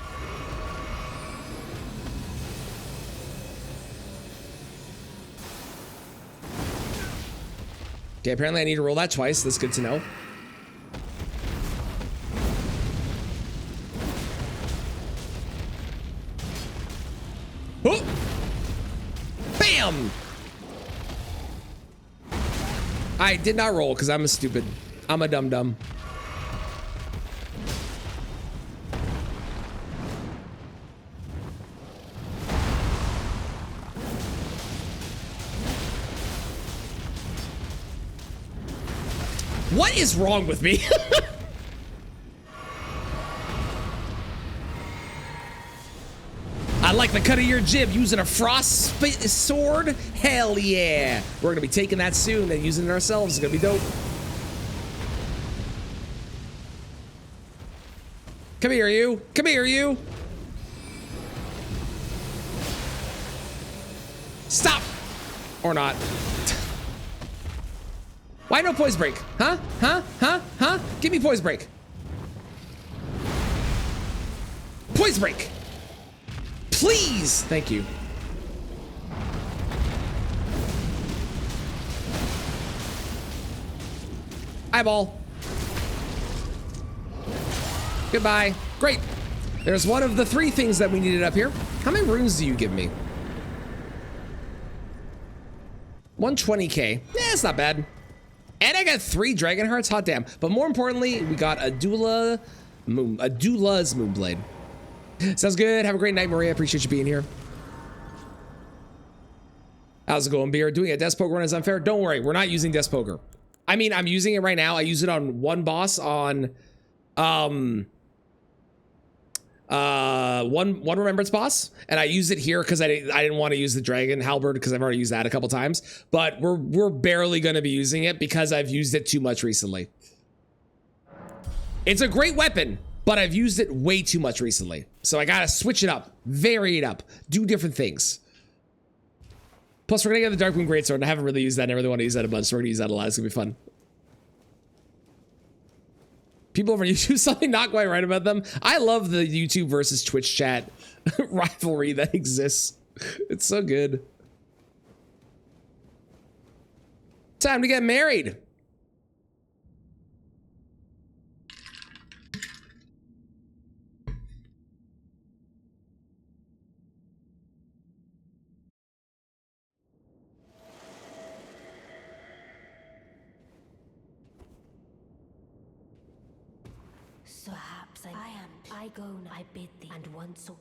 Okay, apparently I need to roll that twice. That's good to know. Oh! Bam! I did not roll because I'm a stupid. I'm a dum-dum. What is wrong with me? I like the cut of your jib using a frost sword. Hell yeah. We're gonna be taking that soon and using it ourselves. It's gonna be dope. Come here, you. Come here, you. Stop. Or not. Why no poise break? Huh? Huh? Huh? Huh? Give me poise break. Poise break. Please. Thank you. Eyeball. Goodbye. Great. There's one of the 3 things that we needed up here. How many runes do you give me? 120k. Yeah, it's not bad. And I got 3 dragon hearts. Hot damn. But more importantly, we got Adula's Moonblade. Sounds good. Have a great night, Maria. Appreciate you being here. How's it going, Beer? Doing a death poker run is unfair. Don't worry, we're not using death poker. I mean, I'm using it right now. I use it on one boss on one remembrance boss, and I use it here because I didn't want to use the dragon halberd because I've already used that a couple times. But we're barely going to be using it because I've used it too much recently. It's a great weapon, but I've used it way too much recently. So I gotta switch it up, vary it up, do different things. Plus, we're gonna get the Darkmoon Greatsword, and I haven't really used that. I really want to use that a bunch, so we're gonna use that a lot. It's gonna be fun. People over YouTube, something not quite right about them. I love the YouTube versus Twitch chat rivalry that exists. It's so good. Time to get married. So perhaps I go, I bid thee, and once so.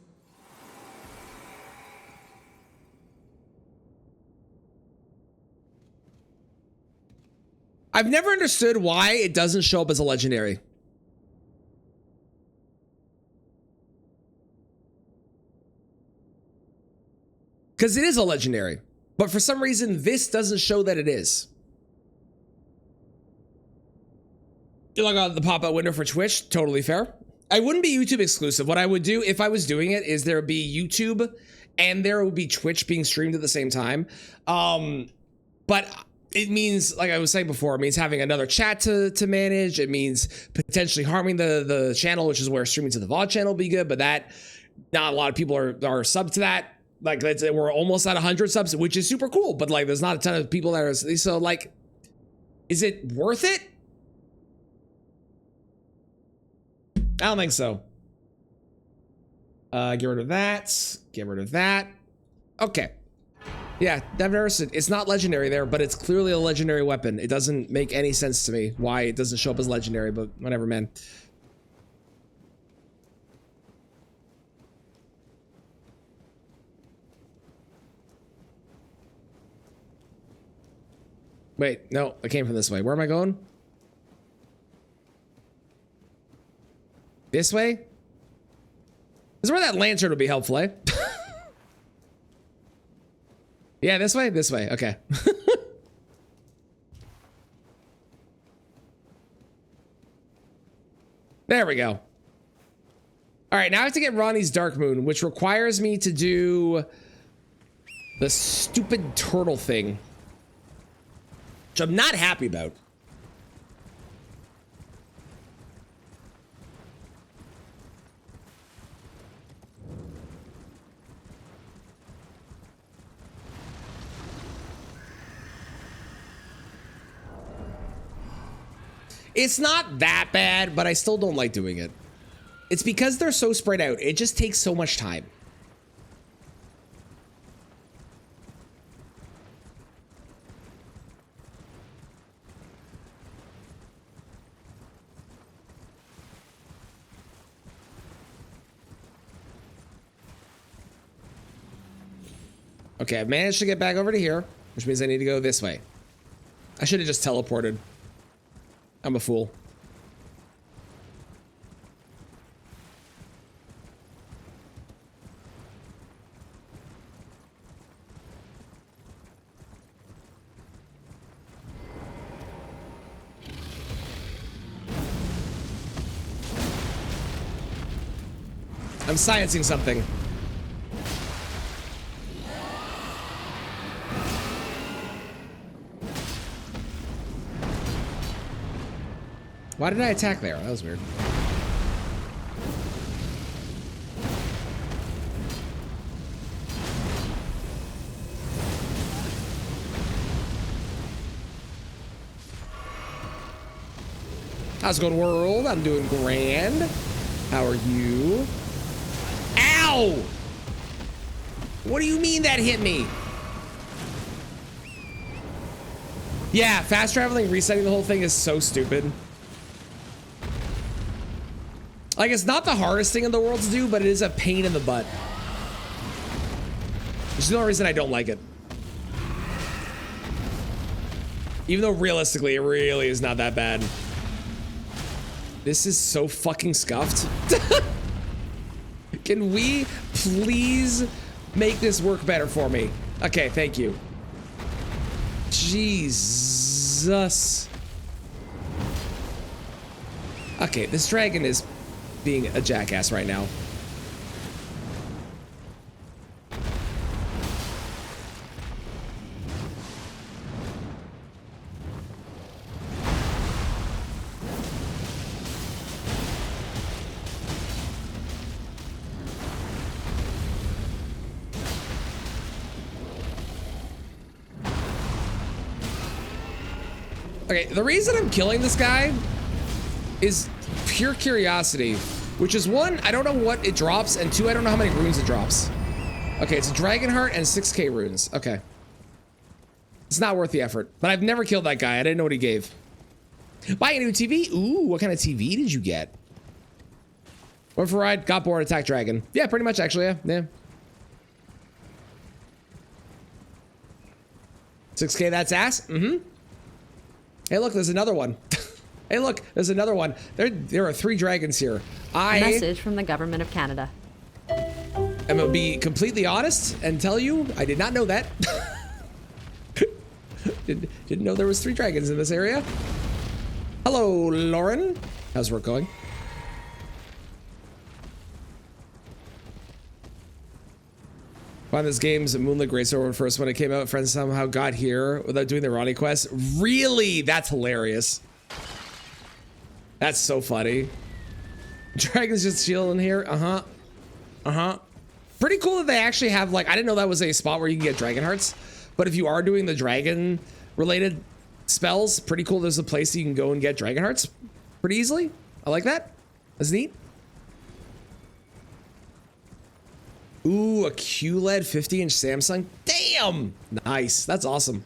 I've never understood why it doesn't show up as a legendary. Because it is a legendary, but for some reason this doesn't show that it is. You log on the pop-up window for Twitch, totally fair. I wouldn't be YouTube exclusive. What I would do if I was doing it is there would be YouTube and there would be Twitch being streamed at the same time. But it means, like I was saying before, it means having another chat to manage. It means potentially harming the channel, which is where streaming to the VOD channel would be good, but that not a lot of people are subbed to that. Like, we're almost at 100 subs, which is super cool, but like there's not a ton of people that are, so like, Is it worth it? I don't think so. Get rid of that. Get rid of that. Okay. Yeah, I've noticed it. It's not legendary there, but it's clearly a legendary weapon. It doesn't make any sense to me why it doesn't show up as legendary, but whatever, man. Wait, no, I came from this way. Where am I going? This way? This is where that lantern would be helpful, eh? Yeah, this way? This way, okay. There we go. All right, now I have to get Ronnie's Dark Moon, which requires me to do the stupid turtle thing, which I'm not happy about. It's not that bad, but I still don't like doing it. It's because they're so spread out. It just takes so much time. Okay, I've managed to get back over to here, which means I need to go this way. I should have just teleported. I'm a fool. I'm sciencing something. Why did I attack there? That was weird. How's it going, world? I'm doing grand. How are you? Ow! What do you mean that hit me? Yeah, fast traveling, resetting the whole thing is so stupid. Like, it's not the hardest thing in the world to do, but it is a pain in the butt. Which is the only reason I don't like it. Even though realistically, it really is not that bad. This is so fucking scuffed. Can we please make this work better for me? Okay, thank you. Jesus. Okay, this dragon is being a jackass right now. Okay, the reason I'm killing this guy is pure curiosity, which is one, I don't know what it drops, and two, I don't know how many runes it drops. Okay, it's a dragon heart and 6k runes. Okay. It's not worth the effort, but I've never killed that guy. I didn't know what he gave. Buy a new TV? Ooh, what kind of TV did you get? Went for a ride, got bored, attacked dragon. Yeah, pretty much actually, yeah. 6k, that's ass? Mm-hmm. Hey, look, there's another one. Hey, look, there's another one. There are 3 dragons here. A message from the government of Canada. I'm gonna be completely honest and tell you, I did not know that. Didn't know there was 3 dragons in this area. Hello, Lauren. How's work going? Find this game's Moonlit Greatsword first when it came out. Friends somehow got here without doing the Ronnie quest. Really? That's hilarious. That's so funny. Dragon's just chilling here. Uh-huh. Uh-huh. Pretty cool that they actually have, like, I didn't know that was a spot where you can get dragon hearts. But if you are doing the dragon related spells. Pretty cool. There's a place you can go and get dragon hearts pretty easily. I like that. That's neat. Ooh, a QLED 50-inch Samsung. Damn! Nice. That's awesome.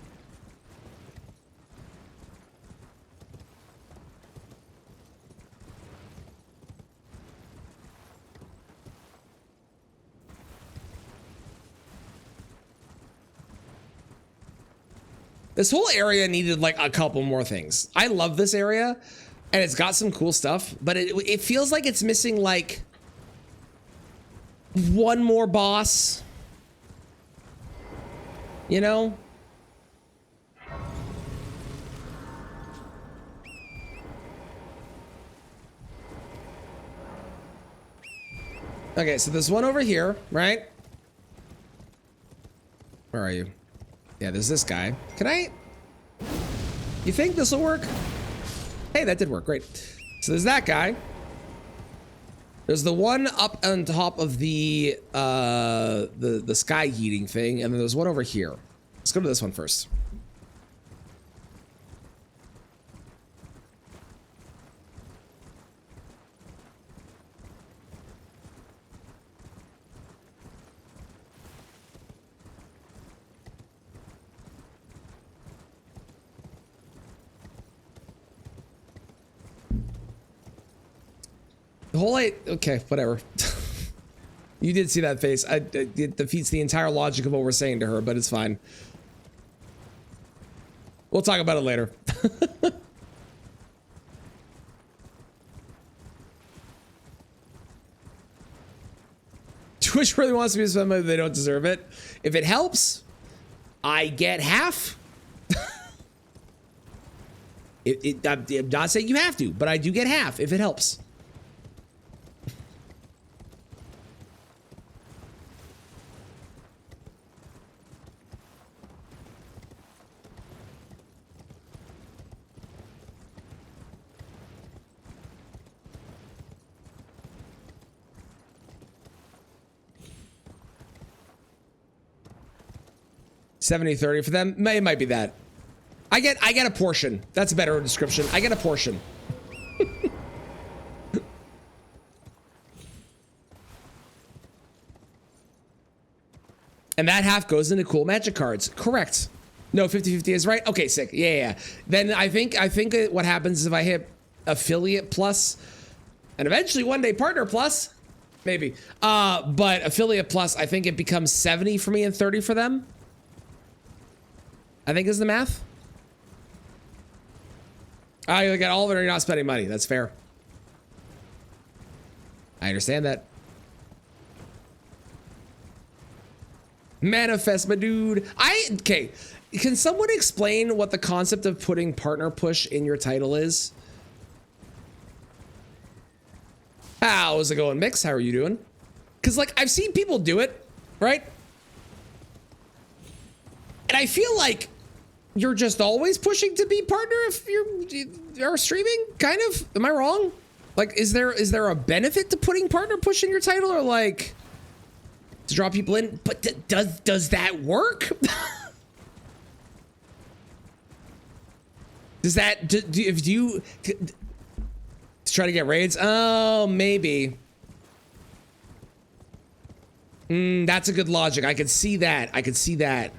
This whole area needed like a couple more things. I love this area and it's got some cool stuff, but it feels like it's missing like one more boss, you know? Okay, so there's one over here, right? Where are you? Yeah, there's this guy. Can I? You think this will work? Hey, that did work. Great. So there's that guy. There's the one up on top of the sky heating thing, and then there's one over here. Let's go to this one first. The whole okay, whatever. You did see that face. It defeats the entire logic of what we're saying to her, but it's fine. We'll talk about it later. Twitch really wants me to spend money, they don't deserve it. If it helps, I get half. I'm not saying you have to, but I do get half if it helps. $70-30 for them. It might be that. I get a portion. That's a better description. I get a portion. And that half goes into cool magic cards. Correct. No, 50-50 is right. Okay, sick. Yeah. Then I think what happens is if I hit affiliate plus and eventually one day partner plus, maybe. But affiliate plus, I think it becomes 70 for me and 30 for them. I think is the math. You get all of it or you're not spending money. That's fair. I understand that. Manifest, my dude. Okay. Can someone explain what the concept of putting partner push in your title is? How's it going, Mix? How are you doing? Because, like, I've seen people do it, right? And I feel like you're just always pushing to be partner if you're streaming, kind of. Am I wrong? Like, is there a benefit to putting partner push in your title, or like to draw people in? But does that work? Does that do you to try to get raids? Oh, maybe. That's a good logic. I could see that. I could see that.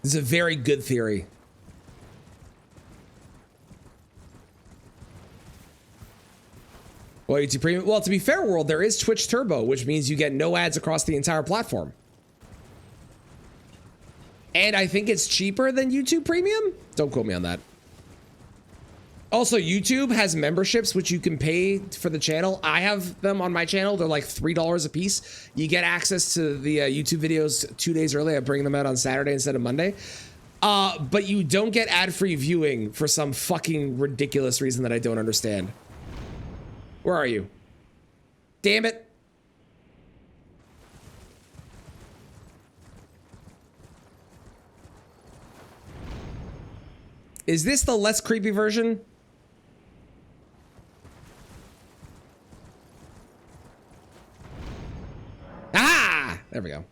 This is a very good theory. Well, YouTube Premium. Well, to be fair, World, there is Twitch Turbo, which means you get no ads across the entire platform. And I think it's cheaper than YouTube Premium. Don't quote me on that. Also, YouTube has memberships, which you can pay for the channel. I have them on my channel. They're like $3 a piece. You get access to the YouTube videos 2 days early. I bring them out on Saturday instead of Monday. But you don't get ad-free viewing for some fucking ridiculous reason that I don't understand. Where are you? Damn it. Is this the less creepy version? Ah! There we go.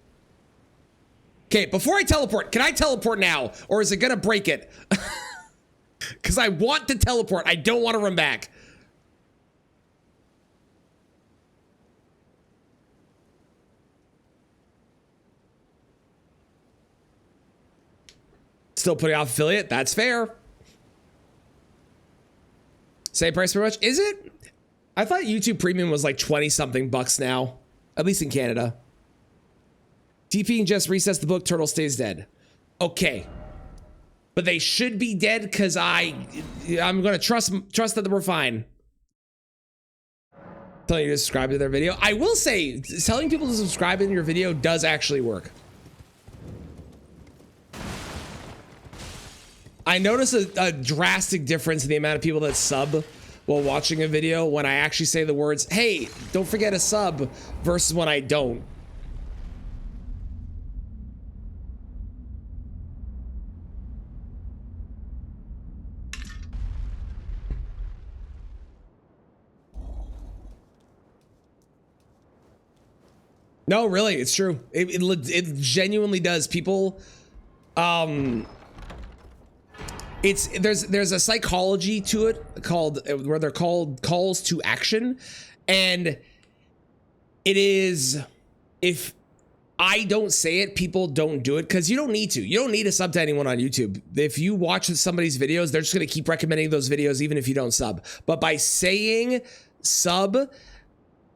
Okay, before I teleport, can I teleport now? Or is it gonna break it? Because I want to teleport. I don't want to run back. Still putting off affiliate. That's fair. Same price pretty much. Is it? I thought YouTube Premium was like 20 something bucks now. At least in Canada. TPing just resets the book. Turtle stays dead. Okay. But they should be dead because I'm gonna trust that we're fine. Telling you to subscribe to their video. I will say, telling people to subscribe in your video does actually work. I notice a drastic difference in the amount of people that sub while watching a video when I actually say the words, hey, don't forget a sub, versus when I don't. No, really, it's true. It genuinely does. People, there's a psychology to it called where they're called calls to action, and it is, if I don't say it, people don't do it because you don't need to. You don't need to sub to anyone on YouTube. If you watch somebody's videos, they're just gonna keep recommending those videos even if you don't sub. But by saying sub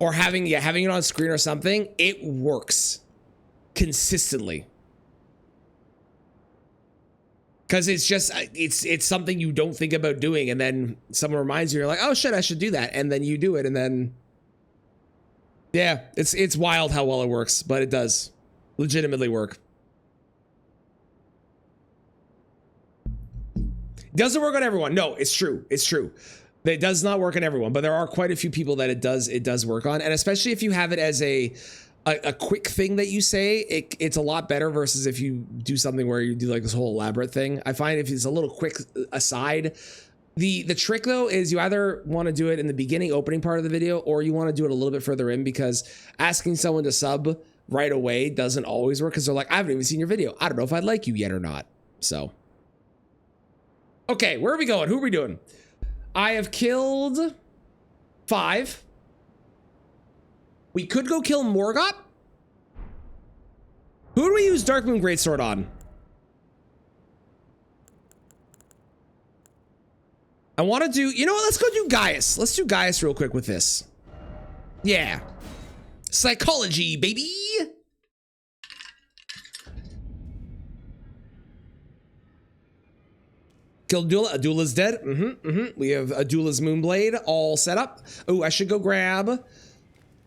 or having it on screen or something, it works consistently. Because it's just, it's something you don't think about doing, and then someone reminds you, you're like, oh shit, I should do that, and then you do it, and then, yeah, it's wild how well it works, but it does legitimately work. Doesn't work on everyone. No, it's true. It's true. It does not work on everyone, but there are quite a few people that it does work on, and especially if you have it as a quick thing that you say, it's a lot better versus if you do something where you do like this whole elaborate thing. I find if it's a little quick aside, the trick though is you either want to do it in the beginning opening part of the video, or you want to do it a little bit further in, because asking someone to sub right away doesn't always work because they're like, I haven't even seen your video. I don't know if I'd like you yet or not. So, okay, where are we going? Who are we doing? I have killed 5. We could go kill Morgott. Who do we use Darkmoon Greatsword on? I want to do, you know what? Let's go do Gaius. Let's do Gaius real quick with this. Yeah. Psychology, baby. Kill Adula. Adula's dead. We have Adula's Moonblade all set up. Oh, I should go grab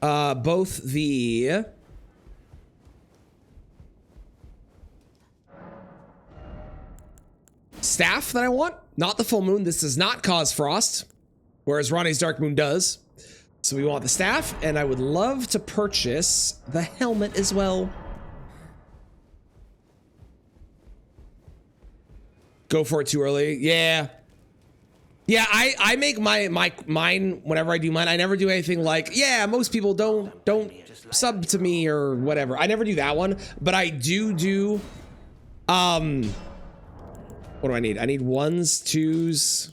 both the staff that I want. Not the full moon. This does not cause frost, whereas Ronnie's Dark Moon does. So we want the staff, and I would love to purchase the helmet as well. Go for it too early. Yeah. Yeah, I make mine whenever I do mine. I never do anything like, yeah, most people don't sub to me or whatever. I never do that one, but I do what do I need? I need 1s, 2s.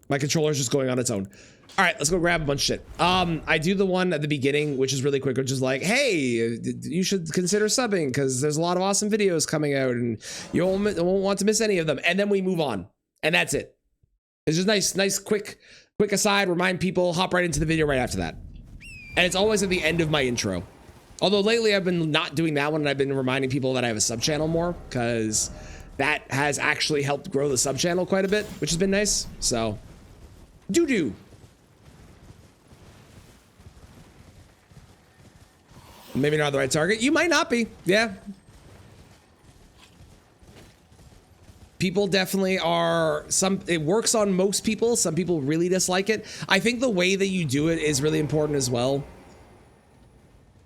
My controller's just going on its own. All right, let's go grab a bunch of shit. I do the one at the beginning, which is really quick, which is like, hey, you should consider subbing because there's a lot of awesome videos coming out and you won't want to miss any of them. And then we move on, and that's it. It's just nice, quick aside, remind people, hop right into the video right after that. And it's always at the end of my intro. Although lately I've been not doing that one, and I've been reminding people that I have a sub channel more, because that has actually helped grow the sub channel quite a bit, which has been nice. So, doo-doo. Maybe not the right target. You might not be. Yeah. People definitely are, it works on most people. Some people really dislike it. I think the way that you do it is really important as well.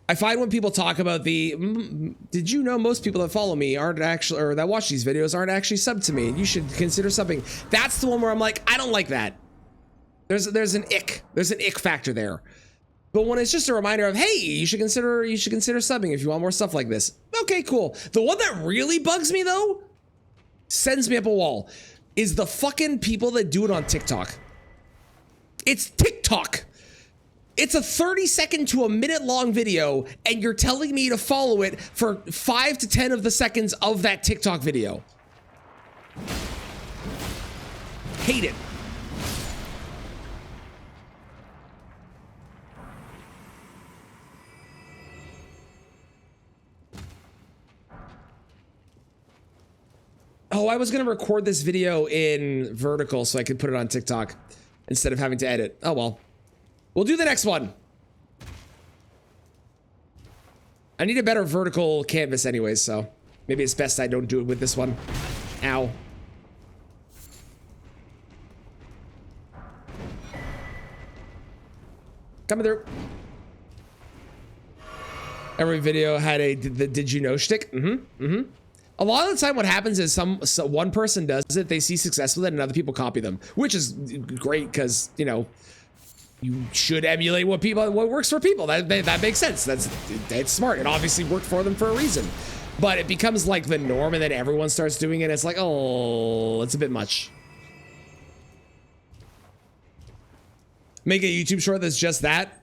I find when people talk about did you know most people that follow me aren't actually, or that watch these videos aren't actually subbed to me? You should consider subbing. That's the one where I'm like, I don't like that. There's an ick factor there. But when it's just a reminder of, hey, you should consider subbing if you want more stuff like this. Okay, cool. The one that really bugs me though, sends me up a wall, is the fucking people that do it on TikTok. It's TikTok. It's a 30-second to a minute-long video, and you're telling me to follow it for 5 to 10 of the seconds of that TikTok video. Hate it. Oh, I was gonna record this video in vertical so I could put it on TikTok instead of having to edit. Oh well. We'll do the next one. I need a better vertical canvas anyways, so maybe it's best I don't do it with this one. Ow. Coming through. Every video had the did you know shtick? A lot of the time what happens is one person does it, they see success with it, and other people copy them, which is great because, you know, you should emulate what works for people. That makes sense. That's smart. It obviously worked for them for a reason. But it becomes like the norm, and then everyone starts doing it. It's like, oh, it's a bit much. Make a YouTube short that's just that.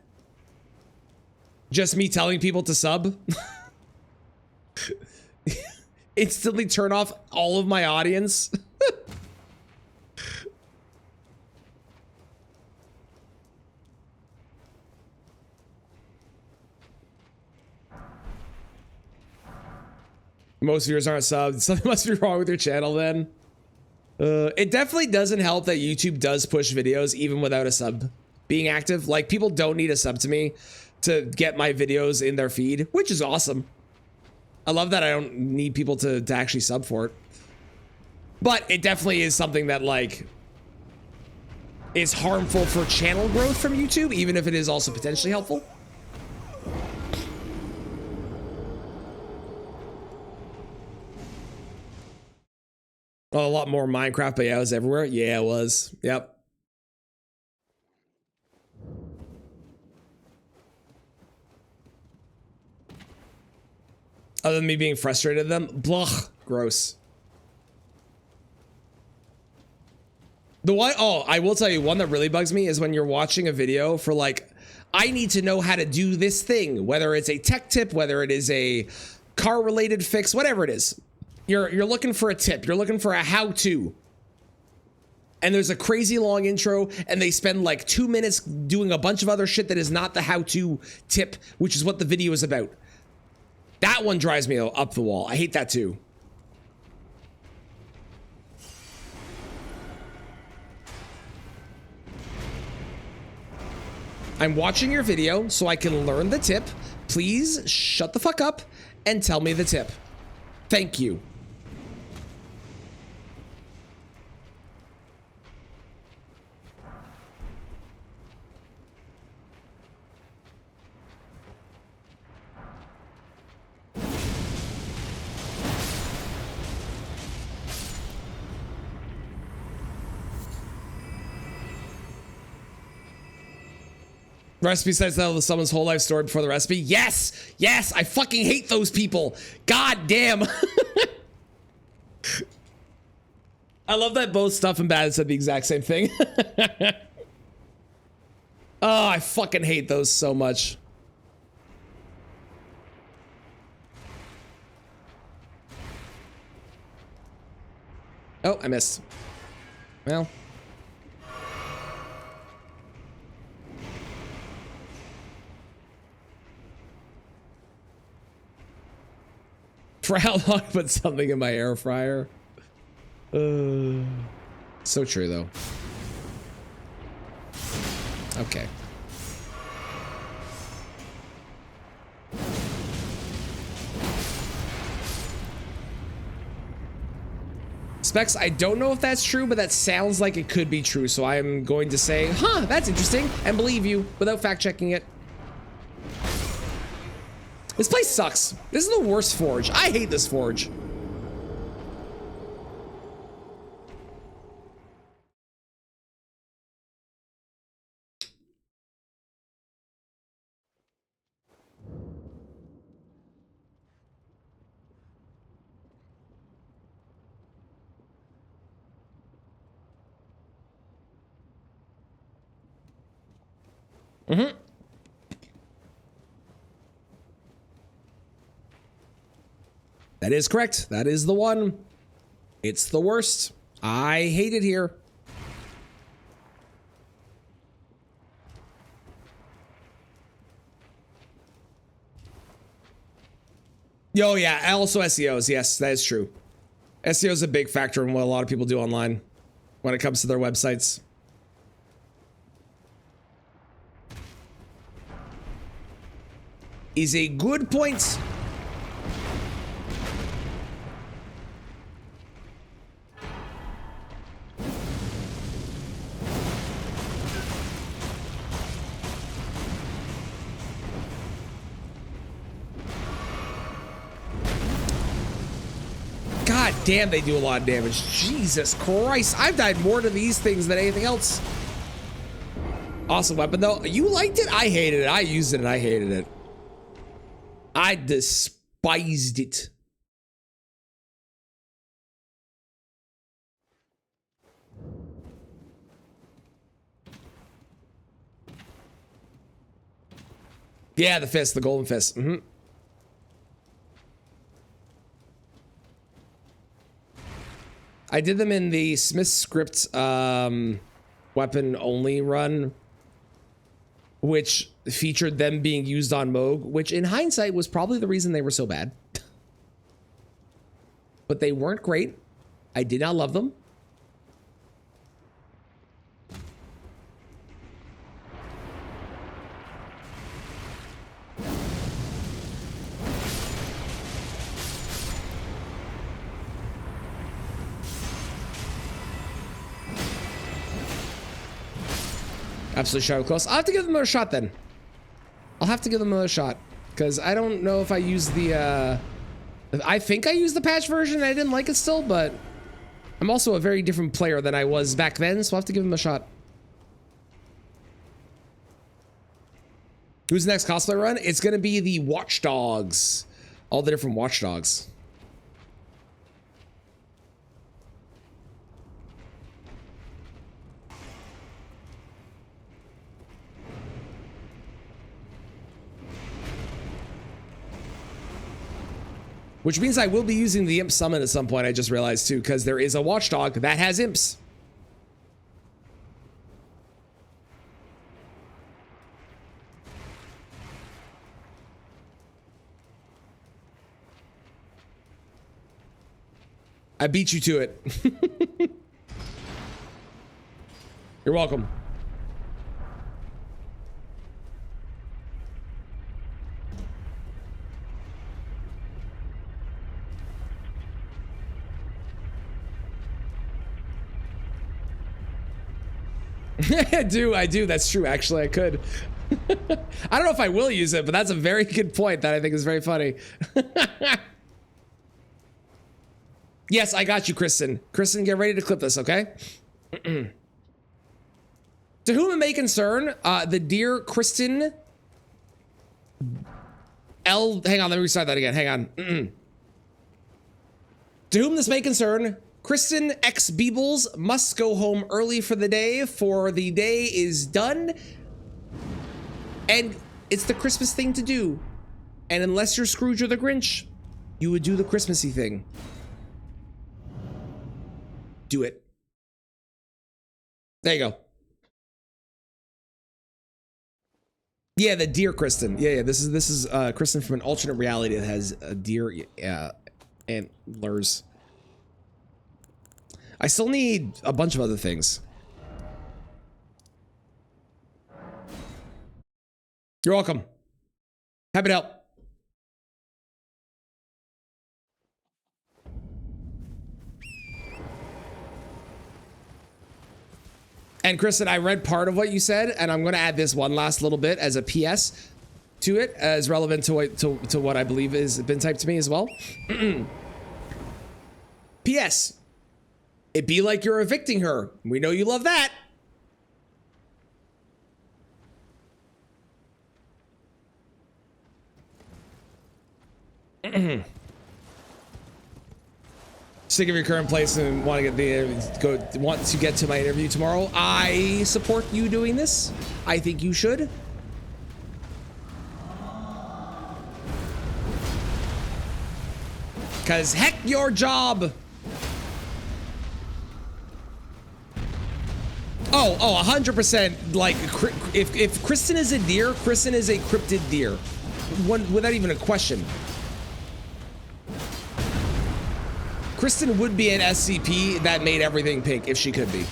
Just me telling people to sub. Instantly turn off all of my audience. Most viewers aren't subbed. Something must be wrong with your channel then. It definitely doesn't help that YouTube does push videos even without a sub being active. Like, people don't need a sub to me to get my videos in their feed, which is awesome. I love that I don't need people to actually sub for it. But it definitely is something that, like, is harmful for channel growth from YouTube, even if it is also potentially helpful. Oh, a lot more Minecraft, but yeah, it was everywhere. Yeah, it was. Yep. Other than me being frustrated at them, blah, gross. The one, oh, I will tell you, one that really bugs me is when you're watching a video for like, I need to know how to do this thing, whether it's a tech tip, whether it is a car related fix, whatever it is. You're looking for a tip. You're looking for a how-to. And there's a crazy long intro, and they spend like 2 minutes doing a bunch of other shit that is not the how-to tip, which is what the video is about. That one drives me up the wall. I hate that too. I'm watching your video so I can learn the tip. Please shut the fuck up and tell me the tip. Thank you. Recipe says tell someone's whole life story before the recipe. Yes, yes, I fucking hate those people. God damn. I love that both Stuff and Bad said the exact same thing. Oh, I fucking hate those so much. Oh, I missed. Well. For how long I put something in my air fryer? So true though. Okay. Specs, I don't know if that's true, but that sounds like it could be true. So I'm going to say, huh, that's interesting, and believe you without fact checking it. This place sucks. This is the worst forge. I hate this forge. Mm-hmm. That is correct. That is the one. It's the worst. I hate it here. Yo, yeah, also SEOs. Yes, that is true. SEO is a big factor in what a lot of people do online when it comes to their websites. Is a good point. God damn, they do a lot of damage. Jesus Christ, I've died more to these things than anything else. Awesome weapon though. You liked it? I hated it. I used it and I hated it. I despised it. Yeah, the fist, the golden fist. Mm-hmm. I did them in the Smith script weapon only run, which featured them being used on Moog, which in hindsight was probably the reason they were so bad. But they weren't great. I did not love them. Absolutely shadow close. I'll have to give them another shot then. I'll have to give them another shot because I don't know if I use the I think I used the patch version and I didn't like it still, but I'm also a very different player than I was back then, so I'll have to give them a shot. Who's the next cosplay run? It's gonna be the Watchdogs. All the different Watchdogs. Which means I will be using the Imp Summon at some point, I just realized too, because there is a Watchdog that has Imps. I beat you to it. You're welcome. I do. That's true. Actually, I could. I don't know if I will use it, but that's a very good point that I think is very funny. Yes, I got you, Kristen. Kristen, get ready to clip this, okay? To whom it may concern, the dear Kristen L. Hang on, let me restart that again. Hang on. To whom this may concern, Kristen X Beebles must go home early for the day, for the day is done. And it's the Christmas thing to do. And unless you're Scrooge or the Grinch, you would do the Christmassy thing. Do it. There you go. Yeah, the deer Kristen. Yeah, this is Kristen from an alternate reality that has a deer antlers. I still need a bunch of other things. You're welcome. Happy to help. And Kristen, I read part of what you said, and I'm going to add this one last little bit as a PS to it, as relevant to what I believe has been typed to me as well. PS. It be like you're evicting her. We know you love that. Sick of your current place and want to get to my interview tomorrow. I support you doing this. I think you should. Cause heck your job. Oh, 100%. Like, if Kristen is a deer, Kristen is a cryptid deer. Without even a question. Kristen would be an SCP that made everything pink if she could be.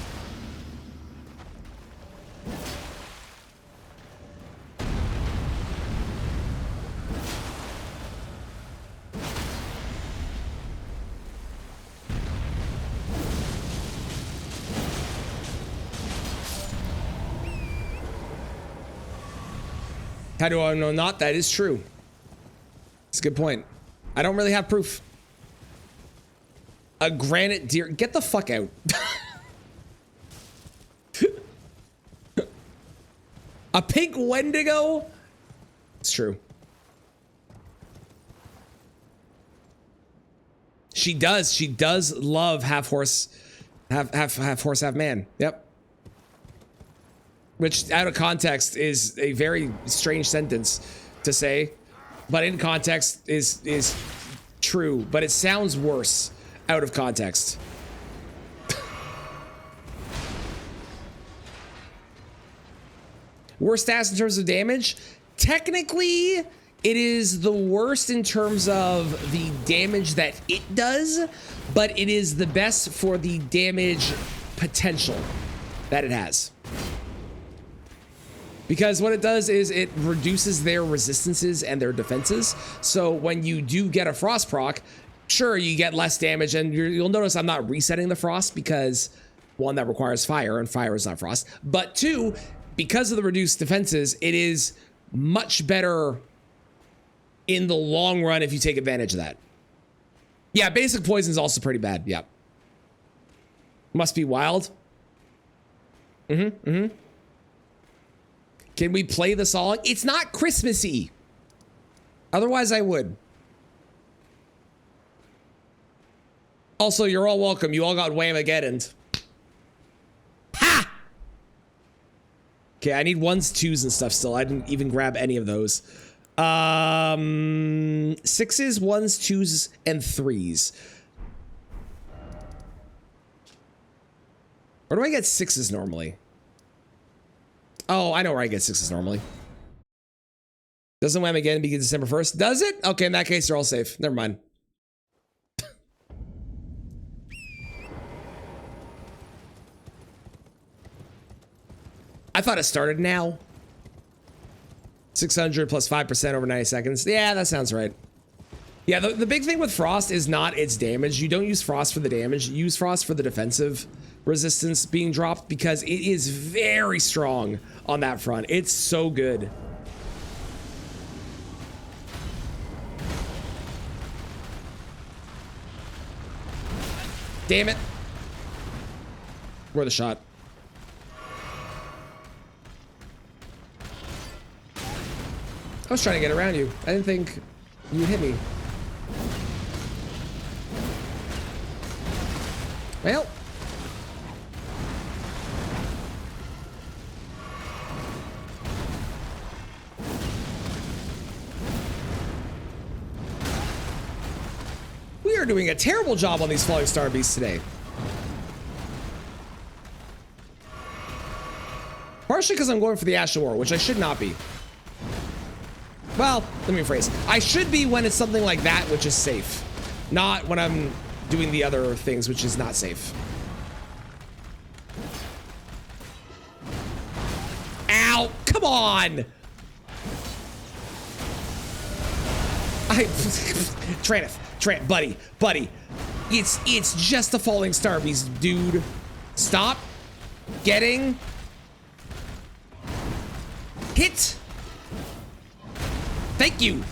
How do I know not? That is true. That's a good point. I don't really have proof. A granite deer. Get the fuck out. A pink Wendigo? It's true. She does. She does love half horse, half horse, half man. Yep. Which out of context is a very strange sentence to say, but in context is true, but it sounds worse out of context. Worst stats in terms of damage? Technically, it is the worst in terms of the damage that it does, but it is the best for the damage potential that it has. Because what it does is it reduces their resistances and their defenses. So when you do get a frost proc, sure, you get less damage, and you'll notice I'm not resetting the frost because, one, that requires fire, and fire is not frost. But two, because of the reduced defenses, it is much better in the long run if you take advantage of that. Yeah, basic poison is also pretty bad. Yep. Must be wild. Can we play the song? It's not Christmassy. Otherwise, I would. Also, you're all welcome. You all got Whamageddon. Ha! Okay, I need 1s, 2s, and stuff still. I didn't even grab any of those. 6s, 1s, 2s, and 3s. Where do I get 6s normally? Oh, I know where I get 6s normally. Doesn't Whamageddon begin December 1st? Does it? Okay, in that case, they're all safe. Never mind. I thought it started now. 600 plus 5% over 90 seconds. Yeah, that sounds right. Yeah, the big thing with Frost is not its damage. You don't use Frost for the damage. You use Frost for the defensive resistance being dropped because it is very strong on that front. It's so good. Damn it. Worth a shot. I was trying to get around you. I didn't think you would hit me. Well. We are doing a terrible job on these falling star beasts today. Partially because I'm going for the Ash of War, which I should not be. Well, let me rephrase. I should be when it's something like that, which is safe. Not when I'm doing the other things, which is not safe. Ow! Come on! Buddy. It's just a falling star beast, dude. Stop getting hit. Thank you.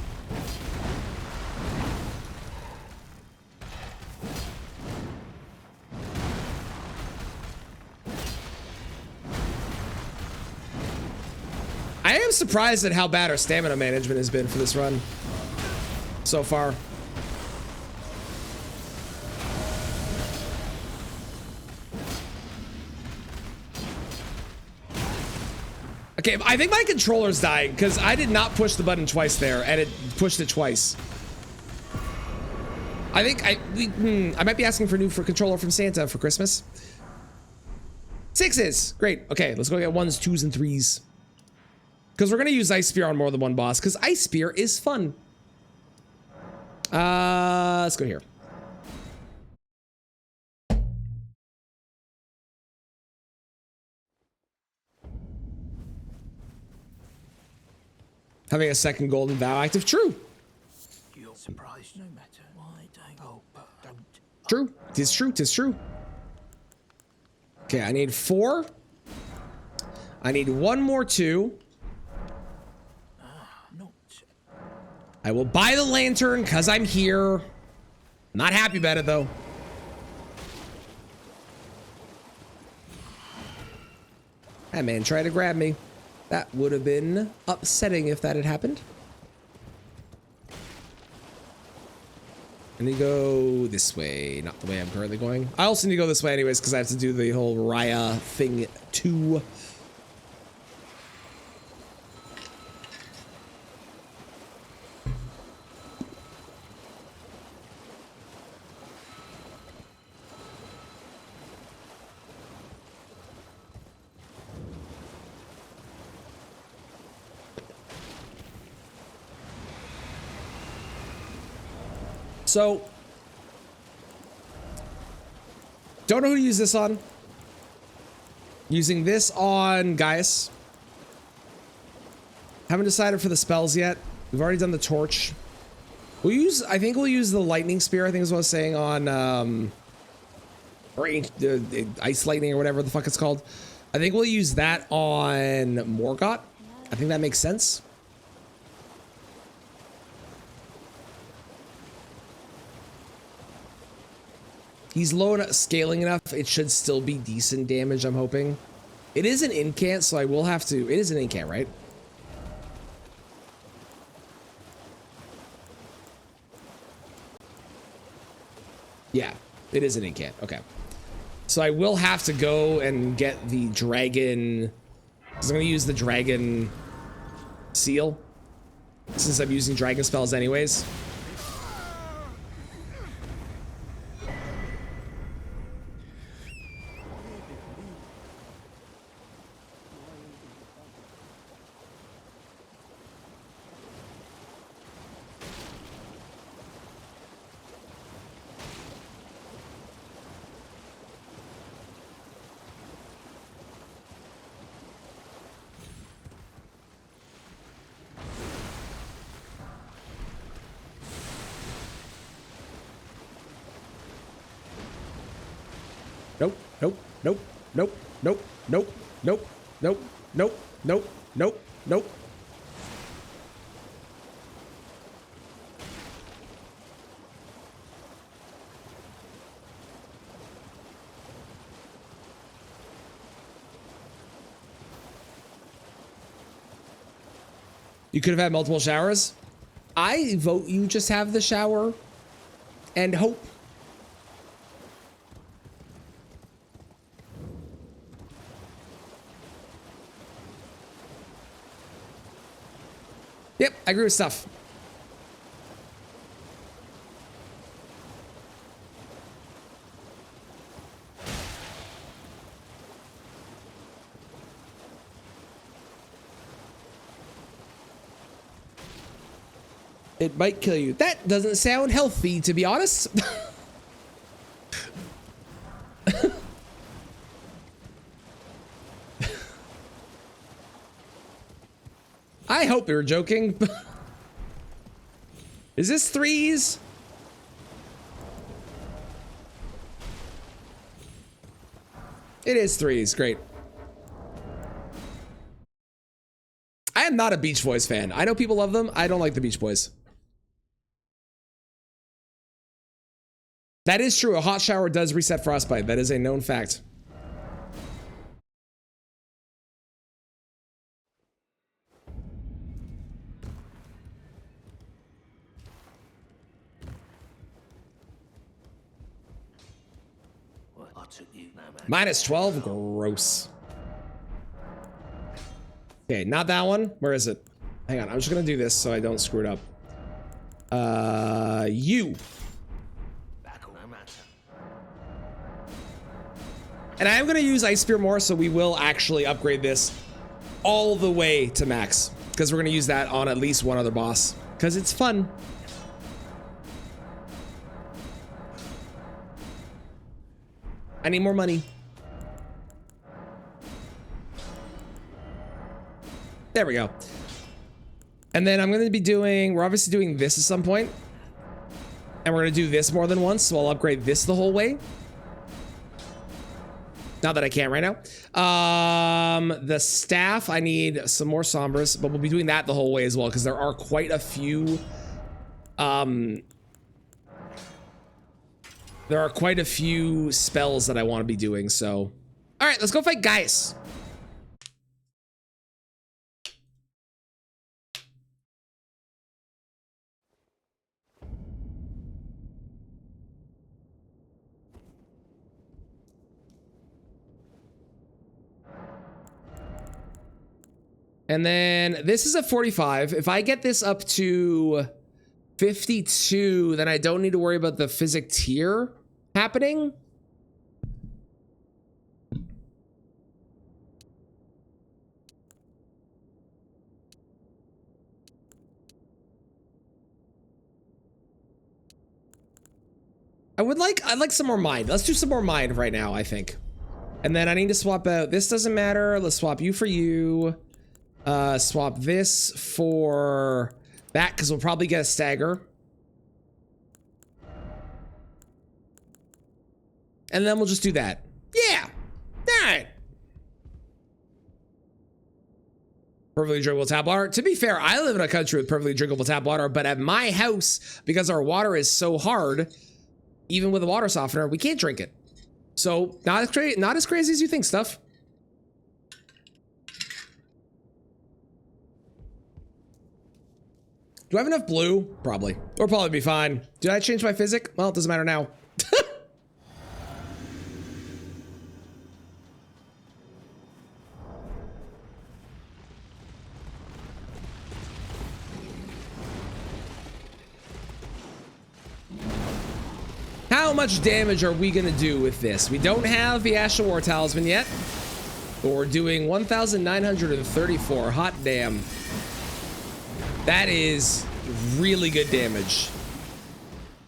I am surprised at how bad our stamina management has been for this run so far. Okay, I think my controller's dying because I did not push the button twice there, and it pushed it twice. I think I might be asking for controller from Santa for Christmas. 6s. Great. Okay, let's go get 1s, 2s, and 3s. Because we're gonna use Ice Spear on more than one boss, because Ice Spear is fun. Let's go here. Having a second golden vow active. True. You're surprised no matter. Why don't? Oh, but don't. True. Tis true. Tis true. Okay, I need 4. I need 1 more 2. Not. I will buy the lantern because I'm here. Not happy about it though. That man tried to grab me. That would have been upsetting if that had happened. I need to go this way, not the way I'm currently going. I also need to go this way anyways because I have to do the whole Raya thing too. So, don't know who to use this on. Using this on Gaius. Haven't decided for the spells yet. We've already done the torch. I think we'll use the lightning spear, I think is what I was saying on, ice lightning or whatever the fuck it's called. I think we'll use that on Morgott. I think that makes sense. He's low enough, scaling enough. It should still be decent damage, I'm hoping. It is an incant, so I will have to... It is an incant, right? Yeah, it is an incant. Okay. So I will have to go and get the dragon... Because I'm going to use the dragon seal. Since I'm using dragon spells anyways. Nope, nope, nope, nope, nope, nope, nope, nope, nope, nope, nope, nope. You could have had multiple showers. I vote you just have the shower and hope. Yep, I agree with stuff. It might kill you. That doesn't sound healthy, to be honest. I hope you're joking. Is this 3s? It is 3s. Great. I am not a Beach Boys fan. I know people love them. I don't like the Beach Boys. That is true. A hot shower does reset frostbite. That is a known fact. Minus 12, gross. Okay, not that one. Where is it? Hang on, I'm just gonna do this so I don't screw it up. You. And I am going to use Ice Spear more, so we will actually upgrade this all the way to max. Because we're going to use that on at least one other boss. Because it's fun. I need more money. There we go. And then I'm going to be doing, we're obviously doing this at some point. And we're going to do this more than once, so I'll upgrade this the whole way. Not that I can right now. The staff, I need some more Sombras, but we'll be doing that the whole way as well, because there are quite a few... there are quite a few spells that I want to be doing, so... Alright, let's go fight Gaius. And then this is a 45. If I get this up to 52, then I don't need to worry about the physic tier happening. I'd like some more mind. Let's do some more mind right now, I think. And then I need to swap out, this doesn't matter. Let's swap you for you. Swap this for that, because we'll probably get a stagger. And then we'll just do that. Yeah. All right. Perfectly drinkable tap water. To be fair, I live in a country with perfectly drinkable tap water, but at my house, because our water is so hard, even with a water softener, we can't drink it. So not as crazy as you think, stuff. Do I have enough blue? Probably. Or probably be fine. Did I change my physic? Well, it doesn't matter now. How much damage are we gonna do with this? We don't have the Ash of War Talisman yet, but we're doing 1,934. Hot damn. That is really good damage.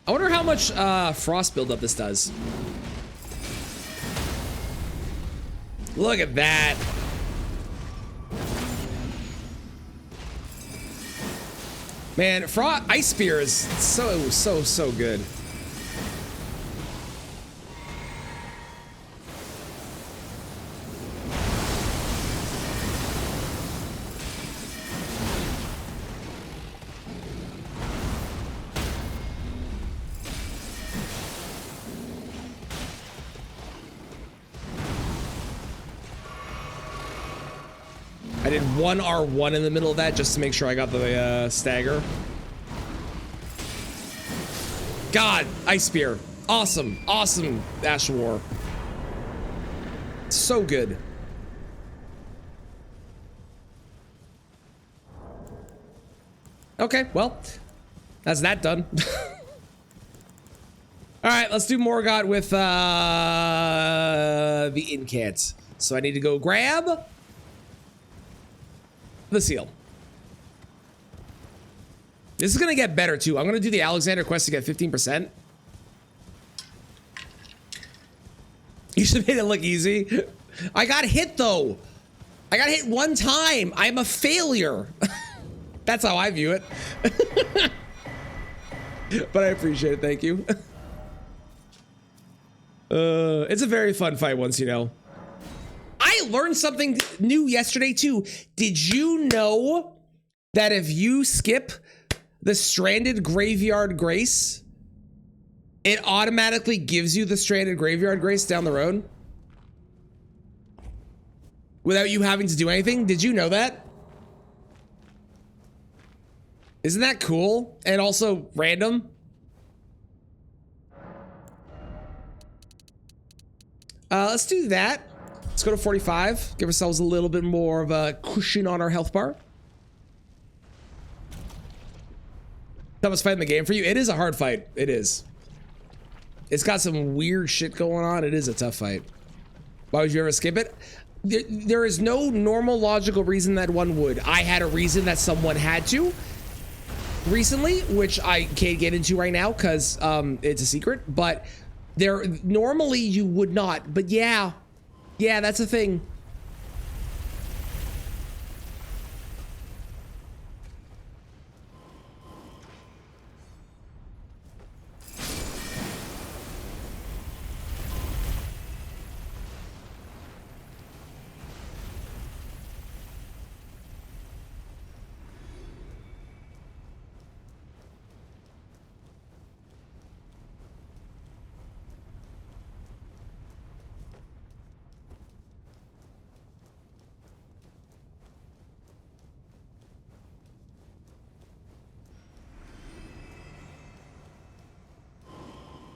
I wonder how much frost buildup this does. Look at that. Man, Ice Spear is so good. I did one R1 in the middle of that just to make sure I got the stagger. God, Ice Spear. Awesome. Awesome Ash of War. So good. Okay, well, that's that done. All right, let's do Morgott with the Incant. So I need to go grab the seal. This is gonna get better too. I'm gonna do the Alexander quest to get 15%. You should have made it look easy. I got hit though. I got hit one time. I'm a failure. That's how I view it. But I appreciate it. Thank you. It's a very fun fight once you know. I learned something new yesterday too. Did you know that if you skip the Stranded Graveyard Grace, it automatically gives you the Stranded Graveyard Grace down the road? Without you having to do anything? Did you know that? Isn't that cool? And also random? Let's do that. Let's go to 45. Give ourselves a little bit more of a cushion on our health bar. Toughest fight in the game for you? It is a hard fight. It is. It's got some weird shit going on. It is a tough fight. Why would you ever skip it? There is no normal logical reason that one would. I had a reason that someone had to recently, which I can't get into right now because it's a secret, but there normally you would not. But yeah, that's a thing.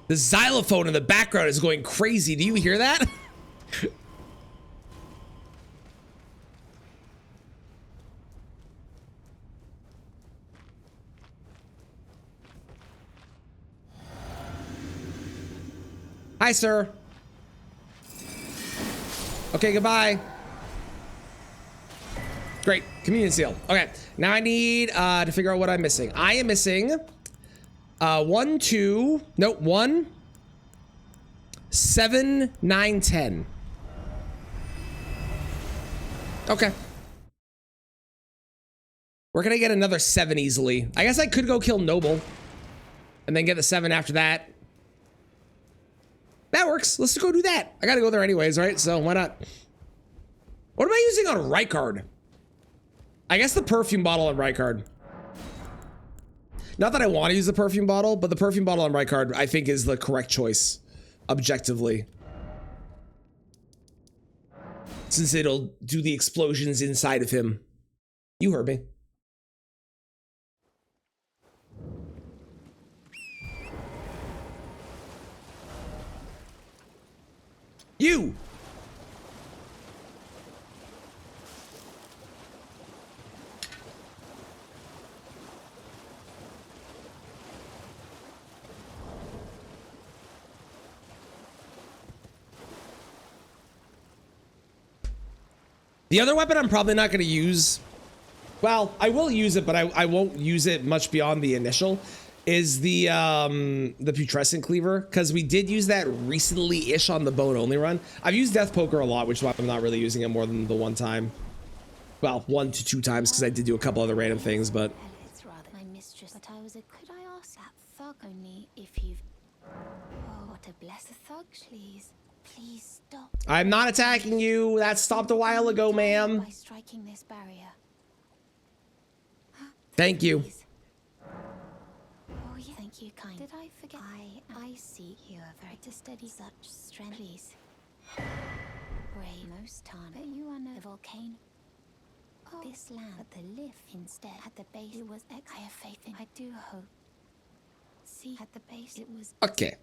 The xylophone in the background is going crazy. Do you hear that? Hi, sir. Okay, goodbye. Great. Communion seal. Okay, now I need to figure out what I'm missing. I am missing 1, 2, nope, 1, 7, 9, 10. Okay. Where can I get another 7 easily? I guess I could go kill Noble and then get the 7 after that. That works. Let's go do that. I gotta go there anyways, right? So why not? What am I using on Rykard? I guess the perfume bottle on Rykard. Not that I want to use the perfume bottle, but the perfume bottle on Rykard I think is the correct choice, objectively. Since it'll do the explosions inside of him. You heard me. You! The other weapon I'm probably not going to use, well, I will use it, but I won't use it much beyond the initial, is the putrescent cleaver, because we did use that recently-ish on the bone only run. I've used Death Poker a lot, which is why I'm not really using it more than the one time. Well, 1 to 2 times, because I did do a couple other random things, but... It's rather my mistress, but I was a... Could I ask that thug only if you've... Oh, what a blessed thug, please. Please stop. I'm not attacking you. That stopped a while ago, ma'am. By striking this barrier. Thank you. Please. Oh, yeah. Thank you, kind. Did I forget? I see you are very to study such strength. Please. Brave most time. But you are no volcano. Oh, this land at the lift instead at the base it was I have faith in. I do hope. See at the base it was Okay.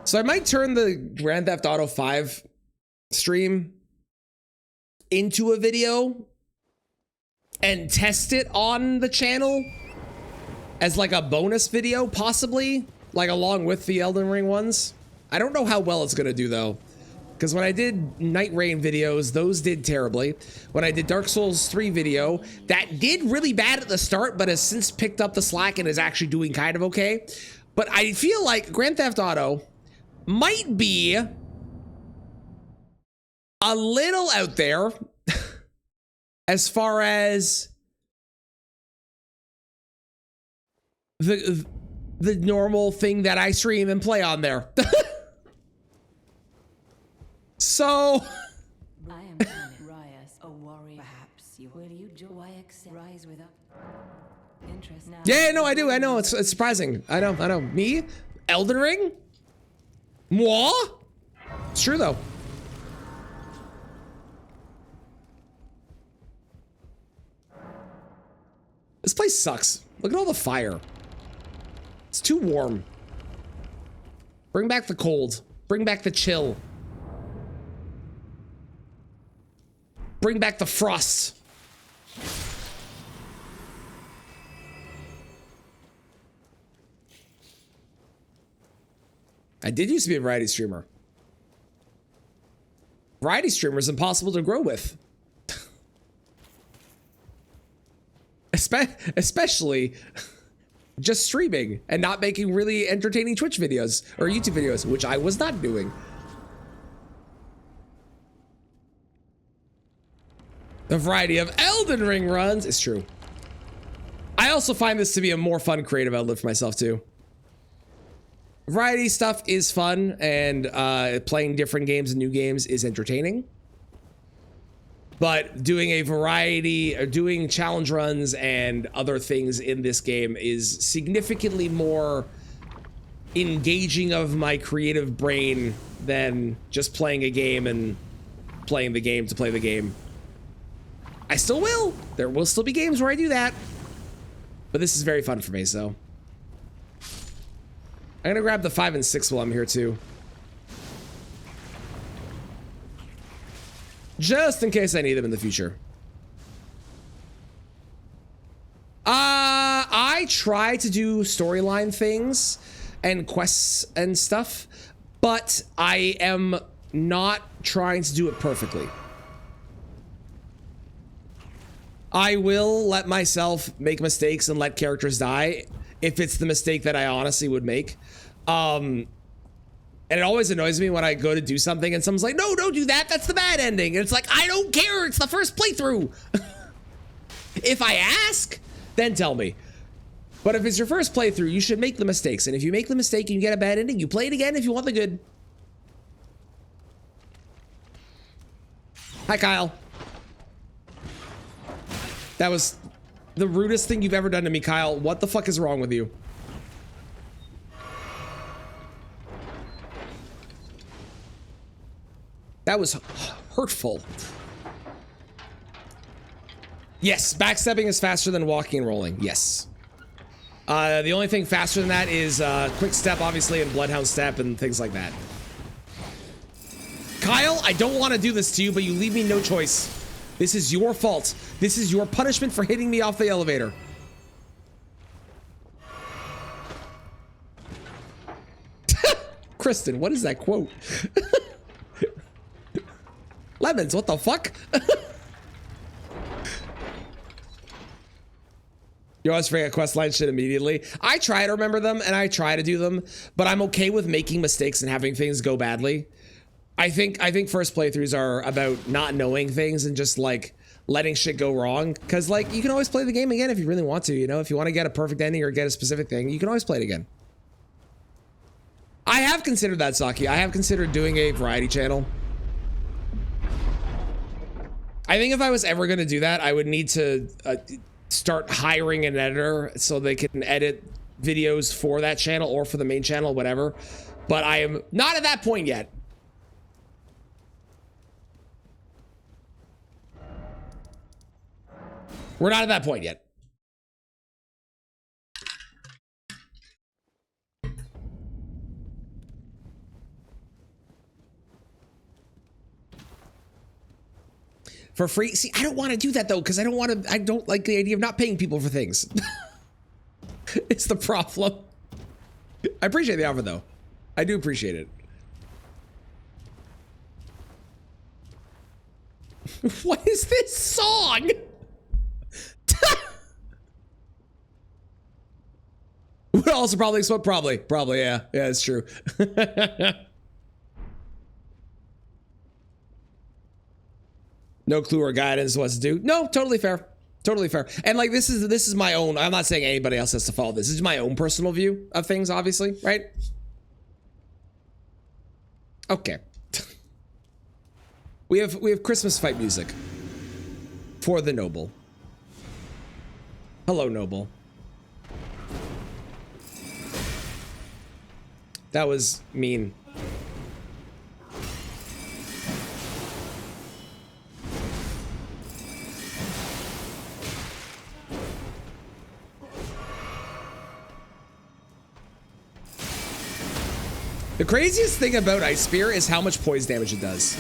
So I might turn the Grand Theft Auto 5 stream into a video and test it on the channel as like a bonus video, possibly, like along with the Elden Ring ones. I don't know how well it's gonna do though, because when I did Night Rain videos, those did terribly. When I did Dark Souls 3 video, that did really bad at the start, but has since picked up the slack and is actually doing kind of okay. But I feel like Grand Theft Auto might be a little out there as far as the normal thing that I stream and play on there. So I am Rias, a warrior. Perhaps you will you rise with interest now. yeah, no, I do. I know it's surprising. I know. Me, Elden Ring, moi. It's true though. This place sucks. Look at all the fire. It's too warm. Bring back the cold. Bring back the chill. Bring back the frost. I did used to be a variety streamer. Variety streamer is impossible to grow with. Especially just streaming and not making really entertaining Twitch videos or YouTube videos, which I was not doing. The variety of Elden Ring runs is true. I also find this to be a more fun creative outlet for myself too. Variety stuff is fun, and playing different games and new games is entertaining. But doing a variety, or doing challenge runs and other things in this game is significantly more engaging of my creative brain than just playing a game and playing the game to play the game. I still will. There will still be games where I do that. But this is very fun for me, so. I'm gonna grab the 5 and 6 while I'm here too. Just in case I need them in the future. I try to do storyline things and quests and stuff, but I am not trying to do it perfectly. I will let myself make mistakes and let characters die if it's the mistake that I honestly would make. And it always annoys me when I go to do something and someone's like, no, don't do that. That's the bad ending. And it's like, I don't care. It's the first playthrough. If I ask, then tell me. But if it's your first playthrough, you should make the mistakes. And if you make the mistake and you get a bad ending, you play it again if you want the good. Hi, Kyle. That was the rudest thing you've ever done to me, Kyle. What the fuck is wrong with you? That was hurtful. Yes, backstepping is faster than walking and rolling. Yes. The only thing faster than that is quick step, obviously, and bloodhound step and things like that. Kyle, I don't want to do this to you, but you leave me no choice. This is your fault. This is your punishment for hitting me off the elevator. Kristen, what is that quote? Lemons, what the fuck? You always forget quest line shit immediately. I try to remember them and I try to do them, but I'm okay with making mistakes and having things go badly. I think first playthroughs are about not knowing things and just like letting shit go wrong. Cause like you can always play the game again if you really want to, you know, if you want to get a perfect ending or get a specific thing, you can always play it again. I have considered that, Saki. I have considered doing a variety channel. I think if I was ever going to do that, I would need to start hiring an editor so they can edit videos for that channel or for the main channel, whatever. But I am not at that point yet. We're not at that point yet. For free? See, I don't want to do that though, because I don't like the idea of not paying people for things. It's the problem. I appreciate the offer though. I do appreciate it. What is this song? Would also probably explode. Probably, yeah, it's true. No clue or guidance what to do. No, totally fair. Totally fair. And like this is my own. I'm not saying anybody else has to follow this. This is my own personal view of things, obviously, right? Okay. We have Christmas fight music for the noble. Hello, noble. That was mean. The craziest thing about Ice Spear is how much poise damage it does.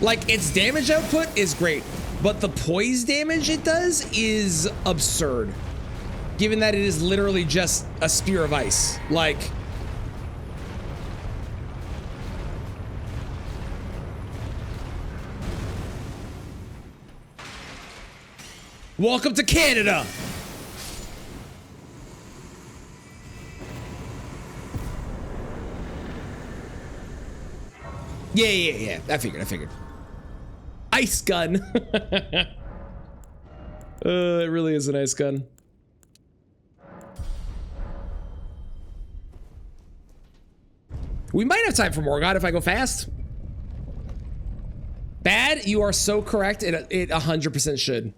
Like, its damage output is great, but the poise damage it does is absurd. Given that it is literally just a spear of ice. Like... Welcome to Canada! Yeah. I figured. Ice gun. It really is an ice gun. We might have time for Morgoth if I go fast. Bad, you are so correct. It 100% should.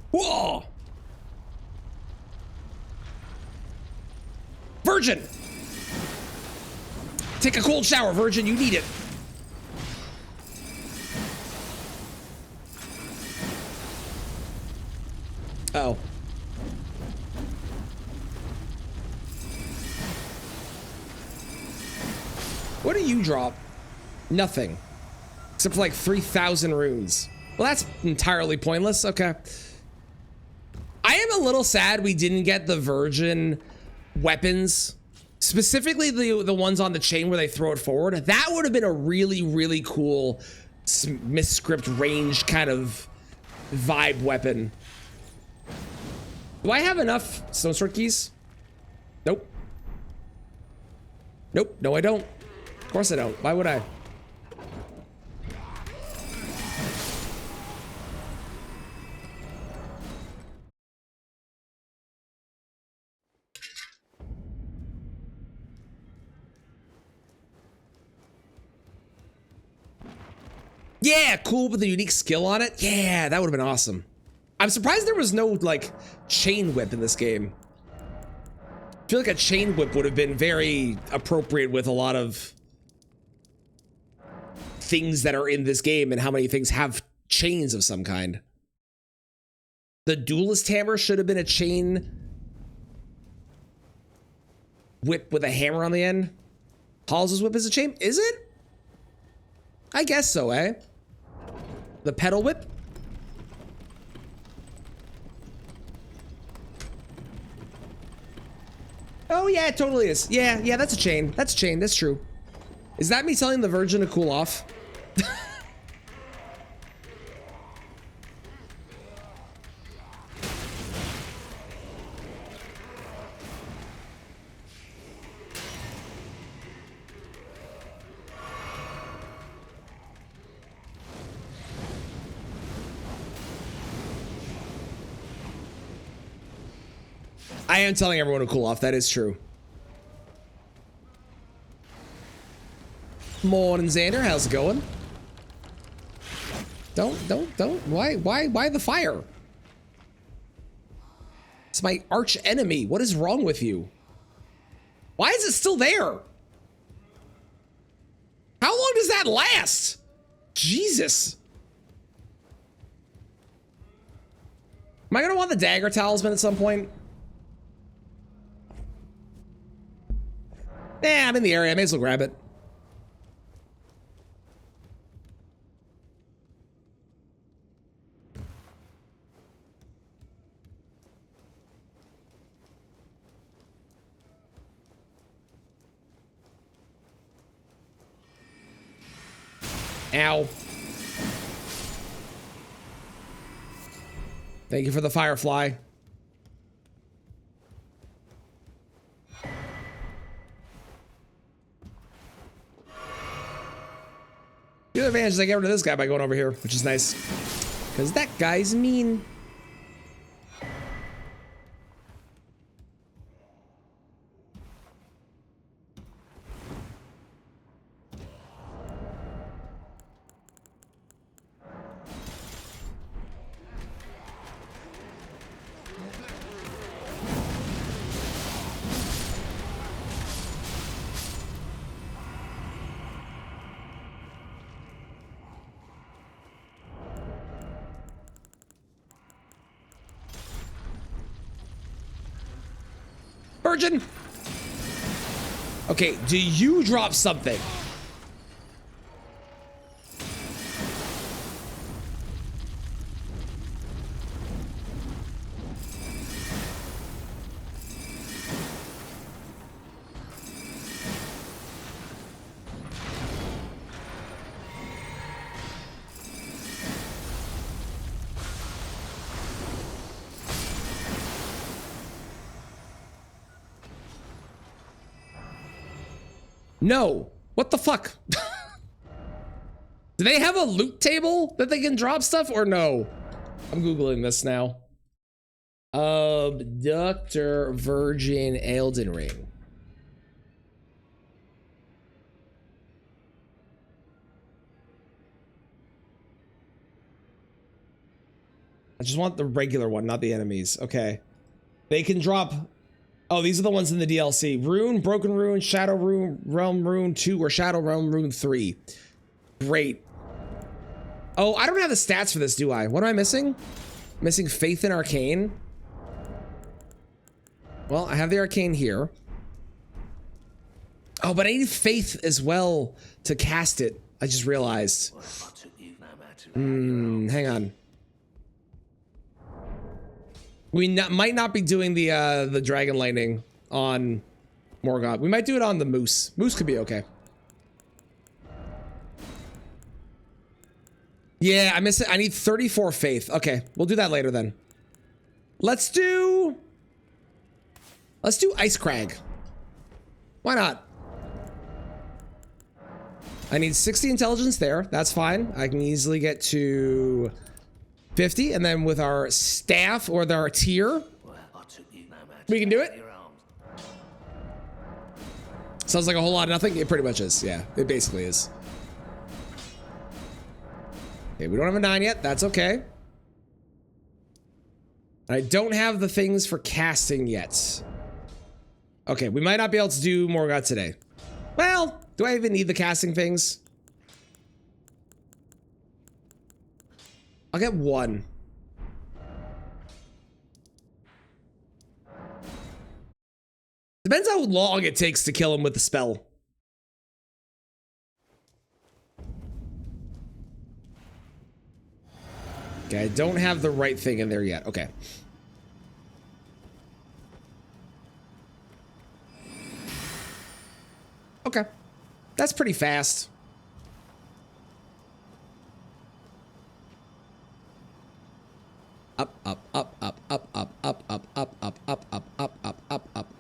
Whoa! Virgin! Take a cold shower, Virgin. You need it. Oh. What do you drop? Nothing. Except for like 3,000 runes. Well, that's entirely pointless. Okay. I am a little sad we didn't get the Virgin weapons, specifically the ones on the chain where they throw it forward. That would have been a really, really cool miscript range kind of vibe weapon. Do I have enough stone sword keys? Nope. Nope. No, I don't. Of course I don't. Why would I? Yeah, cool with a unique skill on it. Yeah, that would have been awesome. I'm surprised there was no, like, chain whip in this game. I feel like a chain whip would have been very appropriate with a lot of things that are in this game and how many things have chains of some kind. The duelist hammer should have been a chain whip with a hammer on the end. Halls' whip is a chain? Is it? I guess so, eh? The pedal whip? Oh yeah, it totally is. Yeah, that's a chain. That's a chain, that's true. Is that me telling the Virgin to cool off? I am telling everyone to cool off. That is true. Morning, Xander. How's it going? Don't. Why the fire? It's my arch enemy. What is wrong with you? Why is it still there? How long does that last? Jesus. Am I gonna want the dagger talisman at some point? Yeah, I'm in the area. I may as well grab it. Ow. Thank you for the firefly. The other advantage is I get rid of this guy by going over here, which is nice. Because that guy's mean. virgin. Okay, do you drop something? No. What the fuck? Do they have a loot table that they can drop stuff or no? I'm Googling this now. Abductor Virgin Elden Ring. I just want the regular one, not the enemies. Okay. They can drop... Oh, these are the ones in the DLC. Rune, Broken Rune, Shadow Rune, Realm Rune 2, or Shadow Realm Rune 3. Great. Oh, I don't have the stats for this, do I? What am I missing? Missing Faith in Arcane. Well, I have the Arcane here. Oh, but I need Faith as well to cast it. I just realized. Hang on. We might not be doing the Dragon Lightning on Morgott. We might do it on the Moose. Moose could be okay. Yeah, I miss it. I need 34 Faith. Okay, we'll do that later then. Let's do Ice Crag. Why not? I need 60 intelligence there. That's fine. I can easily get to 50, and then with our staff or our tier, we can do it. Sounds like a whole lot of nothing. It pretty much is. Yeah, it basically is. Okay, we don't have a 9 yet. That's okay. I don't have the things for casting yet. Okay, we might not be able to do Morgott today. Well, do I even need the casting things? I'll get 1. Depends how long it takes to kill him with the spell. Okay, I don't have the right thing in there yet. Okay. Okay. That's pretty fast. Up, up, up, up, up, up, up, up, up, up, up, up, up, up, up, up.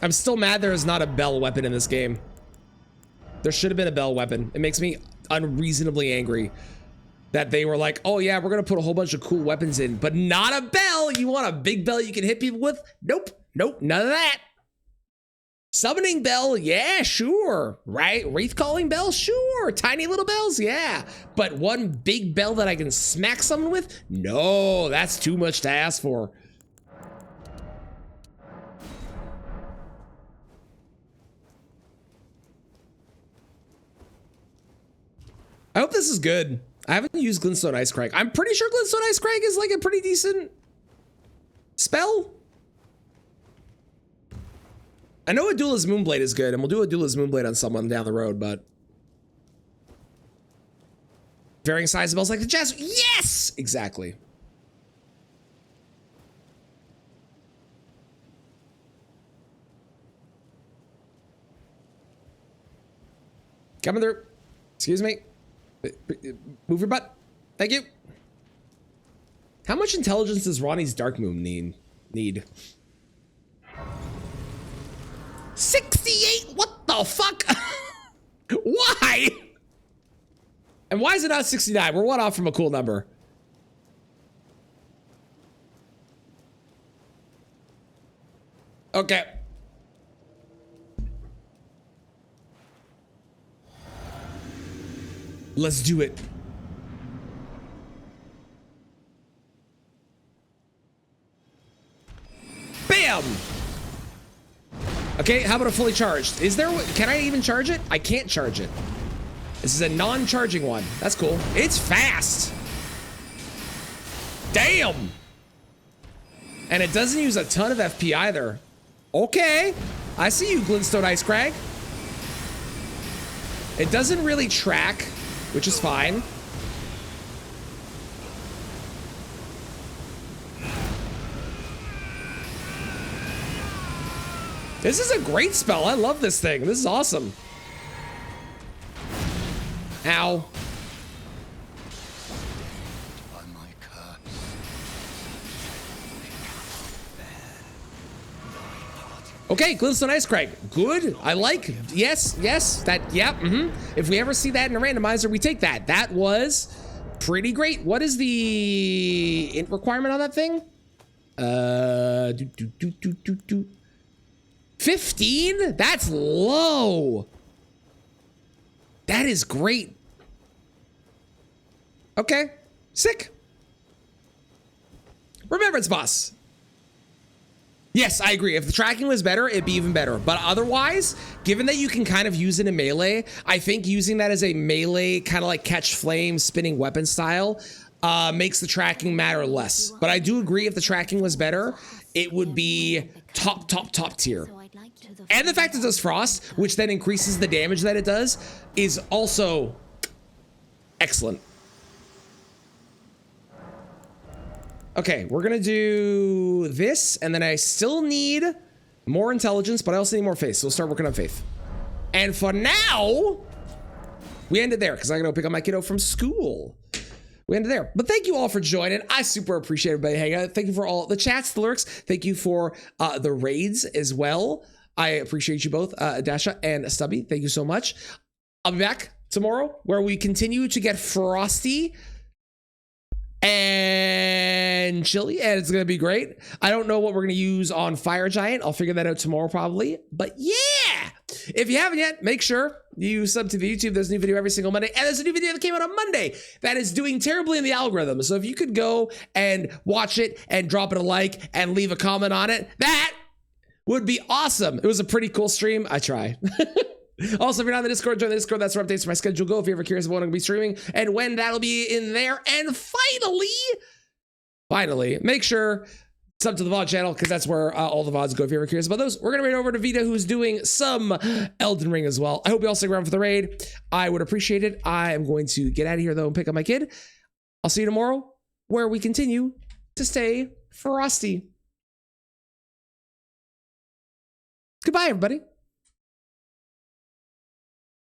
I'm still mad there is not a bell weapon in this game. There should have been a bell weapon. It makes me unreasonably angry that they were like, oh yeah, we're gonna put a whole bunch of cool weapons in, but not a bell. You want a big bell you can hit people with? Nope, nope, none of that. Summoning bell, yeah, sure. Right, wraith calling bell, sure. Tiny little bells, yeah. But one big bell that I can smack someone with? No, that's too much to ask for. I hope this is good. I haven't used Glintstone Ice Crag. I'm pretty sure Glintstone Ice Crag is like a pretty decent spell. I know a Duelist Moonblade is good, and we'll do a Duelist Moonblade on someone down the road, but... Varying size spells like the Jazz. Yes! Exactly. Coming through. Excuse me. Move your butt. Thank you. How much intelligence does Ronnie's Dark Moon need? 68? What the fuck? Why? And why is it not 69? We're one off from a cool number. Okay. Let's do it. Bam! Okay, how about a fully charged? Is there, can I even charge it? I can't charge it. This is a non-charging one. That's cool. It's fast. Damn. And it doesn't use a ton of FP either. Okay. I see you, Glintstone Ice Crag. It doesn't really track, which is fine. This is a great spell. I love this thing. This is awesome. Ow. Okay, Glintstone Ice Crag. Good. I like. Yes, yes. That, yeah. If we ever see that in a randomizer, we take that. That was pretty great. What is the int requirement on that thing? 15? That's low. That is great. Okay. Sick. Remembrance Boss. Yes, I agree. If the tracking was better, it'd be even better. But otherwise, given that you can kind of use it in melee, I think using that as a melee kind of like catch flame spinning weapon style makes the tracking matter less. But I do agree if the tracking was better, it would be top tier. And the fact it does frost, which then increases the damage that it does, is also excellent. Okay, we're gonna do this, and then I still need more intelligence, but I also need more faith, so we'll start working on faith. And for now, we ended there, because I gotta go pick up my kiddo from school. We ended there. But thank you all for joining. I super appreciate everybody hanging out. Thank you for all the chats, the lurks. Thank you for the raids as well. I appreciate you both, Dasha and Stubby. Thank you so much. I'll be back tomorrow, where we continue to get frosty and chilly, and it's gonna be great. I don't know what we're gonna use on Fire Giant. I'll figure that out tomorrow probably. But yeah, if you haven't yet, make sure you sub to the YouTube. There's a new video every single Monday, and there's a new video that came out on Monday that is doing terribly in the algorithm. So if you could go and watch it and drop it a like and leave a comment on it, that would be awesome. It was a pretty cool stream. I try. Also, if you're not in the Discord, join the Discord. That's where updates for my schedule go. If you're ever curious about when I'm going to be streaming and when that'll be in there. And finally, make sure sub to the VOD channel, because that's where all the VODs go if you're ever curious about those. We're going to raid over to Vita, who's doing some Elden Ring as well. I hope you all stick around for the raid. I would appreciate it. I am going to get out of here, though, and pick up my kid. I'll see you tomorrow, where we continue to stay frosty. Goodbye, everybody.